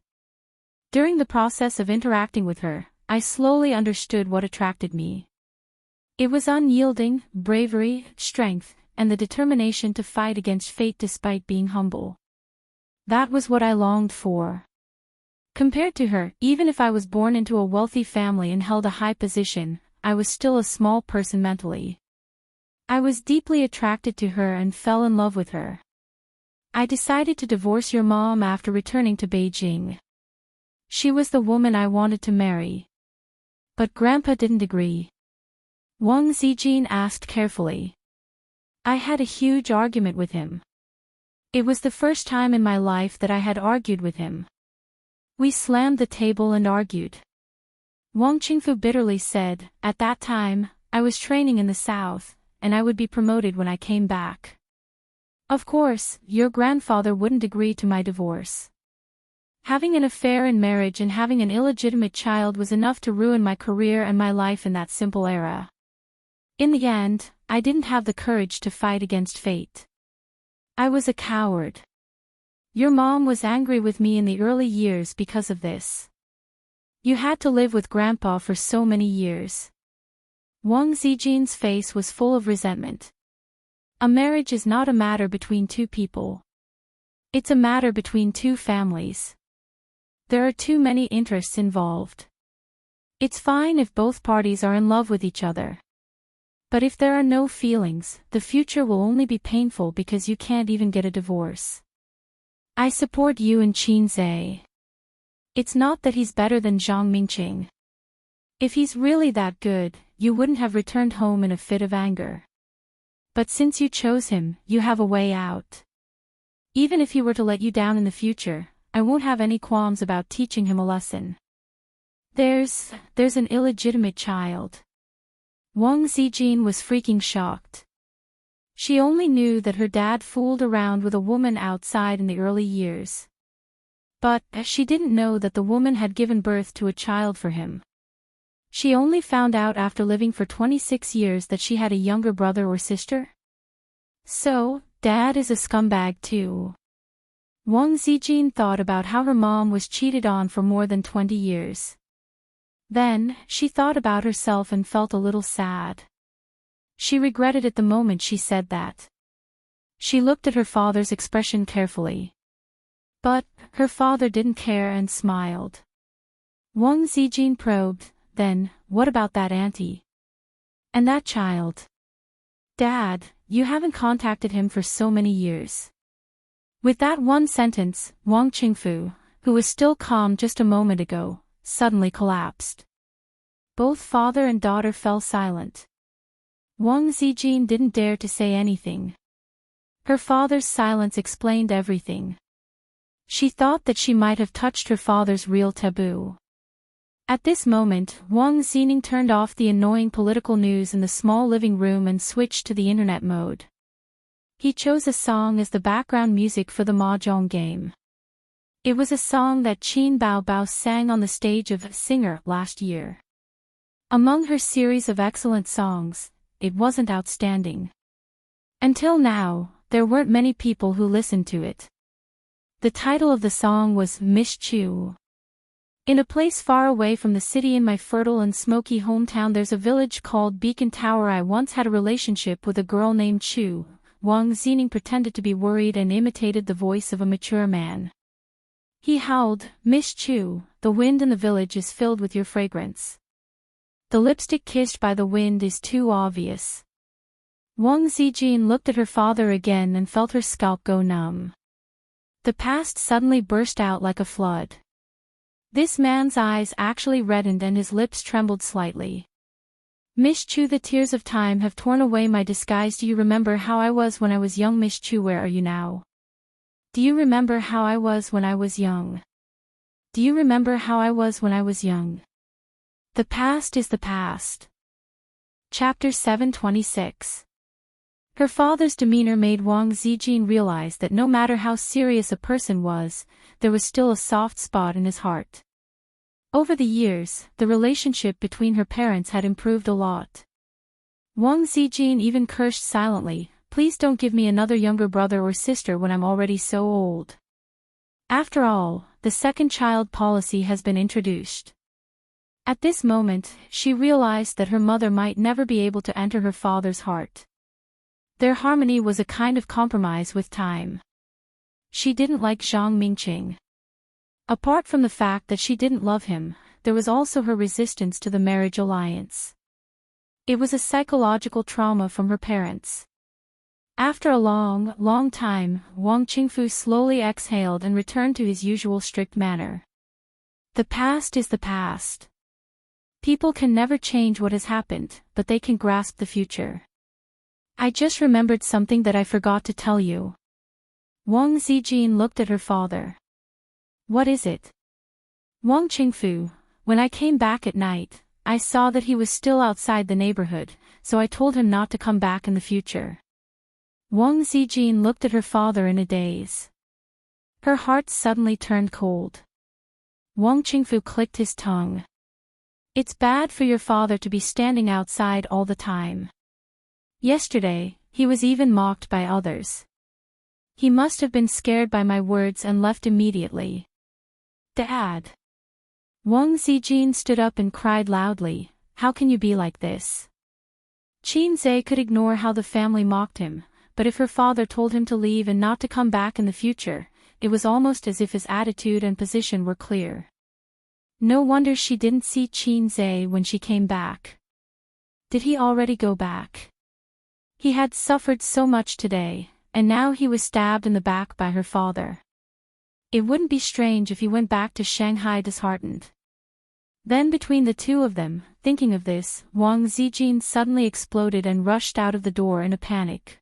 During the process of interacting with her, I slowly understood what attracted me. It was unyielding, bravery, strength, and the determination to fight against fate despite being humble. That was what I longed for. Compared to her, even if I was born into a wealthy family and held a high position, I was still a small person mentally. I was deeply attracted to her and fell in love with her. I decided to divorce your mom after returning to Beijing. She was the woman I wanted to marry. But Grandpa didn't agree. Wang Zijin asked carefully. I had a huge argument with him. It was the first time in my life that I had argued with him. We slammed the table and argued. Wang Qingfu bitterly said, at that time, I was training in the south, and I would be promoted when I came back. Of course, your grandfather wouldn't agree to my divorce. Having an affair in marriage and having an illegitimate child was enough to ruin my career and my life in that simple era. In the end, I didn't have the courage to fight against fate. I was a coward. Your mom was angry with me in the early years because of this. You had to live with Grandpa for so many years. Wang Zijin's face was full of resentment. A marriage is not a matter between 2 people. It's a matter between 2 families. There are too many interests involved. It's fine if both parties are in love with each other. But if there are no feelings, the future will only be painful because you can't even get a divorce. I support you and Xianxia. It's not that he's better than Zhang Mingqing. If he's really that good, you wouldn't have returned home in a fit of anger. But since you chose him, you have a way out. Even if he were to let you down in the future, I won't have any qualms about teaching him a lesson. There's an illegitimate child. Wang Zijin was freaking shocked. She only knew that her dad fooled around with a woman outside in the early years. But she didn't know that the woman had given birth to a child for him. She only found out after living for 26 years that she had a younger brother or sister. So, Dad is a scumbag too. Wang Zijin thought about how her mom was cheated on for more than 20 years. Then, she thought about herself and felt a little sad. She regretted it the moment she said that. She looked at her father's expression carefully. But, her father didn't care and smiled. Wang Zijin probed, then, what about that auntie? And that child? Dad, you haven't contacted him for so many years. With that one sentence, Wang Qingfu, who was still calm just a moment ago, suddenly collapsed. Both father and daughter fell silent. Wang Zijin didn't dare to say anything. Her father's silence explained everything. She thought that she might have touched her father's real taboo. At this moment, Wang Zijin turned off the annoying political news in the small living room and switched to the internet mode. He chose a song as the background music for the mahjong game. It was a song that Qin Baobao sang on the stage of Singer last year. Among her series of excellent songs, it wasn't outstanding. Until now, there weren't many people who listened to it. The title of the song was Miss Chu. In a place far away from the city in my fertile and smoky hometown there's a village called Beacon Tower. I once had a relationship with a girl named Chu. Wang Zijin pretended to be worried and imitated the voice of a mature man. He howled, Miss Chu, the wind in the village is filled with your fragrance. The lipstick kissed by the wind is too obvious. Wang Zijin looked at her father again and felt her scalp go numb. The past suddenly burst out like a flood. This man's eyes actually reddened and his lips trembled slightly. Miss Chu, the tears of time have torn away my disguise. Do you remember how I was when I was young? Miss Chu, where are you now? Do you remember how I was when I was young? Do you remember how I was when I was young? The past is the past. Chapter 726. Her father's demeanor made Wang Zijin realize that no matter how serious a person was, there was still a soft spot in his heart. Over the years, the relationship between her parents had improved a lot. Wang Zijin even cursed silently, please don't give me another younger brother or sister when I'm already so old. After all, the second child policy has been introduced. At this moment, she realized that her mother might never be able to enter her father's heart. Their harmony was a kind of compromise with time. She didn't like Zhang Mingqing. Apart from the fact that she didn't love him, there was also her resistance to the marriage alliance. It was a psychological trauma from her parents. After a long time, Wang Qingfu slowly exhaled and returned to his usual strict manner. The past is the past. People can never change what has happened, but they can grasp the future. I just remembered something that I forgot to tell you. Wang Zijin looked at her father. What is it? Wang Qingfu, when I came back at night, I saw that he was still outside the neighborhood, so I told him not to come back in the future. Wang Zijin looked at her father in a daze. Her heart suddenly turned cold. Wang Qingfu clicked his tongue. It's bad for your father to be standing outside all the time. Yesterday, he was even mocked by others. He must have been scared by my words and left immediately. Dad. Wang Zijin stood up and cried loudly, how can you be like this? Qin Zhe could ignore how the family mocked him, but if her father told him to leave and not to come back in the future, it was almost as if his attitude and position were clear. No wonder she didn't see Qin Zhe when she came back. Did he already go back? He had suffered so much today, and now he was stabbed in the back by her father. It wouldn't be strange if he went back to Shanghai disheartened. Then between the two of them, thinking of this, Wang Zijin suddenly exploded and rushed out of the door in a panic.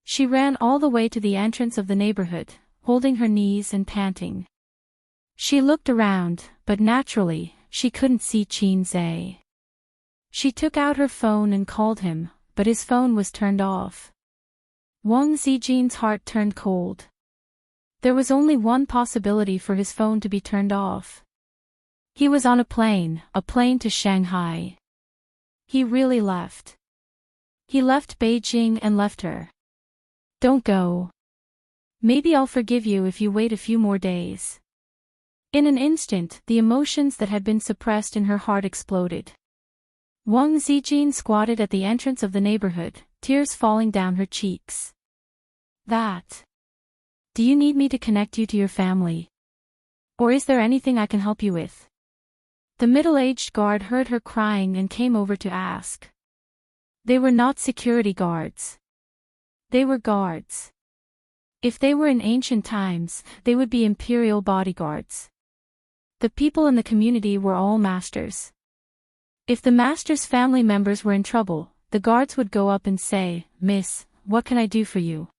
She ran all the way to the entrance of the neighborhood, holding her knees and panting. She looked around, but naturally, she couldn't see Qin Zhe. She took out her phone and called him, but his phone was turned off. Wang Zijin's heart turned cold. There was only one possibility for his phone to be turned off. He was on a plane to Shanghai. He really left. He left Beijing and left her. Don't go. Maybe I'll forgive you if you wait a few more days. In an instant, the emotions that had been suppressed in her heart exploded. Wang Zijin squatted at the entrance of the neighborhood, tears falling down her cheeks. Do you need me to connect you to your family? Or is there anything I can help you with? The middle-aged guard heard her crying and came over to ask. They were not security guards. They were guards. If they were in ancient times, they would be imperial bodyguards. The people in the community were all masters. If the master's family members were in trouble, the guards would go up and say, "Miss, what can I do for you?"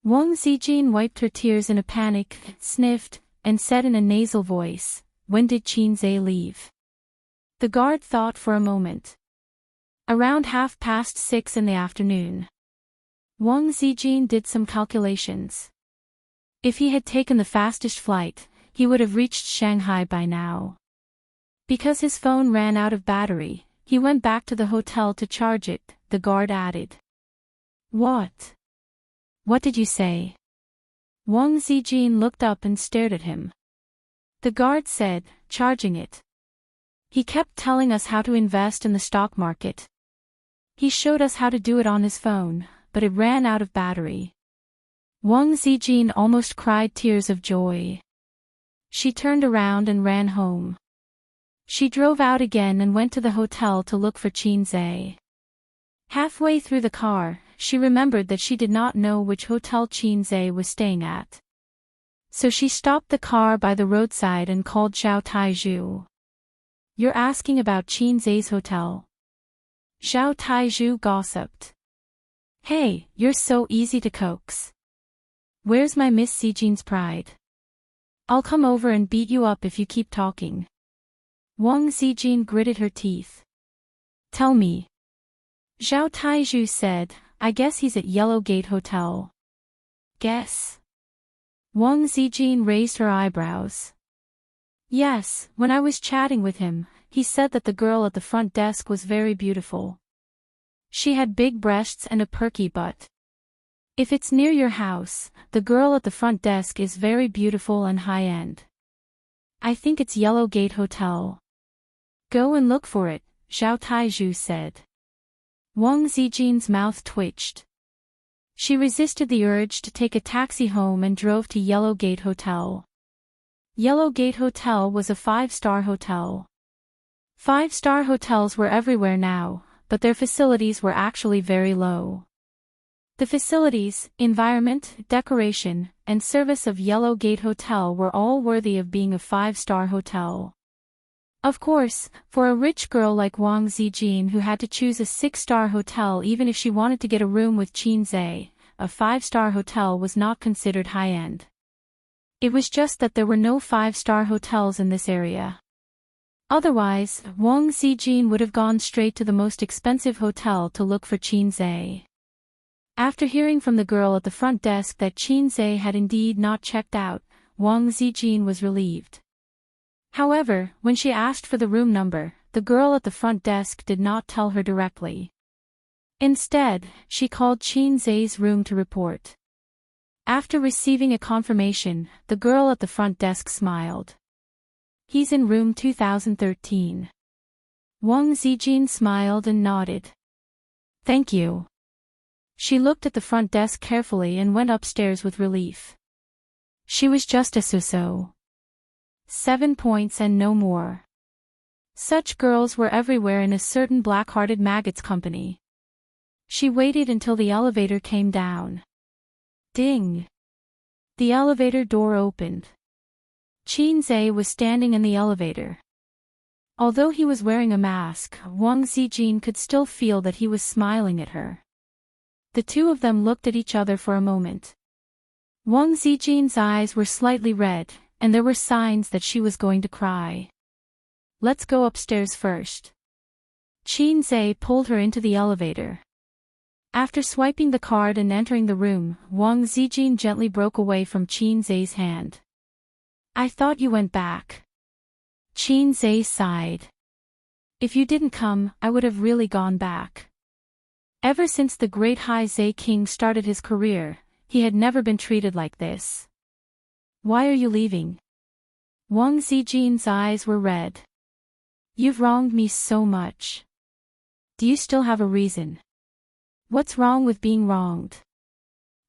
Wang Zijin wiped her tears in a panic, sniffed, and said in a nasal voice, "When did Qin Zhe leave?" The guard thought for a moment. Around 6:30 in the afternoon. Wang Zijin did some calculations. If he had taken the fastest flight, he would have reached Shanghai by now. Because his phone ran out of battery, he went back to the hotel to charge it, the guard added. What? What did you say? Wang Zijin looked up and stared at him. The guard said, charging it. He kept telling us how to invest in the stock market. He showed us how to do it on his phone, but it ran out of battery. Wang Zijin almost cried tears of joy. She turned around and ran home. She drove out again and went to the hotel to look for Qin Zhe. Halfway through the car, she remembered that she did not know which hotel Qin Zhe was staying at. So she stopped the car by the roadside and called Zhao Taizhu. "You're asking about Qin Zhe's hotel?" Zhao Taizhu gossiped. "Hey, you're so easy to coax. Where's my Miss Zijin's pride? I'll come over and beat you up if you keep talking." Wang Zijin gritted her teeth. "Tell me." Zhao Taizhu said, "I guess he's at Yellow Gate Hotel." "Guess?" Wang Zijin raised her eyebrows. "Yes, when I was chatting with him, he said that the girl at the front desk was very beautiful. She had big breasts and a perky butt. If it's near your house, the girl at the front desk is very beautiful and high-end. I think it's Yellow Gate Hotel." "Go and look for it," Zhao Taizhu said. Wang Zijin's mouth twitched. She resisted the urge to take a taxi home and drove to Yellow Gate Hotel. Yellow Gate Hotel was a 5-star hotel. 5-star hotels were everywhere now, but their facilities were actually very low. The facilities, environment, decoration, and service of Yellow Gate Hotel were all worthy of being a 5-star hotel. Of course, for a rich girl like Wang Zijin who had to choose a 6-star hotel even if she wanted to get a room with Qin Zhe, a 5-star hotel was not considered high-end. It was just that there were no 5-star hotels in this area. Otherwise, Wang Zijin would have gone straight to the most expensive hotel to look for Qin Zhe. After hearing from the girl at the front desk that Qin Zhe had indeed not checked out, Wang Zijin was relieved. However, when she asked for the room number, the girl at the front desk did not tell her directly. Instead, she called Qin Zhe's room to report. After receiving a confirmation, the girl at the front desk smiled. "He's in room 2013. Wang Zijin smiled and nodded. "Thank you." She looked at the front desk carefully and went upstairs with relief. She was just a so-so. 7 points and no more. Such girls were everywhere in a certain black-hearted maggot's company. She waited until the elevator came down. Ding! The elevator door opened. Qin Zhe was standing in the elevator. Although he was wearing a mask, Wang Zijin could still feel that he was smiling at her. The two of them looked at each other for a moment. Wang Zijin's eyes were slightly red, and there were signs that she was going to cry. Let's go upstairs first. Qin Zhe pulled her into the elevator. After swiping the card and entering the room, Wang Zijin gently broke away from Qin Zhe's hand. I thought you went back. Qin Zhe sighed. If you didn't come, I would have really gone back. Ever since the great Hai Zhe King started his career, he had never been treated like this. Why are you leaving? Wang Zijin's eyes were red. You've wronged me so much. Do you still have a reason? What's wrong with being wronged?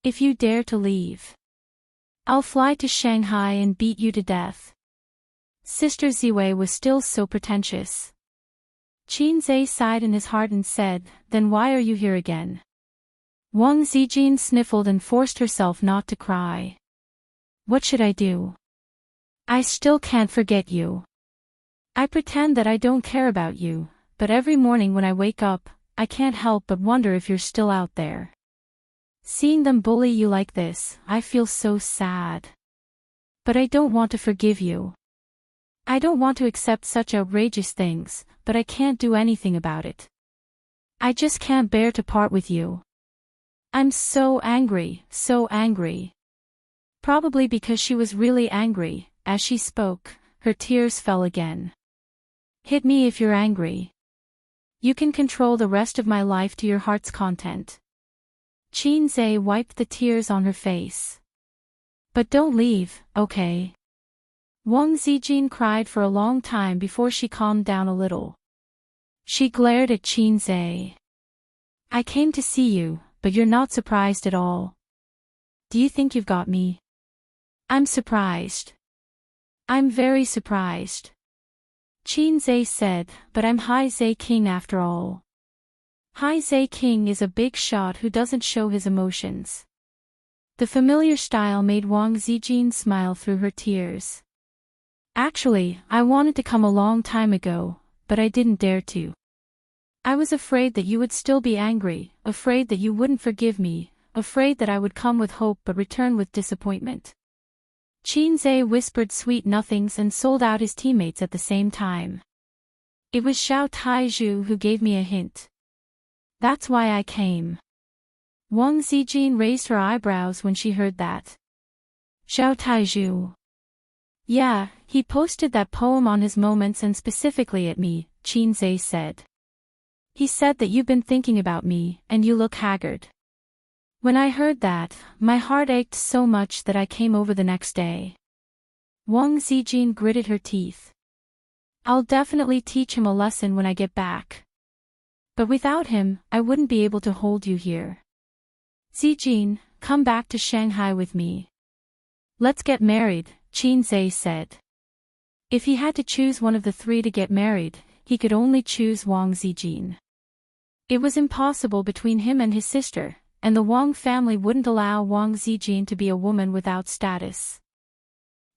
If you dare to leave, I'll fly to Shanghai and beat you to death. Sister Ziwei was still so pretentious. Qin Zhe sighed in his heart and said, then why are you here again? Wang Zijin sniffled and forced herself not to cry. What should I do? I still can't forget you. I pretend that I don't care about you, but every morning when I wake up, I can't help but wonder if you're still out there. Seeing them bully you like this, I feel so sad. But I don't want to forgive you. I don't want to accept such outrageous things, but I can't do anything about it. I just can't bear to part with you. I'm so angry, so angry. Probably because she was really angry, as she spoke, her tears fell again. Hit me if you're angry. You can control the rest of my life to your heart's content. Qin Zhe wiped the tears on her face. But don't leave, okay? Wang Zijin cried for a long time before she calmed down a little. She glared at Qin Zhe. I came to see you, but you're not surprised at all. Do you think you've got me? I'm surprised. I'm very surprised. Qin Zhe said, but I'm Hai Zhe King after all. Hai Zhe King is a big shot who doesn't show his emotions. The familiar style made Wang Zijin smile through her tears. Actually, I wanted to come a long time ago, but I didn't dare to. I was afraid that you would still be angry, afraid that you wouldn't forgive me, afraid that I would come with hope but return with disappointment. Qin Zhe whispered sweet nothings and sold out his teammates at the same time. It was Xiao Taizhu who gave me a hint. That's why I came. Wang Zijin raised her eyebrows when she heard that. Xiao Taizhu. Yeah, he posted that poem on his moments and specifically at me, Qin Zhe said. He said that you've been thinking about me, and you look haggard. When I heard that, my heart ached so much that I came over the next day. Wang Zijin gritted her teeth. I'll definitely teach him a lesson when I get back. But without him, I wouldn't be able to hold you here. Zijin, come back to Shanghai with me. Let's get married, Qin Zhe said. If he had to choose one of the three to get married, he could only choose Wang Zijin. It was impossible between him and his sister, and the Wang family wouldn't allow Wang Zijin to be a woman without status.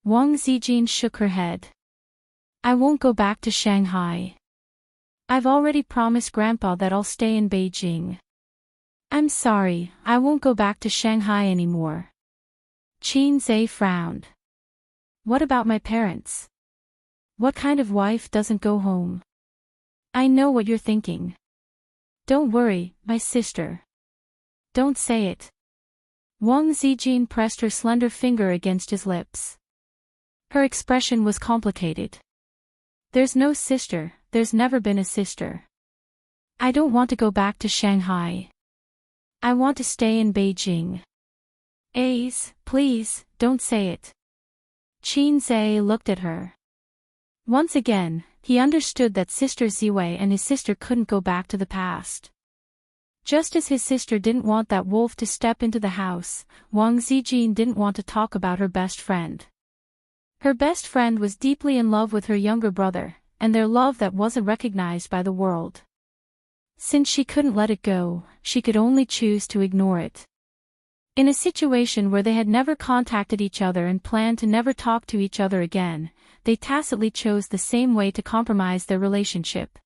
Wang Zijin shook her head. I won't go back to Shanghai. I've already promised Grandpa that I'll stay in Beijing. I'm sorry, I won't go back to Shanghai anymore. Qin Zhe frowned. What about my parents? What kind of wife doesn't go home? I know what you're thinking. Don't worry, my sister. Don't say it. Wang Zijin pressed her slender finger against his lips. Her expression was complicated. There's no sister, there's never been a sister. I don't want to go back to Shanghai. I want to stay in Beijing. Ace, please, don't say it. Qin Zhe looked at her. Once again, he understood that Sister Ziwei and his sister couldn't go back to the past. Just as his sister didn't want that wolf to step into the house, Wang Zijin didn't want to talk about her best friend. Her best friend was deeply in love with her younger brother, and their love that wasn't recognized by the world. Since she couldn't let it go, she could only choose to ignore it. In a situation where they had never contacted each other and planned to never talk to each other again, they tacitly chose the same way to compromise their relationship.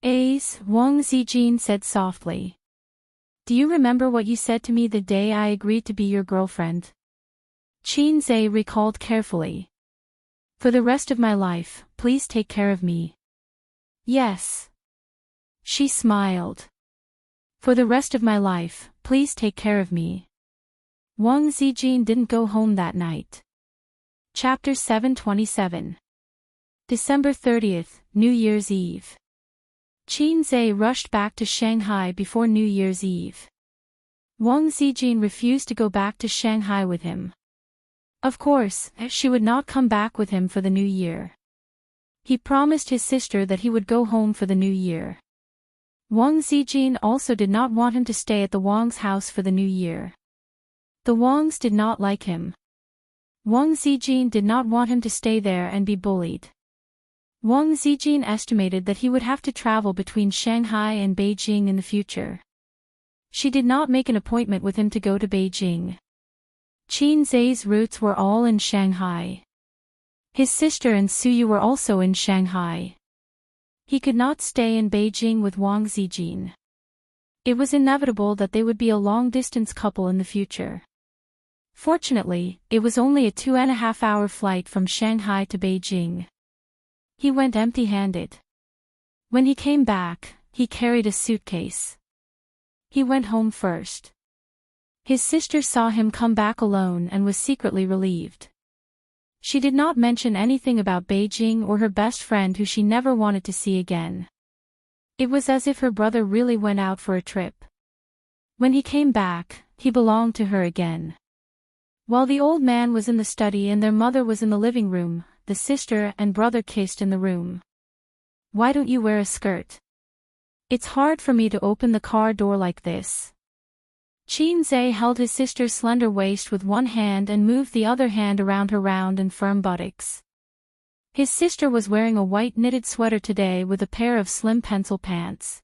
Ace, Wang Zijin said softly. Do you remember what you said to me the day I agreed to be your girlfriend? Qin Zhe recalled carefully. For the rest of my life, please take care of me. Yes. She smiled. For the rest of my life, please take care of me. Wang Zijin didn't go home that night. Chapter 727. December 30th, New Year's Eve. Qin Zhe rushed back to Shanghai before New Year's Eve. Wang Zijin refused to go back to Shanghai with him. Of course, she would not come back with him for the new year. He promised his sister that he would go home for the new year. Wang Zijin also did not want him to stay at the Wang's house for the new year. The Wangs did not like him. Wang Zijin did not want him to stay there and be bullied. Wang Zijin estimated that he would have to travel between Shanghai and Beijing in the future. She did not make an appointment with him to go to Beijing. Qin Zhe's roots were all in Shanghai. His sister and Suyu were also in Shanghai. He could not stay in Beijing with Wang Zijin. It was inevitable that they would be a long-distance couple in the future. Fortunately, it was only a 2.5-hour flight from Shanghai to Beijing. He went empty-handed. When he came back, he carried a suitcase. He went home first. His sister saw him come back alone and was secretly relieved. She did not mention anything about Beijing or her best friend who she never wanted to see again. It was as if her brother really went out for a trip. When he came back, he belonged to her again. While the old man was in the study and their mother was in the living room, the sister and brother kissed in the room. Why don't you wear a skirt? It's hard for me to open the car door like this. Qin Zhe held his sister's slender waist with one hand and moved the other hand around her round and firm buttocks. His sister was wearing a white knitted sweater today with a pair of slim pencil pants.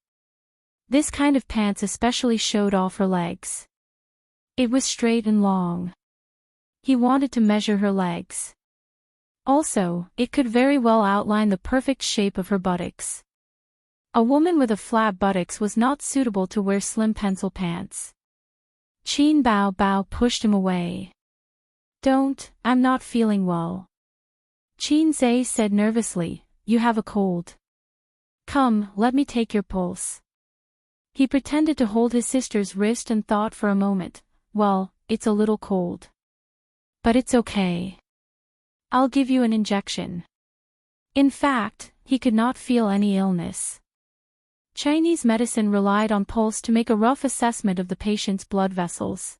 This kind of pants especially showed off her legs. It was straight and long. He wanted to measure her legs. Also, it could very well outline the perfect shape of her buttocks. A woman with a flat buttocks was not suitable to wear slim pencil pants. Qin Bao pushed him away. Don't, I'm not feeling well. Qin Zhe said nervously, you have a cold. Come, let me take your pulse. He pretended to hold his sister's wrist and thought for a moment, well, it's a little cold. But it's okay. I'll give you an injection. In fact, he could not feel any illness. Chinese medicine relied on pulse to make a rough assessment of the patient's blood vessels.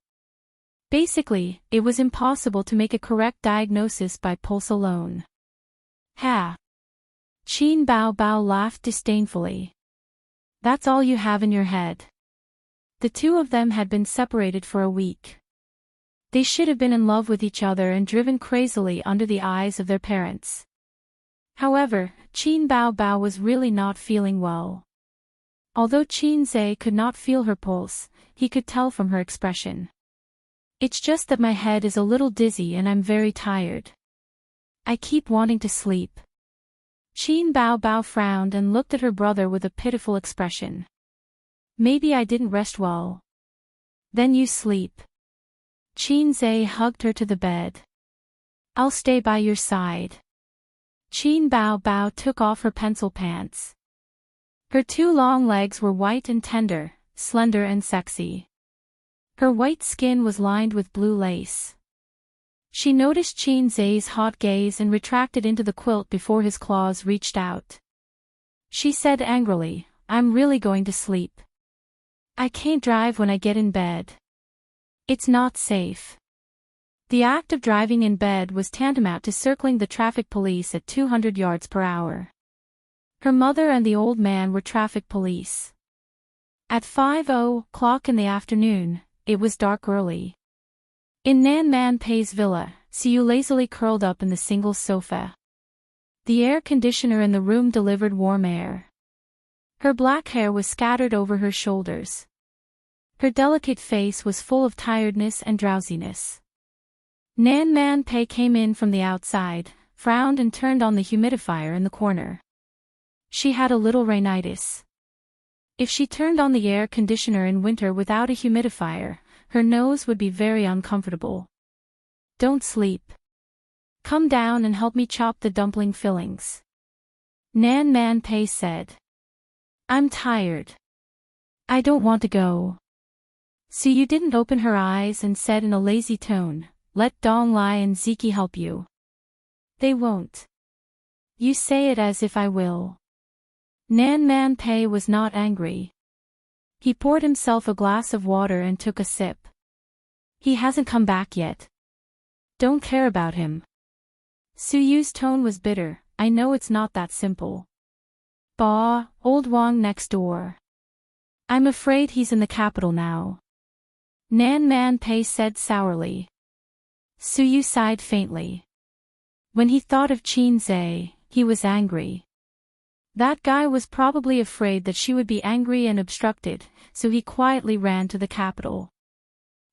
Basically, it was impossible to make a correct diagnosis by pulse alone. Ha! Qin Bao laughed disdainfully. That's all you have in your head. The two of them had been separated for a week. They should have been in love with each other and driven crazily under the eyes of their parents. However, Qin Bao was really not feeling well. Although Qin Zhe could not feel her pulse, he could tell from her expression. It's just that my head is a little dizzy and I'm very tired. I keep wanting to sleep. Qin Bao frowned and looked at her brother with a pitiful expression. Maybe I didn't rest well. Then you sleep. Qin Zhe hugged her to the bed. I'll stay by your side. Qin Bao took off her pencil pants. Her two long legs were white and tender, slender and sexy. Her white skin was lined with blue lace. She noticed Qin Zhe's hot gaze and retracted into the quilt before his claws reached out. She said angrily, I'm really going to sleep. I can't drive when I get in bed. It's not safe. The act of driving in bed was tantamount to circling the traffic police at 200 yards per hour. Her mother and the old man were traffic police. At 5:00 in the afternoon, it was dark early. In Nan Man Pei's villa, Siu lazily curled up in the single sofa. The air conditioner in the room delivered warm air. Her black hair was scattered over her shoulders. Her delicate face was full of tiredness and drowsiness. Nan Man Pei came in from the outside, frowned and turned on the humidifier in the corner. She had a little rhinitis. If she turned on the air conditioner in winter without a humidifier, her nose would be very uncomfortable. Don't sleep. Come down and help me chop the dumpling fillings. Nan Man Pei said. I'm tired. I don't want to go. Suyu didn't open her eyes and said in a lazy tone, let Dong Lai and Ziki help you. They won't. You say it as if I will. Nan Man Pei was not angry. He poured himself a glass of water and took a sip. He hasn't come back yet. Don't care about him. Suyu's tone was bitter. I know it's not that simple. Bah, old Wang next door. I'm afraid he's in the capital now. Nan Man Pei said sourly. Suyu sighed faintly. When he thought of Qin Zhe, he was angry. That guy was probably afraid that she would be angry and obstructed, so he quietly ran to the capital.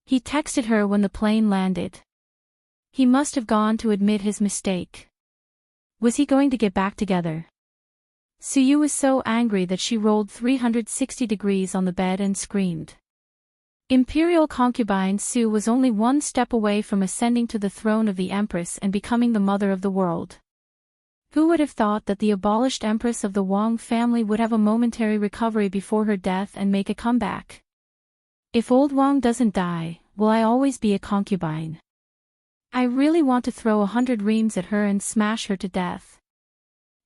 He texted her when the plane landed. He must have gone to admit his mistake. Was he going to get back together? Suyu was so angry that she rolled 360 degrees on the bed and screamed. Imperial concubine Su was only one step away from ascending to the throne of the Empress and becoming the mother of the world. Who would have thought that the abolished Empress of the Wang family would have a momentary recovery before her death and make a comeback? If old Wang doesn't die, will I always be a concubine? I really want to throw 100 reams at her and smash her to death.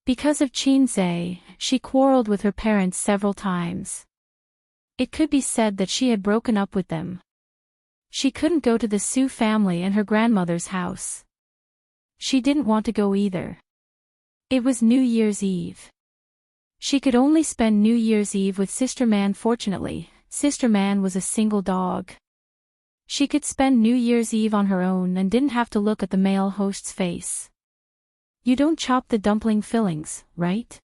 Because of Qin Zhe, she quarreled with her parents several times. It could be said that she had broken up with them. She couldn't go to the Su family and her grandmother's house. She didn't want to go either. It was New Year's Eve. She could only spend New Year's Eve with Sister Man. Fortunately, Sister Man was a single dog. She could spend New Year's Eve on her own and didn't have to look at the male host's face. You don't chop the dumpling fillings, right?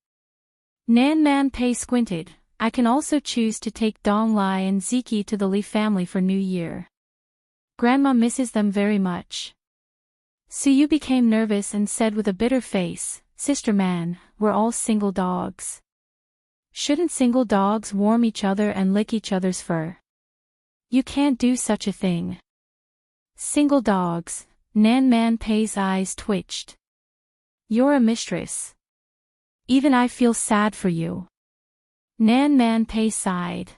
Nan Man Pei squinted. I can also choose to take Dong Lai and Ziki to the Li family for New Year. Grandma misses them very much. Suyu became nervous and said with a bitter face, Sister Man, we're all single dogs. Shouldn't single dogs warm each other and lick each other's fur? You can't do such a thing. Single dogs, Nan Man Pei's eyes twitched. You're a mistress. Even I feel sad for you. Nan Man Pei sighed.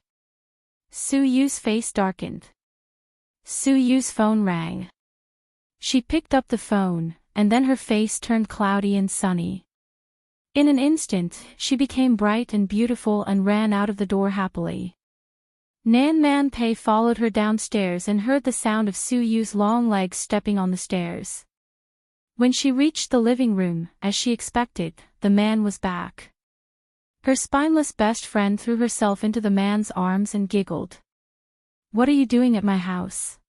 Suyu's face darkened. Suyu's phone rang. She picked up the phone, and then her face turned cloudy and sunny. In an instant, she became bright and beautiful and ran out of the door happily. Nan Man Pei followed her downstairs and heard the sound of Suyu's long legs stepping on the stairs. When she reached the living room, as she expected, the man was back. Her spineless best friend threw herself into the man's arms and giggled. What are you doing at my house?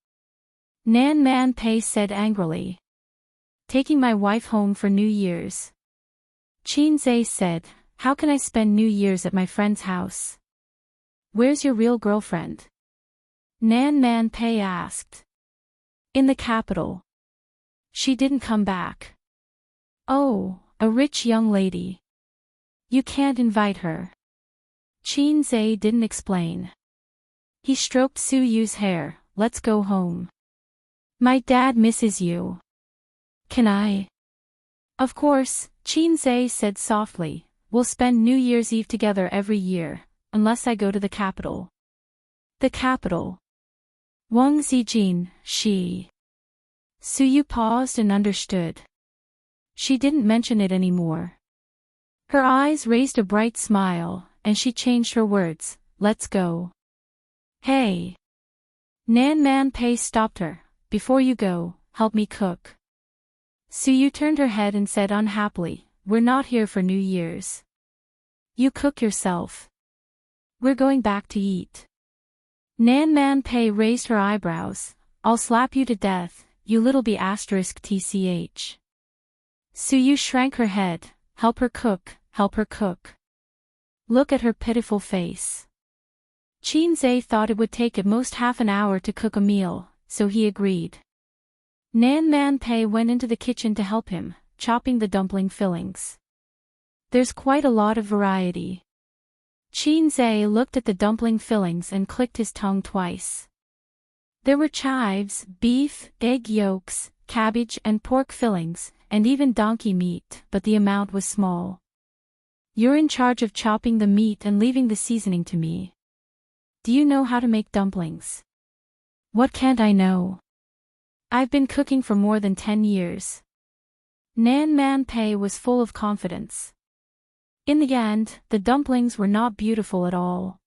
Nan Man Pei said angrily. Taking my wife home for New Year's. Qin Zhe said, how can I spend New Year's at my friend's house? Where's your real girlfriend? Nan Man Pei asked. In the capital. She didn't come back. Oh, a rich young lady. You can't invite her. Qin Zhe didn't explain. He stroked Suyu's hair. Let's go home. My dad misses you. Can I? Of course, Qin Zhe said softly. We'll spend New Year's Eve together every year, unless I go to the capital. The capital. Wang Zijin, she. Suyu paused and understood. She didn't mention it anymore. Her eyes raised a bright smile, and she changed her words, let's go. Hey. Nan Man Pei stopped her. Before you go, help me cook. Suyu turned her head and said unhappily, we're not here for New Year's. You cook yourself. We're going back to eat. Nan Man Pei raised her eyebrows. I'll slap you to death, you little b******. Suyu shrank her head. Help her cook, help her cook. Look at her pitiful face. Qin Zhe thought it would take at most half an hour to cook a meal, so he agreed. Nan Man Pei went into the kitchen to help him, chopping the dumpling fillings. There's quite a lot of variety. Qin Zhe looked at the dumpling fillings and clicked his tongue twice. There were chives, beef, egg yolks, cabbage and pork fillings, and even donkey meat, but the amount was small. You're in charge of chopping the meat and leaving the seasoning to me. Do you know how to make dumplings? What can't I know? I've been cooking for more than 10 years. Nan Man Pei was full of confidence. In the end, the dumplings were not beautiful at all.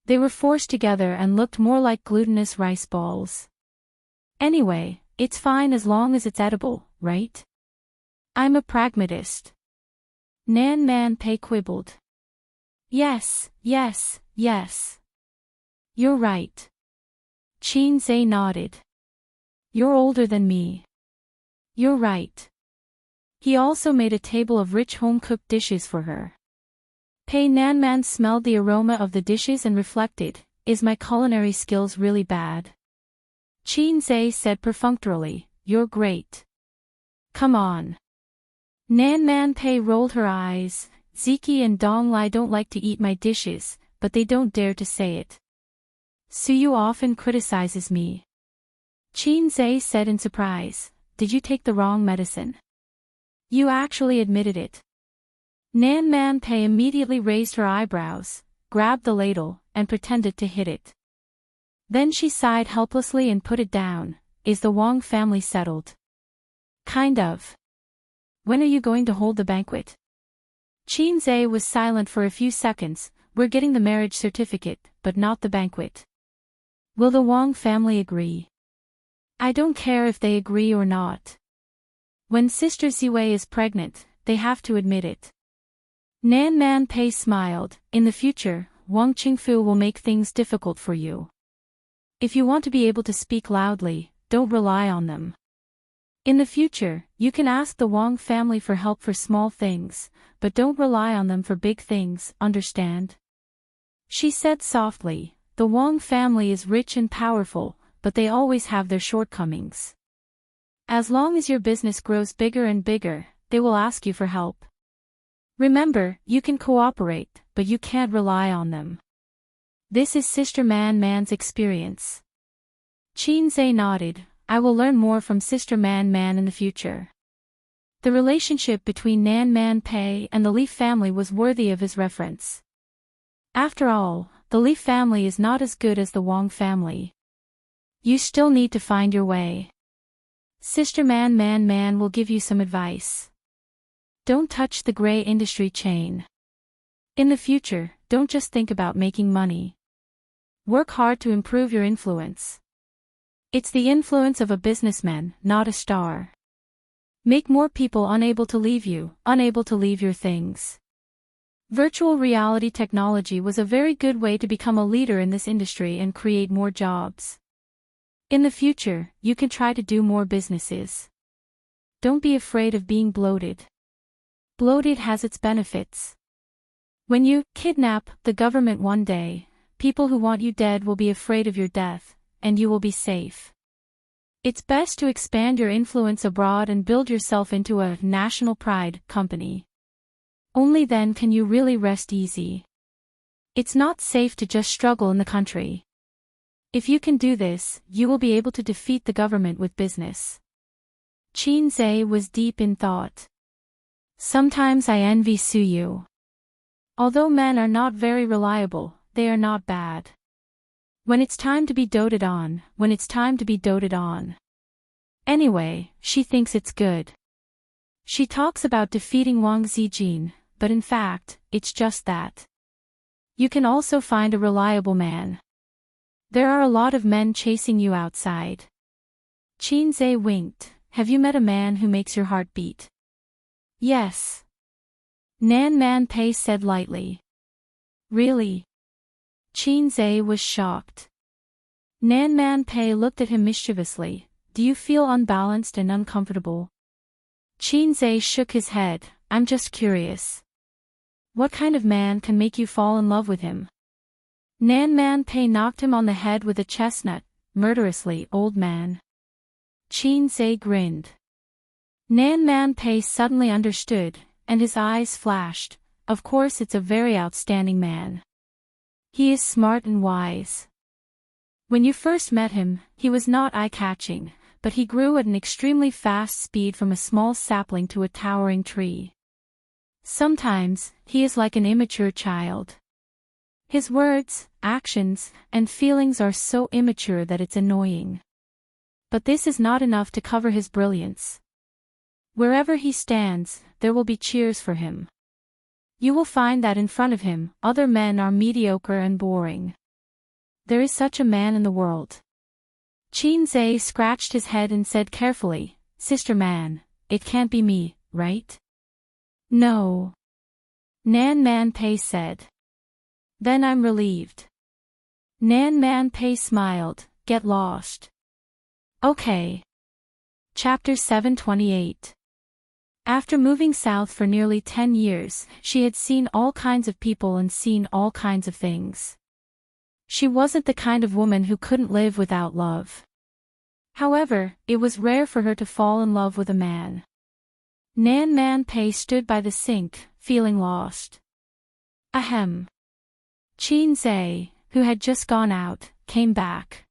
They were forced together and looked more like glutinous rice balls. Anyway, it's fine as long as it's edible, right? I'm a pragmatist. Nan Man Pei quibbled. Yes, yes, yes. You're right. Qin Zhe nodded. You're older than me. You're right. He also made a table of rich home-cooked dishes for her. Pei Nanman smelled the aroma of the dishes and reflected, is my culinary skills really bad? Qin Zhe said perfunctorily, you're great. Come on. Nanman Pei rolled her eyes, Ziki and Dong Lai don't like to eat my dishes, but they don't dare to say it. Suyu often criticizes me. Qin Zhe said in surprise, did you take the wrong medicine? You actually admitted it. Nan Man Pei immediately raised her eyebrows, grabbed the ladle, and pretended to hit it. Then she sighed helplessly and put it down. Is the Wang family settled? Kind of. When are you going to hold the banquet? Qin Zhe was silent for a few seconds. We're getting the marriage certificate, but not the banquet. Will the Wang family agree? I don't care if they agree or not. When Sister Ziwei is pregnant, they have to admit it. Nan Man Pei smiled. In the future, Wang Qingfu will make things difficult for you. If you want to be able to speak loudly, don't rely on them. In the future, you can ask the Wang family for help for small things, but don't rely on them for big things, understand? She said softly, the Wang family is rich and powerful, but they always have their shortcomings. As long as your business grows bigger and bigger, they will ask you for help. Remember, you can cooperate, but you can't rely on them. This is Sister Man Man's experience. Qin Zhe nodded. I will learn more from Sister Man Man in the future. The relationship between Nan Man Pei and the Leaf family was worthy of his reference. After all, the Leaf family is not as good as the Wang family. You still need to find your way. Sister Man Man Man will give you some advice. Don't touch the gray industry chain. In the future, don't just think about making money. Work hard to improve your influence. It's the influence of a businessman, not a star. Make more people unable to leave you, unable to leave your things. Virtual reality technology was a very good way to become a leader in this industry and create more jobs. In the future, you can try to do more businesses. Don't be afraid of being bloated. Bloated has its benefits. When you kidnap the government one day, people who want you dead will be afraid of your death, and you will be safe. It's best to expand your influence abroad and build yourself into a national pride company. Only then can you really rest easy. It's not safe to just struggle in the country. If you can do this, you will be able to defeat the government with business. Qin Zhe was deep in thought. Sometimes I envy Suyu. Although men are not very reliable, they are not bad. When it's time to be doted on, when it's time to be doted on. Anyway, she thinks it's good. She talks about defeating Wang Zijin, but in fact, it's just that. You can also find a reliable man. There are a lot of men chasing you outside. Qin Zhe winked. Have you met a man who makes your heart beat? Yes. Nan Man Pei said lightly. Really? Qin Zhe was shocked. Nan Man Pei looked at him mischievously. Do you feel unbalanced and uncomfortable? Qin Zhe shook his head. I'm just curious. What kind of man can make you fall in love with him? Nan Man Pei knocked him on the head with a chestnut, murderously, old man. Qin Zhe grinned. Nan Man Pei suddenly understood, and his eyes flashed. Of course it's a very outstanding man. He is smart and wise. When you first met him, he was not eye-catching, but he grew at an extremely fast speed from a small sapling to a towering tree. Sometimes, he is like an immature child. His words, actions, and feelings are so immature that it's annoying. But this is not enough to cover his brilliance. Wherever he stands, there will be cheers for him. You will find that in front of him, other men are mediocre and boring. There is such a man in the world. Qin Zhe scratched his head and said carefully, Sister Man, it can't be me, right? No. Nan Man Pei said. Then I'm relieved. Nan Man Pei smiled, get lost. Okay. Chapter 728. After moving south for nearly 10 years, she had seen all kinds of people and seen all kinds of things. She wasn't the kind of woman who couldn't live without love. However, it was rare for her to fall in love with a man. Nan Man Pei stood by the sink, feeling lost. Ahem. Qin Zhe, who had just gone out, came back.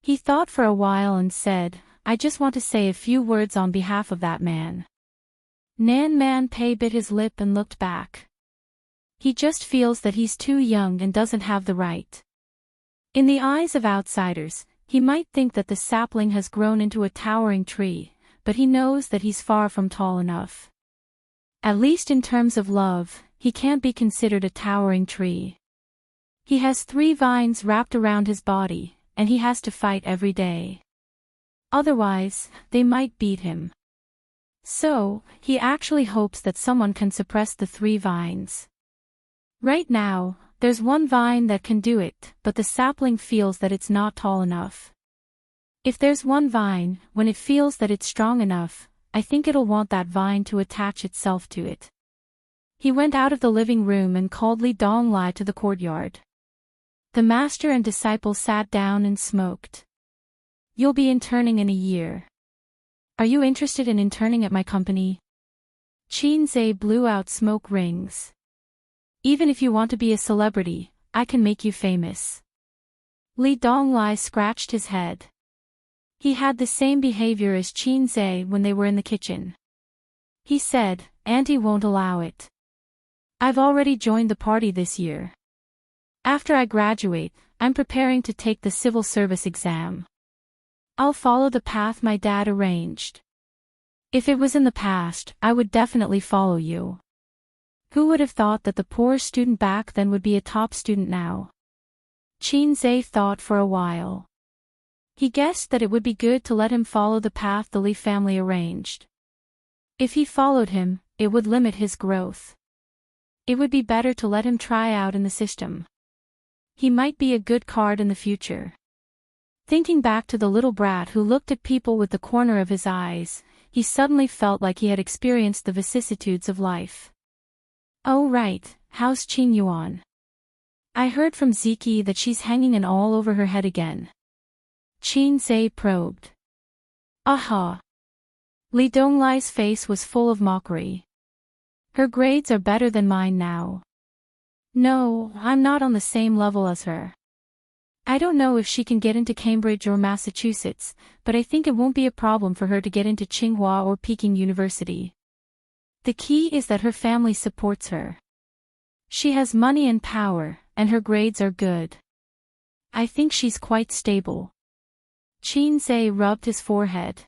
He thought for a while and said, I just want to say a few words on behalf of that man. Nan Man Pei bit his lip and looked back. He just feels that he's too young and doesn't have the right. In the eyes of outsiders, he might think that the sapling has grown into a towering tree, but he knows that he's far from tall enough. At least in terms of love, he can't be considered a towering tree. He has 3 vines wrapped around his body, and he has to fight every day. Otherwise, they might beat him. So, he actually hopes that someone can suppress the 3 vines. Right now, there's 1 vine that can do it, but the sapling feels that it's not tall enough. If there's 1 vine, when it feels that it's strong enough, I think it'll want that vine to attach itself to it. He went out of the living room and called Li Donglai to the courtyard. The master and disciple sat down and smoked. You'll be interning in a year. Are you interested in interning at my company? Qin Zhe blew out smoke rings. Even if you want to be a celebrity, I can make you famous. Li Donglai scratched his head. He had the same behavior as Qin Zhe when they were in the kitchen. He said, Auntie won't allow it. I've already joined the party this year. After I graduate, I'm preparing to take the civil service exam. I'll follow the path my dad arranged. If it was in the past, I would definitely follow you. Who would have thought that the poor student back then would be a top student now? Qin Zhe thought for a while. He guessed that it would be good to let him follow the path the Li family arranged. If he followed him, it would limit his growth. It would be better to let him try out in the system. He might be a good card in the future. Thinking back to the little brat who looked at people with the corner of his eyes, he suddenly felt like he had experienced the vicissitudes of life. Oh right, how's Qing Yuan? I heard from Ziki that she's hanging an awl over her head again. Qin Zhe probed. Aha! Li Donglai's face was full of mockery. Her grades are better than mine now. No, I'm not on the same level as her. I don't know if she can get into Cambridge or Massachusetts, but I think it won't be a problem for her to get into Tsinghua or Peking University. The key is that her family supports her. She has money and power, and her grades are good. I think she's quite stable. Qin Zhe rubbed his forehead.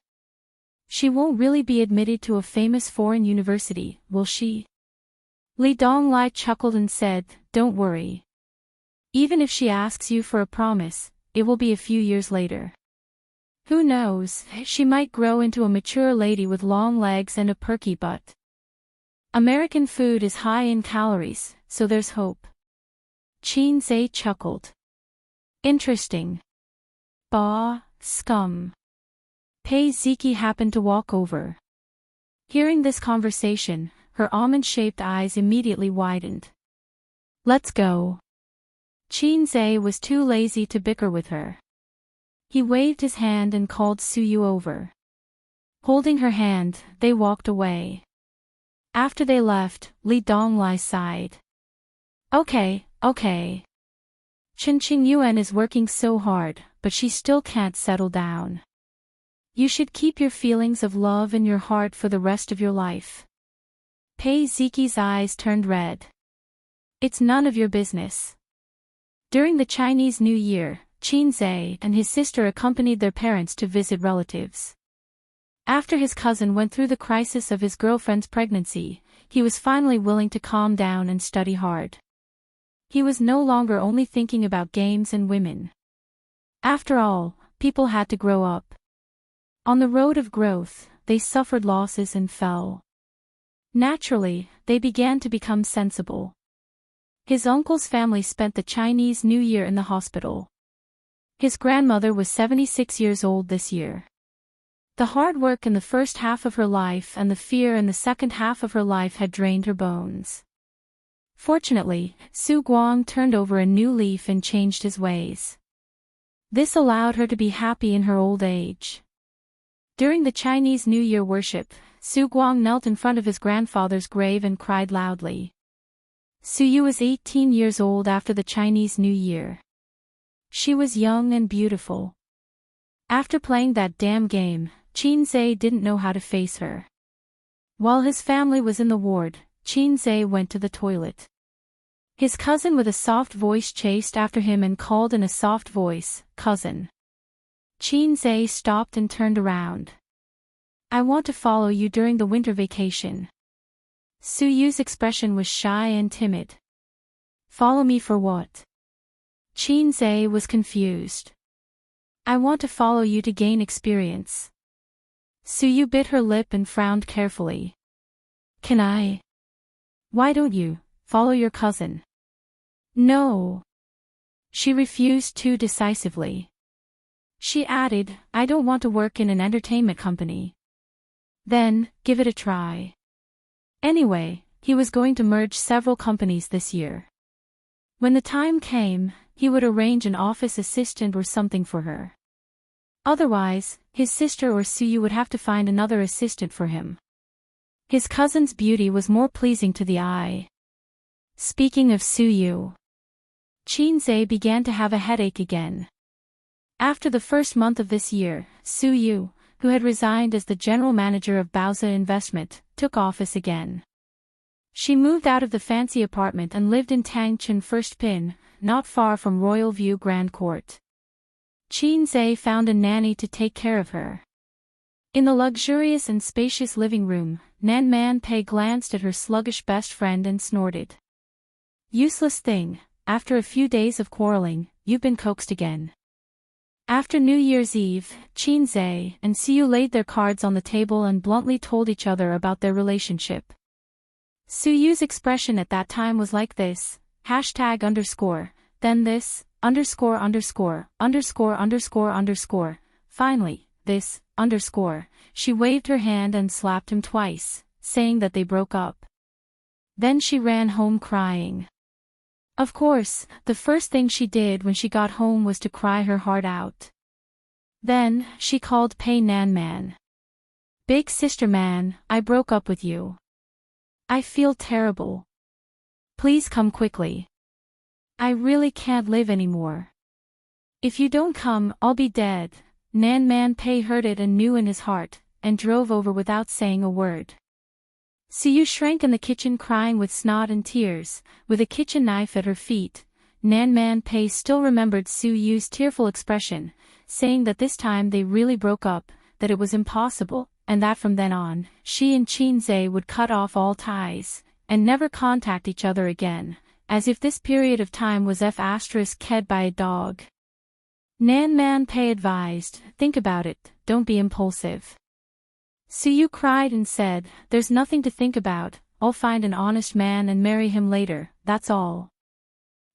She won't really be admitted to a famous foreign university, will she? Li Donglai chuckled and said, Don't worry. Even if she asks you for a promise, it will be a few years later. Who knows, she might grow into a mature lady with long legs and a perky butt. American food is high in calories, so there's hope. Qin Zhe chuckled. Interesting. Bah, scum. Pei Ziki happened to walk over. Hearing this conversation, her almond-shaped eyes immediately widened. Let's go. Xianxia was too lazy to bicker with her. He waved his hand and called Suyu over. Holding her hand, they walked away. After they left, Li Donglai sighed. Okay. Chen Qingyuan is working so hard, but she still can't settle down. You should keep your feelings of love in your heart for the rest of your life. Pei Ziqi's eyes turned red. It's none of your business. During the Chinese New Year, Xianxia and his sister accompanied their parents to visit relatives. After his cousin went through the crisis of his girlfriend's pregnancy, he was finally willing to calm down and study hard. He was no longer only thinking about games and women. After all, people had to grow up. On the road of growth, they suffered losses and fell. Naturally, they began to become sensible. His uncle's family spent the Chinese New Year in the hospital. His grandmother was 76 years old this year. The hard work in the first half of her life and the fear in the second half of her life had drained her bones. Fortunately, Su Guang turned over a new leaf and changed his ways. This allowed her to be happy in her old age. During the Chinese New Year worship, Su Guang knelt in front of his grandfather's grave and cried loudly. Suyu was 18 years old after the Chinese New Year. She was young and beautiful. After playing that damn game, Xianxia didn't know how to face her. While his family was in the ward, Xianxia went to the toilet. His cousin with a soft voice chased after him and called in a soft voice, "Cousin." Xianxia stopped and turned around. "I want to follow you during the winter vacation." Suyu's expression was shy and timid. "Follow me for what?" Xianxia was confused. "I want to follow you to gain experience." Suyu bit her lip and frowned carefully. "Can I?" "Why don't you follow your cousin?" "No." She refused too decisively. She added, "I don't want to work in an entertainment company." "Then, give it a try." Anyway, he was going to merge several companies this year. When the time came, he would arrange an office assistant or something for her. Otherwise, his sister or Suyu would have to find another assistant for him. His cousin's beauty was more pleasing to the eye. Speaking of Suyu, Xianxia began to have a headache again. After the first month of this year, Suyu, who had resigned as the general manager of Baozi Investment, took office again. She moved out of the fancy apartment and lived in Tangchun First Pin, not far from Royal View Grand Court. Xianxia found a nanny to take care of her. In the luxurious and spacious living room, Nan Man Pei glanced at her sluggish best friend and snorted. "Useless thing, after a few days of quarreling, you've been coaxed again." After New Year's Eve, Xianxia and Suyu laid their cards on the table and bluntly told each other about their relationship. Suyu's expression at that time was like this, #_, then this, _________, finally, this, __. She waved her hand and slapped him twice, saying that they broke up. Then she ran home crying. Of course, the first thing she did when she got home was to cry her heart out. Then, she called Pei Nan Man. "Big sister man, I broke up with you. I feel terrible. Please come quickly. I really can't live anymore. If you don't come, I'll be dead." Nan Man Pei heard it and knew in his heart, and drove over without saying a word. Suyu shrank in the kitchen crying with snot and tears, with a kitchen knife at her feet. Nan Man Pei still remembered Suyu's tearful expression, saying that this time they really broke up, that it was impossible, and that from then on, she and Xianxia would cut off all ties, and never contact each other again, as if this period of time was f***ed by a dog. Nan Man Pei advised, "Think about it, don't be impulsive." Suyu cried and said, "There's nothing to think about, I'll find an honest man and marry him later, that's all."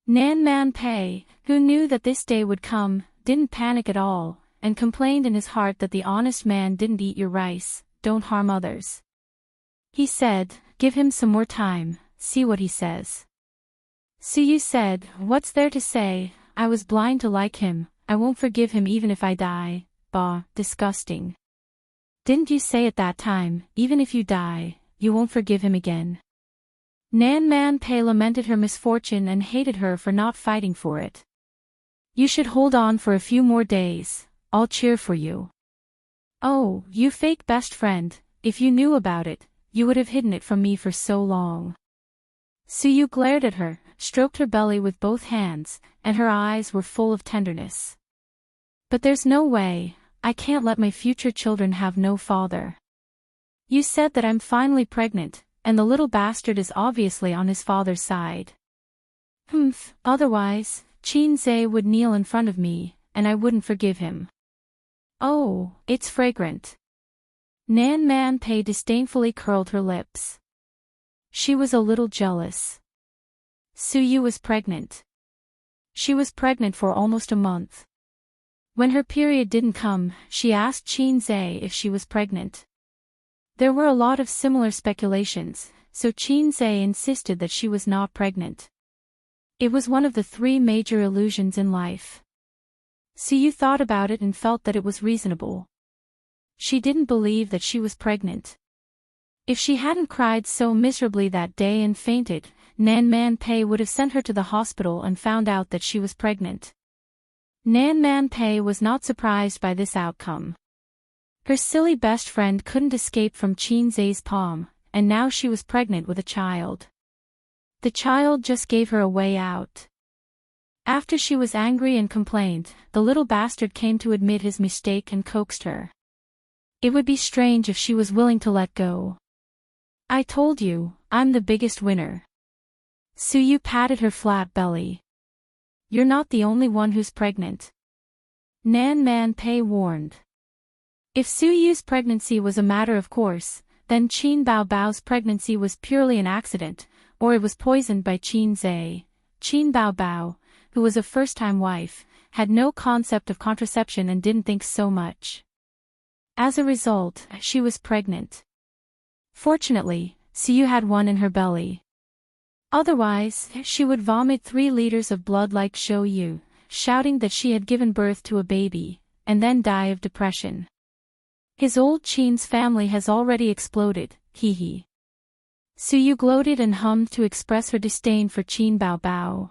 Nan Man Pei, who knew that this day would come, didn't panic at all, and complained in his heart that the honest man didn't eat your rice, don't harm others. He said, "Give him some more time, see what he says." Suyu said, "What's there to say? I was blind to like him, I won't forgive him even if I die." Bah, disgusting. Didn't you say at that time, even if you die, you won't forgive him again? Nan Man Pei lamented her misfortune and hated her for not fighting for it. You should hold on for a few more days, I'll cheer for you. Oh, you fake best friend, if you knew about it, you would have hidden it from me for so long. Suyu glared at her, stroked her belly with both hands, and her eyes were full of tenderness. But there's no way, I can't let my future children have no father. You said that I'm finally pregnant, and the little bastard is obviously on his father's side. Otherwise, Xianxia would kneel in front of me, and I wouldn't forgive him. Oh, it's fragrant. Nan Man Pei disdainfully curled her lips. She was a little jealous. Suyu was pregnant. She was pregnant for almost a month. When her period didn't come, she asked Xianxia if she was pregnant. There were a lot of similar speculations, so Xianxia insisted that she was not pregnant. It was one of the 3 major illusions in life. Suyu thought about it and felt that it was reasonable. She didn't believe that she was pregnant. If she hadn't cried so miserably that day and fainted, Nan Man Pei would have sent her to the hospital and found out that she was pregnant. Nan Man Pei was not surprised by this outcome. Her silly best friend couldn't escape from Xianxia's palm, and now she was pregnant with a child. The child just gave her a way out. After she was angry and complained, the little bastard came to admit his mistake and coaxed her. It would be strange if she was willing to let go. I told you, I'm the biggest winner. Suyu patted her flat belly. You're not the only one who's pregnant. Nan Man Pei warned. If Suyu's pregnancy was a matter of course, then Qin Baobao's pregnancy was purely an accident, or it was poisoned by Xianxia. Qin Baobao, who was a first-time wife, had no concept of contraception and didn't think so much. As a result, she was pregnant. Fortunately, Suyu had one in her belly. Otherwise, she would vomit 3 liters of blood like Shou Yu, shouting that she had given birth to a baby, and then die of depression. His old Qin's family has already exploded, hee hee. Suyu gloated and hummed to express her disdain for Qin Baobao.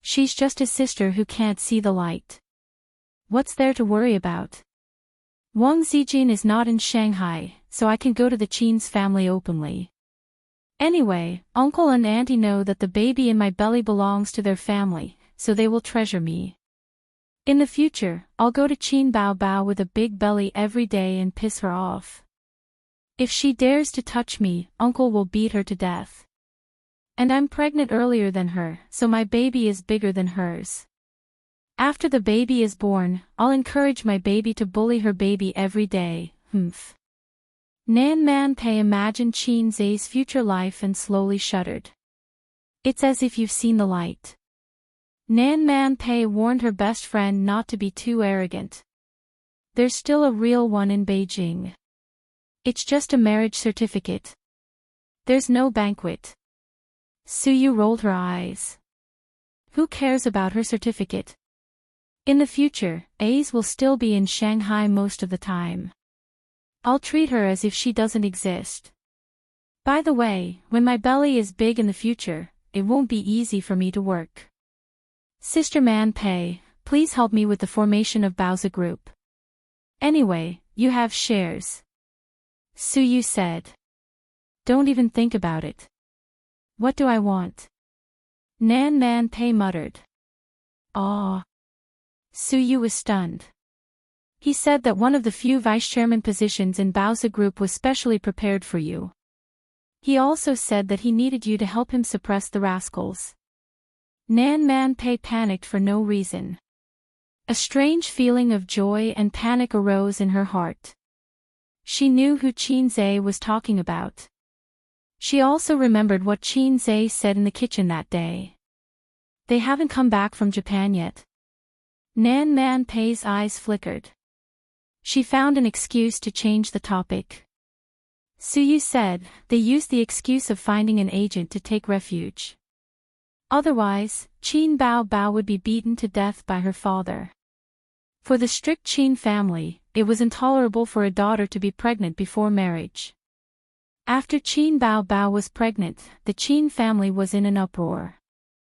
She's just a sister who can't see the light. What's there to worry about? Wang Zijin is not in Shanghai, so I can go to the Qin's family openly. Anyway, uncle and auntie know that the baby in my belly belongs to their family, so they will treasure me. In the future, I'll go to Qin Baobao with a big belly every day and piss her off. If she dares to touch me, uncle will beat her to death. And I'm pregnant earlier than her, so my baby is bigger than hers. After the baby is born, I'll encourage my baby to bully her baby every day, Nan Man Pei imagined Xianxia's future life and slowly shuddered. It's as if you've seen the light. Nan Man Pei warned her best friend not to be too arrogant. There's still a real one in Beijing. It's just a marriage certificate. There's no banquet. Suyu rolled her eyes. Who cares about her certificate? In the future, A's will still be in Shanghai most of the time. I'll treat her as if she doesn't exist. By the way, when my belly is big in the future, it won't be easy for me to work. Sister Man Pei, please help me with the formation of Baozi Group. Anyway, you have shares. Suyu said. Don't even think about it. What do I want? Nan Man Pei muttered. Ah. Suyu was stunned. He said that one of the few vice-chairman positions in Baozi Group was specially prepared for you. He also said that he needed you to help him suppress the rascals. Nan Man Pei panicked for no reason. A strange feeling of joy and panic arose in her heart. She knew who Xianxia was talking about. She also remembered what Xianxia said in the kitchen that day. They haven't come back from Japan yet. Nan Man Pei's eyes flickered. She found an excuse to change the topic. Suyu said, they used the excuse of finding an agent to take refuge. Otherwise, Qin Bao Bao would be beaten to death by her father. For the strict Qin family, it was intolerable for a daughter to be pregnant before marriage. After Qin Bao Bao was pregnant, the Qin family was in an uproar.